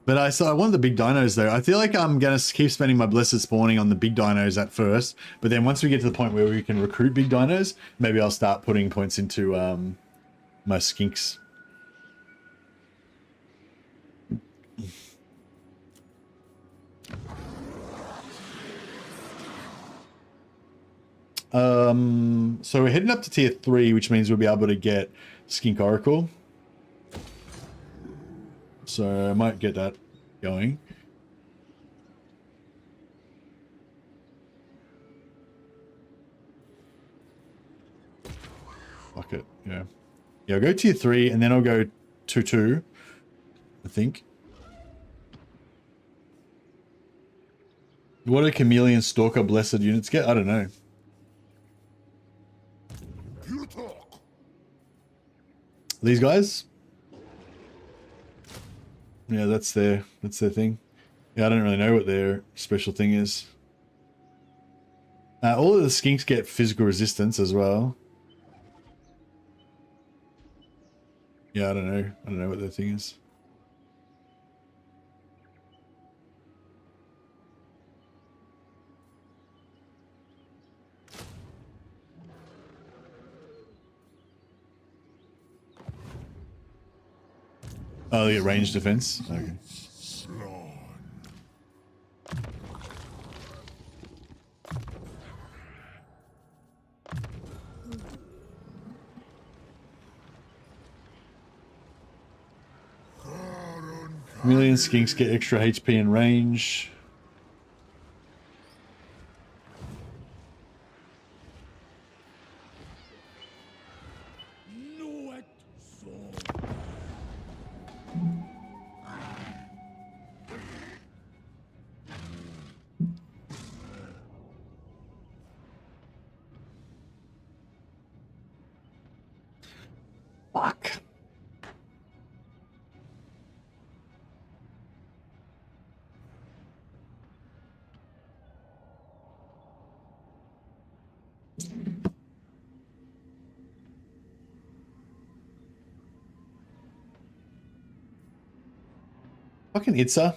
But I wanted the big dinos though. I feel like I'm going to keep spending my blessed spawning on the big dinos at first. But then once we get to the point where we can recruit big dinos, maybe I'll start putting points into my skinks. So we're heading up to tier 3, which means we'll be able to get Skink Oracle. So I might get that going. Fuck it, yeah. Yeah, I'll go tier 3 and then I'll go 2-2, I think. What do Chameleon Stalker Blessed units get? I don't know. You talk. These guys? Yeah, that's their thing. Yeah, I don't really know what their special thing is. All of the skinks get physical resistance as well. Yeah, I don't know. I don't know what their thing is. Oh, they get range defense? Okay. Chameleon skinks get extra HP and range. Fuck. Fucking Itza.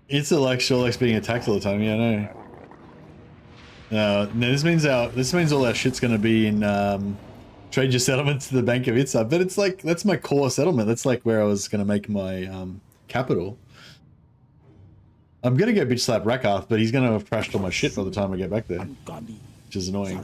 Itza like sure likes being attacked all the time. Yeah, I know. No, this means all our shit's gonna be in trade your settlement to the Bank of Itza. But it's like that's my core settlement. That's like where I was gonna make my capital. I'm gonna go bitch slap Rakath, but he's gonna have crashed all my shit by the time I get back there, which is annoying.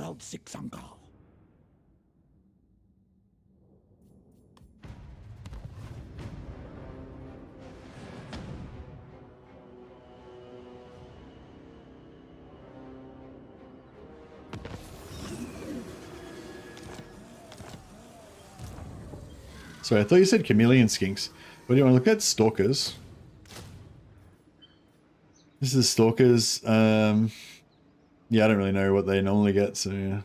Sorry, I thought you said chameleon skinks. What do you want to look at? Stalkers. This is stalkers. Yeah, I don't really know what they normally get, so yeah.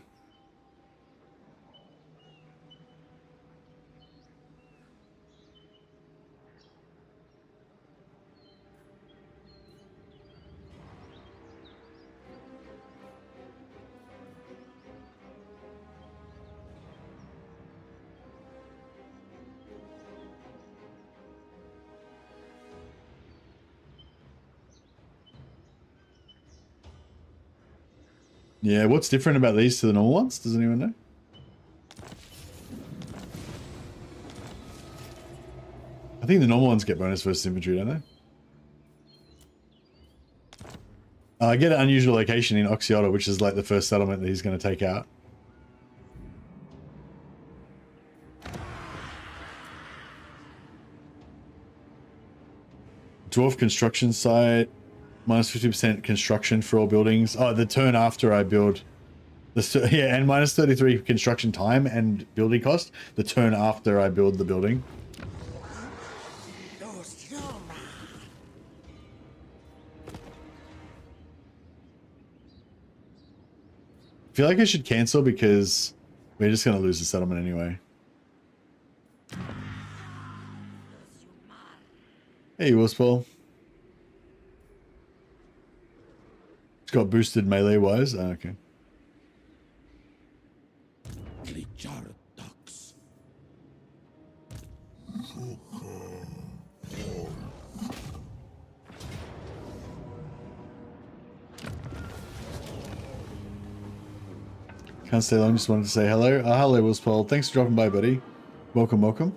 Yeah, what's different about these to the normal ones? Does anyone know? I think the normal ones get bonus versus infantry, don't they? I get an unusual location in Oxyota, which is like the first settlement that he's going to take out. Dwarf construction site. Minus 50% construction for all buildings. Oh, the turn after I build. Yeah, and minus 33 construction time and building cost. The turn after I build the building. I feel like I should cancel because we're just going to lose the settlement anyway. Hey, Wolfsball. Got boosted melee wise. Oh, okay. Can't stay long, just wanted to say hello. Hello, Willspol. Thanks for dropping by, buddy. Welcome, welcome.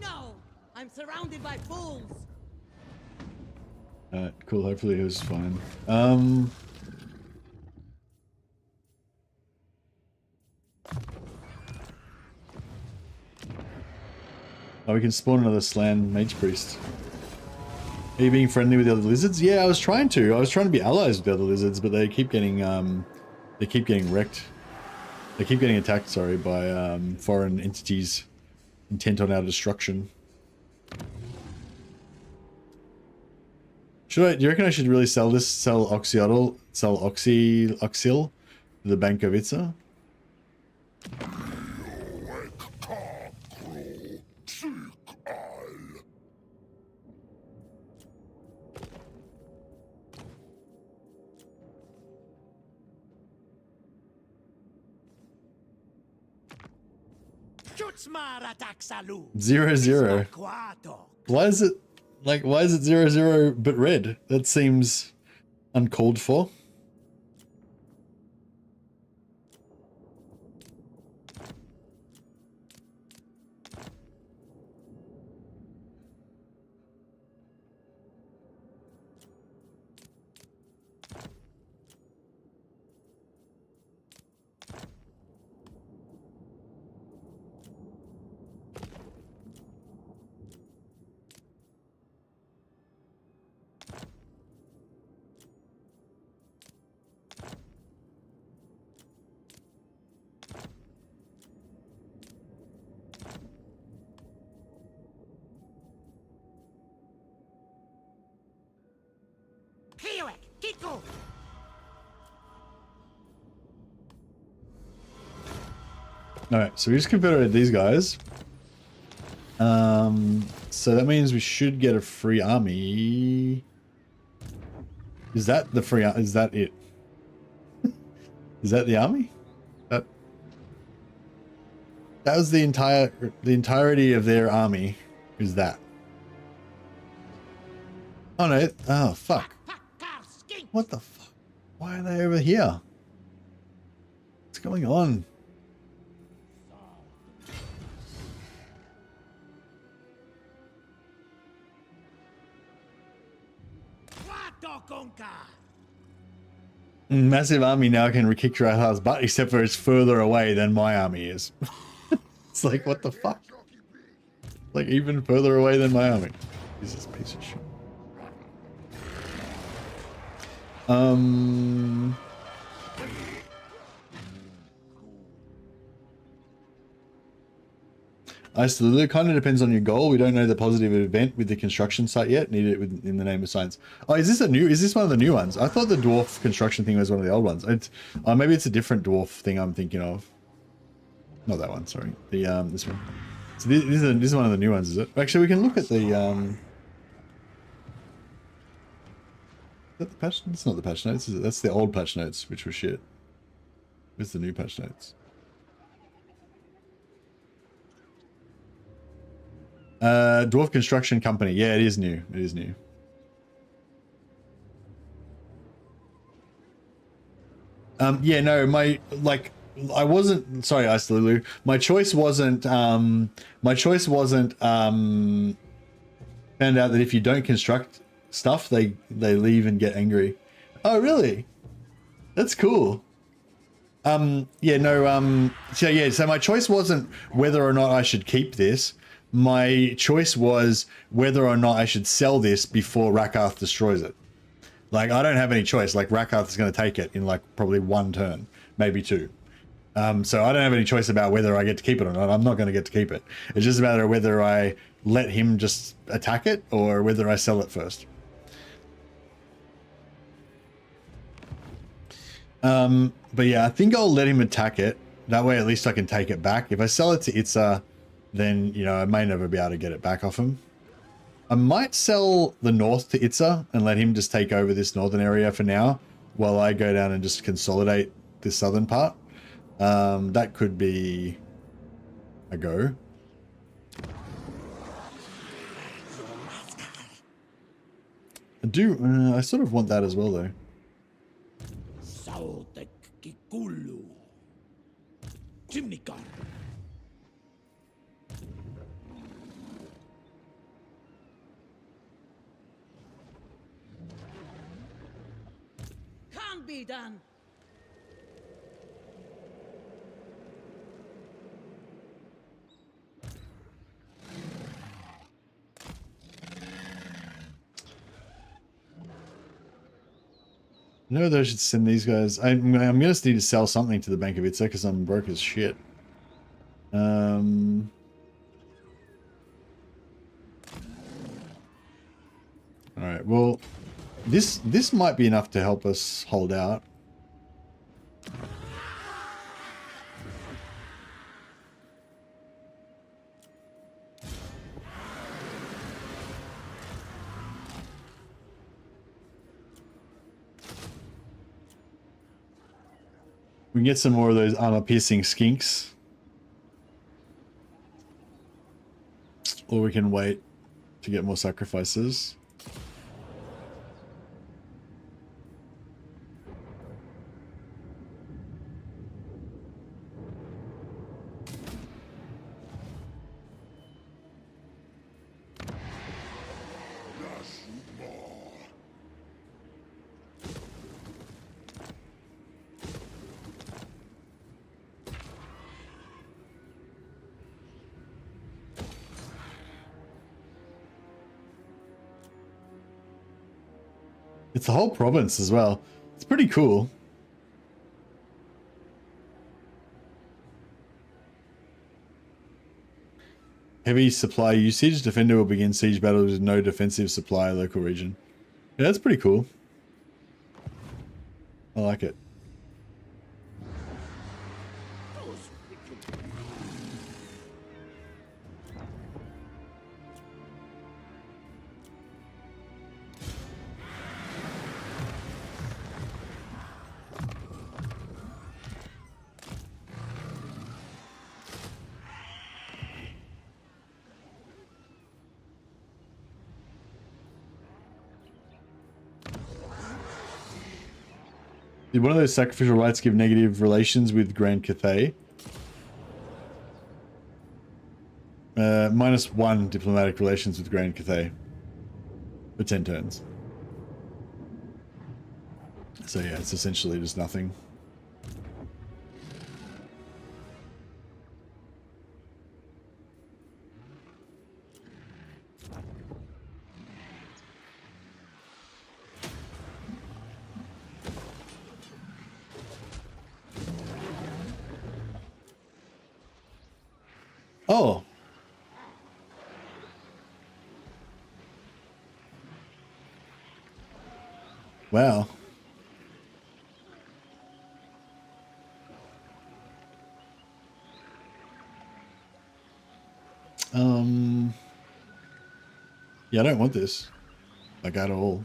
No! I'm surrounded by fools! Alright, cool. Hopefully it was fine. Oh, we can spawn another Slan Mage Priest. Are you being friendly with the other lizards? Yeah, I was trying to. I was trying to be allies with the other lizards, but they keep getting wrecked. They keep getting attacked, sorry, by foreign entities intent on our destruction. Do you reckon I should really sell this? Sell Oxyl to the Bank of Itza? Zero zero. Why is it like? Why is it 0-0 but red? That seems uncalled for. Nico! Alright, so we just confederated these guys. So that means we should get a free army. Is that the free? Is that it? Is that the army? That was the entirety of their army. Is that? Oh no! Oh fuck! What the fuck? Why are they over here? What's going on? Massive army now can kick Drathar's butt, except for it's further away than my army is. It's like, what the fuck? Like, even further away than my army. Jesus, piece of shit. It kind of depends on your goal. We don't know the positive event with the construction site yet. Need it in the name of science. Oh, is this one of the new ones? I thought the dwarf construction thing was one of the old ones. Maybe it's a different dwarf thing I'm thinking of. Not that one, sorry. This one. So this is one of the new ones, is it? Actually, we can look at the Is that the patch? It's not the patch notes, is it? That's the old patch notes, which were shit. Where's the new patch notes? Dwarf Construction Company. Yeah, it is new. It is new. Yeah, no, I wasn't, sorry, Icelulu. My choice wasn't, found out that if you don't construct stuff, they leave and get angry. Oh, really? That's cool. Yeah, no, so my choice wasn't whether or not I should keep this. My choice was whether or not I should sell this before Rakath destroys it. Like, I don't have any choice. Like, Rakath is going to take it in, like, probably one turn, maybe two. So I don't have any choice about whether I get to keep it or not. I'm not going to get to keep it. It's just a matter of whether I let him just attack it or whether I sell it first. But yeah, I think I'll let him attack it. That way at least I can take it back. If I sell it to Itza, then, you know, I may never be able to get it back off him. I might sell the north to Itza and let him just take over this northern area for now while I go down and just consolidate this southern part. That could be a go. I sort of want that as well, though. Can't be done. No, I should send these guys. I'm gonna need to sell something to the Bank of Itza because I'm broke as shit. All right. Well, this might be enough to help us hold out. We can get some more of those armor-piercing skinks. Or we can wait to get more sacrifices. It's the whole province as well. It's pretty cool. Heavy supply usage. Defender will begin siege battles with no defensive supply local region. Yeah, that's pretty cool. I like it. Did one of those sacrificial rites give negative relations with Grand Cathay? -1 diplomatic relations with Grand Cathay for 10 turns. So yeah, it's essentially just nothing. Oh. Wow. Yeah, I don't want this. Like, at all.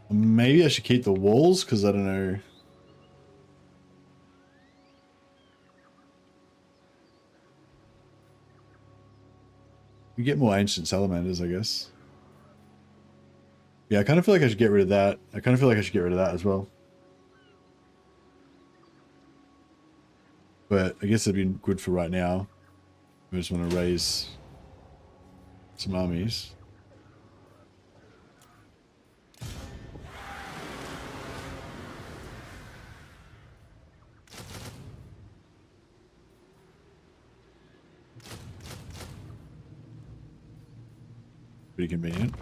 Maybe I should keep the walls, because I don't know. You get more ancient salamanders, I guess. Yeah, I kind of feel like I should get rid of that. I kind of feel like I should get rid of that as well. But I guess it'd be good for right now. I just want to raise some armies. Pretty convenient.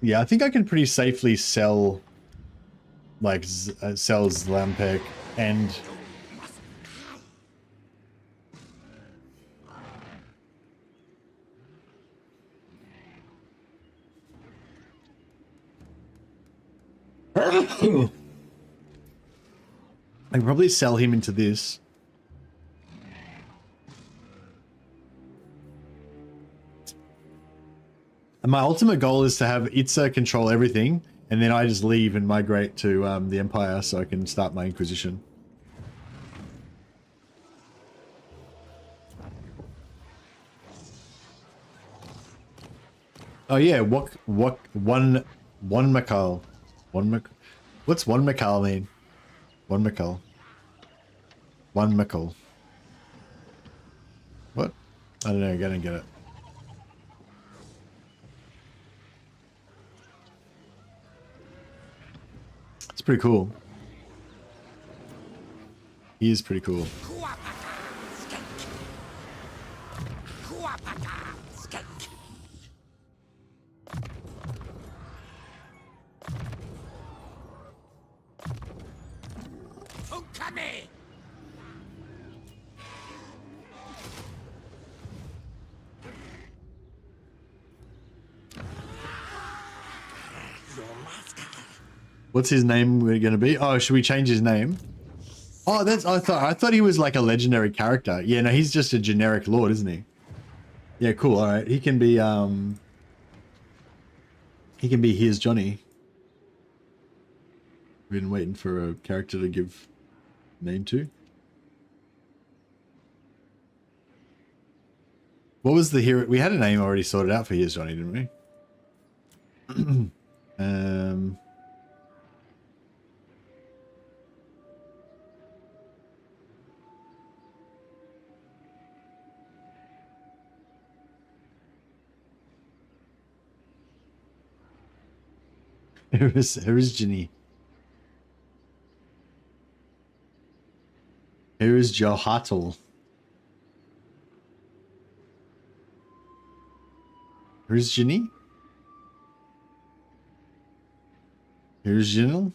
Yeah, I think I can pretty safely sell, like, sell Zlampek and... I can probably sell him into this. And my ultimate goal is to have Itza control everything, and then I just leave and migrate to the Empire so I can start my Inquisition. Oh yeah, one Makal. What's one Makal mean? One Makal. One Makal. What? I don't know, I don't get it. It's pretty cool. He is pretty cool. What's his name going to be? Oh, should we change his name? Oh, that's I thought he was like a legendary character. Yeah, no, he's just a generic lord, isn't he? Yeah, cool. All right, he can be Here's Johnny. We've been waiting for a character to give name to. What was the hero? We had a name already sorted out for Here's Johnny, didn't we? Here's Ginny. Here is Johatel. Here's Ginny. Here's Jinil.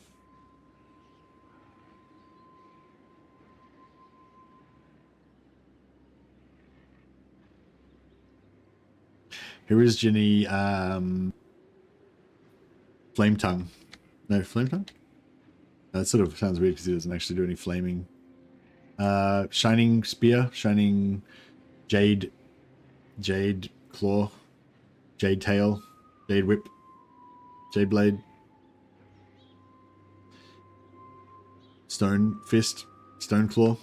Here is Ginny, Flame Tongue. No, Flame Tongue? That sort of sounds weird because he doesn't actually do any flaming. Shining Spear, Shining Jade, Jade Claw, Jade Tail, Jade Whip, Jade Blade, Stone Fist, Stone Claw.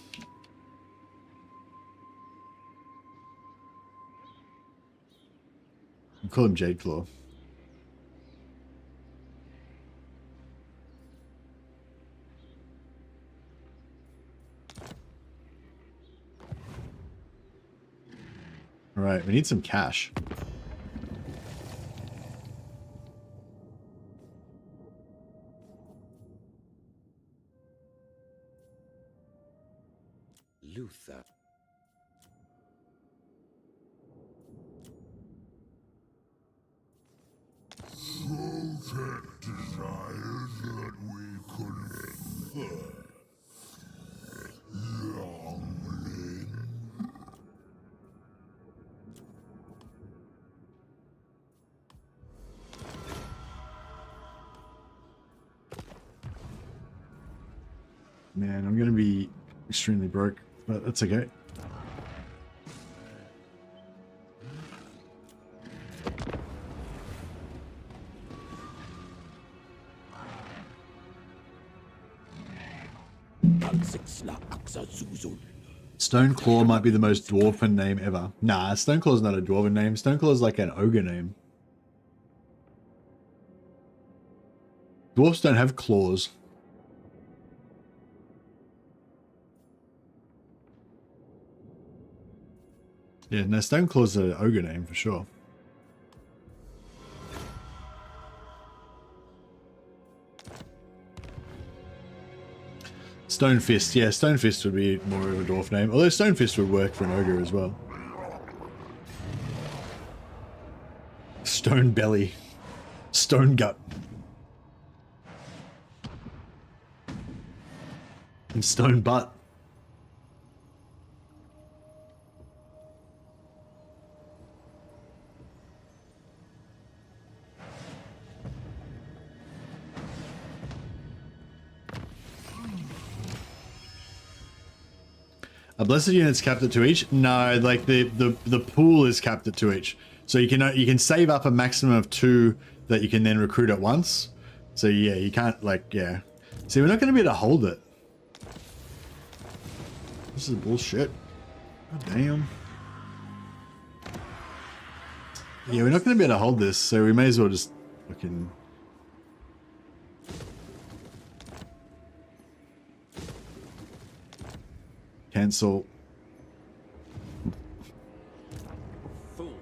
I call him Jade Claw. All right, we need some cash. Luther. Sultan desired that we could infer. Youngling. Man, I'm gonna be extremely broke, but that's okay. Stoneclaw might be the most dwarven name ever. Nah, Stoneclaw's not a dwarven name. Stoneclaw's like an ogre name. Dwarves don't have claws. Yeah, no, Stoneclaw's an ogre name for sure. Stonefist, yeah, Stonefist would be more of a dwarf name. Although Stonefist would work for an ogre as well. Stone Belly. Stone Gut. And Stone Butt. A blessed unit's capped at 2 each? No, like the pool is capped at 2 each. So you can save up a maximum of 2 that you can then recruit at once. So yeah, you can't like, yeah. See, we're not going to be able to hold it. This is bullshit. God damn. Yeah, we're not going to be able to hold this, so we may as well just fucking... cancel. Fool.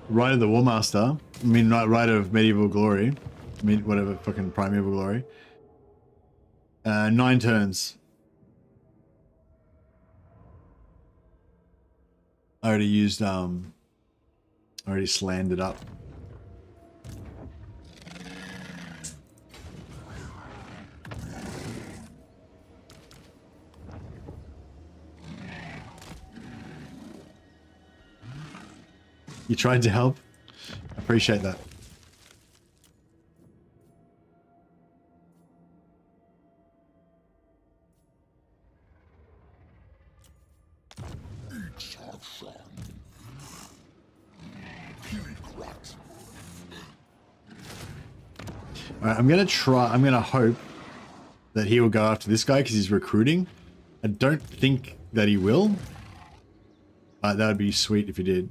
Rite of the Warmaster. I mean, not Rite of Medieval Glory. I mean, whatever, fucking Primeval Glory. 9 turns. I already used, I already slammed it up. You tried to help? Appreciate that. Alright, I'm gonna hope that he will go after this guy because he's recruiting. I don't think that he will. That would be sweet if he did.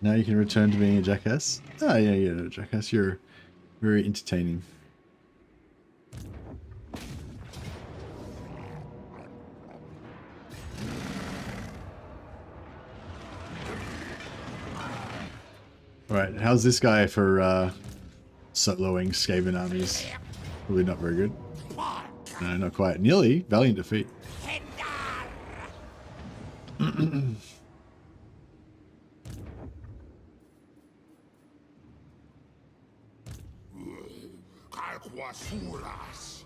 Now you can return to being a jackass. Oh, yeah, yeah, jackass. You're very entertaining. Alright, how's this guy for soloing Skaven armies? Probably not very good. No, not quite. Nearly. Valiant defeat. Calquasuras.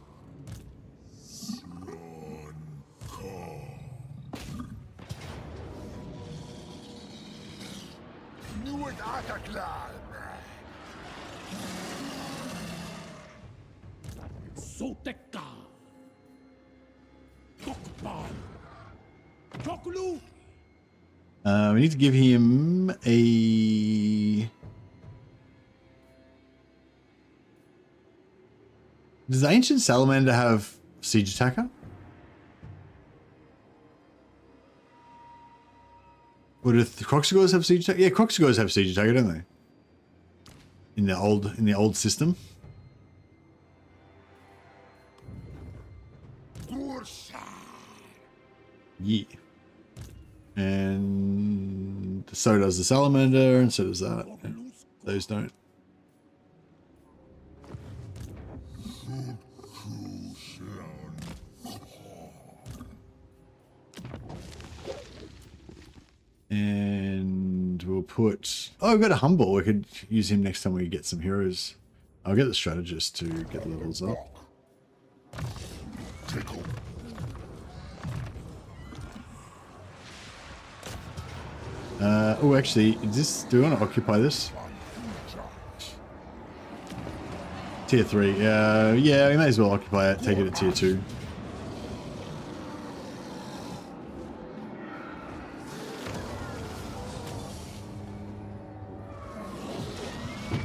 Nuet Ataclan. Soteka. Tokpan. Toklu. We need to give him a... Does the Ancient Salamander have Siege Attacker? Or do the Croxagores have Siege Attacker? Yeah, Croxagores have Siege Attacker, don't they? In the old system. Yeah. And so does the Salamander, and so does that. Yeah. Those don't. And we'll put... Oh, we've got a Humble. We could use him next time we get some heroes. I'll get the Strategist to get the levels up. Oh, actually, is this... Do we want to occupy this? Tier 3. Yeah, we may as well occupy it. Take it at Tier 2.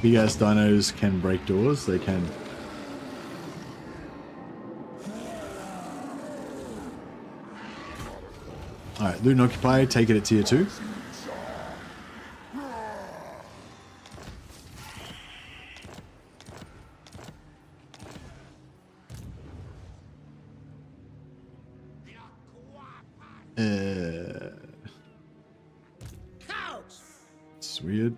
Big ass dinos can break doors. They can. Alright, loot and occupy. Take it at Tier 2. It's weird.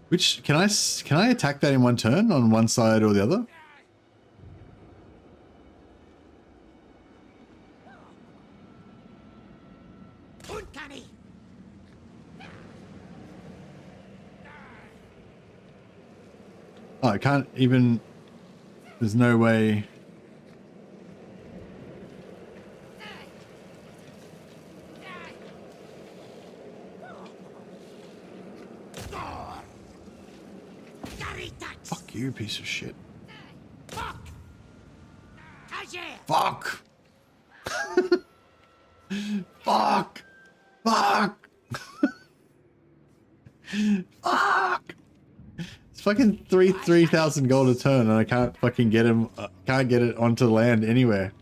Which can I attack that in one turn on one side or the other? Oh, I can't even... There's no way... Fuck you, piece of shit. Fuck! Fuck! Fuck! Fuck! It's fucking 3,000 gold a turn, and I can't fucking get him. Can't get it onto land anywhere.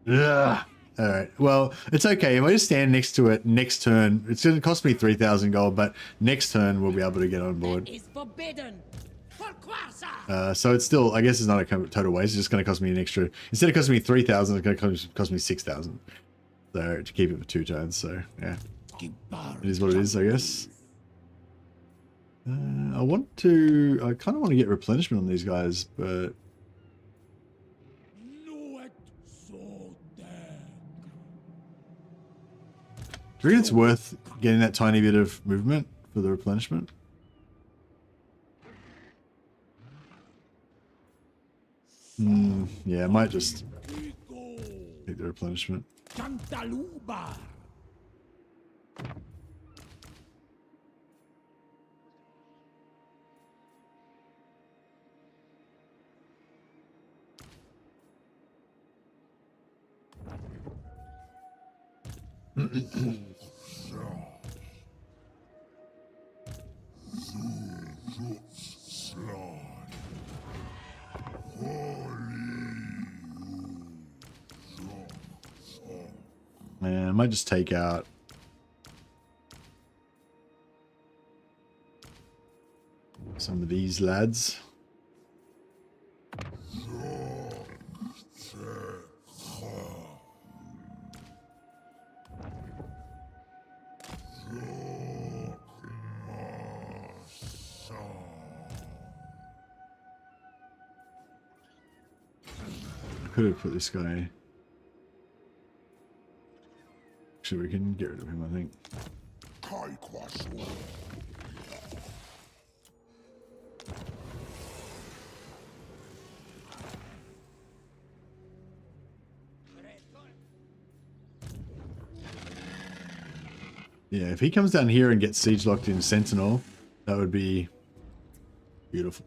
Ugh. All right. Well, it's okay. If I just stand next to it next turn, it's going to cost me 3,000 gold, but next turn we'll be able to get on board. Is forbidden. So it's still, I guess it's not a total waste. It's just going to cost me an extra. Instead of costing me 3,000, it's going to cost me 6,000. So to keep it for 2 turns. So yeah, it is what it is, I guess. I kind of want to get replenishment on these guys, but do you reckon it's worth getting that tiny bit of movement for the replenishment? Yeah, I might just take the replenishment. might just take out some of these lads. I could have put this guy. Actually, we can get rid of him, I think. Yeah, if he comes down here and gets siege locked in Sentinel, that would be beautiful.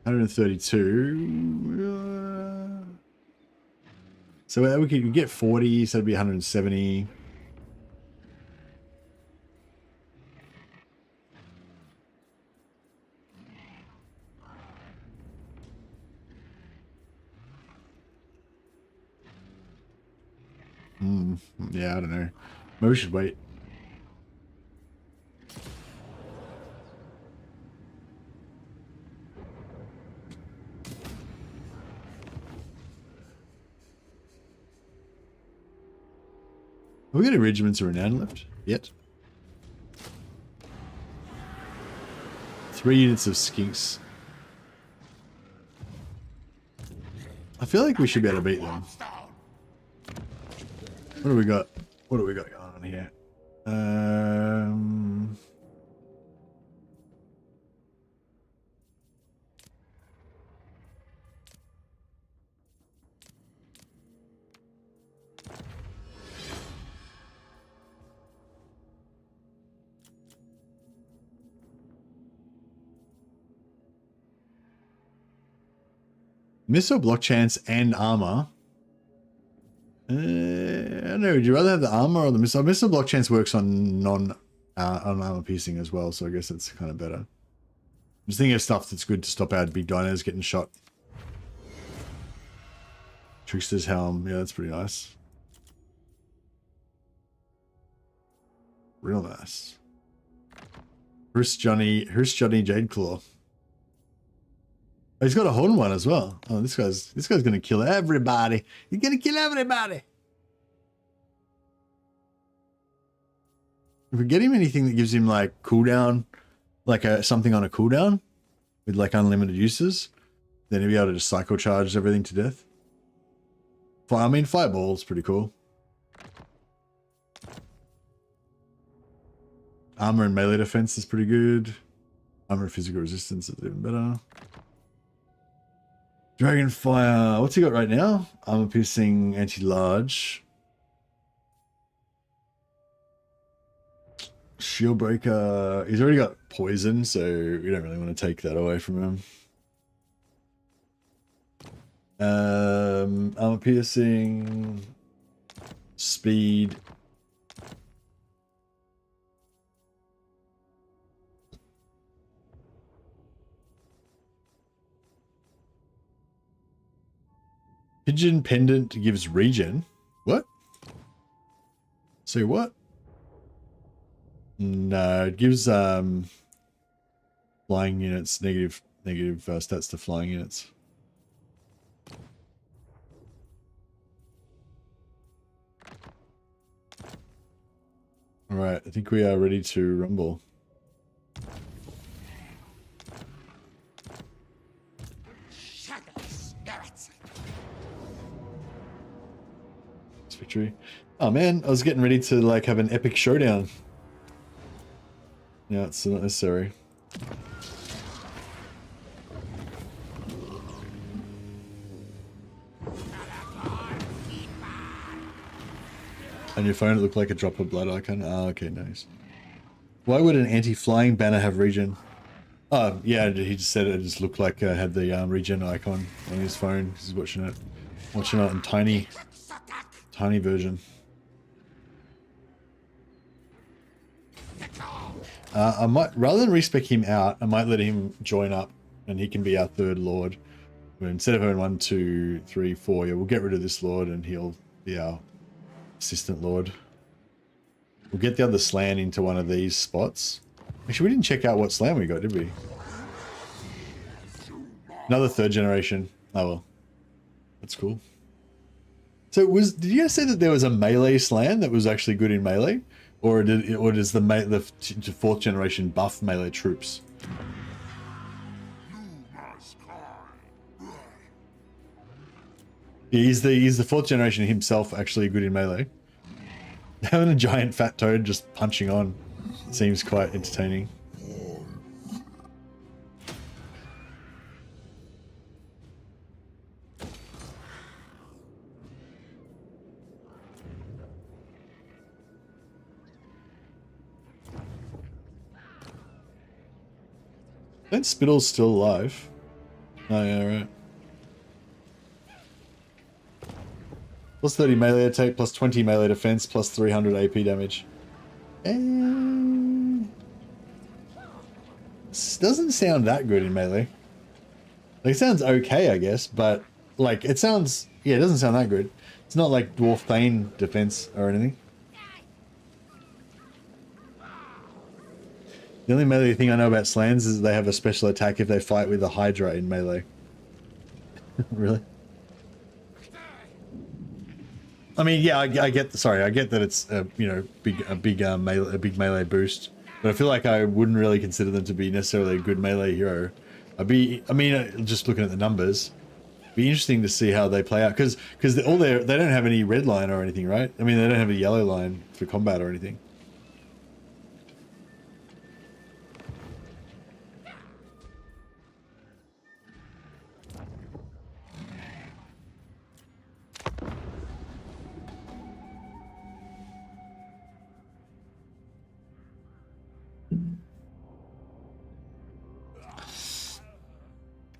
$132. So we could get 40, so it'd be 170. Yeah, I don't know. Maybe we should wait. Have we got any regiments of renown left yet? 3 units of skinks. I feel like we should be able to beat them. What do we got? What do we got going on here? Missile block chance and armor. I don't know. Would you rather have the armor or the missile? Missile block chance works on on armor piercing as well, so I guess it's kind of better. I'm just thinking of stuff that's good to stop out big dinos getting shot. Trickster's helm, yeah, that's pretty nice. Real nice. Here's Johnny Jadeclaw. Oh, he's got a horn one as well. Oh, this guy's gonna kill everybody. He's gonna kill everybody. If we get him anything that gives him like cooldown, like something on a cooldown with like unlimited uses, then he'll be able to just cycle charge everything to death. I mean, fireball's pretty cool. Armor and melee defense is pretty good. Armor and physical resistance is even better. Dragonfire, what's he got right now? Armor piercing, anti-large. Shield breaker. He's already got poison, so we don't really want to take that away from him. Armor piercing, speed. Pigeon pendant gives regen. What? Say what? No, it gives flying units negative stats to flying units. All right, I think we are ready to rumble. Victory. Oh man, I was getting ready to like have an epic showdown. Yeah, it's not necessary. On your phone it looked like a drop of blood icon. Oh, okay, nice. Why would an anti-flying banner have regen? Oh, yeah, he just said it just looked like had the regen icon on his phone. He's watching it in tiny version. I might, rather than respec him out, I might let him join up and he can be our third lord. But instead of having 1, 2, 3, 4, yeah, we'll get rid of this lord and he'll be our assistant lord. We'll get the other slan into one of these spots. Actually, we didn't check out what slan we got, did we? Another 3rd generation. Oh well. That's cool. So did you guys say that there was a melee slan that was actually good in melee? Or does the 4th generation buff melee troops? Yeah, he's the 4th generation himself actually good in melee. Having a giant fat toad just punching on seems quite entertaining. That Spittle's still alive. Oh yeah, right. Plus 30 melee attack, plus 20 melee defense, plus 300 AP damage. This doesn't sound that good in melee. Like, it sounds okay, I guess, but like it sounds, yeah, it doesn't sound that good. It's not like Dwarf Thane defense or anything. The only melee thing I know about slans is they have a special attack if they fight with a Hydra in melee. Really? I mean, yeah, I get. Sorry, I get that it's you know, a big melee boost, but I feel like I wouldn't really consider them to be necessarily a good melee hero. I mean, just looking at the numbers, it'd be interesting to see how they play out because they don't have any red line or anything, right? I mean, they don't have a yellow line for combat or anything.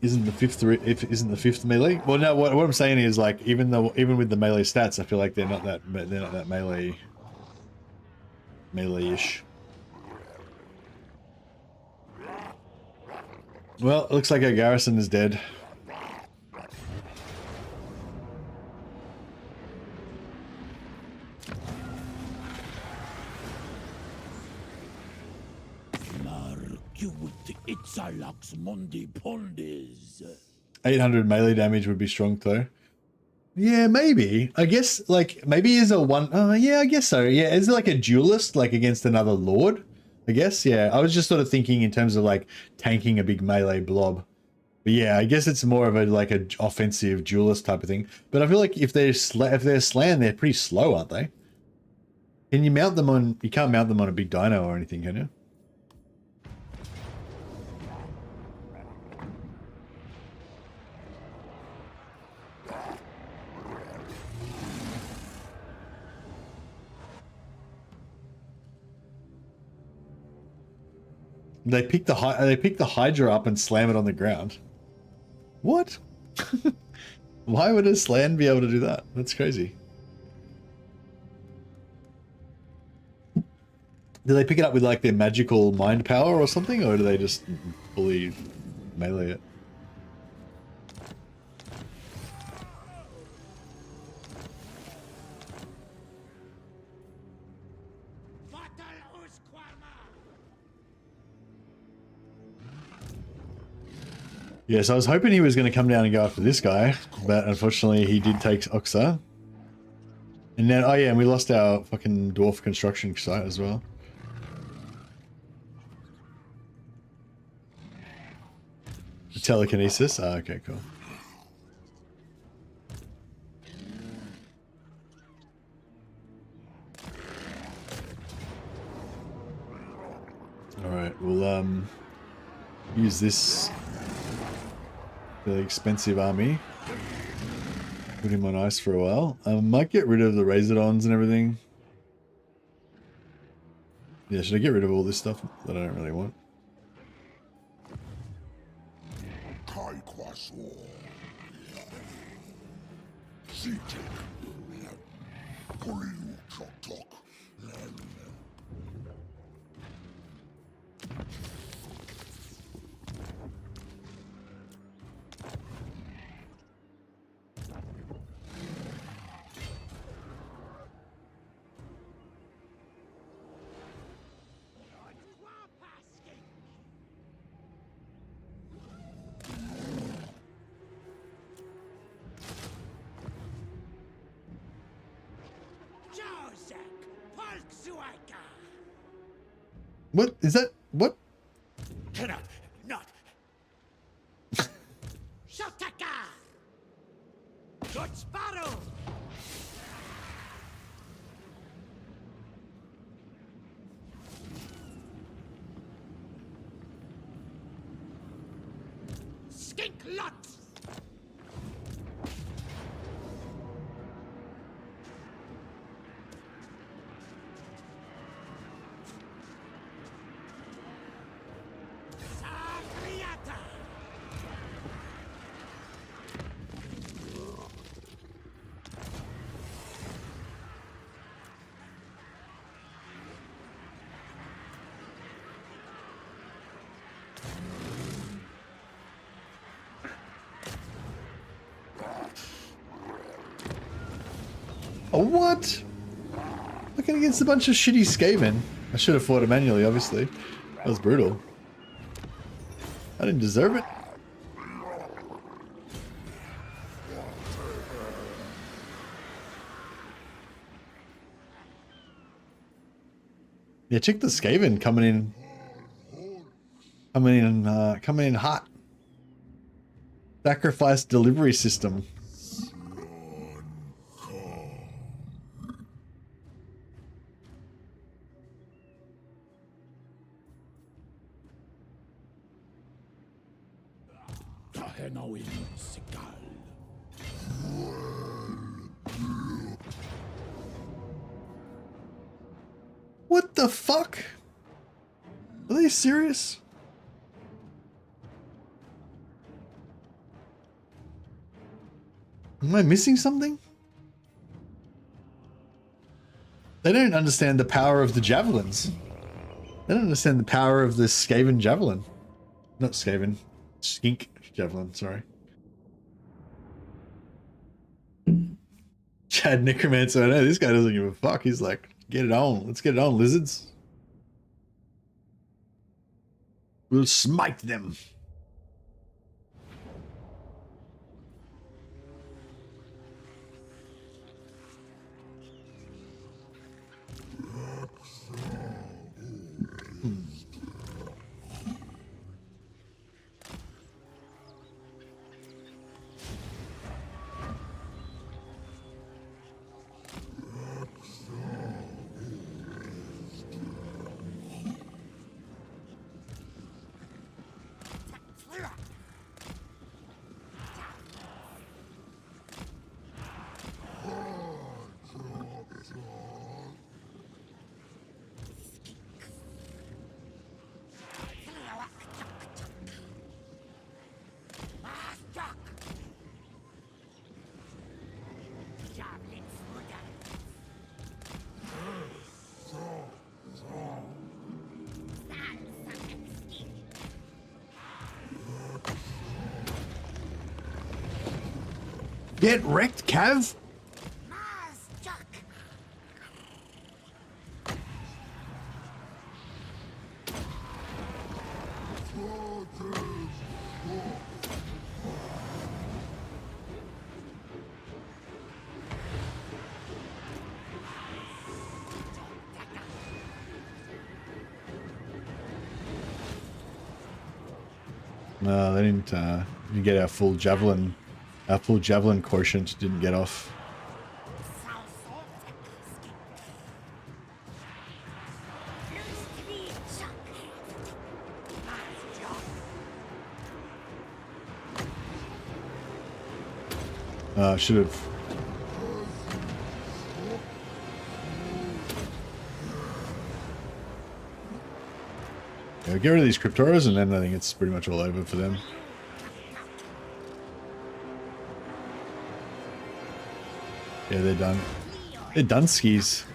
Isn't the 5th melee? Well, no. What I'm saying is, like, even with the melee stats, I feel like they're not that melee-ish. Well, it looks like our garrison is dead. It's 800 melee damage would be strong though. Yeah, maybe. I guess, like, maybe is a one. Yeah, I guess so. Yeah, is it like a duelist, like against another lord? I guess. Yeah, I was just sort of thinking in terms of like tanking a big melee blob. But yeah, I guess it's more of a like a offensive duelist type of thing. But I feel like if they're slan, they're pretty slow, aren't they? Can you mount them on? You can't mount them on a big dino or anything, can you? They pick the Hydra up and slam it on the ground. What? Why would a slan be able to do that? That's crazy. Do they pick it up with like their magical mind power or something, or do they just fully melee it? Yes, I was hoping he was going to come down and go after this guy, but unfortunately he did take Oxa. And then, oh yeah, and we lost our fucking dwarf construction site as well. Telekinesis? Ah, okay, cool. Alright, we'll use this really expensive army. Put him on ice for a while. Might get rid of the Razordons and everything. Yeah, should I get rid of all this stuff that I don't really want? What is that? What? Cannot, not. Shotaka! Good sparrow! Skink lot! Sagriata! Oh, what? Looking against a bunch of shitty Skaven. I should have fought it manually, obviously. That was brutal. I didn't deserve it. Yeah, check the Skaven coming in hot. Sacrifice delivery system. Tehenhauin Sikal. What the fuck? Are they serious? Am I missing something? They don't understand the power of the javelins. They don't understand the power of the Skaven javelin. Not Skaven. Skink javelin, sorry. Chad Necromancer, I know this guy doesn't give a fuck. He's like, get it on. Let's get it on, lizards. We'll smite them. Get wrecked, Cav. No, they didn't get our full javelin. Our full javelin quotient didn't get off. Should have. Yeah, get rid of these Cryptoras and then I think it's pretty much all over for them. Yeah, they're done. They're done skis.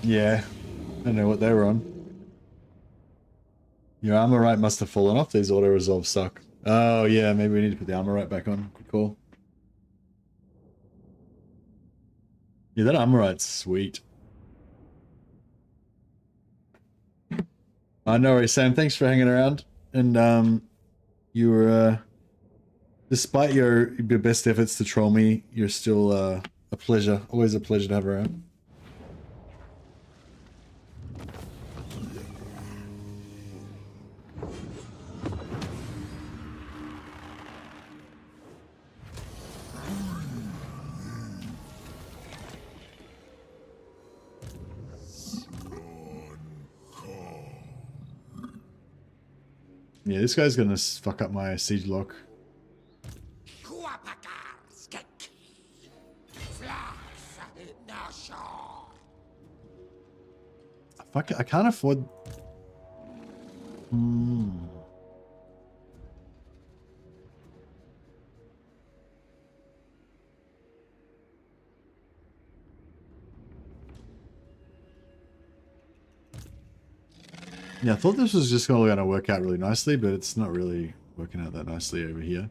Yeah, I don't know what they were on. Your armor right must have fallen off. These auto resolves suck. Oh yeah, maybe we need to put the armor right back on. Good call. Yeah, that armor right's sweet. No worries, Sam. Thanks for hanging around. And you were, despite your best efforts to troll me, you're still a pleasure. Always a pleasure to have around. Yeah, this guy's gonna fuck up my siege lock. Fuck it, I can't afford. Yeah, I thought this was just gonna work out really nicely, but it's not really working out that nicely over here.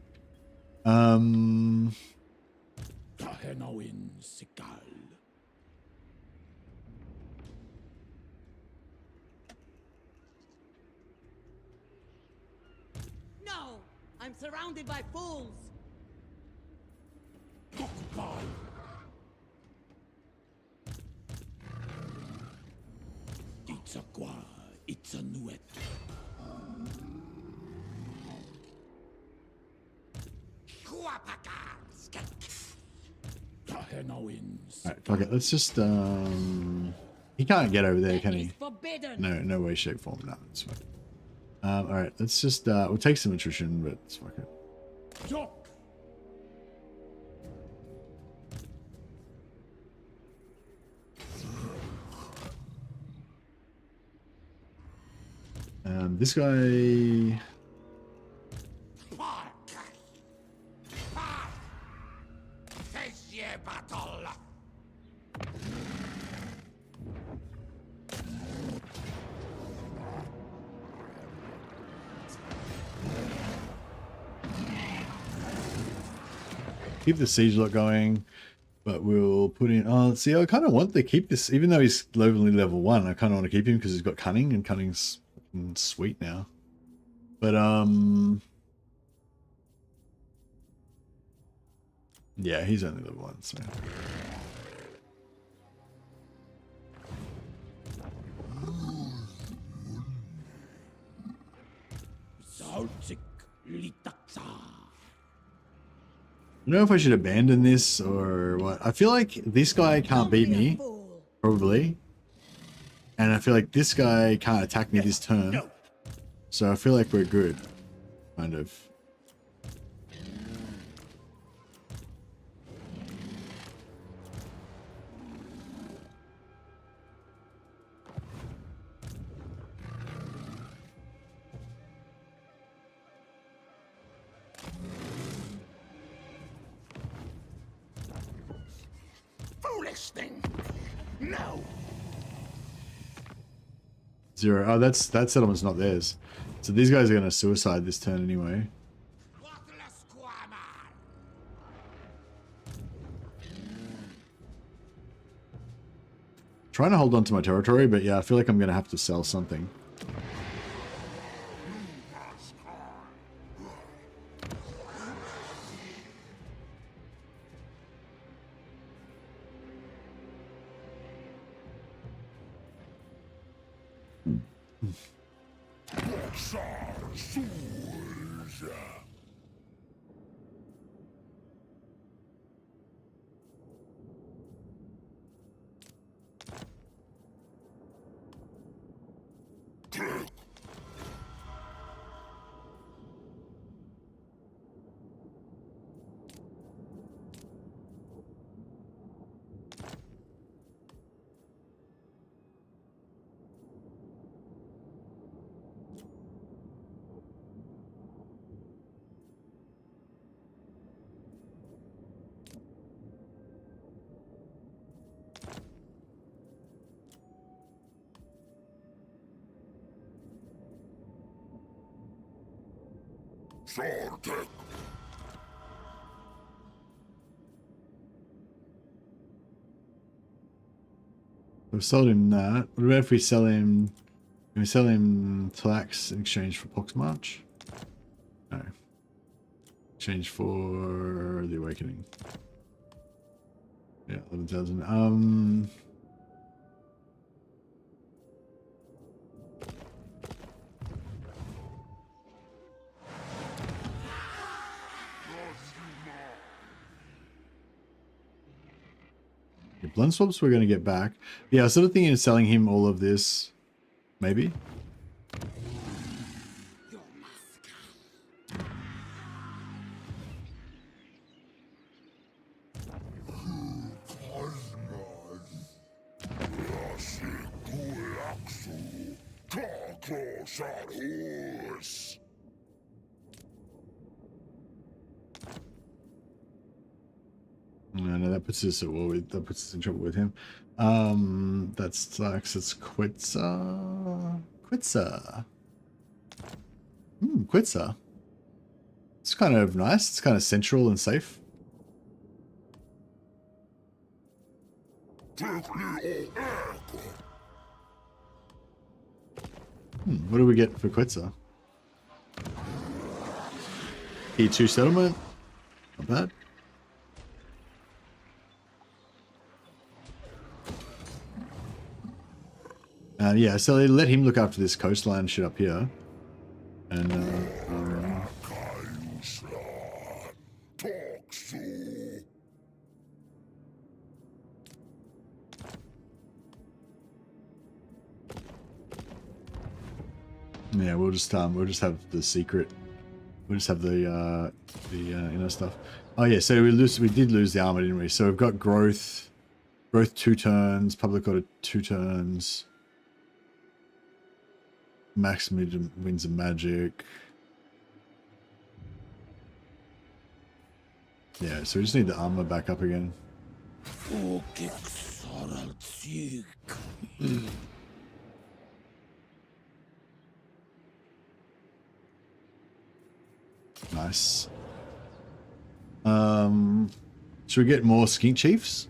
Tehenhauin Sikal. No! I'm surrounded by fools! It's a qua, it's a nuet. Alright, fuck it. Let's just he can't get over there, can he? Forbidden. No way, shape, form. No, that's fine. Alright, let's just we'll take some attrition, but it's fuck it. This guy. Keep the siege lock going, but we'll put in. Oh, see, I kind of want to keep this, even though he's only level 1. I kind of want to keep him because he's got cunning, and cunning's sweet now. But yeah, he's only level 1, so. I don't know if I should abandon this or what. I feel like this guy can't beat me, probably. And I feel like this guy can't attack me this turn. So I feel like we're good, kind of. Foolish thing! No! 0. Oh, that settlement's not theirs. So these guys are gonna suicide this turn anyway. Trying to hold on to my territory, but yeah, I feel like I'm gonna have to sell something. Sortek. We've sold him that. What about if we sell him? Can we sell him Tlax in exchange for Poxmarch? No. Exchange for the Awakening. Yeah, 11,000. The blend swaps we're going to get back. Yeah, I was sort of thinking of selling him all of this. Maybe. No, that puts us at war with, that puts us in trouble with him. That sucks. It's Quitzer. Quitzer. Quitzer. It's kind of nice. It's kind of central and safe. What do we get for Quitzer? E2 settlement. Not bad. Yeah, so they let him look after this coastline shit up here. And, yeah, we'll just have the secret. We'll just have the inner stuff. Oh yeah, so we did lose the armor, didn't we? So we've got growth 2 turns, public order 2 turns. Max Winds of Magic. Yeah, so we just need the armor back up again. Nice. Should we get more Skink Chiefs?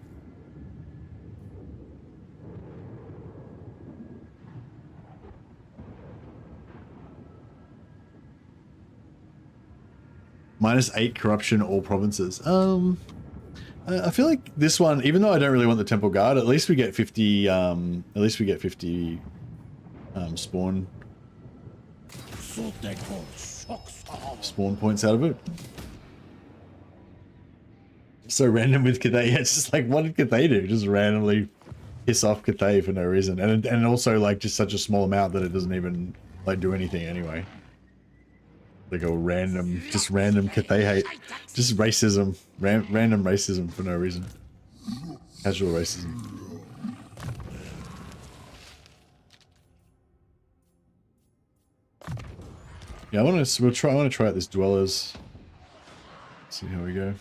-8 corruption, all provinces. I feel like this one, even though I don't really want the Temple Guard, at least we get 50. At least we get 50 spawn points out of it. So random with Cathay. Yeah, it's just like, what did Cathay do? Just randomly piss off Cathay for no reason, and also like just such a small amount that it doesn't even like do anything anyway. Like a random Cathay hate, just racism, random racism for no reason, casual racism. Yeah, I want to try out this Dwellers. See how we go.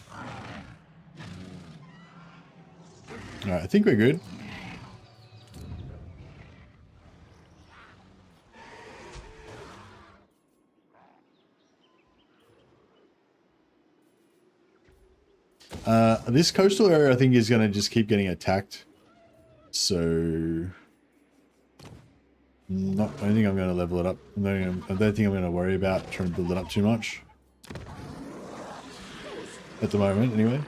All right, I think we're good. This coastal area, I think, is going to just keep getting attacked. So, I don't think I'm going to level it up. I don't think I'm going to worry about trying to build it up too much. At the moment, anyway.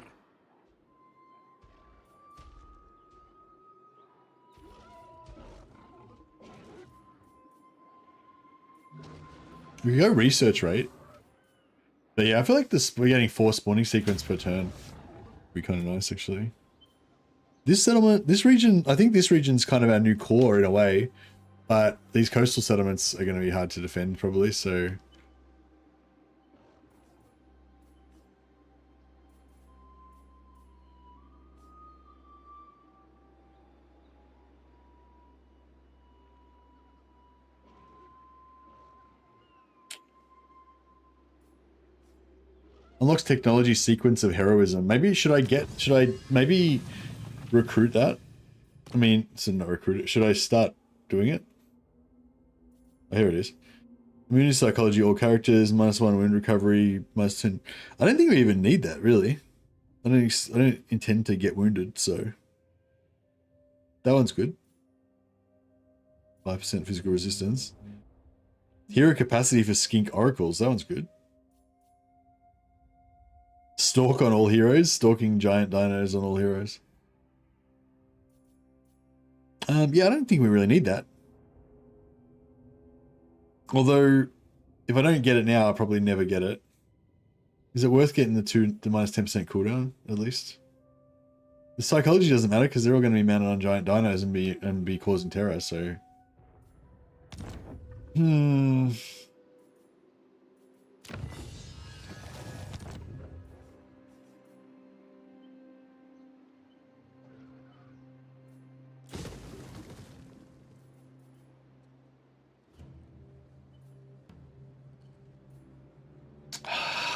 We can go research rate. But yeah, I feel like we're getting 4 spawning sequence per turn. Be kind of nice, actually. This settlement, this region, I think this region's kind of our new core in a way, but these coastal settlements are going to be hard to defend probably, so. Unlocks technology sequence of heroism. Maybe should I maybe recruit that? I mean, so not recruit it. Should I start doing it? Oh, here it is. Immunity psychology, all characters, -1 wound recovery, -10. I don't think we even need that, really. I don't intend to get wounded, so that one's good. 5% physical resistance. Hero capacity for skink oracles, that one's good. Stalk on all heroes, stalking giant dinos on all heroes. Yeah, I don't think we really need that. Although, if I don't get it now, I'll probably never get it. Is it worth getting the -10% cooldown, at least? The psychology doesn't matter, because they're all going to be mounted on giant dinos and be causing terror, so...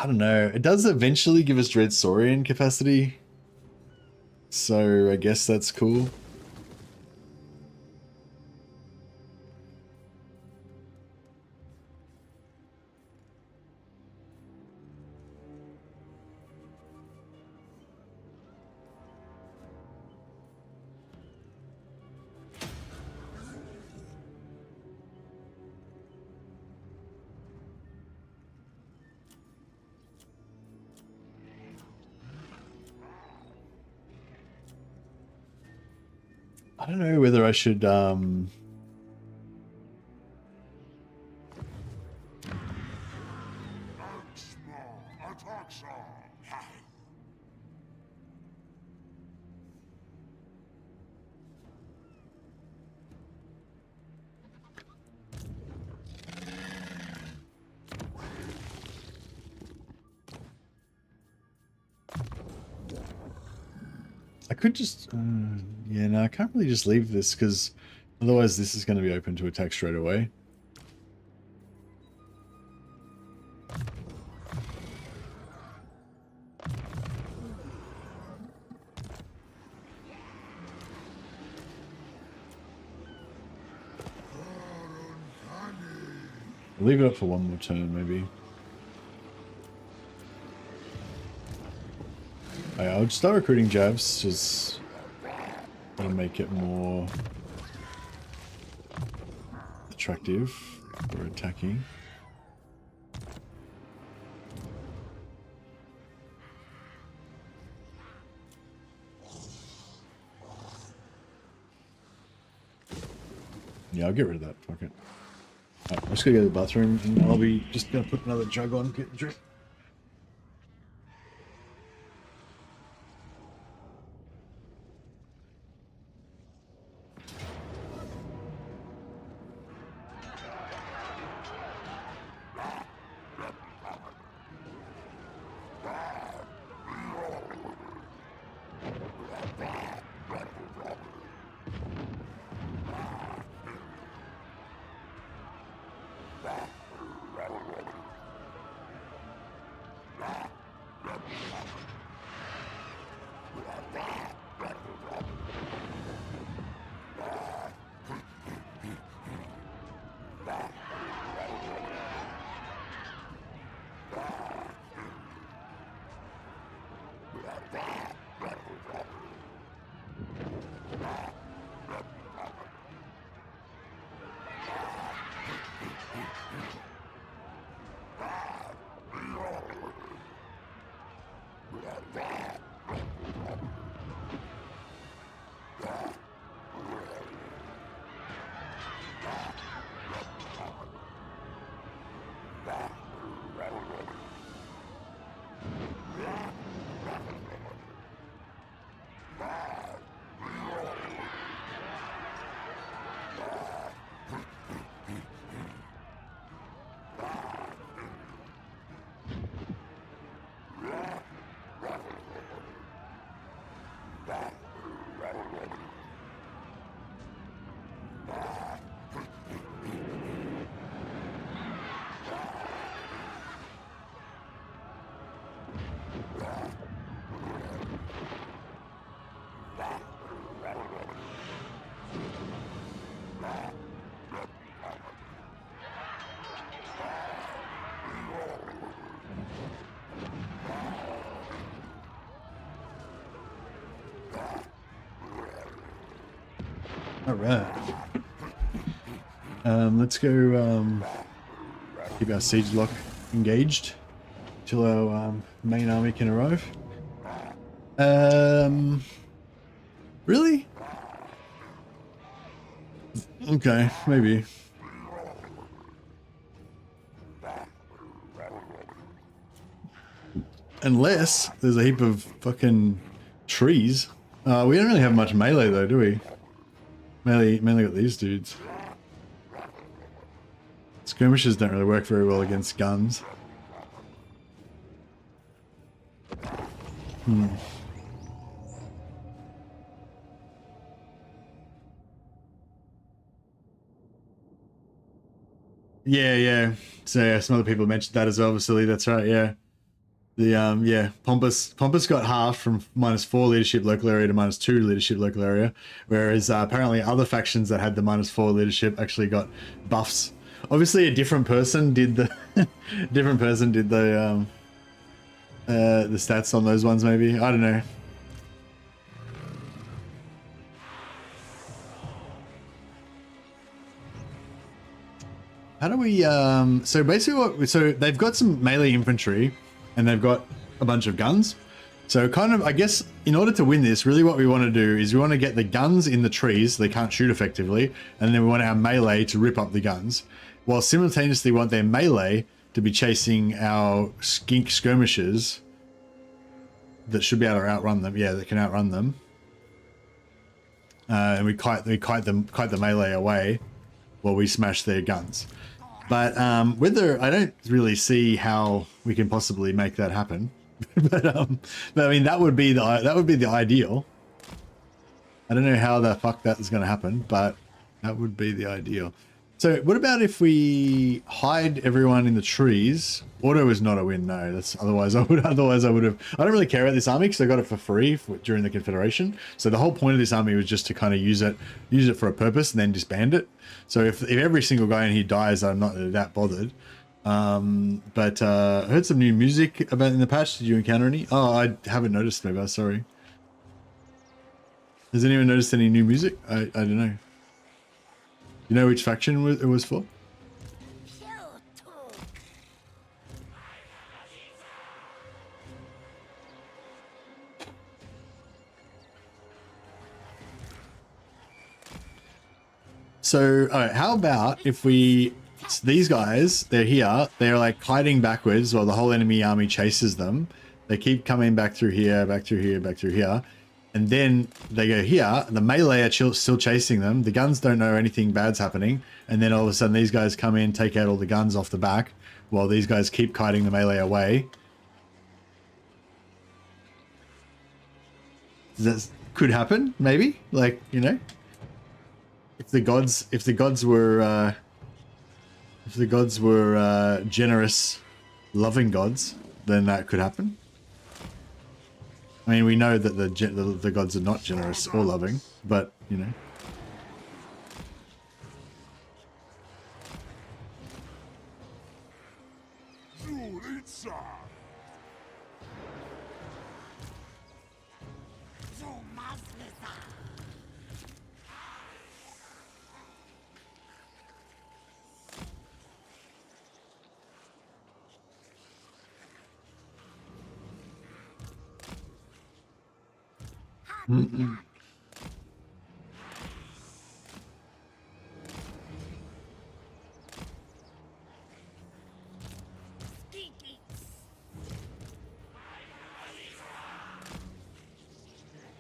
I don't know. It does eventually give us Dread Saurian capacity. So I guess that's cool. I don't know whether I should I could just yeah, no, I can't really just leave this because otherwise this is going to be open to attack straight away. I'll leave it up for one more turn, maybe. I'll just start recruiting jabs, just to make it more attractive for attacking. Yeah, I'll get rid of that. Fuck it. Right, I'm just gonna go to the bathroom and I'll be just gonna put another jug on, get the drink. All right. Let's go keep our siege lock engaged till our main army can arrive. Really? Okay, maybe. Unless there's a heap of fucking trees. We don't really have much melee though, do we? Mainly got these dudes. Skirmishers don't really work very well against guns. Yeah. So yeah, some other people mentioned that as well, Vasily. That's right, yeah. The yeah, Pompous got half from -4 leadership local area to -2 leadership local area, whereas apparently other factions that had the -4 leadership actually got buffs. Obviously, a different person did the the stats on those ones. Maybe, I don't know. How do we so basically so they've got some melee infantry and they've got a bunch of guns. So kind of, I guess, in order to win this, really what we want to do is we want to get the guns in the trees so they can't shoot effectively, and then we want our melee to rip up the guns, while simultaneously want their melee to be chasing our skink skirmishers that should be able to outrun them. Yeah, that can outrun them. And we kite the melee away while we smash their guns. But whether I don't really see how we can possibly make that happen. but I mean that would be the ideal. I don't know how the fuck that is going to happen, but that would be the ideal. So what about if we hide everyone in the trees? Auto is not a win, no. That's otherwise I would have. I don't really care about this army because I got it for free during the Confederation. So the whole point of this army was just to kind of use it for a purpose and then disband it. So if every single guy in here dies, I'm not that bothered. But I heard some new music about in the patch. Did you encounter any? Oh, I haven't noticed. Maybe. Sorry. Has anyone noticed any new music? I don't know. You know which faction it was for? So, alright, how about if these guys, they're here, they're like hiding backwards while the whole enemy army chases them. They keep coming back through here, back through here, back through here. And then they go here, the melee are still chasing them. The guns don't know anything bad's happening. And then all of a sudden these guys come in, take out all the guns off the back while these guys keep kiting the melee away. That could happen, maybe? Like, you know? If the gods were generous, loving gods, then that could happen. I mean, we know that the gods are not generous or loving, but you know.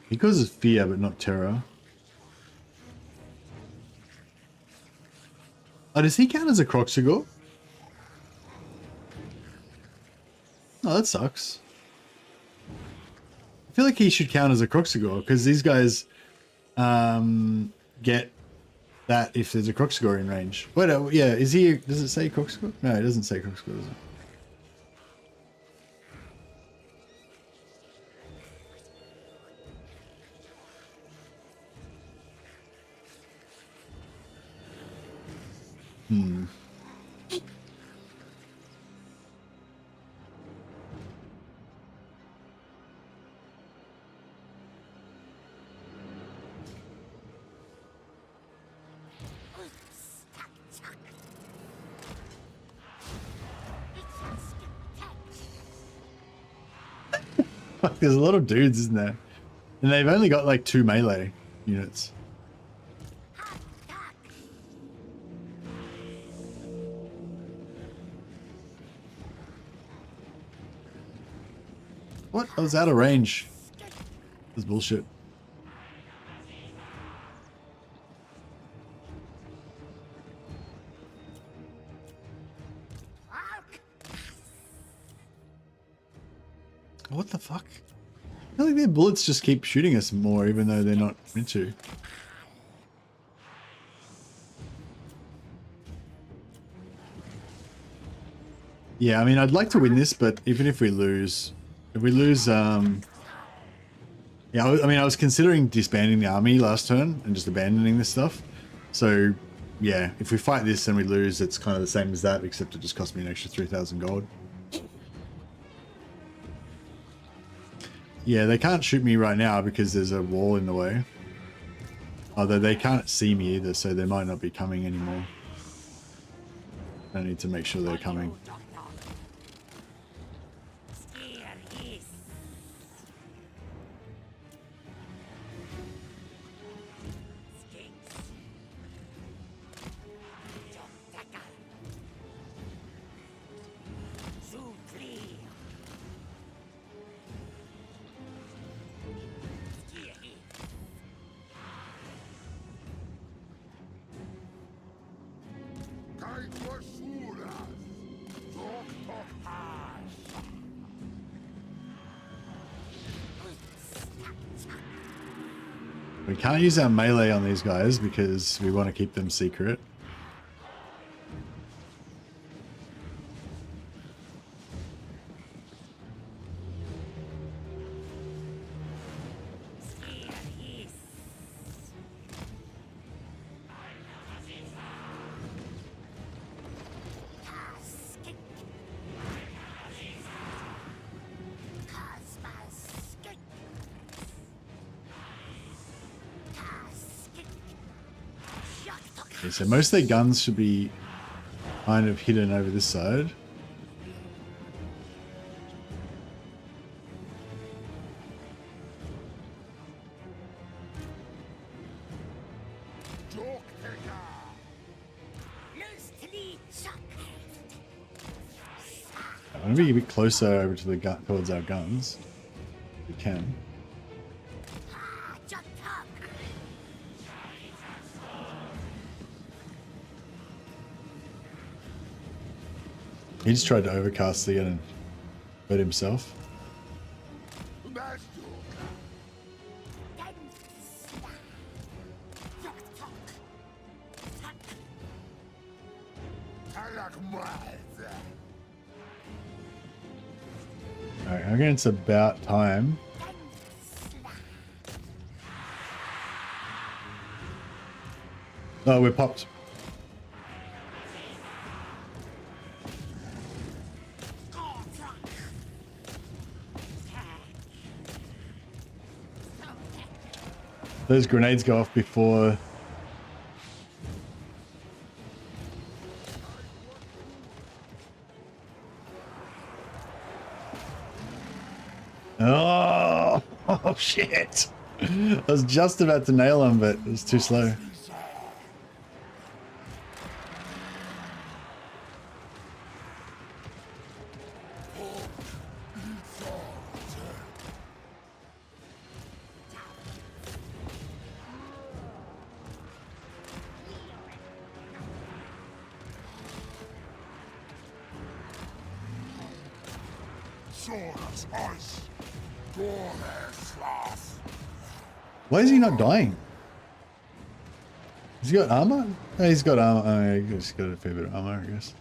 He causes fear, but not terror. Oh, does he count as a Croxigor? Oh, that sucks. I feel like he should count as a Croxigor because these guys get that if there's a Croxigor in range. Wait, yeah, is he? Does it say Croxigor? No, it doesn't say Croxigor, does it? There's a lot of dudes, isn't there? And they've only got like 2 melee units. What? I was out of range. This is bullshit. What the fuck? I feel like their bullets just keep shooting us more even though they're not meant to. Yeah, I mean, I'd like to win this, but even if we lose... If we lose, yeah, I mean, I was considering disbanding the army last turn and just abandoning this stuff. So, yeah, if we fight this and we lose, it's kind of the same as that, except it just cost me an extra 3,000 gold. Yeah, they can't shoot me right now because there's a wall in the way. Although they can't see me either, so they might not be coming anymore. I need to make sure they're coming. We can't use our melee on these guys because we want to keep them secret. Okay, so most of their guns should be kind of hidden over this side. I'm gonna be a bit closer over to the gun towards our guns. If we can. He just tried to overcast again and hurt himself. Alright, I reckon it's about time. Oh, we're popped. Those grenades go off before... Oh, oh shit! I was just about to nail him, but it was too slow. Why is he not dying? Has he got armor? Oh, he's got armor. Oh, yeah, he's got a fair bit of armor, I guess.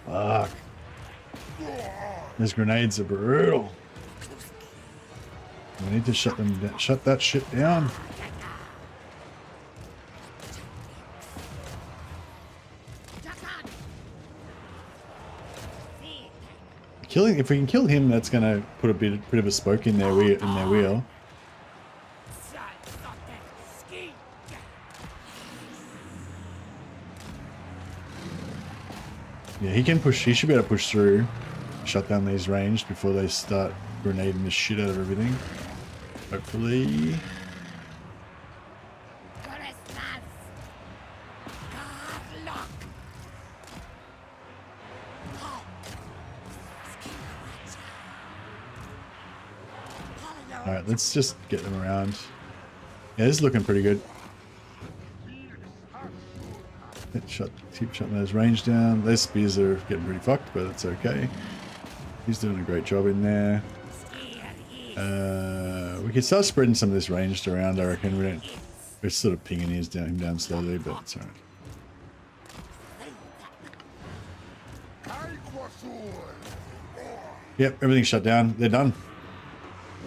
Fuck. Those grenades are brutal. We need to shut them down, shut that shit down. Killing, if we can kill him, that's gonna put a bit of a spoke in their wheel. Yeah, he can push. He should be able to push through, shut down these ranged before they start grenading the shit out of everything. Hopefully. Alright, let's just get them around. Yeah, this is looking pretty good. Keep shutting those range down. Those spears are getting pretty fucked, but it's okay. He's doing a great job in there. We can start spreading some of this ranged around, I reckon. We're sort of pinging him down slowly, but it's alright. Yep, everything's shut down. They're done.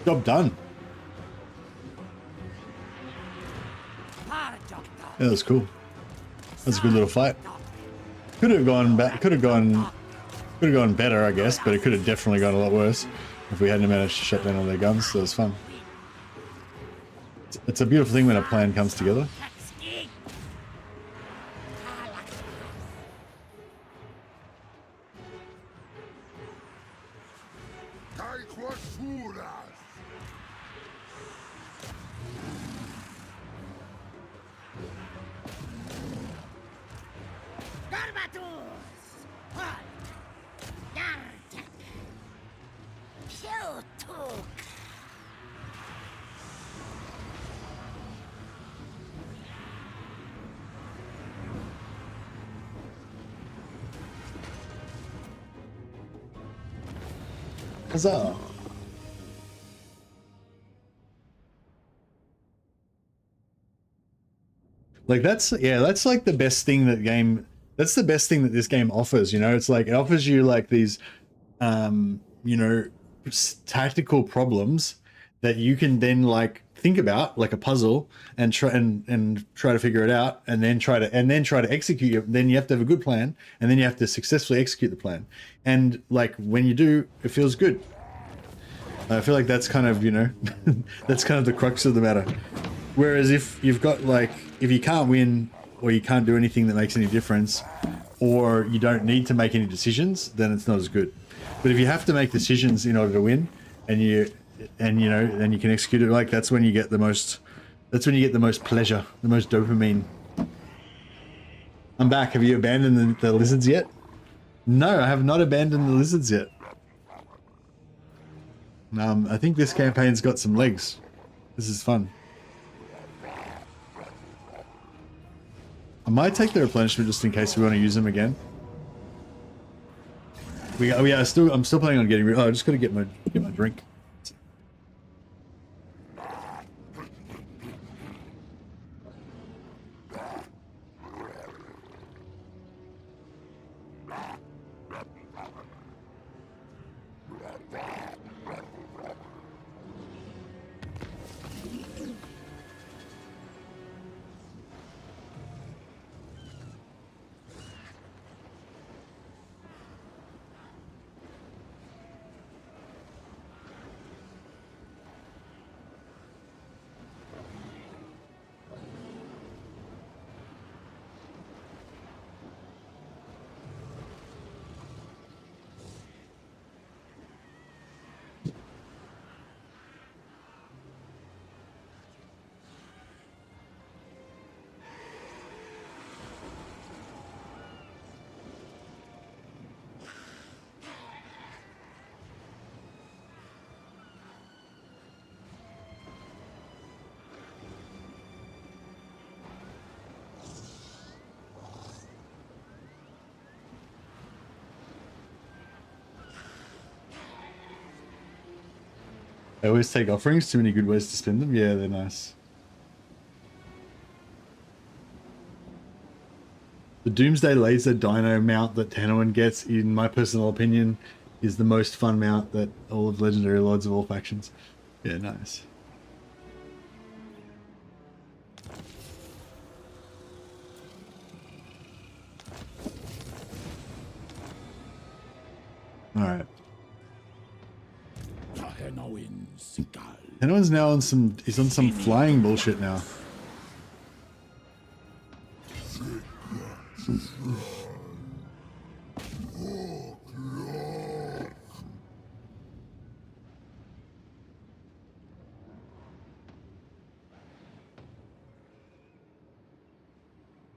Job done. Yeah, that was cool. That was a good little fight. Could have gone back. Could have gone better, I guess, but it could have definitely gone a lot worse if we hadn't managed to shut down all their guns. So it was fun. It's a beautiful thing when a plan comes together. Huzzah. Like that's like the best thing that game, that's the best thing that this game offers, you know. It's like it offers you like these you know, tactical problems that you can then like think about like a puzzle and try to figure it out, and then try to execute it. Then you have to have a good plan, and then you have to successfully execute the plan. And like when you do, it feels good. I feel like that's kind of, you know, that's kind of the crux of the matter. Whereas if you've got like, if you can't win or you can't do anything that makes any difference, or you don't need to make any decisions, then it's not as good. But if you have to make decisions in order to win, and you know, and you can execute it, like that's when you get the most, pleasure, the most dopamine. I'm back. Have you abandoned the lizards yet? No, I have not abandoned the lizards yet. I think this campaign's got some legs. This is fun. I might take the replenishment just in case we want to use them again. I'm still planning on getting rid. Oh, I just got to get my drink. I always take offerings. Too many good ways to spend them. Yeah, they're nice. The Doomsday Laser Dino mount that Tehenhauin gets, in my personal opinion, is the most fun mount that all of Legendary Lords of all factions. Yeah, nice. Alright. Tehenhauin Sikal. Anyone's now on some, he's on some flying bullshit now.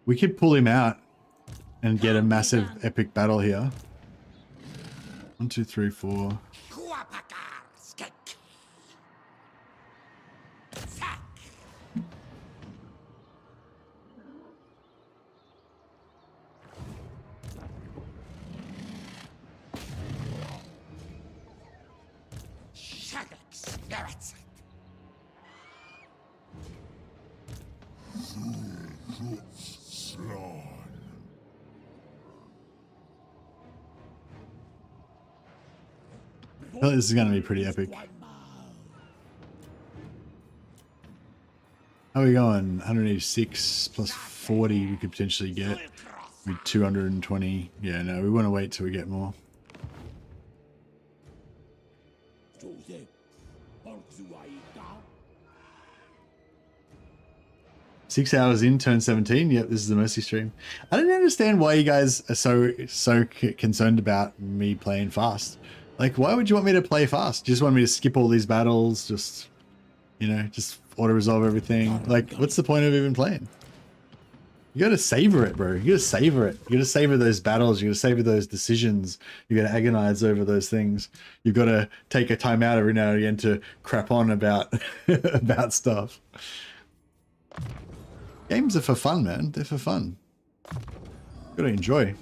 We could pull him out and get a massive epic battle here. 1, 2, 3, 4. Oh, this is going to be pretty epic. How are we going? 186 plus 40 we could potentially get. Be 220. Yeah, no, we want to wait till we get more. 6 hours in, turn 17. Yep, this is the Mercy stream. I don't understand why you guys are so concerned about me playing fast. Like, why would you want me to play fast? You just want me to skip all these battles, just, you know, just auto-resolve everything. Like, what's the point of even playing? You gotta savor it, bro. You gotta savor it. You gotta savor those battles. You gotta savor those decisions. You gotta agonize over those things. You've gotta take a time out every now and again to crap on about, about stuff. Games are for fun, man. They're for fun. Gotta enjoy.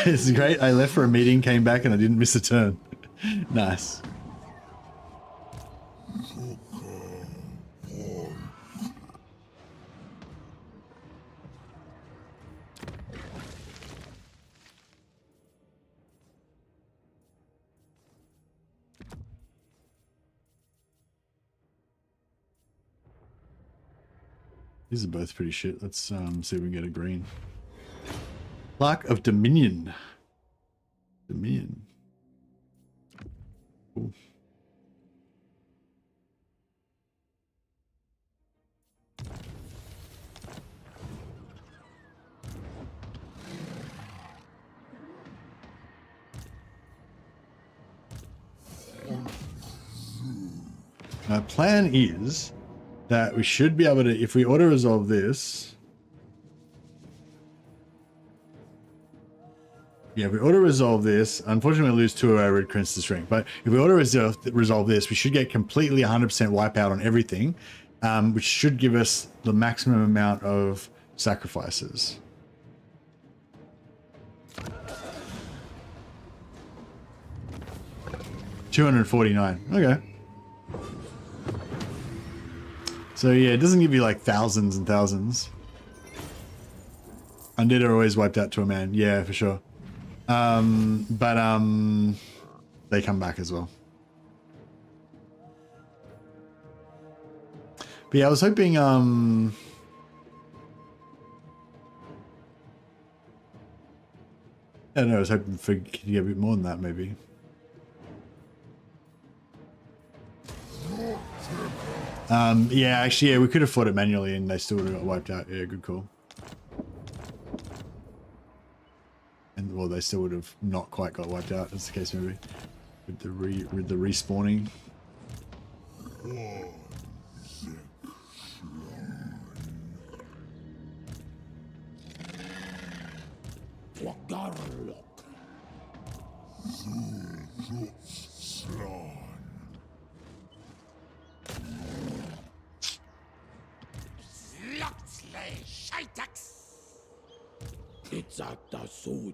This is great. I left for a meeting, came back, and I didn't miss a turn. Nice. These are both pretty shit. Let's see if we can get a green. Plaque of Dominion. Dominion. Cool. My plan is that we should be able to, if we auto-resolve this, yeah, if we auto-resolve this, unfortunately we lose 2 of our Red Crimson strength, but if we auto-resolve this, we should get completely 100% wipeout on everything, which should give us the maximum amount of sacrifices. $249. Okay. So yeah, it doesn't give you like thousands and thousands. Undead are always wiped out to a man. Yeah, for sure. But they come back as well. But yeah, I was hoping I don't know, I was hoping for to get a bit more than that maybe. Yeah, actually, yeah, we could have fought it manually and they still would have got wiped out. Yeah, good call. And well, they still would have not quite got wiped out, as the case may be, with the respawning. It's at the Sude.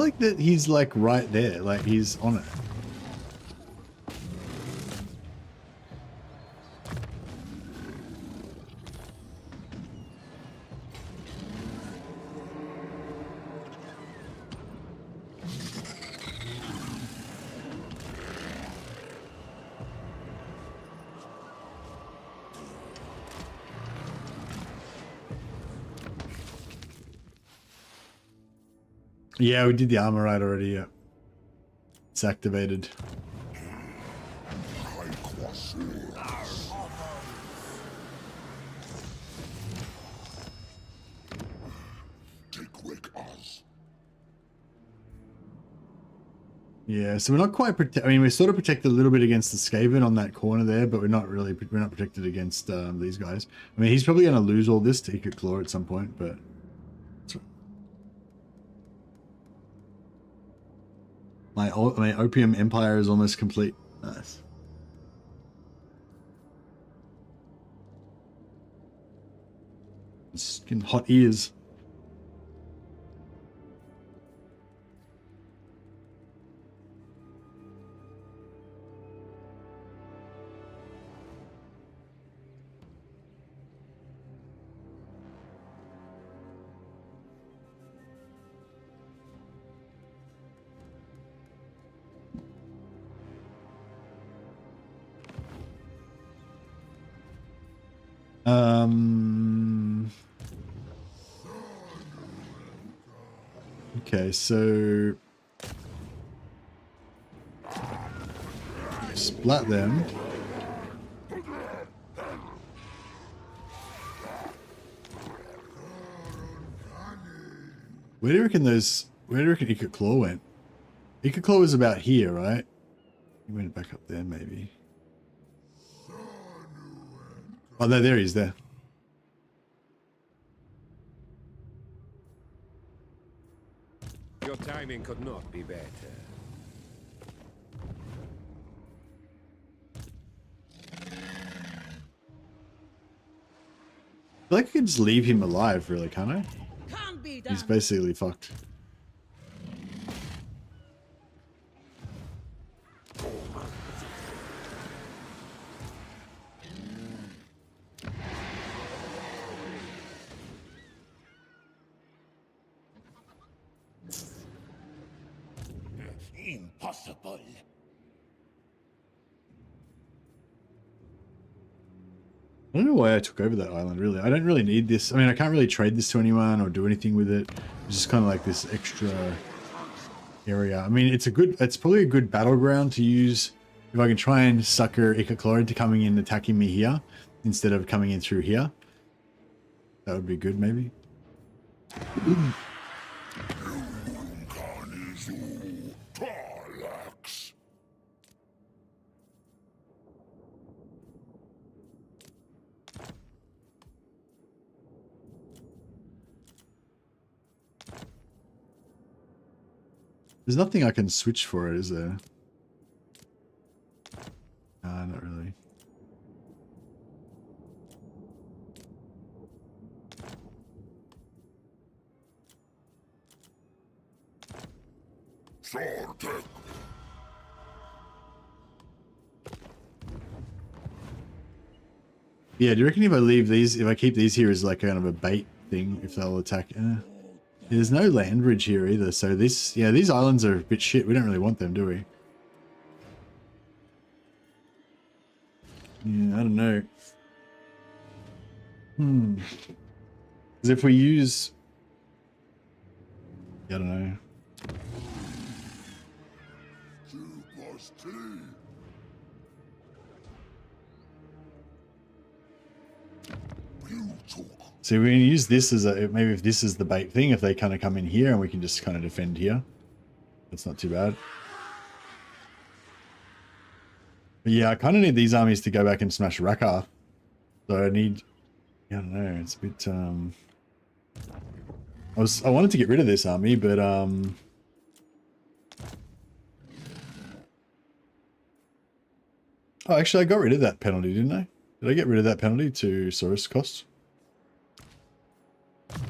like that he's like right there, like he's on it. Yeah, we did the armor right already. Yeah, it's activated. Yeah, so we're not quite I mean, we're sort of protected a little bit against the Skaven on that corner there, but we're not protected against these guys. I mean, he's probably going to lose all this to Ikit Claw at some point, but my opium empire is almost complete. Nice. It's getting hot ears. Okay, so splat them. Where do you reckon Ikit Claw went? Ikit Claw was about here, right? He went back up there, maybe. Oh, no, there he is, there. Your timing could not be better. I feel like I could just leave him alive, really, can't I? Can't be done. He's basically fucked. Impossible. I don't know why I took over that island, really. I don't really need this. I mean, I can't really trade this to anyone or do anything with it. It's just kind of like this extra area. I mean, it's probably a good battleground to use if I can try and sucker Ikit Claw into coming in and attacking me here instead of coming in through here. That would be good, maybe. There's nothing I can switch for it, is there? Nah, not really. Yeah, do you reckon if I leave these, if I keep these here as like kind of a bait thing, if they'll attack? There's no land bridge here either, so this, yeah, these islands are a bit shit. We don't really want them, do we? Yeah, I don't know. Because if we use... I don't know. So we can use this as a, maybe if this is the bait thing, if they kind of come in here and we can just kind of defend here. That's not too bad. But yeah, I kind of need these armies to go back and smash Raqqa. So I need, I don't know, it's a bit, I wanted to get rid of this army, but, oh, actually I got rid of that penalty, didn't I? Did I get rid of that penalty to source cost?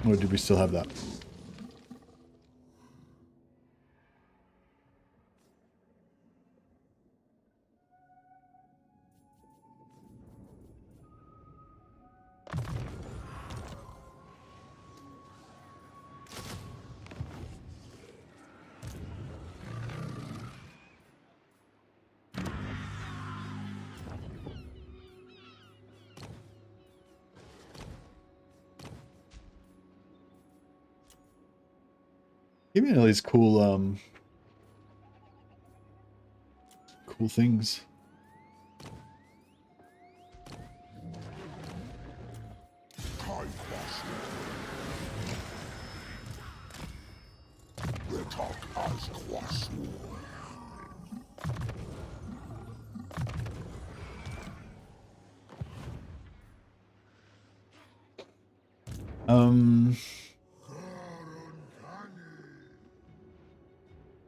Or do we still have that? Give me all these cool cool things.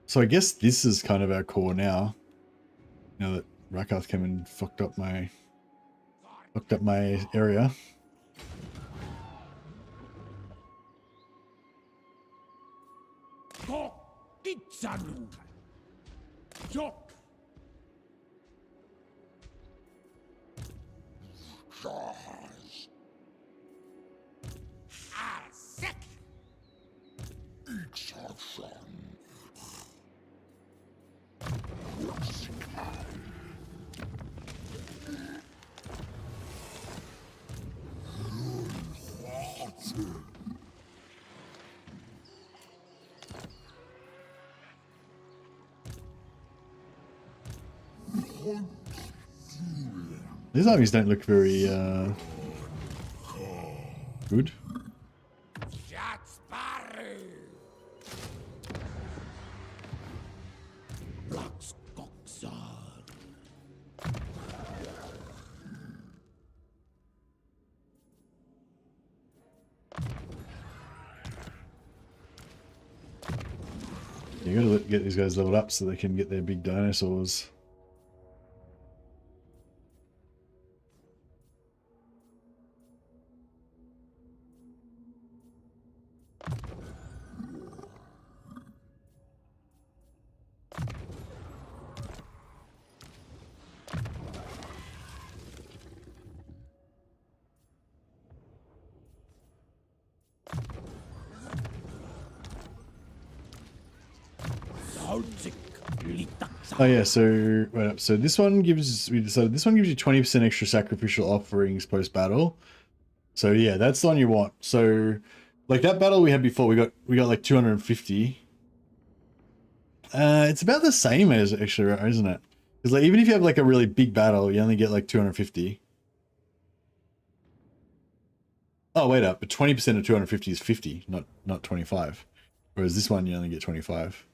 So I guess this is kind of our core now. Now that Rakath came and fucked up my area. These armies don't look very good. You gotta get these guys leveled up so they can get their big dinosaurs. Oh yeah, so wait up. So this one gives we decided this one gives you 20% extra sacrificial offerings post battle. So yeah, that's the one you want. So like that battle we had before, we got like 250. It's about the same as actually, isn't it? Because like even if you have like a really big battle, you only get like 250. Oh wait up, but 20% of 250 is 50, not 25. Whereas this one you only get 25.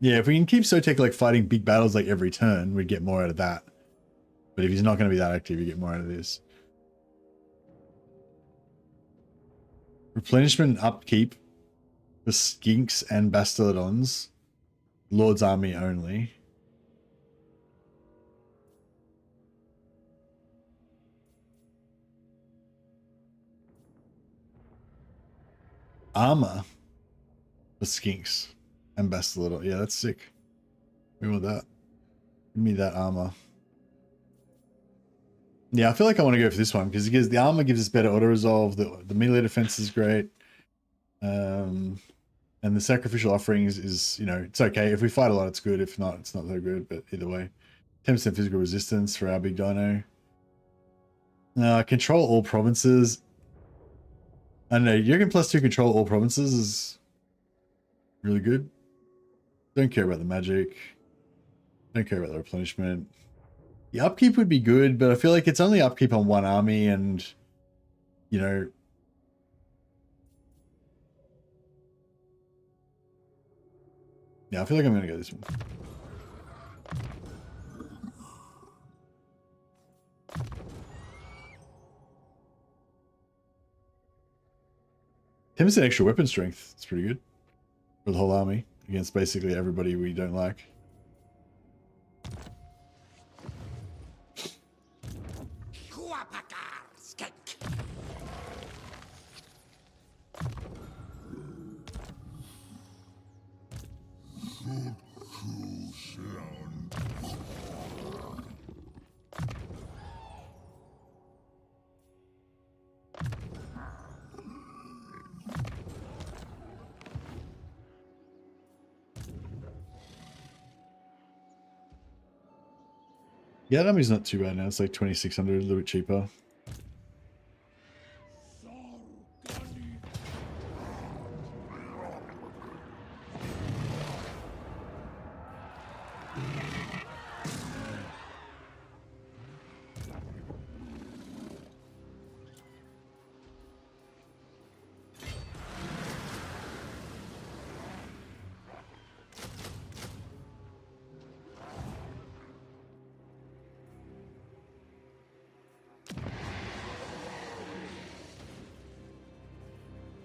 Yeah, if we can keep Sotek like fighting big battles like every turn, we'd get more out of that. But if he's not going to be that active, you get more out of this. Replenishment and upkeep for Skinks and Bastiladons. Lord's army only. Armor for Skinks and Bastiladon. Yeah, that's sick. We want that. Give me that armor. Yeah, I feel like I want to go for this one because the armor gives us better auto resolve. The melee defense is great. And the sacrificial offerings is, you know, it's okay. If we fight a lot, it's good. If not, it's not so good. But either way, 10% physical resistance for our big dino. Control all provinces. I don't know. You reckon +2 control all provinces is really good? Don't care about the magic. Don't care about the replenishment. The upkeep would be good, but I feel like it's only upkeep on one army and, you know... Yeah, I feel like I'm going to go this one. Ten percent extra weapon strength. It's pretty good for the whole army against basically everybody we don't like. Yeah, that means not too bad now. It's like 2,600, a little bit cheaper.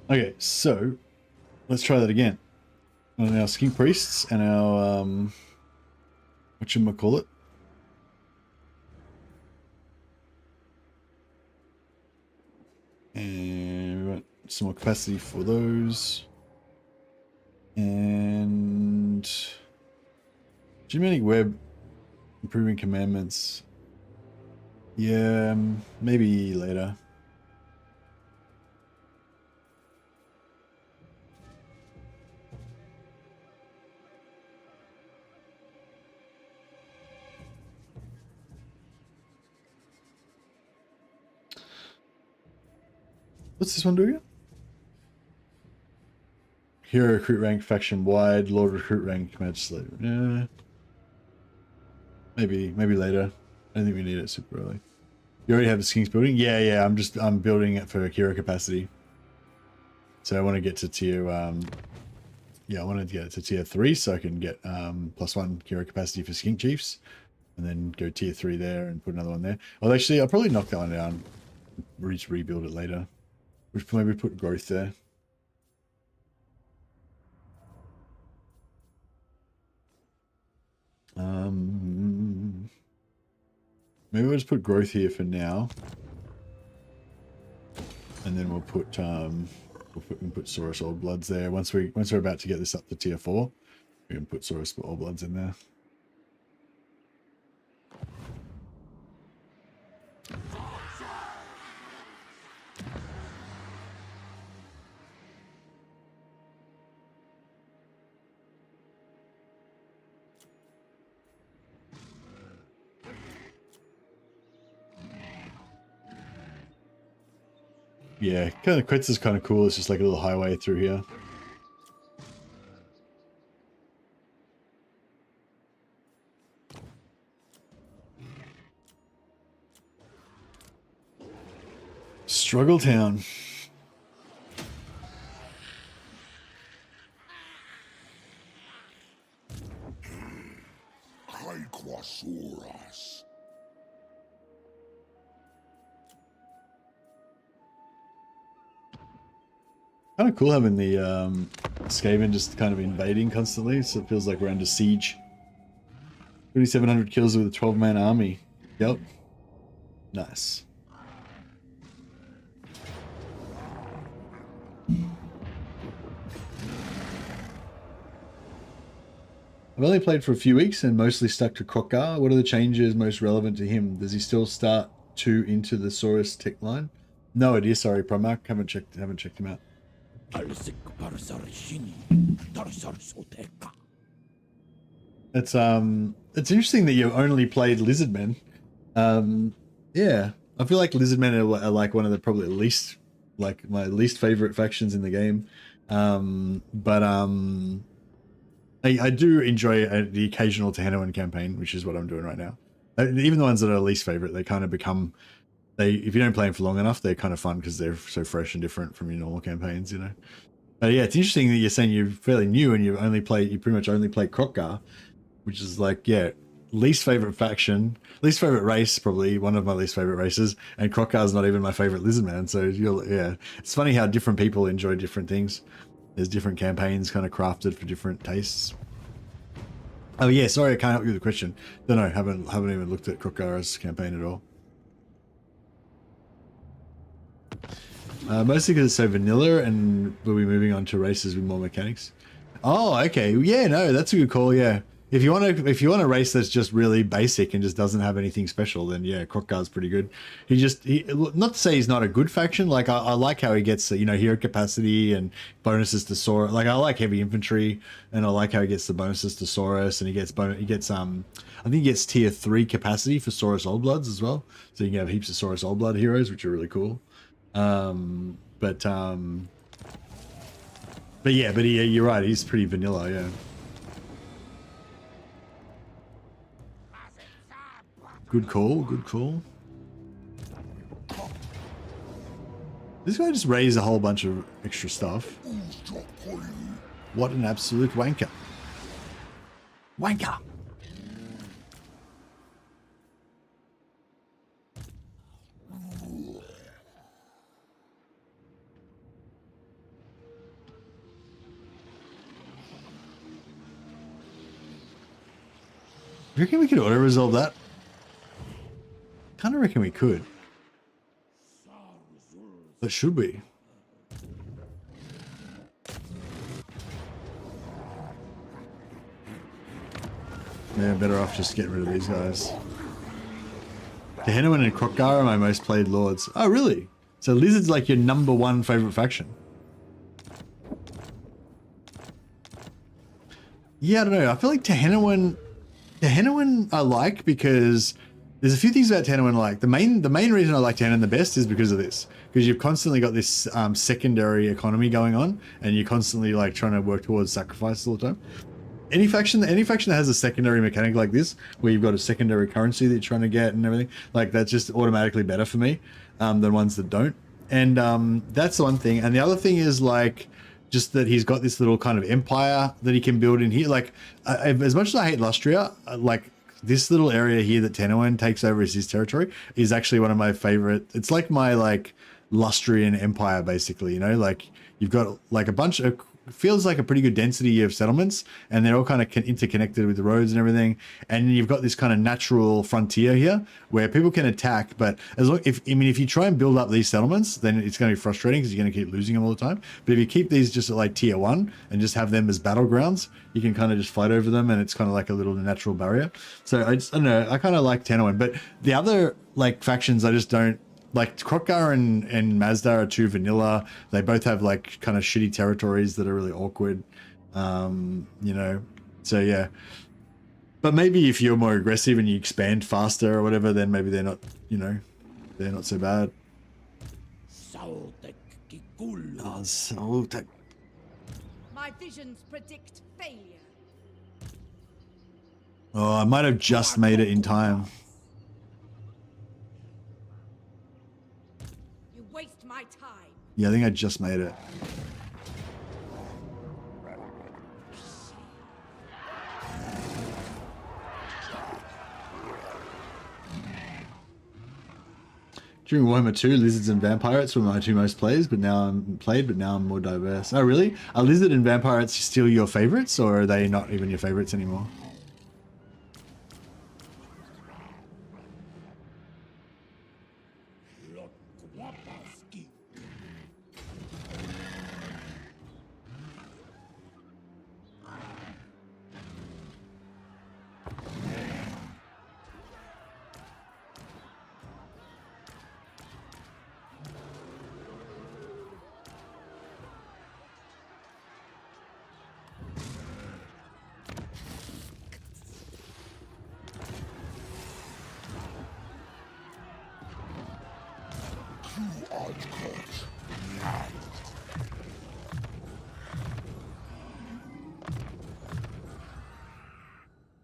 Okay, so let's try that again. On our Skink Priests and our, whatchamacallit? And we want some more capacity for those. And Genetic Web improving commandments. Yeah, maybe later. What's this one do again? Hero recruit rank faction wide, Lord recruit rank match slaver. Yeah. Maybe later. I don't think we need it super early. You already have the Skinks building? Yeah, I'm building it for hero capacity. So I want to get to tier I want to get to tier 3 so I can get +1 hero capacity for Skink Chiefs. And then go tier 3 there and put another one there. Well actually I'll probably knock that one down. Rebuild it later. Which maybe put growth there. Maybe we'll just put growth here for now, and then we'll put Saurus Old Bloods there. Once we're about to get this up to tier 4, we can put Saurus Old Bloods in there. Yeah, kind of Quetz is kind of cool. It's just like a little highway through here. Struggle Town. Hyquasaurus. Kind of cool having the Skaven just kind of invading constantly, so it feels like we're under siege. 2,700 kills with a 12-man army. Yep. Nice. I've only played for a few weeks and mostly stuck to Krokgar. What are the changes most relevant to him? Does he still start 2 into the Saurus tech line? No idea, sorry, Primarch. Haven't checked him out. It's interesting that you've only played Lizardmen. Yeah, I feel like Lizardmen are like one of the probably least, like my least favorite factions in the game. I do enjoy the occasional Tehenhauin campaign, which is what I'm doing right now. Even the ones that are least favorite, they kind of become, if you don't play them for long enough, they're kind of fun because they're so fresh and different from your normal campaigns, you know. But yeah, it's interesting that you're saying you're fairly new and you pretty much only play Krokgar, which is like, yeah, least favorite faction, least favorite race, probably one of my least favorite races, and Krokgar's not even my favorite Lizardman. So yeah, it's funny how different people enjoy different things. There's different campaigns kind of crafted for different tastes. Oh yeah, sorry, I can't help you with the question. Don't know, haven't even looked at Krokgar's campaign at all. Mostly because it's so vanilla and we'll be moving on to races with more mechanics. Oh, okay. Yeah, no, that's a good call, yeah. If you want a race that's just really basic and just doesn't have anything special, then yeah, Krokgar's pretty good. He not to say he's not a good faction. Like I like how he gets hero capacity and bonuses to Saurus. Like I like heavy infantry, and I like how he gets the bonuses to Saurus, and he gets I think he gets tier 3 capacity for Saurus Old Bloods as well. So you can have heaps of Saurus Old Blood heroes, which are really cool. But yeah, you're right. He's pretty vanilla, yeah. Good call, good call. This guy just raised a whole bunch of extra stuff. What an absolute wanker. Wanker! You reckon we could auto-resolve that? Kind of reckon we could. But should we? Yeah, better off just getting rid of these guys. Tehenhauin and Krokgar are my most played lords. Oh, really? So Lizard's like your #1 favorite faction. Yeah, I don't know. I feel like Tehenhauin I like because there's a few things about Tehenhauin I like. The main reason I like Tehenhauin the best is because of this. Because you've constantly got this secondary economy going on, and you're constantly like trying to work towards sacrifice all the time. Any faction that has a secondary mechanic like this, where you've got a secondary currency that you're trying to get and everything, like that's just automatically better for me than ones that don't. And that's the one thing. And the other thing is like just that he's got this little kind of empire that he can build in here. Like as much as I hate Lustria, like this little area here that Tehenhauin takes over as his territory is actually one of my favorite. It's like my like Lustrian empire basically, you know, like you've got like a bunch of, feels like a pretty good density of settlements, and they're all kind of interconnected with the roads and everything. And you've got this kind of natural frontier here where people can attack. But as long if you try and build up these settlements, then it's going to be frustrating because you're going to keep losing them all the time. But if you keep these just at like tier 1 and just have them as battlegrounds, you can kind of just fight over them, and it's kind of like a little natural barrier. So I don't know. I kind of like Tehenhauin, but the other like factions I just don't. Like Krokgar and Mazda are too vanilla. They both have like kind of shitty territories that are really awkward, you know. So yeah, but maybe if you're more aggressive and you expand faster or whatever, then maybe they're not, you know, they're not so bad. Oh, Sautek. My visions predict failure. Oh, I might have just made it in time. Waste my time. Yeah, I think I just made it. During Warhammer 2, lizards and vampires were my two most plays, but now I'm more diverse. Oh, really? Are lizard and vampires still your favorites, or are they not even your favorites anymore?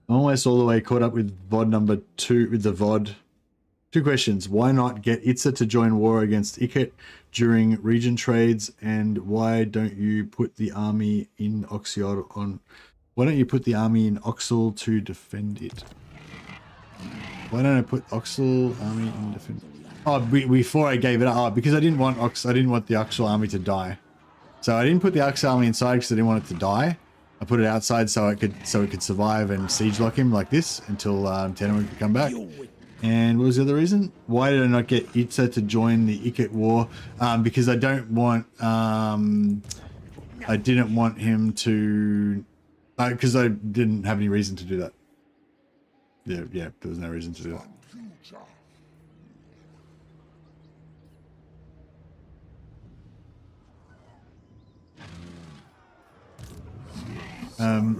Almost all the way caught up with VOD number 2 with the VOD. 2 questions. Why not get Itza to join war against Ikit during region trades? And why don't you put the army in Oxior on? Why don't you put the army in Oxel to defend it? Why don't I put Oxel army in defend? Oh, before I gave it up, oh, because I didn't want the Oxel army to die. So I didn't put the Oxel army inside because I didn't want it to die. I put it outside so it could survive and siege lock him like this until Tehenhauin could come back. And what was the other reason? Why did I not get Itza to join the Ikit war? Because I don't want I didn't want him to, because I didn't have any reason to do that. Yeah, there was no reason to do that.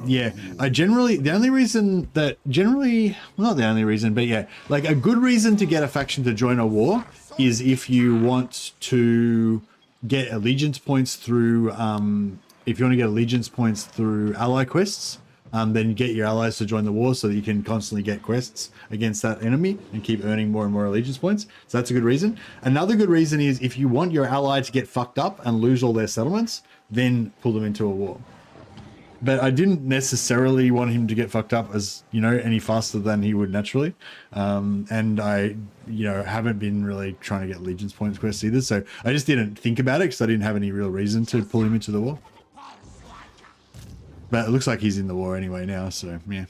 Yeah, I generally, the only reason that generally, well, not the only reason, but yeah, like a good reason to get a faction to join a war is if you want to get allegiance points through, if you want to get allegiance points through ally quests, then get your allies to join the war so that you can constantly get quests against that enemy and keep earning more and more allegiance points. So that's a good reason. Another good reason is if you want your ally to get fucked up and lose all their settlements, then pull them into a war. But I didn't necessarily want him to get fucked up as, you know, any faster than he would naturally. And I, you know, haven't been really trying to get allegiance points quests either. So I just didn't think about it because I didn't have any real reason to pull him into the war. But it looks like he's in the war anyway now, so yeah.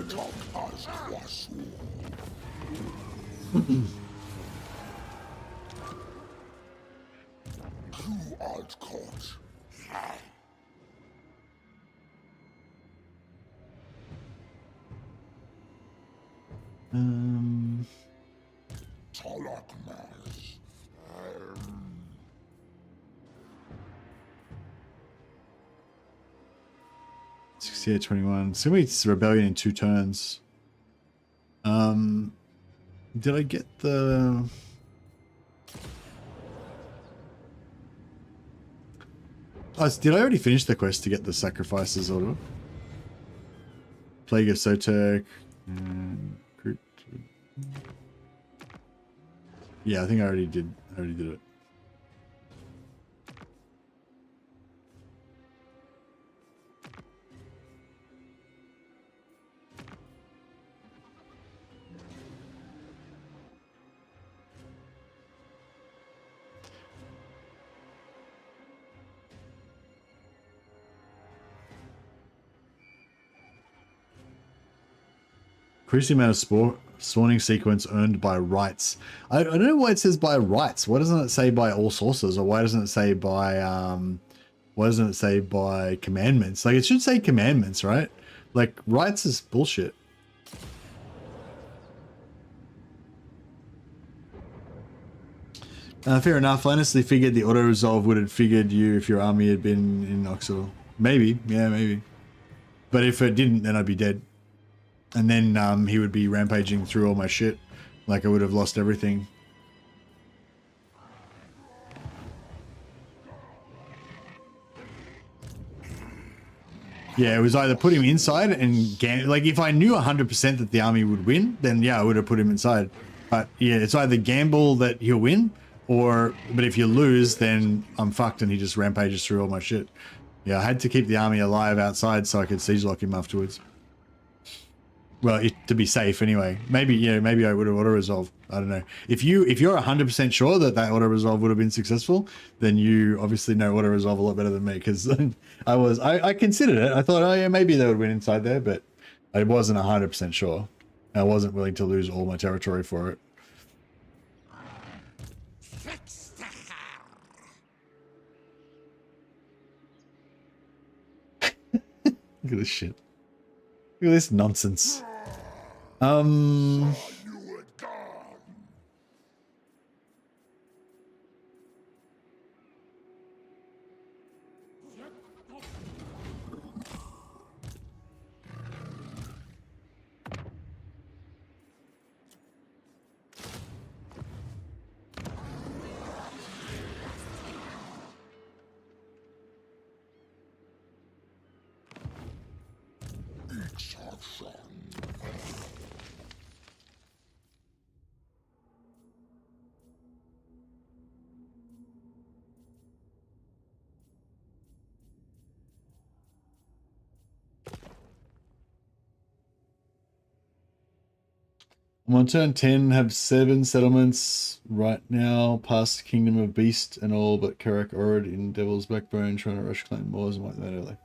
Du art caught. Tolok Mars. 68-21. So it's rebellion in 2 turns. Did I get the... Oh, did I already finish the quest to get the sacrifices order? Plague of Sotek. Yeah, I think I already did. I already did it. Increase the amount of spawning sequence earned by rights. I don't know why it says by rights. Why doesn't it say by all sources? Or why doesn't it say by commandments? Like, it should say commandments, right? Like, rights is bullshit. Fair enough. I honestly figured the auto resolve would have figured you if your army had been in Oxford. Maybe, yeah, maybe. But if it didn't, then I'd be dead. And then he would be rampaging through all my shit. Like, I would have lost everything. Yeah, it was either put him inside and... Like, if I knew 100% that the army would win, then yeah, I would have put him inside. But yeah, it's either gamble that he'll win, or... But if you lose, then I'm fucked and he just rampages through all my shit. Yeah, I had to keep the army alive outside so I could siege lock him afterwards. Well, to be safe anyway. Maybe, yeah, maybe I would have auto-resolved. I don't know. If you're 100% sure that auto-resolve would have been successful, then you obviously know auto-resolve a lot better than me, because I considered it. I thought, oh yeah, maybe they would win inside there, but I wasn't 100% sure. I wasn't willing to lose all my territory for it. Look at this shit. Look at this nonsense. I'm on turn 10, have 7 settlements right now, past Kingdom of Beast and all, but Karak Orad in Devil's Backbone, trying to rush Clan Moors and like that early.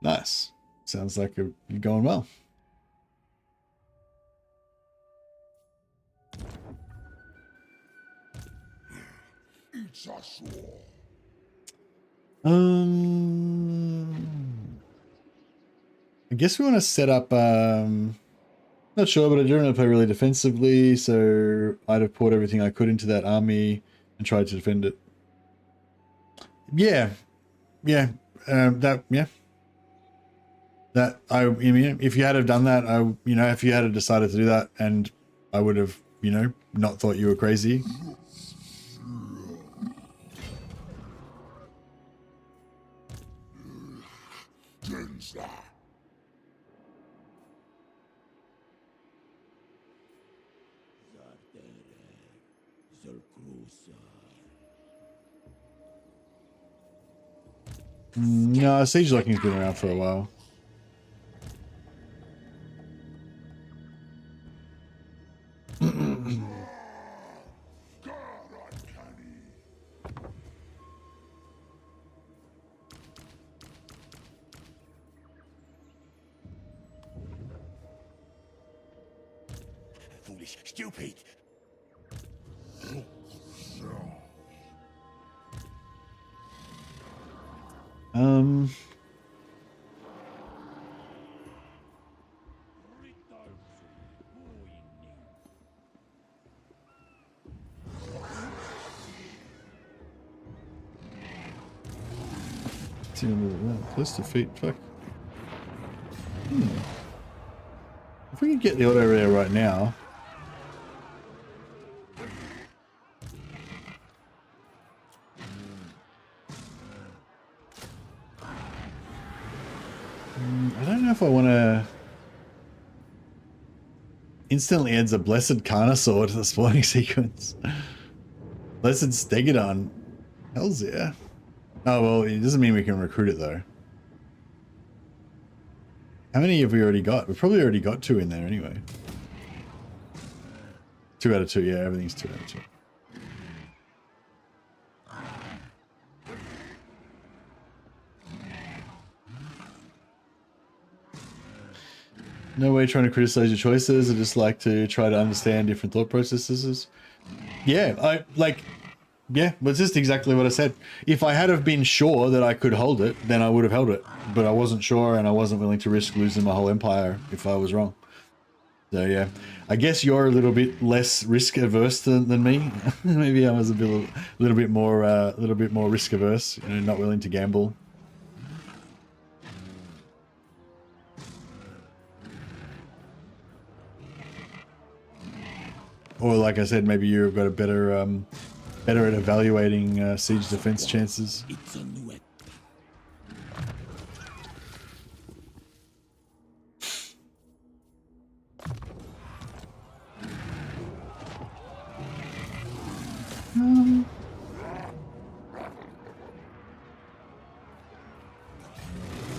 Nice. Sounds like you're going well. I guess we want to set up, not sure, but I do want to play really defensively, so I'd have poured everything I could into that army and tried to defend it. Yeah. Yeah. That, I mean, if you had have done that, if you had decided to do that and I would have, you know, not thought you were crazy. No, Siege Locking's been around for a while. Foolish, stupid. Close to feet, fuck. If we could get the auto area right now. I don't know if I want to. Instantly adds a Blessed Carnosaur to the spawning sequence. Blessed Stegodon. Hells yeah. Oh, well, it doesn't mean we can recruit it, though. How many have we already got? We've probably already got 2 in there anyway. 2 out of 2, yeah, everything's 2 out of 2. No way trying to criticize your choices. I just like to try to understand different thought processes. Yeah, yeah, but it's just exactly what I said. If I had have been sure that I could hold it, then I would have held it. But I wasn't sure, and I wasn't willing to risk losing my whole empire if I was wrong. So yeah, I guess you're a little bit less risk averse than me. Maybe I was a little bit more risk averse, you know, not willing to gamble. Or like I said, maybe you've got a better at evaluating siege defense chances. It's a new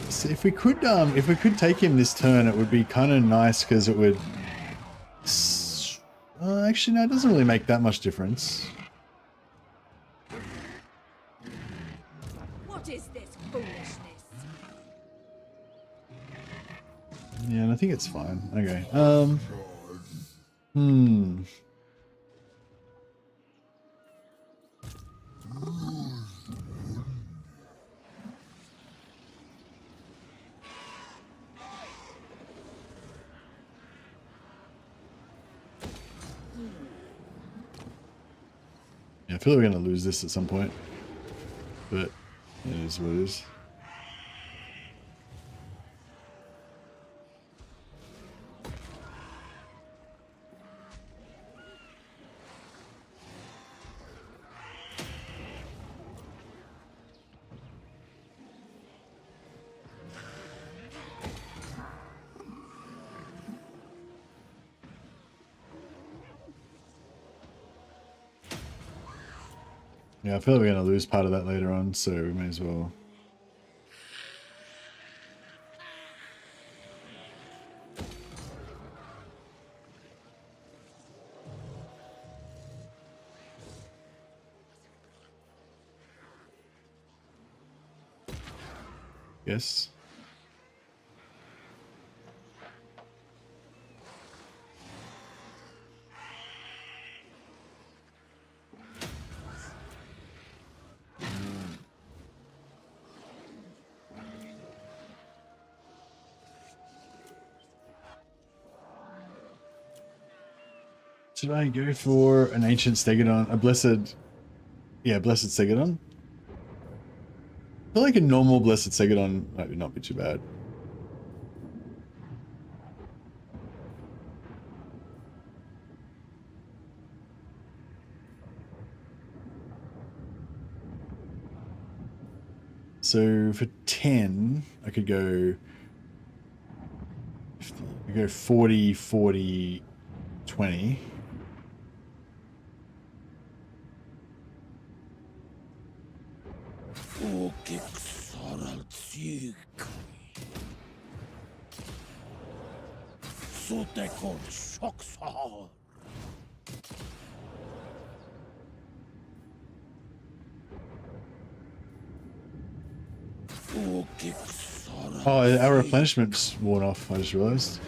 So if we could take him this turn, it would be kind of nice because it would. Actually, no, it doesn't really make that much difference. What is this foolishness? Yeah, and I think it's fine. Okay. Yeah, I feel like we're going to lose this at some point, but it is what it is. Yeah, I feel like we're going to lose part of that later on, so we may as well. Yes. Should I go for an ancient Stegodon? A blessed... Yeah, blessed Stegodon? I feel like a normal blessed Stegodon might not be too bad. So for 10, I could go 50, I could go 40, 40, 20. Oh, our replenishment's worn off, I just realized.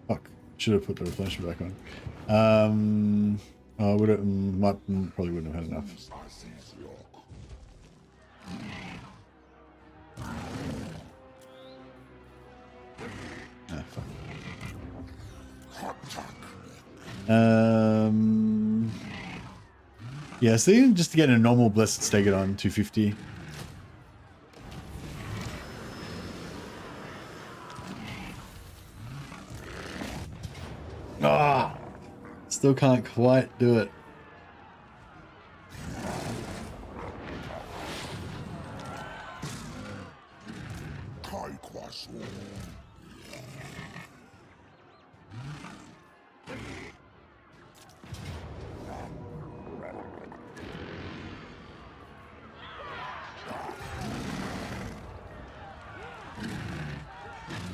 Fuck. Should have put the replenishment back on. I would have, probably wouldn't have had enough. Ah, fuck. Yeah, so even just to get a normal Blessed Stegodon 250. Ah, still can't quite do it.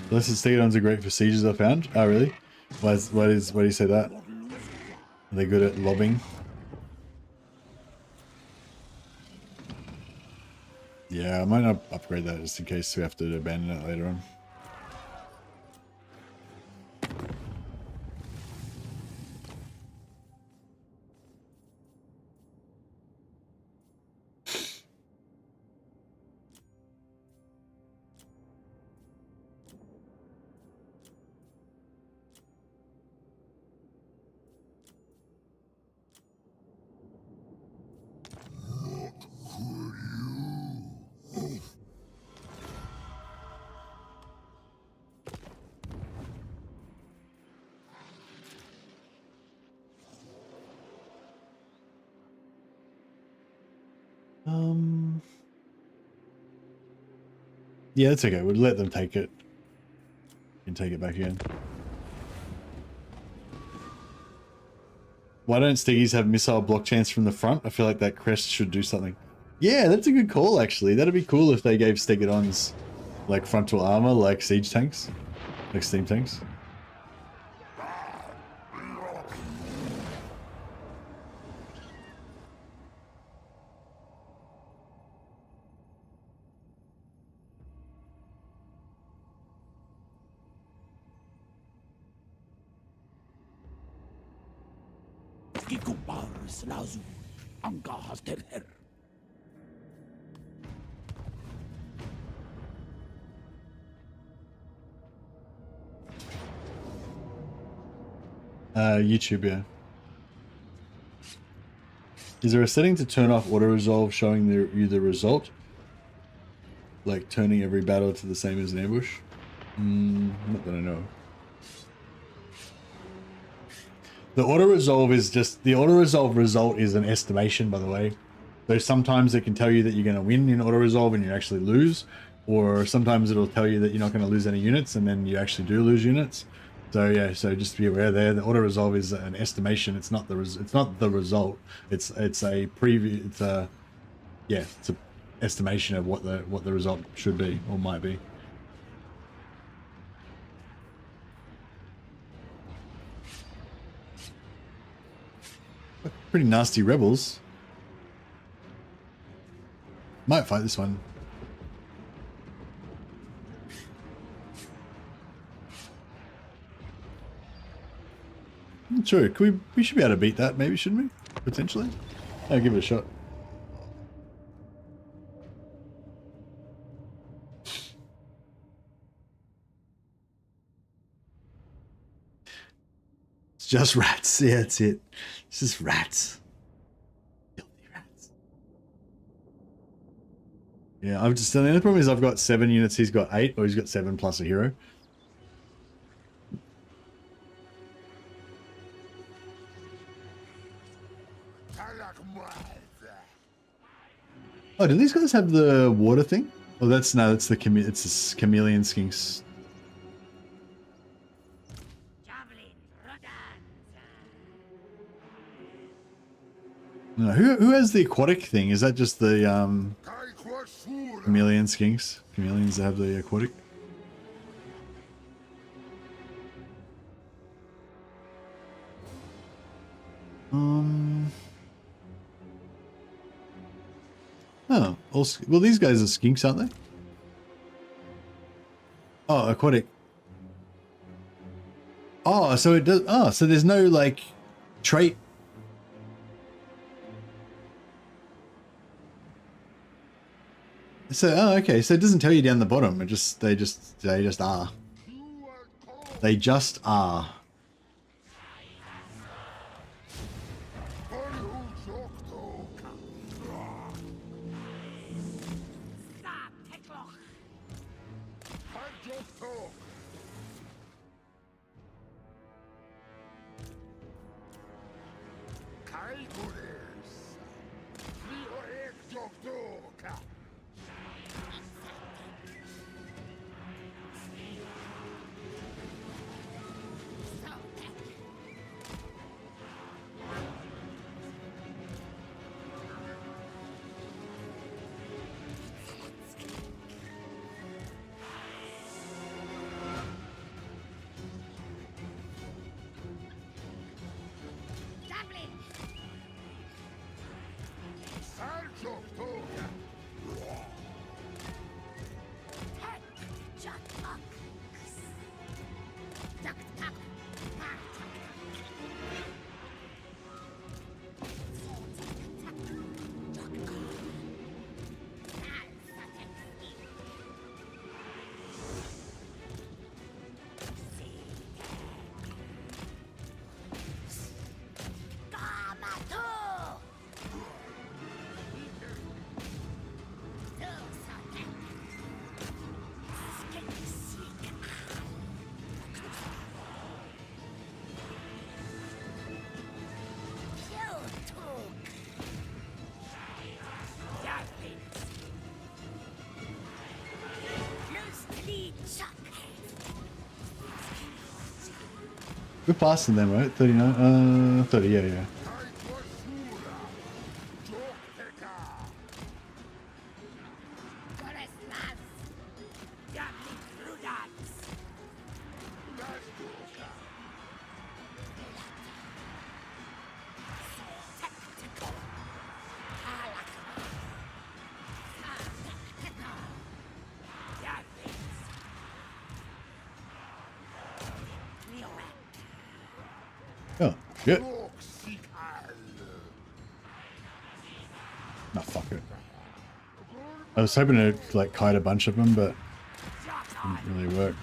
Blessed Stegodons are great for sieges, I found. Oh, really? Why do you say that? Are they good at lobbing? Yeah, I might not upgrade that just in case we have to abandon it later on. Yeah, it's okay. We'll let them take it. You can take it back again. Why don't Stiggies have missile block chance from the front? I feel like that crest should do something. Yeah, that's a good call, actually. That'd be cool if they gave Stegodons like frontal armor, like siege tanks, like steam tanks. YouTube, yeah. Is there a setting to turn off auto resolve showing you the result? Like turning every battle to the same as an ambush? Not that I know. The auto resolve is just, the auto resolve result is an estimation, by the way. So sometimes it can tell you that you're going to win in auto resolve and you actually lose, or sometimes it'll tell you that you're not going to lose any units and then you actually do lose units. So yeah, so just be aware there. The auto resolve is an estimation. It's not the result. It's a preview. It's a estimation of what the result should be or might be. Pretty nasty rebels. Might fight this one. True. We should be able to beat that, maybe, shouldn't we? Potentially. I'll give it a shot. It's just rats. Yeah, that's it. It's just rats. Filthy rats. Yeah, I'm just, the only problem is I've got 7 units, he's got 8, or he's got 7 plus a hero. Oh, do these guys have the water thing? Oh, that's no, that's the it's the chameleon skinks. No, who has the aquatic thing? Is that just the chameleon skinks? Chameleons that have the aquatic? Oh, well, these guys are skinks, aren't they? Oh, aquatic. Oh, so it does. Oh, so there's no like trait. So, oh, okay. So it doesn't tell you down the bottom. It just they just are. They just are. We're passing them, right? 39? 30, yeah. Oh, shit. No, fuck it. I was hoping to, like, kite a bunch of them, but it didn't really work.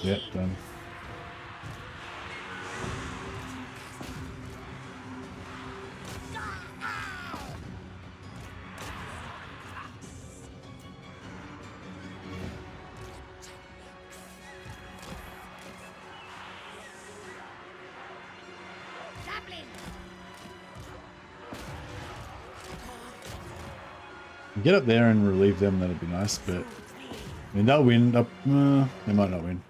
Yep, done. Get up there and relieve them, that'd be nice, but I mean, they'll win. They might not win.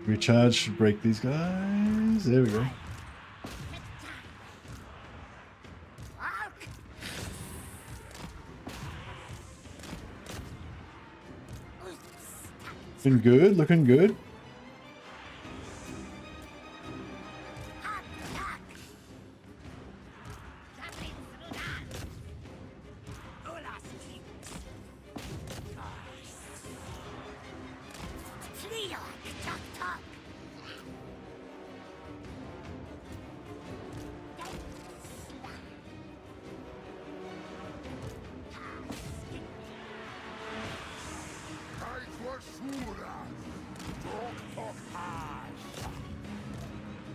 Recharge should break these guys. There we go. Looking good, looking good.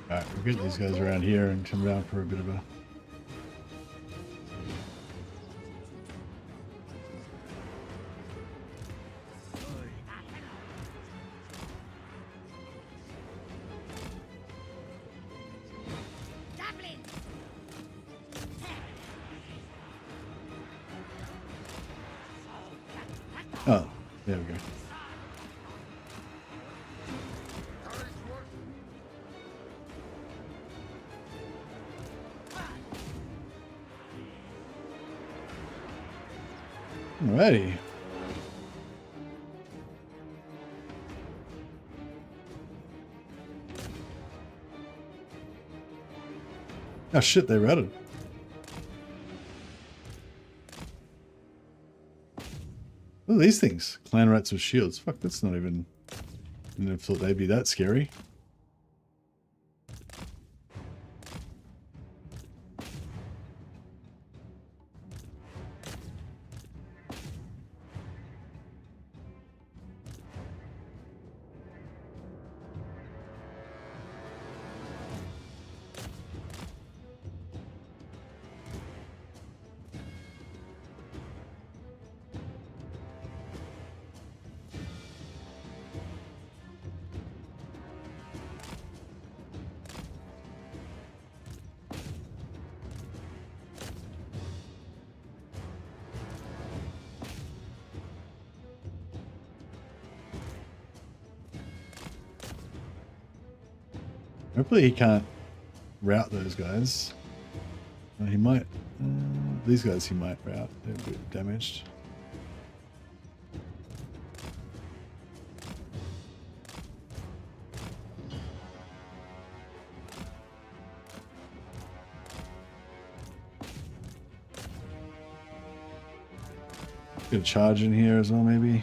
Alright, we'll get these guys around here and come down for a bit of a... Oh, there we go. Alrighty. Oh shit, they routed. Oh, these things. Clan rats with shields. Fuck, that's not even... I didn't have thought they'd be that scary. Hopefully he can't route those guys. He might. These guys he might route. They're a bit damaged. Get a charge in here as well, maybe.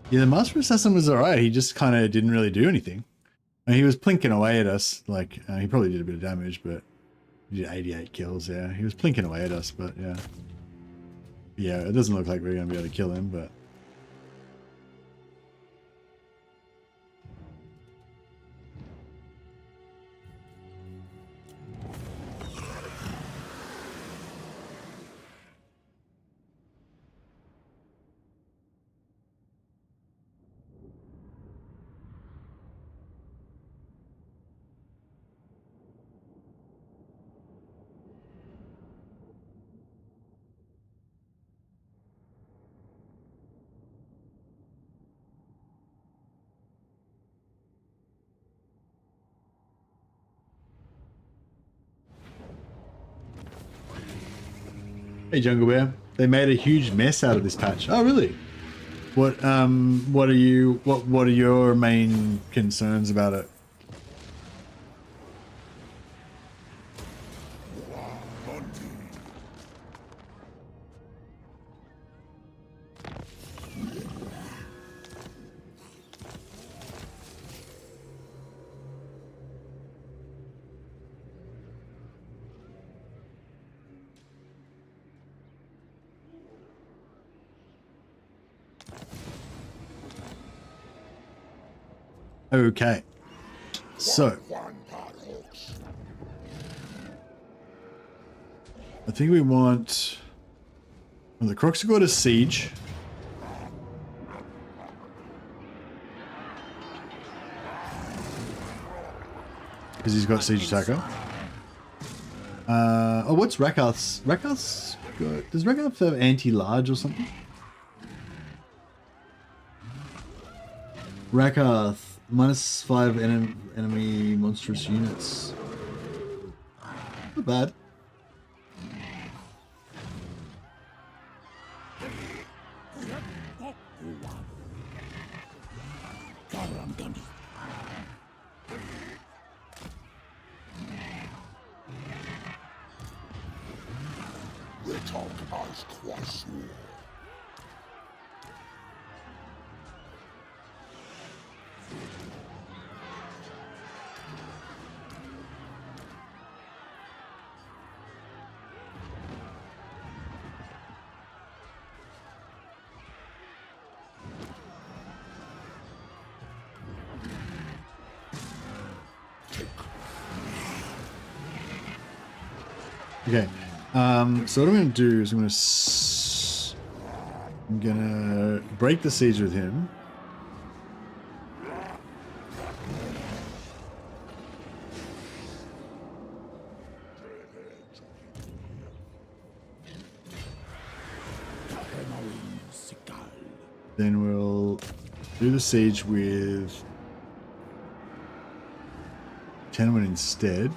Yeah, the Master Assassin was alright. He just kind of didn't really do anything. I mean, he was plinking away at us. Like, he probably did a bit of damage, but he did 88 kills, yeah. He was plinking away at us, but yeah. Yeah, it doesn't look like we're going to be able to kill him, but... Hey Jungle Bear, they made a huge mess out of this patch. Oh really? What are your main concerns about it? Okay, so I think we want the Crooks to go to siege. Because he's got siege attacker. Oh, what's Rakarth's? Rakarth's good. Does Rakarth have anti-large or something? Rakarth -5 enemy monstrous units. Not bad. Okay, so what I'm going to do is I'm going to break the siege with him. Then we'll do the siege with Tehenhauin instead.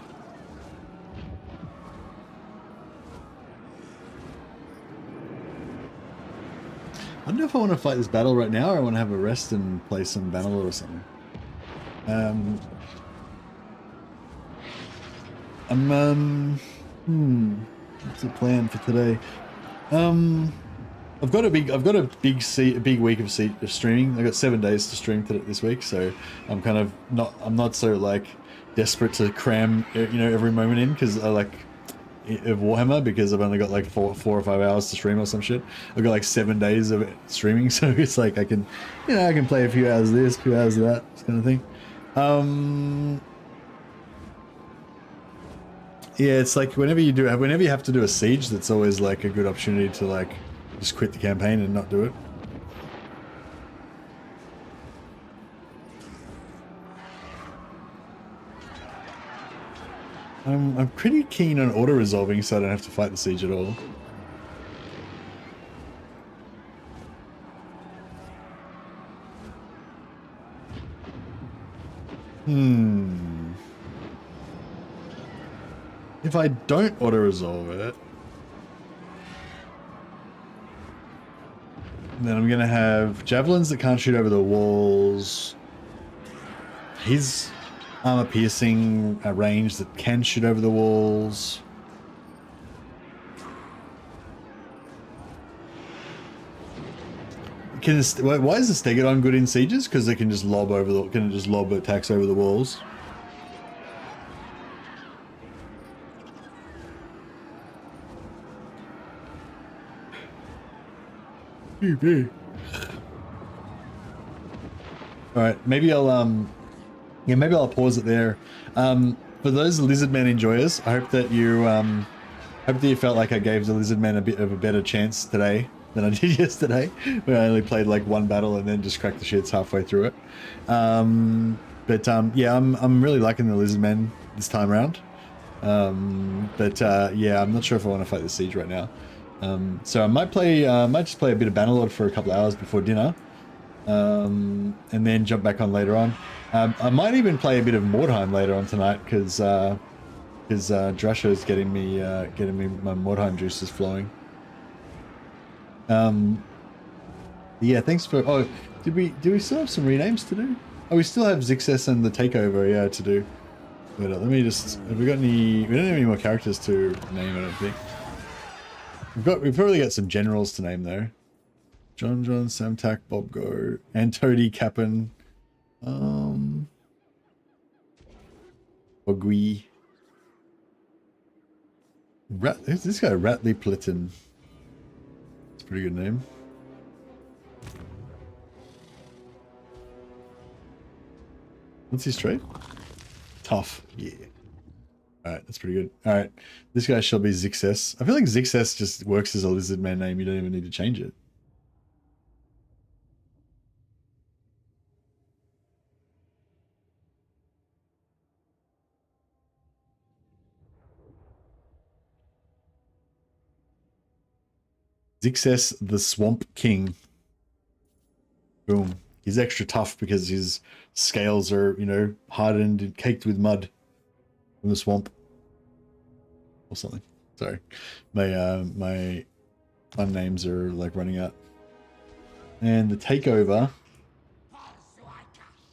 I don't know if I want to fight this battle right now or I want to have a rest and play some Bannerlord or something. What's the plan for today? I've got a big week of streaming. I got 7 days to stream this week, so I'm kind of not so like desperate to cram every moment in because I like of Warhammer because I've only got like 4 or 5 hours to stream or some shit. I've got like 7 days of streaming, so it's like I can play a few hours of this, a few hours of that, this kind of thing. Yeah, it's like whenever you have to do a siege, that's always like a good opportunity to like just quit the campaign and not do it. I'm pretty keen on auto-resolving so I don't have to fight the siege at all. If I don't auto-resolve it, then I'm gonna have javelins that can't shoot over the walls. His armor piercing range that can shoot over the walls. Why is the Stegodon good in sieges? Because they can just lob attacks over the walls. Alright, maybe I'll pause it there. For those Lizardman enjoyers, I hope that you felt like I gave the Lizardman a bit of a better chance today than I did yesterday, where I only played like one battle and then just cracked the shits halfway through it. Yeah, I'm really liking the Lizardman this time around. Yeah, I'm not sure if I want to fight the siege right now. So I might just play a bit of Bannerlord for a couple of hours before dinner, and then jump back on later on. I might even play a bit of Mordheim later on tonight because Drasher's getting me my Mordheim juices flowing. Yeah, thanks for. Oh, do we still have some renames to do? Oh, we still have Zixes and the Takeover, to do. But let me just. Have we got any? We don't have any more characters to name, I don't think. We've probably got some generals to name though. John, Samtak, Bob Go, and Toady Cap'n. Ogui. This guy Ratley Plitten. It's a pretty good name. What's his trait? Tough. Yeah. Alright, that's pretty good. Alright. This guy shall be Zixes. I feel like Zixes just works as a Lizardman name. You don't even need to change it. Zixes the Swamp King. Boom. He's extra tough because his scales are, you know, hardened and caked with mud from the swamp or something. Sorry, my fun names are like running out. And the takeover.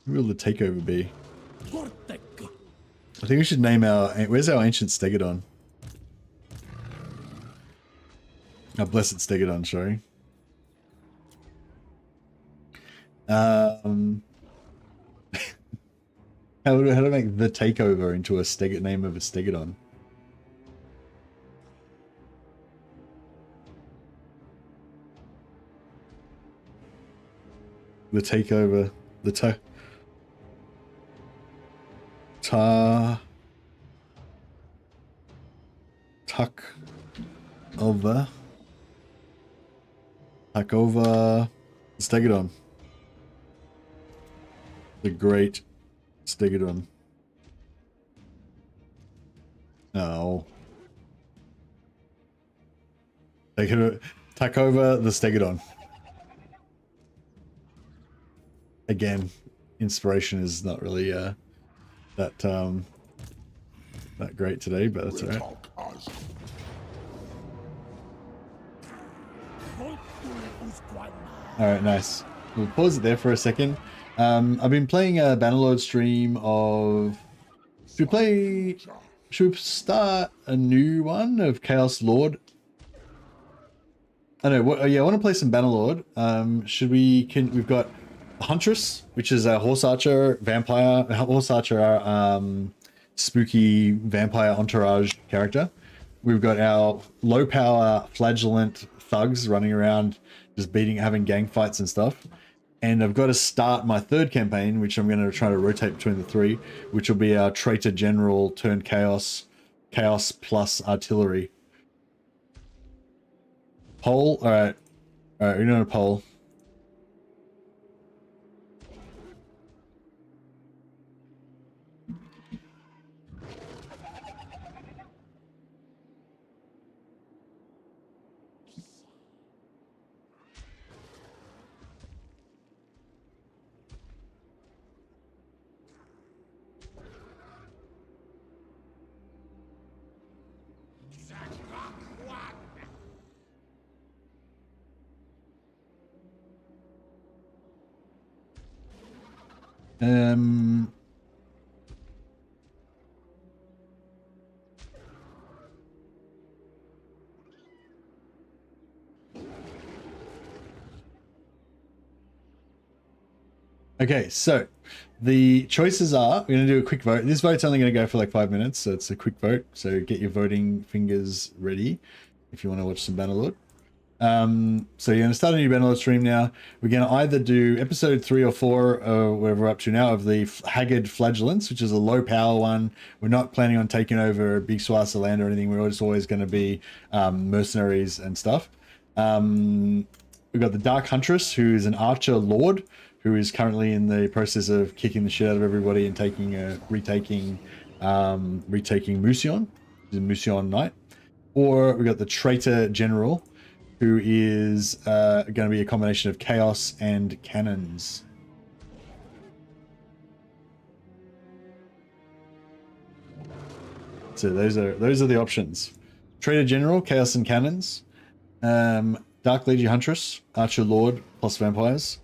Who will the takeover be? I think we should name our. Where's our ancient Stegodon? Our blessed Stegodon, sorry. How do I make the takeover into a name of a Stegodon? The takeover, the tuck over Stegodon. The great Stegodon. Oh. Tuck over the Stegodon. Again, inspiration is not really that great today, but that's alright. Alright, nice. We'll pause it there for a second. I've been playing a Bannerlord stream of... Should we start a new one of Chaos Lord? I know, yeah, I want to play some Bannerlord. We've got Huntress, which is a horse archer vampire, spooky vampire entourage character. We've got our low power flagellant thugs running around, just having gang fights and stuff. And I've got to start my third campaign, which I'm going to try to rotate between the three, which will be our traitor general turned chaos plus artillery. Poll, all right, we're doing a poll. Okay, so the choices are, we're going to do a quick vote. This vote's only going to go for like 5 minutes, so it's a quick vote. So get your voting fingers ready if you want to watch some Bannerlord. So you're going to start a new Bannerlord stream now. We're going to either do episode 3 or 4, or whatever we're up to now, of the Haggard Flagellants, which is a low power one. We're not planning on taking over big swaths of land or anything. We're just always going to be mercenaries and stuff. We've got the Dark Huntress, who is an archer lord, who is currently in the process of kicking the shit out of everybody and retaking Musion, the Musion Knight. Or we got the Traitor General, who is going to be a combination of chaos and cannons. So those are the options: Traitor General, chaos and cannons, Dark Lady Huntress, Archer Lord plus vampires,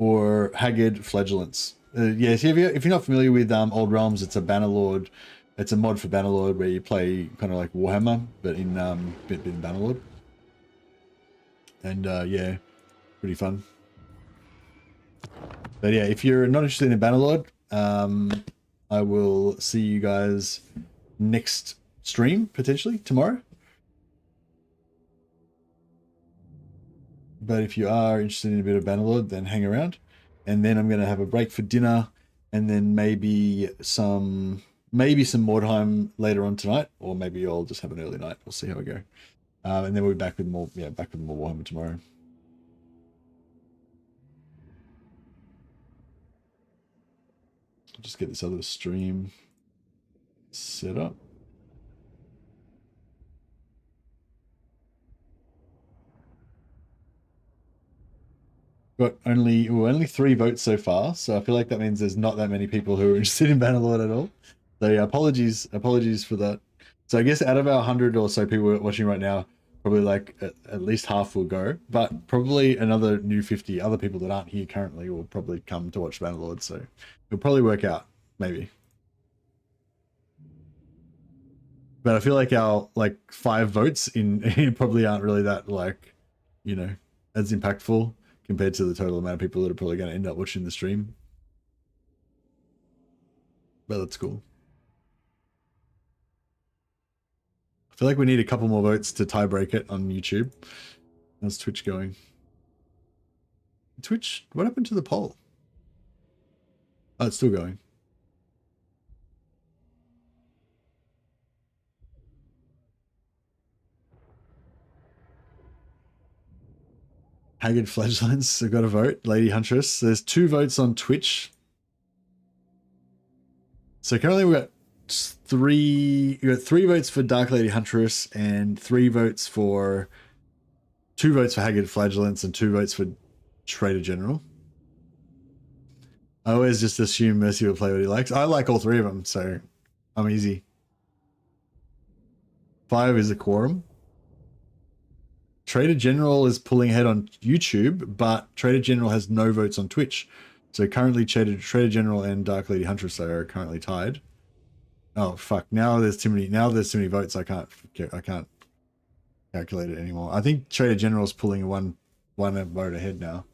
or Haggard Flagellants. Yeah, so if you're not familiar with Old Realms, it's a Bannerlord. It's a mod for Bannerlord where you play kind of like Warhammer, but in Bannerlord. And yeah, pretty fun. But yeah, if you're not interested in Bannerlord, I will see you guys next stream, potentially tomorrow. But if you are interested in a bit of Bannerlord, then hang around. And then I'm going to have a break for dinner, and then maybe some Mordheim later on tonight, or maybe I'll just have an early night. We'll see how we go. And then we'll be back with more Warhammer tomorrow. I'll just get this other stream set up. got only 3 votes so far, so I feel like that means there's not that many people who are interested in Bannerlord at all. So yeah, apologies for that. So I guess out of our 100 or so people watching right now, probably like at least half will go, but probably another new 50 other people that aren't here currently will probably come to watch Bannerlord, so it'll probably work out, maybe. But I feel like our like 5 votes in probably aren't really that like, you know, as impactful compared to the total amount of people that are probably going to end up watching the stream. But that's cool. I feel like we need a couple more votes to tie break it on YouTube. How's Twitch going? Twitch, what happened to the poll? Oh, it's still going. Haggard Fledglings have got a vote. Lady Huntress. There's 2 votes on Twitch. So currently we've got 3 votes for Dark Lady Huntress and 2 votes for Haggard Flagellants and 2 votes for Trader General. I always just assume Mercy will play what he likes. I like all 3 of them, so I'm easy. 5 is a quorum. Trader General is pulling ahead on YouTube, but Trader General has no votes on Twitch. So currently Trader General and Dark Lady Huntress are currently tied. Oh fuck! Now there's too many votes. I can't calculate it anymore. I think Trader General's pulling one vote ahead now.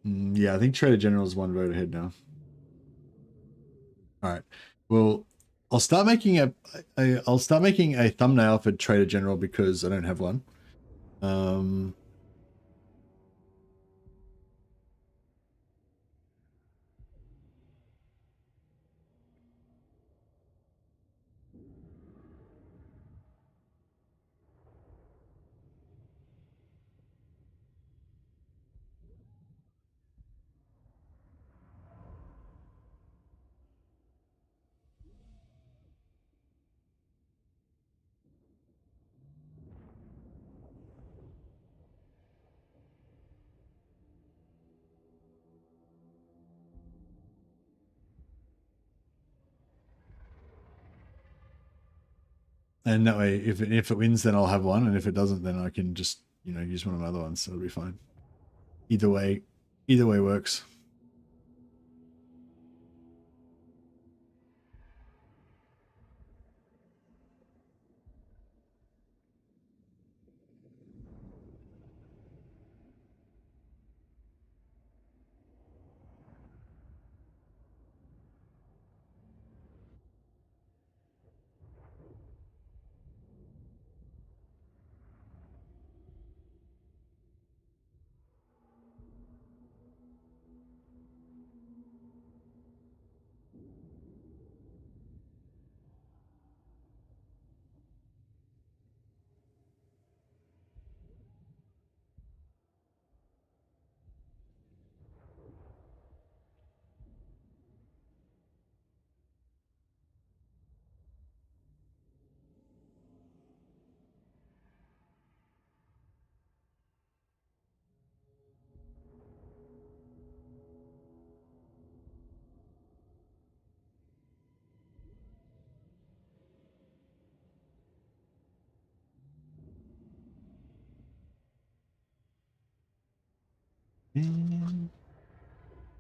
Yeah, I think Trader General's 1 vote ahead now. All right. Well, I'll start making a thumbnail for Trader General because I don't have one. And that way, if it wins, then I'll have one, and if it doesn't, then I can just, you know, use one of my other ones. So it'll be fine. Either way works.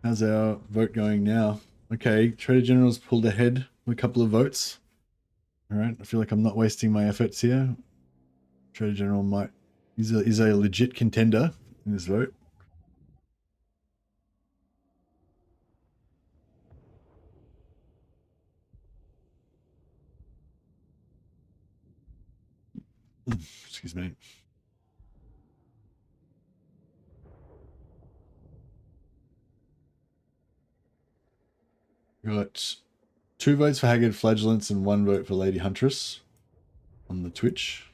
How's our vote going now? Okay, Trader General's pulled ahead with a couple of votes. All right, I feel like I'm not wasting my efforts here. Trader General is a legit contender in this vote. Excuse me. Got 2 votes for Haggard Flagellants and 1 vote for Lady Huntress on the Twitch.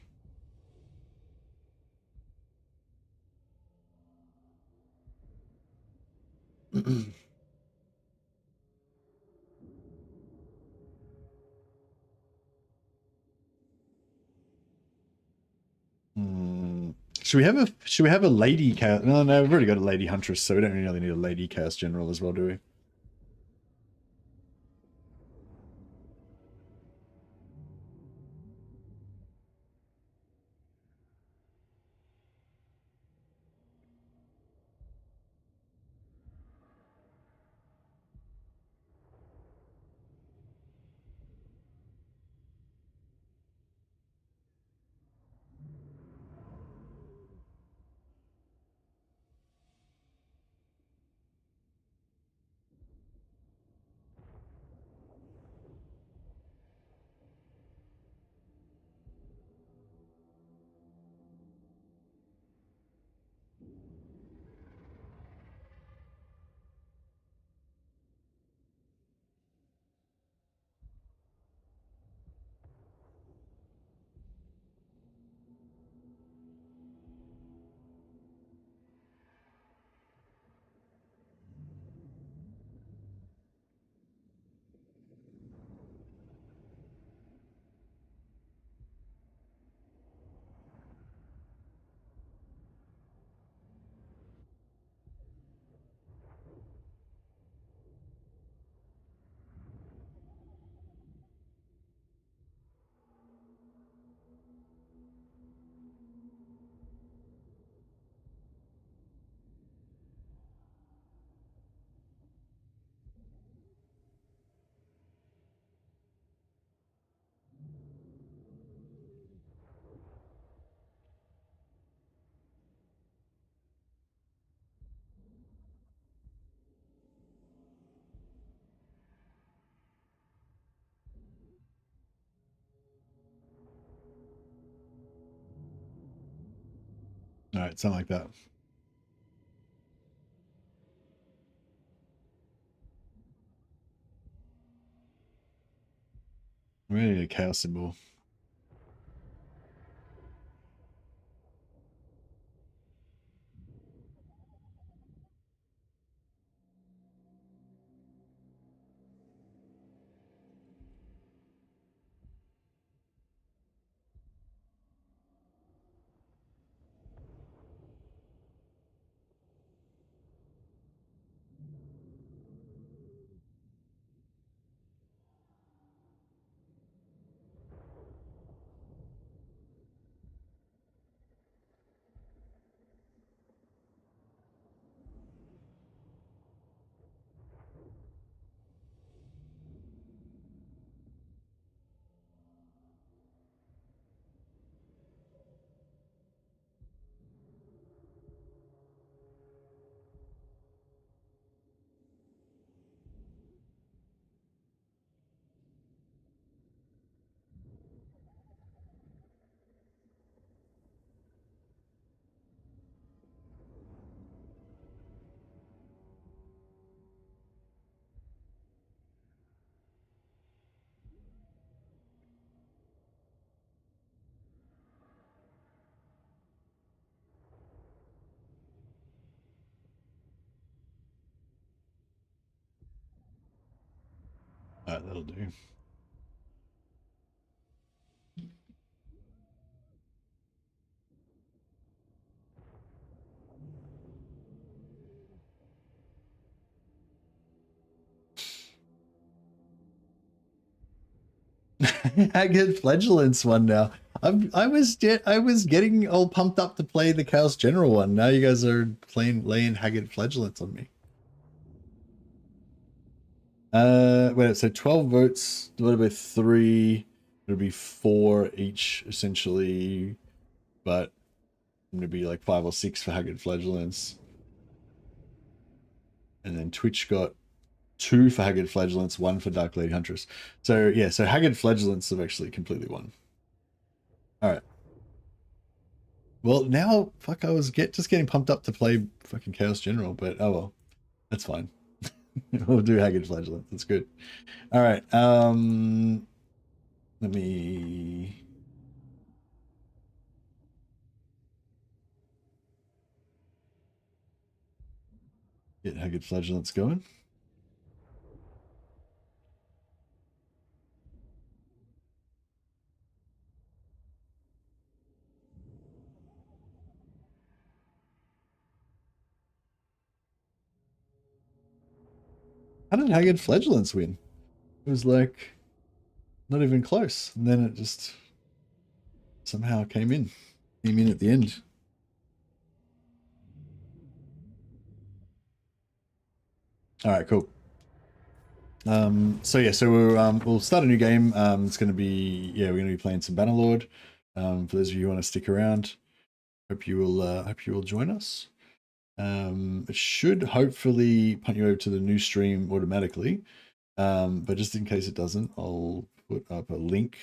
Should we have a lady chaos? No, we've already got a lady huntress, so we don't really need a lady chaos general as well, do we? All right, something like that. We need a chaos symbol. All right, that'll do. I get Fledulence one now. I was getting all pumped up to play the Chaos General one. Now you guys are laying Haggard Fledulence on me. Wait, so 12 votes divided by 3, it'll be 4 each essentially, but it'll be like 5 or 6 for Haggard Fledulence. And then Twitch got 2 for Haggard Fledulence, 1 for Dark Lady Huntress. So yeah, so Haggard Fledulence have actually completely won. All right. Well, now, fuck, I was just getting pumped up to play fucking Chaos General, but oh well, that's fine. We'll do Haggard Fledulence. That's good. All right. Let me get Haggard Fledulence going. How did Haggard Flagellants win? It was like not even close, and then it just somehow came in at the end. All right, cool. So yeah, so we'll start a new game. It's going to be, we're going to be playing some Bannerlord. For those of you who want to stick around, hope you will join us. It should hopefully punt you over to the new stream automatically. But just in case it doesn't, I'll put up a link.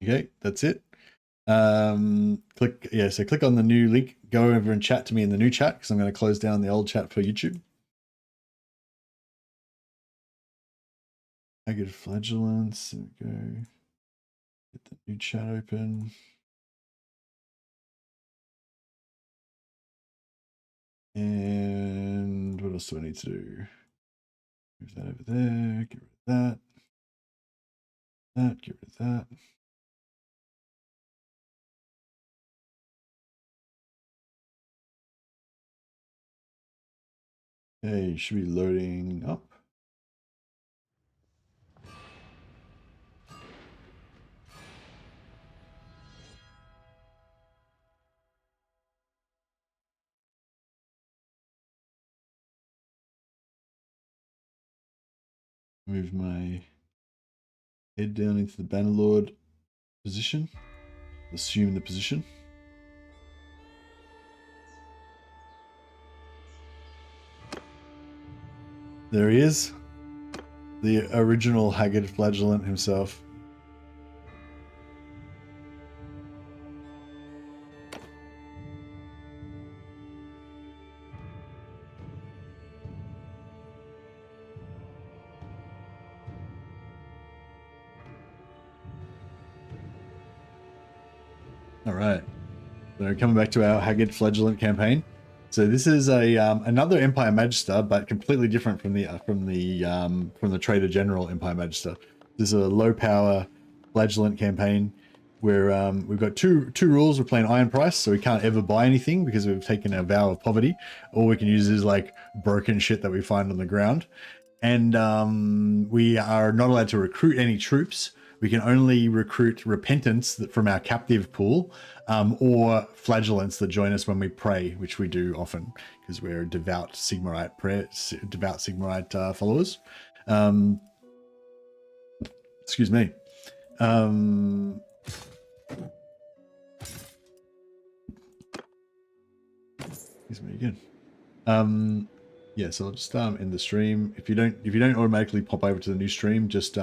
Okay, that's it. Click on the new link, go over and chat to me in the new chat, because I'm going to close down the old chat for YouTube. Haggard Flagellants, there we go. Get the new chat open. And what else do I need to do? Move that over there, get rid of that. Get rid of that. Okay, should be loading up. Move my head down into the Bannerlord position. Assume the position. There he is. The original Haggard Flagellant himself. All right. So coming back to our Haggard Flagellant campaign. So this is a another Empire Magister, but completely different from the Trader General Empire Magister. This is a low power Flagellant campaign where we've got two rules. We're playing Iron Price, so we can't ever buy anything because we've taken a vow of poverty. All we can use is like broken shit that we find on the ground, and we are not allowed to recruit any troops. We can only recruit repentants from our captive pool, or flagellants that join us when we pray, which we do often because we're devout Sigmarite followers. Excuse me. Excuse me again. Yeah, so I'll just end the stream. If you don't automatically pop over to the new stream, just